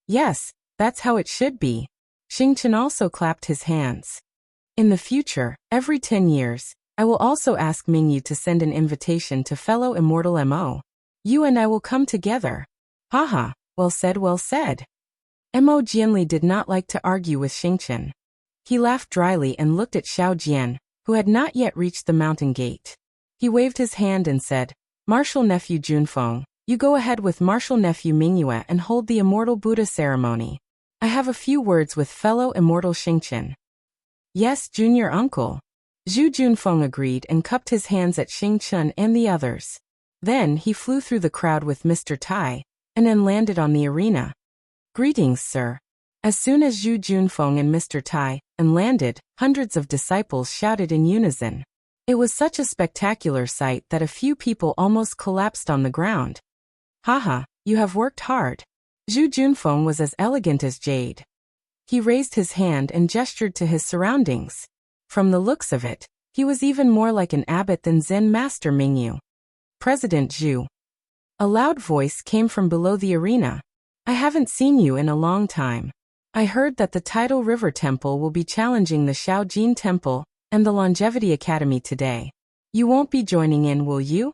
Speaker 1: Yes, that's how it should be. Xingchen also clapped his hands. In the future, every 10 years, I will also ask Mingyu to send an invitation to fellow Immortal Mo. You and I will come together. Haha, well said, well said. Mo Jianli did not like to argue with Xingchen. He laughed dryly and looked at Xiao Jian, who had not yet reached the mountain gate. He waved his hand and said, Martial Nephew Junfeng, you go ahead with Martial Nephew Mingyue and hold the Immortal Buddha ceremony. I have a few words with fellow Immortal Xingchen. Yes, Junior Uncle. Zhu Junfeng agreed and cupped his hands at Xingchen and the others. Then he flew through the crowd with Mr. Tai, and then landed on the arena. Greetings, sir. As soon as Zhu Junfeng and Mr. Tai landed, hundreds of disciples shouted in unison. It was such a spectacular sight that a few people almost collapsed on the ground. Haha, you have worked hard. Zhu Junfeng was as elegant as jade. He raised his hand and gestured to his surroundings. From the looks of it, he was even more like an abbot than Zen Master Mingyu. President Zhu. A loud voice came from below the arena. I haven't seen you in a long time. I heard that the Tidal River Temple will be challenging the Shaojin Temple and the Longevity Academy today. You won't be joining in, will you?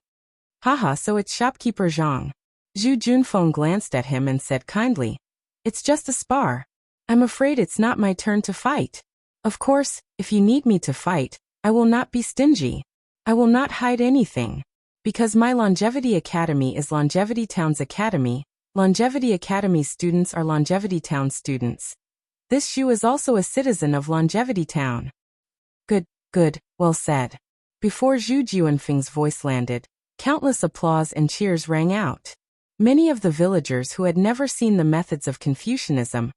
Speaker 1: Haha, so it's shopkeeper Zhang. Zhu Junfeng glanced at him and said kindly, It's just a spar. I'm afraid it's not my turn to fight. Of course, if you need me to fight, I will not be stingy. I will not hide anything. Because my Longevity Academy is Longevity Town's academy, Longevity Academy students are Longevity Town students. This Xu is also a citizen of Longevity Town. Good, well said. Before Zhu Juanfeng's voice landed, countless applause and cheers rang out. Many of the villagers who had never seen the methods of Confucianism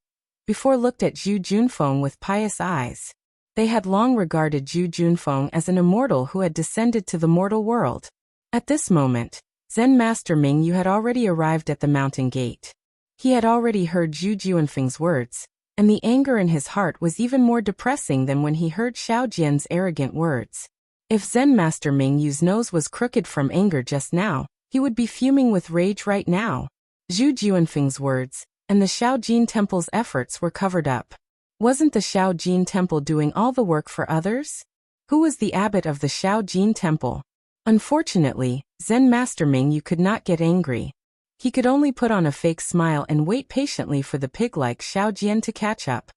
Speaker 1: before looked at Zhu Junfeng with pious eyes. They had long regarded Zhu Junfeng as an immortal who had descended to the mortal world. At this moment, Zen Master Mingyu had already arrived at the mountain gate. He had already heard Zhu Juanfeng's words, and the anger in his heart was even more depressing than when he heard Xiao Jian's arrogant words. If Zen Master Mingyu's nose was crooked from anger just now, he would be fuming with rage right now. Zhu Juanfeng's words and the Shaojin Temple's efforts were covered up. Wasn't the Shaojin Temple doing all the work for others? Who was the abbot of the Shaojin Temple? Unfortunately, Zen Master Mingyu could not get angry. He could only put on a fake smile and wait patiently for the pig-like Xiao Jian to catch up.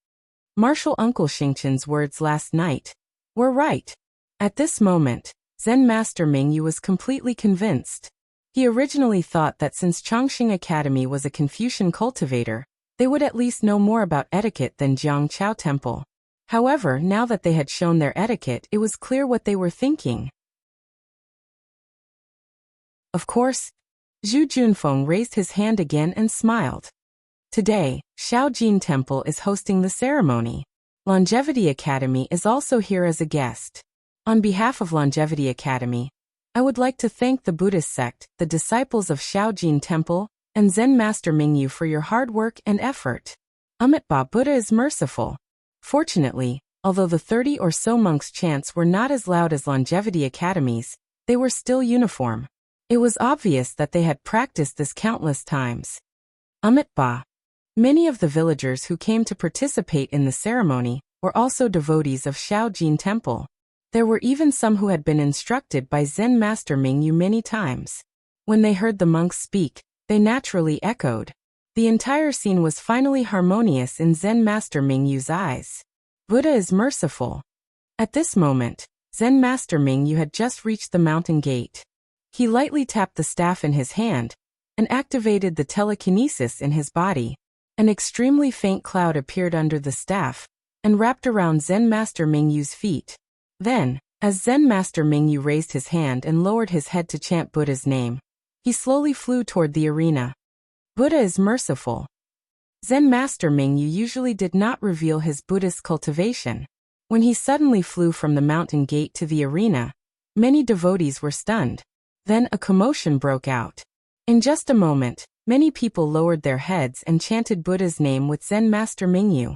Speaker 1: Martial Uncle Xingchen's words last night were right. At this moment, Zen Master Mingyu was completely convinced. He originally thought that since Chongqing Academy was a Confucian cultivator, they would at least know more about etiquette than Jiangqiao Temple. However, now that they had shown their etiquette, it was clear what they were thinking. Of course, Zhu Junfeng raised his hand again and smiled. Today, Shaojin Temple is hosting the ceremony. Longevity Academy is also here as a guest. On behalf of Longevity Academy, I would like to thank the Buddhist sect, the disciples of Shaojin Temple, and Zen Master Mingyu for your hard work and effort. Amitabha Buddha is merciful. Fortunately, although the 30 or so monks' chants were not as loud as Longevity Academy's, they were still uniform. It was obvious that they had practiced this countless times. Amitabha. Many of the villagers who came to participate in the ceremony were also devotees of Shaojin Temple. There were even some who had been instructed by Zen Master Mingyu many times. When they heard the monks speak, they naturally echoed. The entire scene was finally harmonious in Zen Master Mingyu's eyes. Buddha is merciful. At this moment, Zen Master Mingyu had just reached the mountain gate. He lightly tapped the staff in his hand and activated the telekinesis in his body. An extremely faint cloud appeared under the staff and wrapped around Zen Master Mingyu's feet. Then, as Zen Master Mingyu raised his hand and lowered his head to chant Buddha's name, he slowly flew toward the arena. Buddha is merciful. Zen Master Mingyu usually did not reveal his Buddhist cultivation. When he suddenly flew from the mountain gate to the arena, many devotees were stunned. Then a commotion broke out. In just a moment, many people lowered their heads and chanted Buddha's name with Zen Master Mingyu.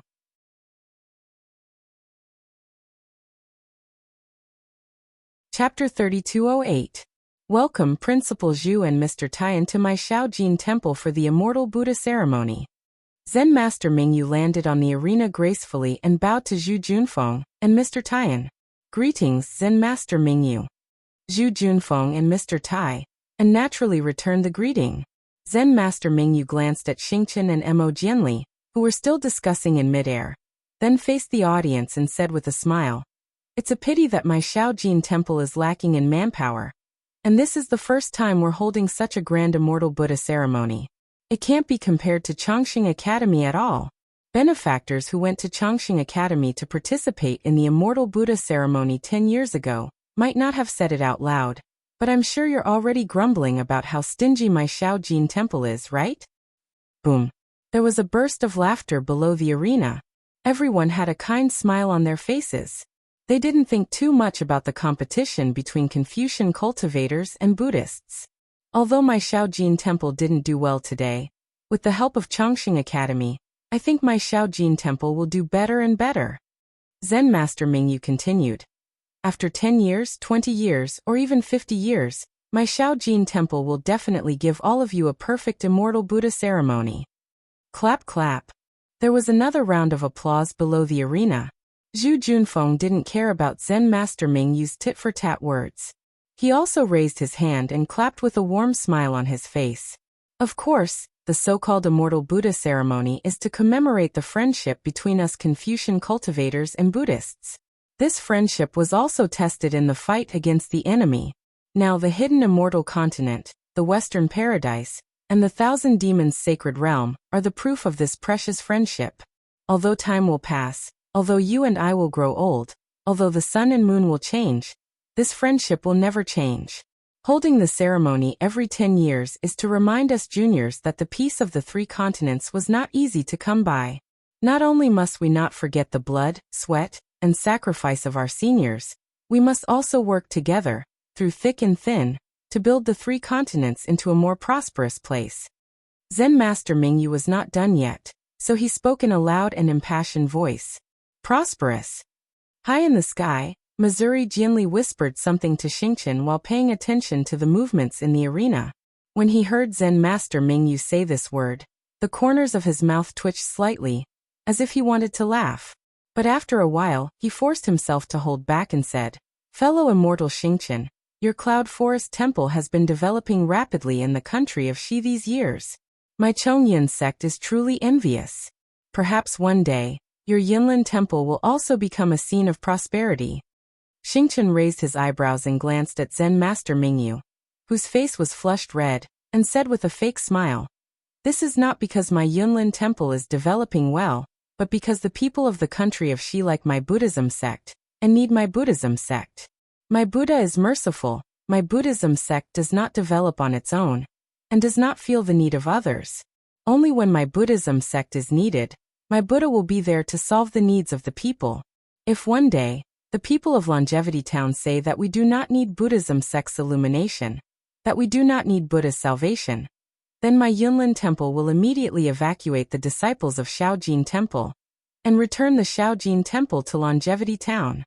Speaker 1: Chapter 3208. Welcome Principal Zhu and Mr. Tian to my Shaojin Temple for the Immortal Buddha ceremony. Zen Master Mingyu landed on the arena gracefully and bowed to Zhu Junfeng and Mr. Tian. Greetings, Zen Master Mingyu. Zhu Junfeng and Mr. Tai, and naturally returned the greeting. Zen Master Mingyu glanced at Xingqian and Mo Jianli, who were still discussing in midair, then faced the audience and said with a smile, "It's a pity that my Shaojin Temple is lacking in manpower. And this is the first time we're holding such a grand Immortal Buddha ceremony. It can't be compared to Chongqing Academy at all." Benefactors who went to Chongqing Academy to participate in the Immortal Buddha ceremony 10 years ago might not have said it out loud, but I'm sure you're already grumbling about how stingy my Shaojin Temple is, right? Boom. There was a burst of laughter below the arena. Everyone had a kind smile on their faces. They didn't think too much about the competition between Confucian cultivators and Buddhists. Although my Shaojin Temple didn't do well today, with the help of Chongqing Academy, I think my Shaojin Temple will do better and better. Zen Master Mingyu continued. After 10 years, 20 years, or even 50 years, my Shaojin Temple will definitely give all of you a perfect Immortal Buddha ceremony. Clap clap. There was another round of applause below the arena. Zhu Junfeng didn't care about Zen Master Mingyu's tit-for-tat words. He also raised his hand and clapped with a warm smile on his face. Of course, the so-called Immortal Buddha ceremony is to commemorate the friendship between us Confucian cultivators and Buddhists. This friendship was also tested in the fight against the enemy. Now the hidden immortal continent, the Western Paradise, and the Thousand Demons Sacred Realm are the proof of this precious friendship. Although time will pass, although you and I will grow old, although the sun and moon will change, this friendship will never change. Holding the ceremony every 10 years is to remind us juniors that the peace of the three continents was not easy to come by. Not only must we not forget the blood, sweat, and sacrifice of our seniors, we must also work together, through thick and thin, to build the three continents into a more prosperous place. Zen Master Mingyu was not done yet, so he spoke in a loud and impassioned voice. Prosperous. High in the sky, Missouri Jianli whispered something to Xingqian while paying attention to the movements in the arena. When he heard Zen Master Mingyu say this word, the corners of his mouth twitched slightly, as if he wanted to laugh. But after a while, he forced himself to hold back and said, "Fellow immortal Xingqian, your Cloud Forest Temple has been developing rapidly in the country of Shi these years. My Chongyin sect is truly envious. Perhaps one day, your Yinlin Temple will also become a scene of prosperity." Xingqian raised his eyebrows and glanced at Zen Master Mingyu, whose face was flushed red, and said with a fake smile, "This is not because my Yunlin Temple is developing well, but because the people of the country of Shi like my Buddhism sect, and need my Buddhism sect. My Buddha is merciful, my Buddhism sect does not develop on its own, and does not feel the need of others. Only when my Buddhism sect is needed, my Buddha will be there to solve the needs of the people. If one day, the people of Longevity Town say that we do not need Buddhism sect's illumination, that we do not need Buddha's salvation, then my Yunlin Temple will immediately evacuate the disciples of Shaojin Temple, and return the Shaojin Temple to Longevity Town."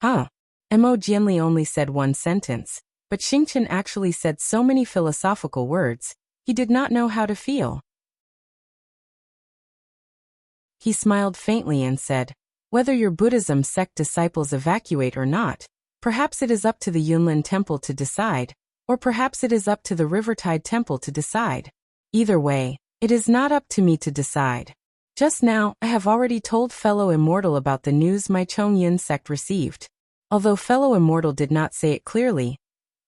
Speaker 1: Mo Jianli only said one sentence, but Xingqian actually said so many philosophical words, he did not know how to feel. He smiled faintly and said, "Whether your Buddhism sect disciples evacuate or not, perhaps it is up to the Yunlin Temple to decide, or perhaps it is up to the Rivertide Temple to decide. Either way, it is not up to me to decide. Just now, I have already told fellow Immortal about the news my Chongyin sect received. Although fellow Immortal did not say it clearly,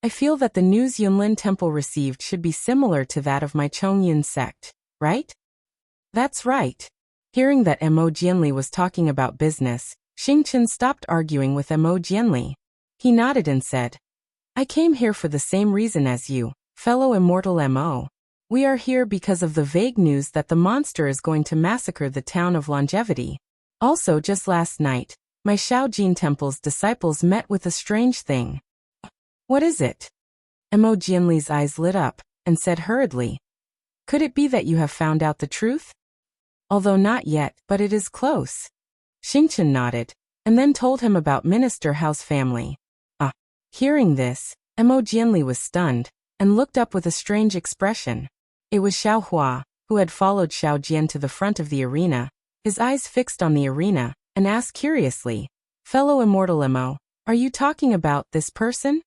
Speaker 1: I feel that the news Yunlin Temple received should be similar to that of my Chongyin sect, right?" "That's right." Hearing that Mo Jianli was talking about business, Xingqian stopped arguing with Mo Jianli. He nodded and said, "I came here for the same reason as you, fellow immortal Mo. We are here because of the vague news that the monster is going to massacre the town of Longevity. Also just last night, my Shaojin Temple's disciples met with a strange thing." "What is it?" Mo Jianli's eyes lit up, and said hurriedly, "Could it be that you have found out the truth?" "Although not yet, but it is close." Xingqian nodded, and then told him about Minister Hao's family. Hearing this, Mo Jianli was stunned, and looked up with a strange expression. It was Xiao Hua, who had followed Xiao Jian to the front of the arena, his eyes fixed on the arena, and asked curiously, "Fellow immortal Mo, are you talking about this person?"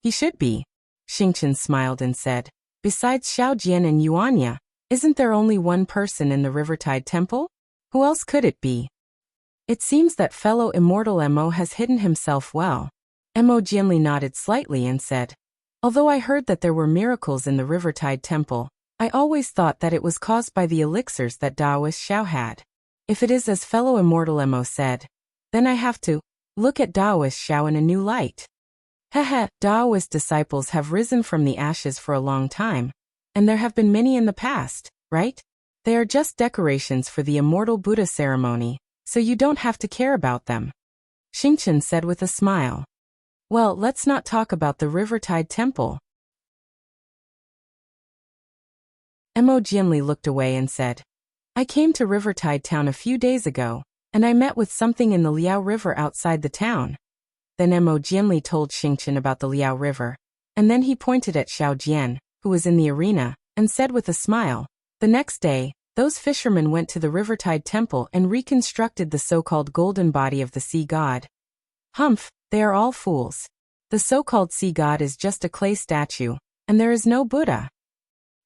Speaker 1: "He should be." Xingchen smiled and said, "Besides Xiao Jian and Yuanya, isn't there only one person in the Rivertide Temple? Who else could it be?" "It seems that fellow immortal Mo has hidden himself well." Mo Jianli nodded slightly and said, "Although I heard that there were miracles in the Rivertide Temple, I always thought that it was caused by the elixirs that Taoist Xiao had. If it is as fellow immortal Mo said, then I have to look at Taoist Xiao in a new light." Heh, Taoist disciples have risen from the ashes for a long time, and there have been many in the past, right? They are just decorations for the immortal Buddha ceremony, so you don't have to care about them. Xingchen said with a smile. "Well, let's not talk about the Rivertide Temple." Mo Jianli looked away and said, "I came to Rivertide Town a few days ago, and I met with something in the Liao River outside the town." Then Mo Jianli told Xingchen about the Liao River, and then he pointed at Xiao Jian, who was in the arena, and said with a smile, "The next day, those fishermen went to the Rivertide Temple and reconstructed the so-called golden body of the sea god. Humph, they are all fools. The so-called sea god is just a clay statue, and there is no Buddha."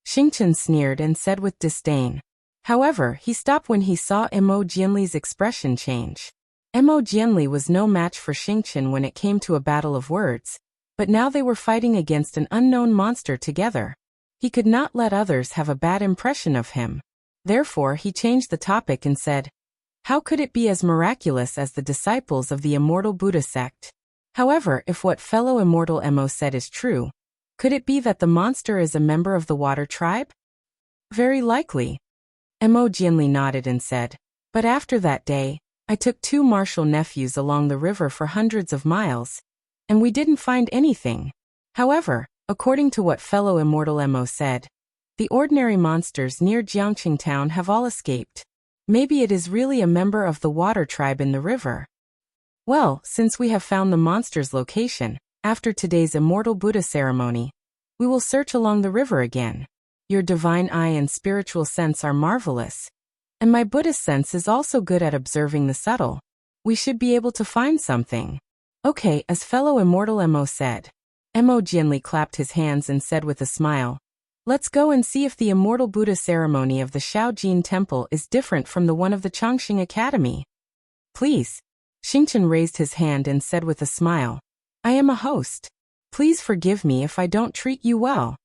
Speaker 1: Xingchen sneered and said with disdain. However, he stopped when he saw Mo Jianli's expression change. Mo Jianli was no match for Xingchen when it came to a battle of words, but now they were fighting against an unknown monster together. He could not let others have a bad impression of him. Therefore, he changed the topic and said, "How could it be as miraculous as the disciples of the immortal Buddha sect? However, if what fellow immortal Mo said is true, could it be that the monster is a member of the water tribe?" "Very likely." Mo Jianli nodded and said, "But after that day, I took 2 martial nephews along the river for hundreds of miles, and we didn't find anything. However, according to what fellow immortal Mo said, the ordinary monsters near Jiangqing town have all escaped. Maybe it is really a member of the water tribe in the river. Well, since we have found the monster's location, after today's immortal Buddha ceremony, we will search along the river again. Your divine eye and spiritual sense are marvelous, and my Buddhist sense is also good at observing the subtle. We should be able to find something." "Okay, as fellow immortal Mo said." Mo Jianli clapped his hands and said with a smile, "Let's go and see if the immortal Buddha ceremony of the Shaojin Temple is different from the one of the Chongqing Academy." "Please." Xingchen raised his hand and said with a smile, "I am a host. Please forgive me if I don't treat you well."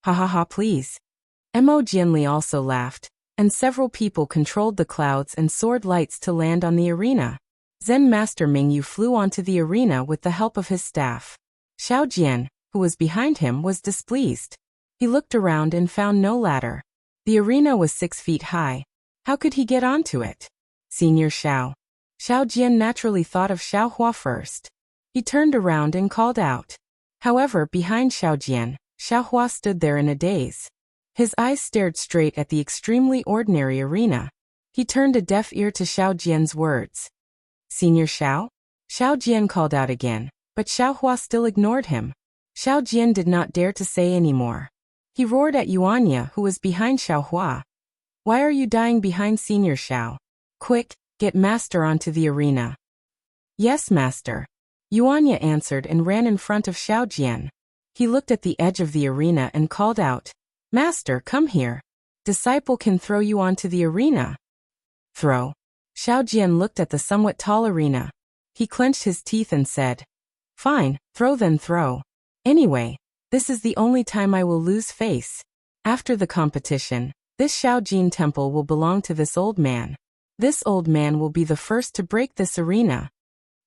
Speaker 1: "Ha ha ha, please." Mo Jianli also laughed, and several people controlled the clouds and soared lights to land on the arena. Zen Master Mingyu flew onto the arena with the help of his staff. Xiao Jian, who was behind him, was displeased. He looked around and found no ladder. The arena was 6 feet high. How could he get onto it? Senior Xiao. Xiao Jian naturally thought of Xiao Hua first. He turned around and called out. However, behind Xiao Jian, Xiao Hua stood there in a daze. His eyes stared straight at the extremely ordinary arena. He turned a deaf ear to Xiao Jian's words. "Senior Xiao?" Xiao Jian called out again, but Xiao Hua still ignored him. Xiao Jian did not dare to say any more. He roared at Yuanya, who was behind Xiao Hua. "Why are you dying behind Senior Xiao? Quick, get Master onto the arena." "Yes, Master." Yuanya answered and ran in front of Xiao Jian. He looked at the edge of the arena and called out, "Master, come here. Disciple can throw you onto the arena." "Throw?" Xiao Jian looked at the somewhat tall arena. He clenched his teeth and said, "Fine, throw then throw. Anyway, this is the only time I will lose face. After the competition, this Shaojin temple will belong to this old man. This old man will be the first to break this arena."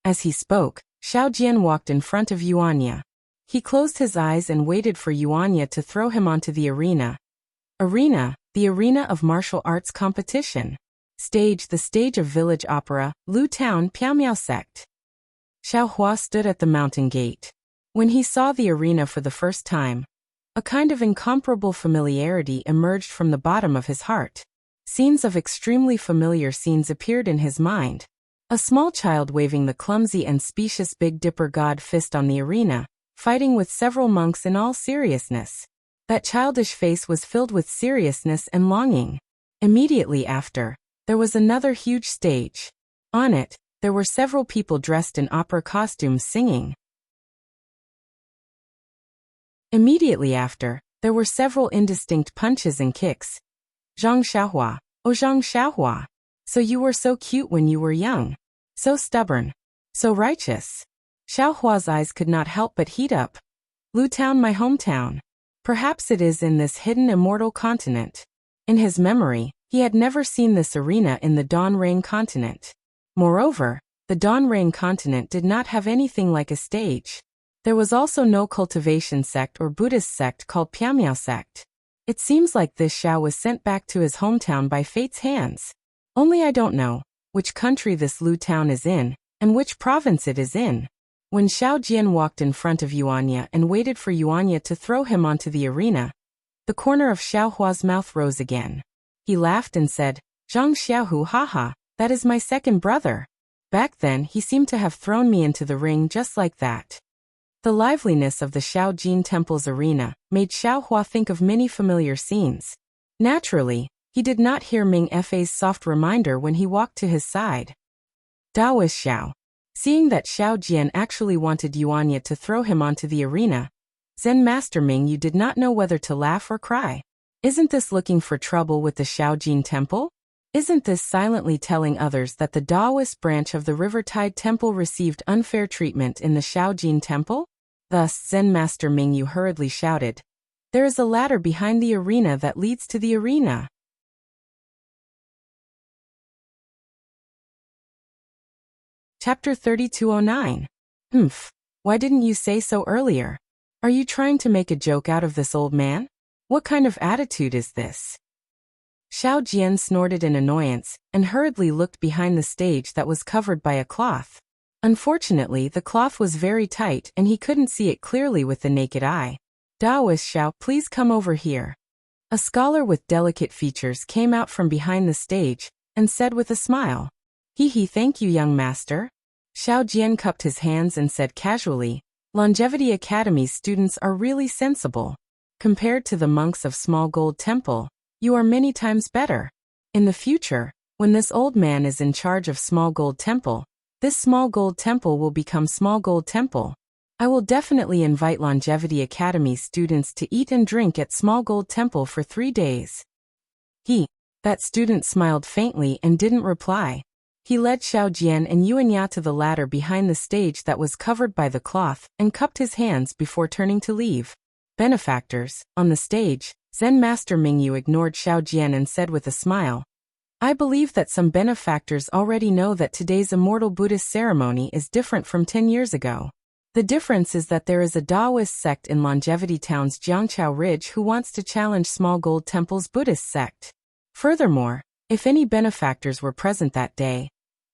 Speaker 1: As he spoke, Xiao Jian walked in front of Yuanya. He closed his eyes and waited for Yuanya to throw him onto the arena. Arena, the arena of martial arts competition. Stage, the stage of village opera, Lu Town, Piaomiao sect. Xiao Hua stood at the mountain gate. When he saw the arena for the first time, a kind of incomparable familiarity emerged from the bottom of his heart. Scenes of extremely familiar scenes appeared in his mind. A small child waving the clumsy and specious Big Dipper god fist on the arena, fighting with several monks in all seriousness. That childish face was filled with seriousness and longing. Immediately after, there was another huge stage. On it, there were several people dressed in opera costumes singing. Immediately after, there were several indistinct punches and kicks. Zhang Xiaohua, oh Zhang Xiaohua. So you were so cute when you were young. So stubborn. So righteous. Xiaohua's eyes could not help but heat up. Lu Town, my hometown. Perhaps it is in this hidden immortal continent. In his memory, he had never seen this arena in the Dawn Rain continent. Moreover, the Dawn Rain continent did not have anything like a stage. There was also no cultivation sect or Buddhist sect called Piamiao sect. It seems like this Xiao was sent back to his hometown by fate's hands. Only I don't know which country this Lu town is in, and which province it is in. When Xiao Jian walked in front of Yuanya and waited for Yuanya to throw him onto the arena, the corner of Xiao Hua's mouth rose again. He laughed and said, Zhang Xiaohu, haha, that is my second brother. Back then he seemed to have thrown me into the ring just like that. The liveliness of the Xiao Jin Temple's arena made Xiao Hua think of many familiar scenes. Naturally, he did not hear Ming Fei's soft reminder when he walked to his side. Daoist Xiao. Seeing that Xiao Jian actually wanted Yuanya to throw him onto the arena, Zen Master Ming Yu did not know whether to laugh or cry. Isn't this looking for trouble with the Xiao Jin Temple? Isn't this silently telling others that the Daoist branch of the Rivertide Temple received unfair treatment in the Xiao Jin Temple? Thus, Zen Master Ming Yu hurriedly shouted, there is a ladder behind the arena that leads to the arena. Chapter 3209. Why didn't you say so earlier? Are you trying to make a joke out of this old man? What kind of attitude is this? Xiao Jian snorted in annoyance and hurriedly looked behind the stage that was covered by a cloth. Unfortunately, the cloth was very tight and he couldn't see it clearly with the naked eye. Daoist Xiao, please come over here. A scholar with delicate features came out from behind the stage and said with a smile, Hee, thank you, young master. Xiao Jian cupped his hands and said casually, Longevity Academy's students are really sensible. Compared to the monks of Small Gold Temple, you are many times better. In the future, when this old man is in charge of Small Gold Temple, this Small Gold Temple will become Small Gold Temple. I will definitely invite Longevity Academy students to eat and drink at Small Gold Temple for 3 days. That student smiled faintly and didn't reply. He led Xiao Jian and Yuanya to the ladder behind the stage that was covered by the cloth and cupped his hands before turning to leave. Benefactors, on the stage, Zen Master Ming Yu ignored Xiao Jian and said with a smile, I believe that some benefactors already know that today's immortal Buddhist ceremony is different from 10 years ago. The difference is that there is a Daoist sect in Longevity Town's Jiangqiao Ridge who wants to challenge Small Gold Temple's Buddhist sect. Furthermore, if any benefactors were present that day,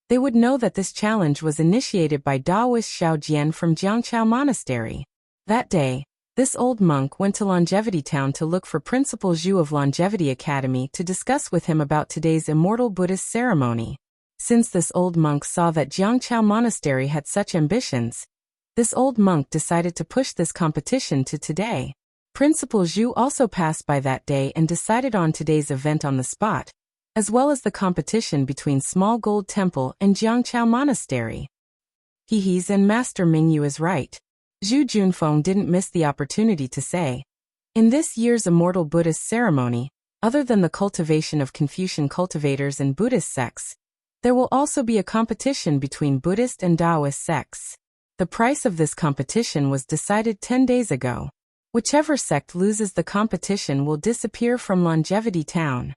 Speaker 1: they would know that this challenge was initiated by Daoist Xiao Jian from Jiangqiao Monastery. That day, this old monk went to Longevity Town to look for Principal Zhu of Longevity Academy to discuss with him about today's immortal Buddhist ceremony. Since this old monk saw that Jiangqiao Monastery had such ambitions, this old monk decided to push this competition to today. Principal Zhu also passed by that day and decided on today's event on the spot, as well as the competition between Small Gold Temple and Jiangqiao Monastery. Zen Master Ming Yu is right. Zhu Junfeng didn't miss the opportunity to say, in this year's immortal Buddhist ceremony, other than the cultivation of Confucian cultivators and Buddhist sects, there will also be a competition between Buddhist and Taoist sects. The price of this competition was decided 10 days ago. Whichever sect loses the competition will disappear from Longevity Town.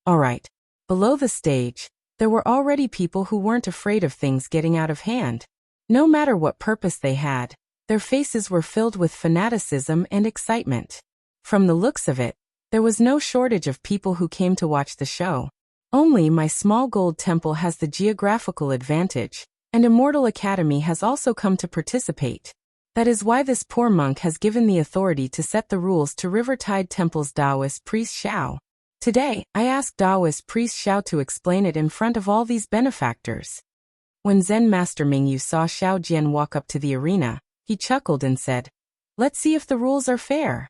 Speaker 1: Alright. Below the stage, there were already people who weren't afraid of things getting out of hand. No matter what purpose they had, their faces were filled with fanaticism and excitement. From the looks of it, there was no shortage of people who came to watch the show. Only my Small Gold Temple has the geographical advantage, and Immortal Academy has also come to participate. That is why this poor monk has given the authority to set the rules to Rivertide Temple's Taoist priest Xiao. Today, I asked Taoist priest Xiao to explain it in front of all these benefactors. When Zen Master Mingyu saw Xiao Jian walk up to the arena, he chuckled and said, "Let's see if the rules are fair."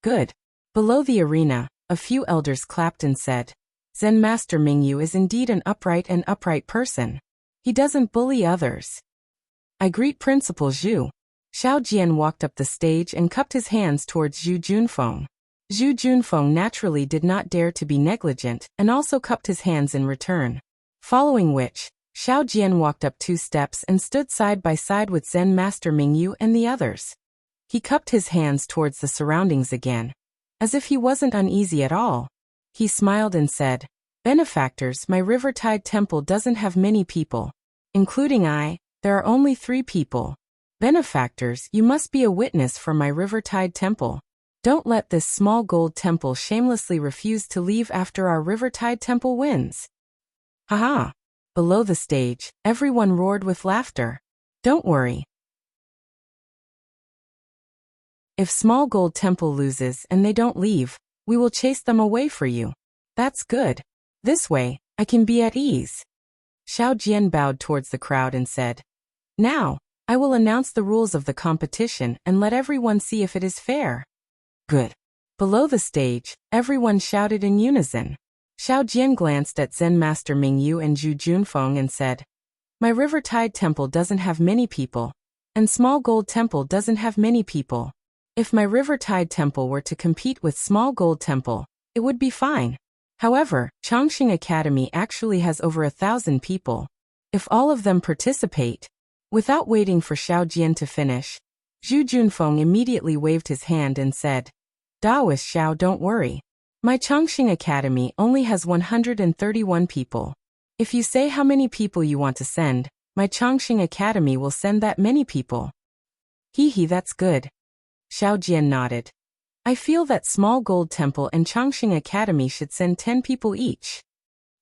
Speaker 1: Good. Below the arena, a few elders clapped and said, "Zen Master Mingyu is indeed an upright person. He doesn't bully others." I greet Principal Zhu. Xiao Jian walked up the stage and cupped his hands towards Zhu Junfeng. Zhu Junfeng naturally did not dare to be negligent and also cupped his hands in return. Following which, Xiao Jian walked up 2 steps and stood side by side with Zen Master Mingyu and the others. He cupped his hands towards the surroundings again, as if he wasn't uneasy at all. He smiled and said, "Benefactors, my Rivertide Temple doesn't have many people. Including I, there are only 3 people. Benefactors, you must be a witness for my Rivertide Temple. Don't let this small gold temple shamelessly refuse to leave after our Rivertide Temple wins." Haha! Below the stage, everyone roared with laughter. Don't worry. If Small Gold Temple loses and they don't leave, we will chase them away for you. That's good. This way, I can be at ease. Xiao Jian bowed towards the crowd and said, "Now, I will announce the rules of the competition and let everyone see if it is fair." Good. Below the stage, everyone shouted in unison. Xiao Jian glanced at Zen Master Mingyu and Zhu Junfeng and said, "My Rivertide Temple doesn't have many people, and Small Gold Temple doesn't have many people. If my Rivertide Temple were to compete with Small Gold Temple, it would be fine. However, Chongqing Academy actually has over 1,000 people. If all of them participate..." Without waiting for Xiao Jian to finish, Zhu Junfeng immediately waved his hand and said, "Daoist Xiao, don't worry. My Chongqing Academy only has 131 people. If you say how many people you want to send, my Chongqing Academy will send that many people." Hee, that's good. Xiao Jian nodded. "I feel that Small Gold Temple and Chongqing Academy should send 10 people each."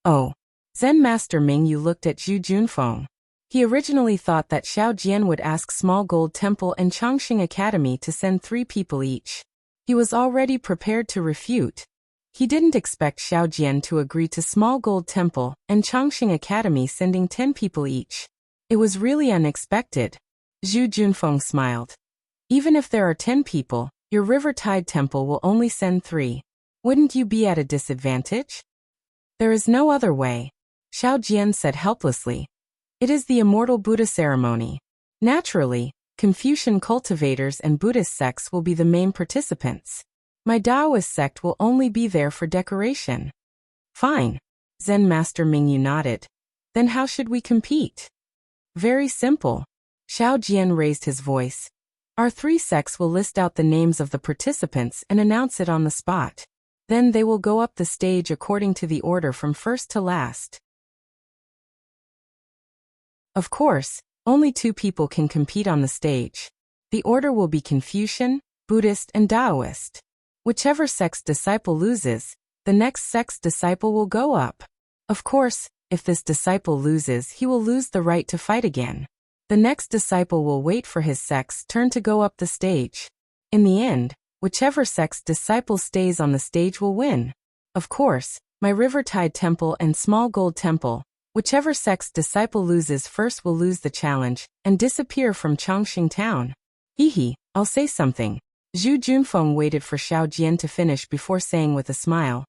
Speaker 1: Oh. Zen Master Mingyu looked at Zhu Junfeng. He originally thought that Xiao Jian would ask Small Gold Temple and Chongqing Academy to send 3 people each. He was already prepared to refute. He didn't expect Xiao Jian to agree to Small Gold Temple and Chongqing Academy sending 10 people each. It was really unexpected. Zhu Junfeng smiled. "Even if there are 10 people, your Rivertide Temple will only send 3. Wouldn't you be at a disadvantage?" "There is no other way," Xiao Jian said helplessly. "It is the Immortal Buddha ceremony. Naturally, Confucian cultivators and Buddhist sects will be the main participants. My Taoist sect will only be there for decoration." "Fine." Zen Master Mingyu nodded. "Then how should we compete?" "Very simple." Xiao Jian raised his voice. "Our 3 sects will list out the names of the participants and announce it on the spot. Then they will go up the stage according to the order from first to last. Of course, only 2 people can compete on the stage. The order will be Confucian, Buddhist, and Taoist. Whichever sect's disciple loses, the next sect's disciple will go up. Of course, if this disciple loses, he will lose the right to fight again. The next disciple will wait for his sect's turn to go up the stage. In the end, whichever sect's disciple stays on the stage will win. Of course, my Rivertide Temple and Small Gold Temple, whichever sect's disciple loses first will lose the challenge and disappear from Chongqing town." Hee, I'll say something. Zhu Junfeng waited for Xiao Jian to finish before saying with a smile,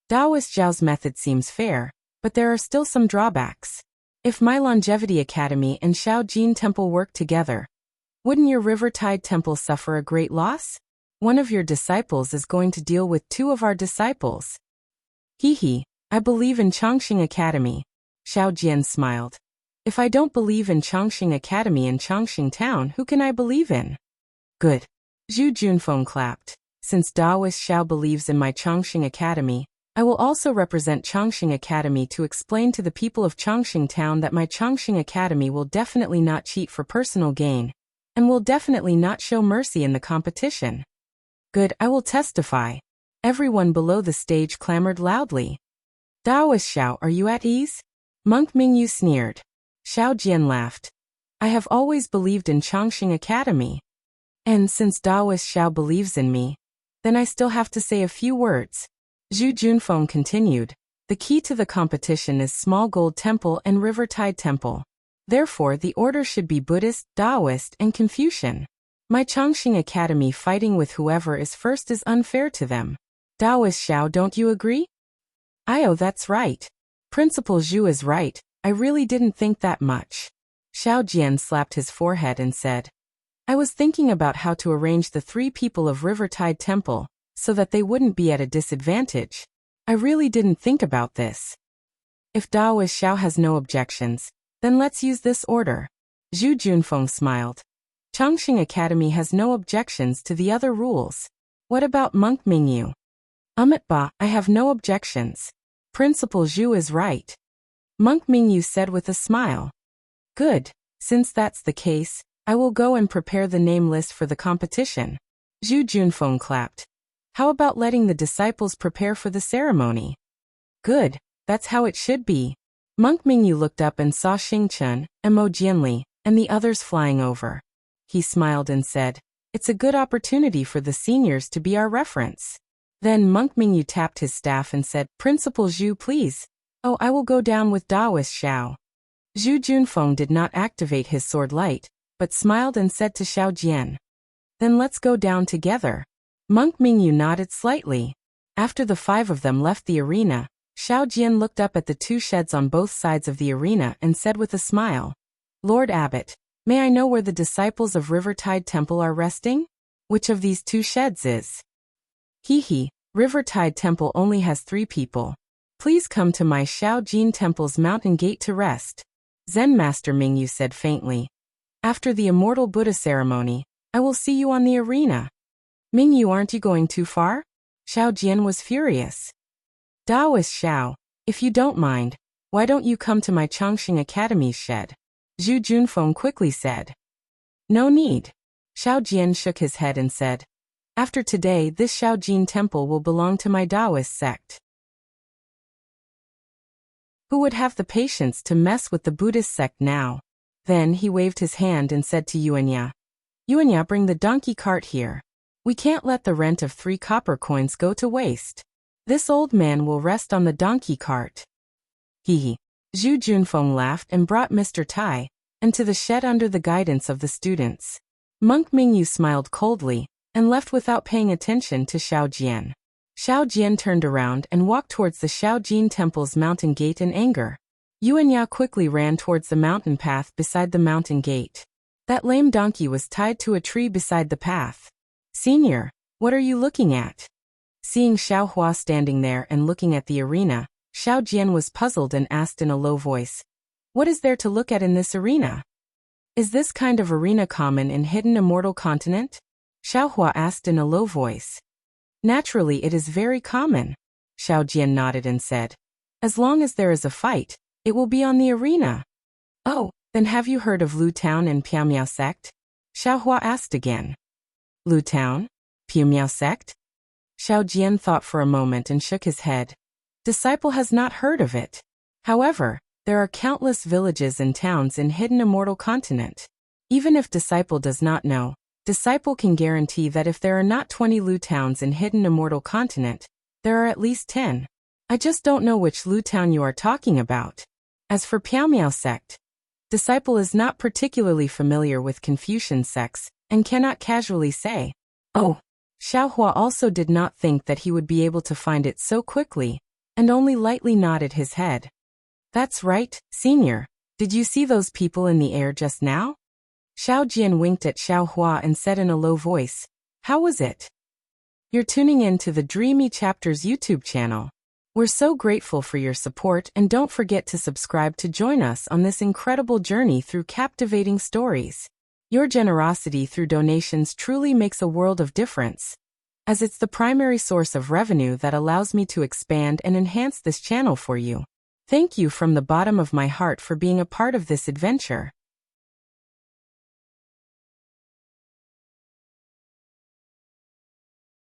Speaker 1: "Taoist Zhao's method seems fair, but there are still some drawbacks. If my Longevity Academy and Xiao Jin Temple work together, wouldn't your Rivertide Temple suffer a great loss? One of your disciples is going to deal with 2 of our disciples." Hee, I believe in Chongqing Academy. Xiao Jian smiled. "If I don't believe in Chongqing Academy and Chongqing Town, who can I believe in?" Good. Zhu Junfeng clapped. "Since Taoist Xiao believes in my Chongqing Academy, I will also represent Chongqing Academy to explain to the people of Chongqing Town that my Chongqing Academy will definitely not cheat for personal gain, and will definitely not show mercy in the competition." Good, I will testify. Everyone below the stage clamored loudly. "Taoist Xiao, are you at ease?" Monk Mingyu sneered. Xiao Jian laughed. "I have always believed in Chongqing Academy. And since Taoist Xiao believes in me, then I still have to say a few words." Zhu Junfeng continued. "The key to the competition is Small Gold Temple and Rivertide Temple. Therefore, the order should be Buddhist, Taoist, and Confucian. My Chongqing Academy fighting with whoever is first is unfair to them. Taoist Xiao, don't you agree? That's right. Principal Zhu is right, I really didn't think that much. Xiao Jian slapped his forehead and said, I was thinking about how to arrange the 3 people of Rivertide Temple, so that they wouldn't be at a disadvantage. I really didn't think about this. If Taoist Xiao has no objections, then let's use this order. Zhu Junfeng smiled. Chongqing Academy has no objections to the other rules. What about Monk Mingyu? Ba, I have no objections. Principal Zhu is right. Monk Mingyu said with a smile. Good, since that's the case, I will go and prepare the name list for the competition. Zhu Junfeng clapped. How about letting the disciples prepare for the ceremony? Good, that's how it should be. Monk Mingyu looked up and saw Xingchen, and Mo Jianli, and the others flying over. He smiled and said, it's a good opportunity for the seniors to be our reference. Then Monk Mingyu tapped his staff and said, Principal Zhu, please. Oh, I will go down with Taoist Xiao. Zhu Junfeng did not activate his sword light, but smiled and said to Xiao Jian, then let's go down together. Monk Mingyu nodded slightly. After the 5 of them left the arena, Xiao Jian looked up at the 2 sheds on both sides of the arena and said with a smile, Lord Abbot, may I know where the disciples of Rivertide Temple are resting? Which of these 2 sheds is? Hee, Rivertide Temple only has 3 people. Please come to my Shaojin Temple's mountain gate to rest. Zen Master Mingyu said faintly. After the Immortal Buddha ceremony, I will see you on the arena. Mingyu, aren't you going too far? Xiao Jian was furious. Taoist Xiao, if you don't mind, why don't you come to my Chongqing Academy's shed? Zhu Junfeng quickly said. No need. Xiao Jian shook his head and said, after today this Shaojin Temple will belong to my Taoist sect. Who would have the patience to mess with the Buddhist sect now? Then he waved his hand and said to Yuanya, Yuanya, bring the donkey cart here. We can't let the rent of 3 copper coins go to waste. This old man will rest on the donkey cart. Hee. Zhu Junfeng laughed and brought Mr. Tai, and to the shed under the guidance of the students. Monk Mingyu smiled coldly, and left without paying attention to Xiao Jian. Xiao Jian turned around and walked towards the Shaojin Temple's mountain gate in anger. Yuanya quickly ran towards the mountain path beside the mountain gate. That lame donkey was tied to a tree beside the path. Senior, what are you looking at? Seeing Xiao Hua standing there and looking at the arena, Xiao Jian was puzzled and asked in a low voice, what is there to look at in this arena? Is this kind of arena common in Hidden Immortal Continent? Xiao Hua asked in a low voice. Naturally, it is very common. Xiao Jian nodded and said, as long as there is a fight, it will be on the arena. Oh, then have you heard of Lu Town and Piaomiao sect? Xiao Hua asked again. Lu Town? Piaomiao sect? Xiao Jian thought for a moment and shook his head. Disciple has not heard of it. However, there are countless villages and towns in Hidden Immortal Continent. Even if Disciple does not know, Disciple can guarantee that if there are not 20 Lu towns in Hidden Immortal Continent, there are at least 10. I just don't know which Lu town you are talking about. As for Piaomiao sect, Disciple is not particularly familiar with Confucian sects, and cannot casually say, oh. Xiao Hua also did not think that he would be able to find it so quickly, and only lightly nodded his head. That's right, senior. Did you see those people in the air just now? Xiao Jian winked at Xiao Hua and said in a low voice, how was it? You're tuning in to the Dreamy Chapters YouTube channel. We're so grateful for your support, and don't forget to subscribe to join us on this incredible journey through captivating stories. Your generosity through donations truly makes a world of difference, as it's the primary source of revenue that allows me to expand and enhance this channel for you. Thank you from the bottom of my heart for being a part of this adventure.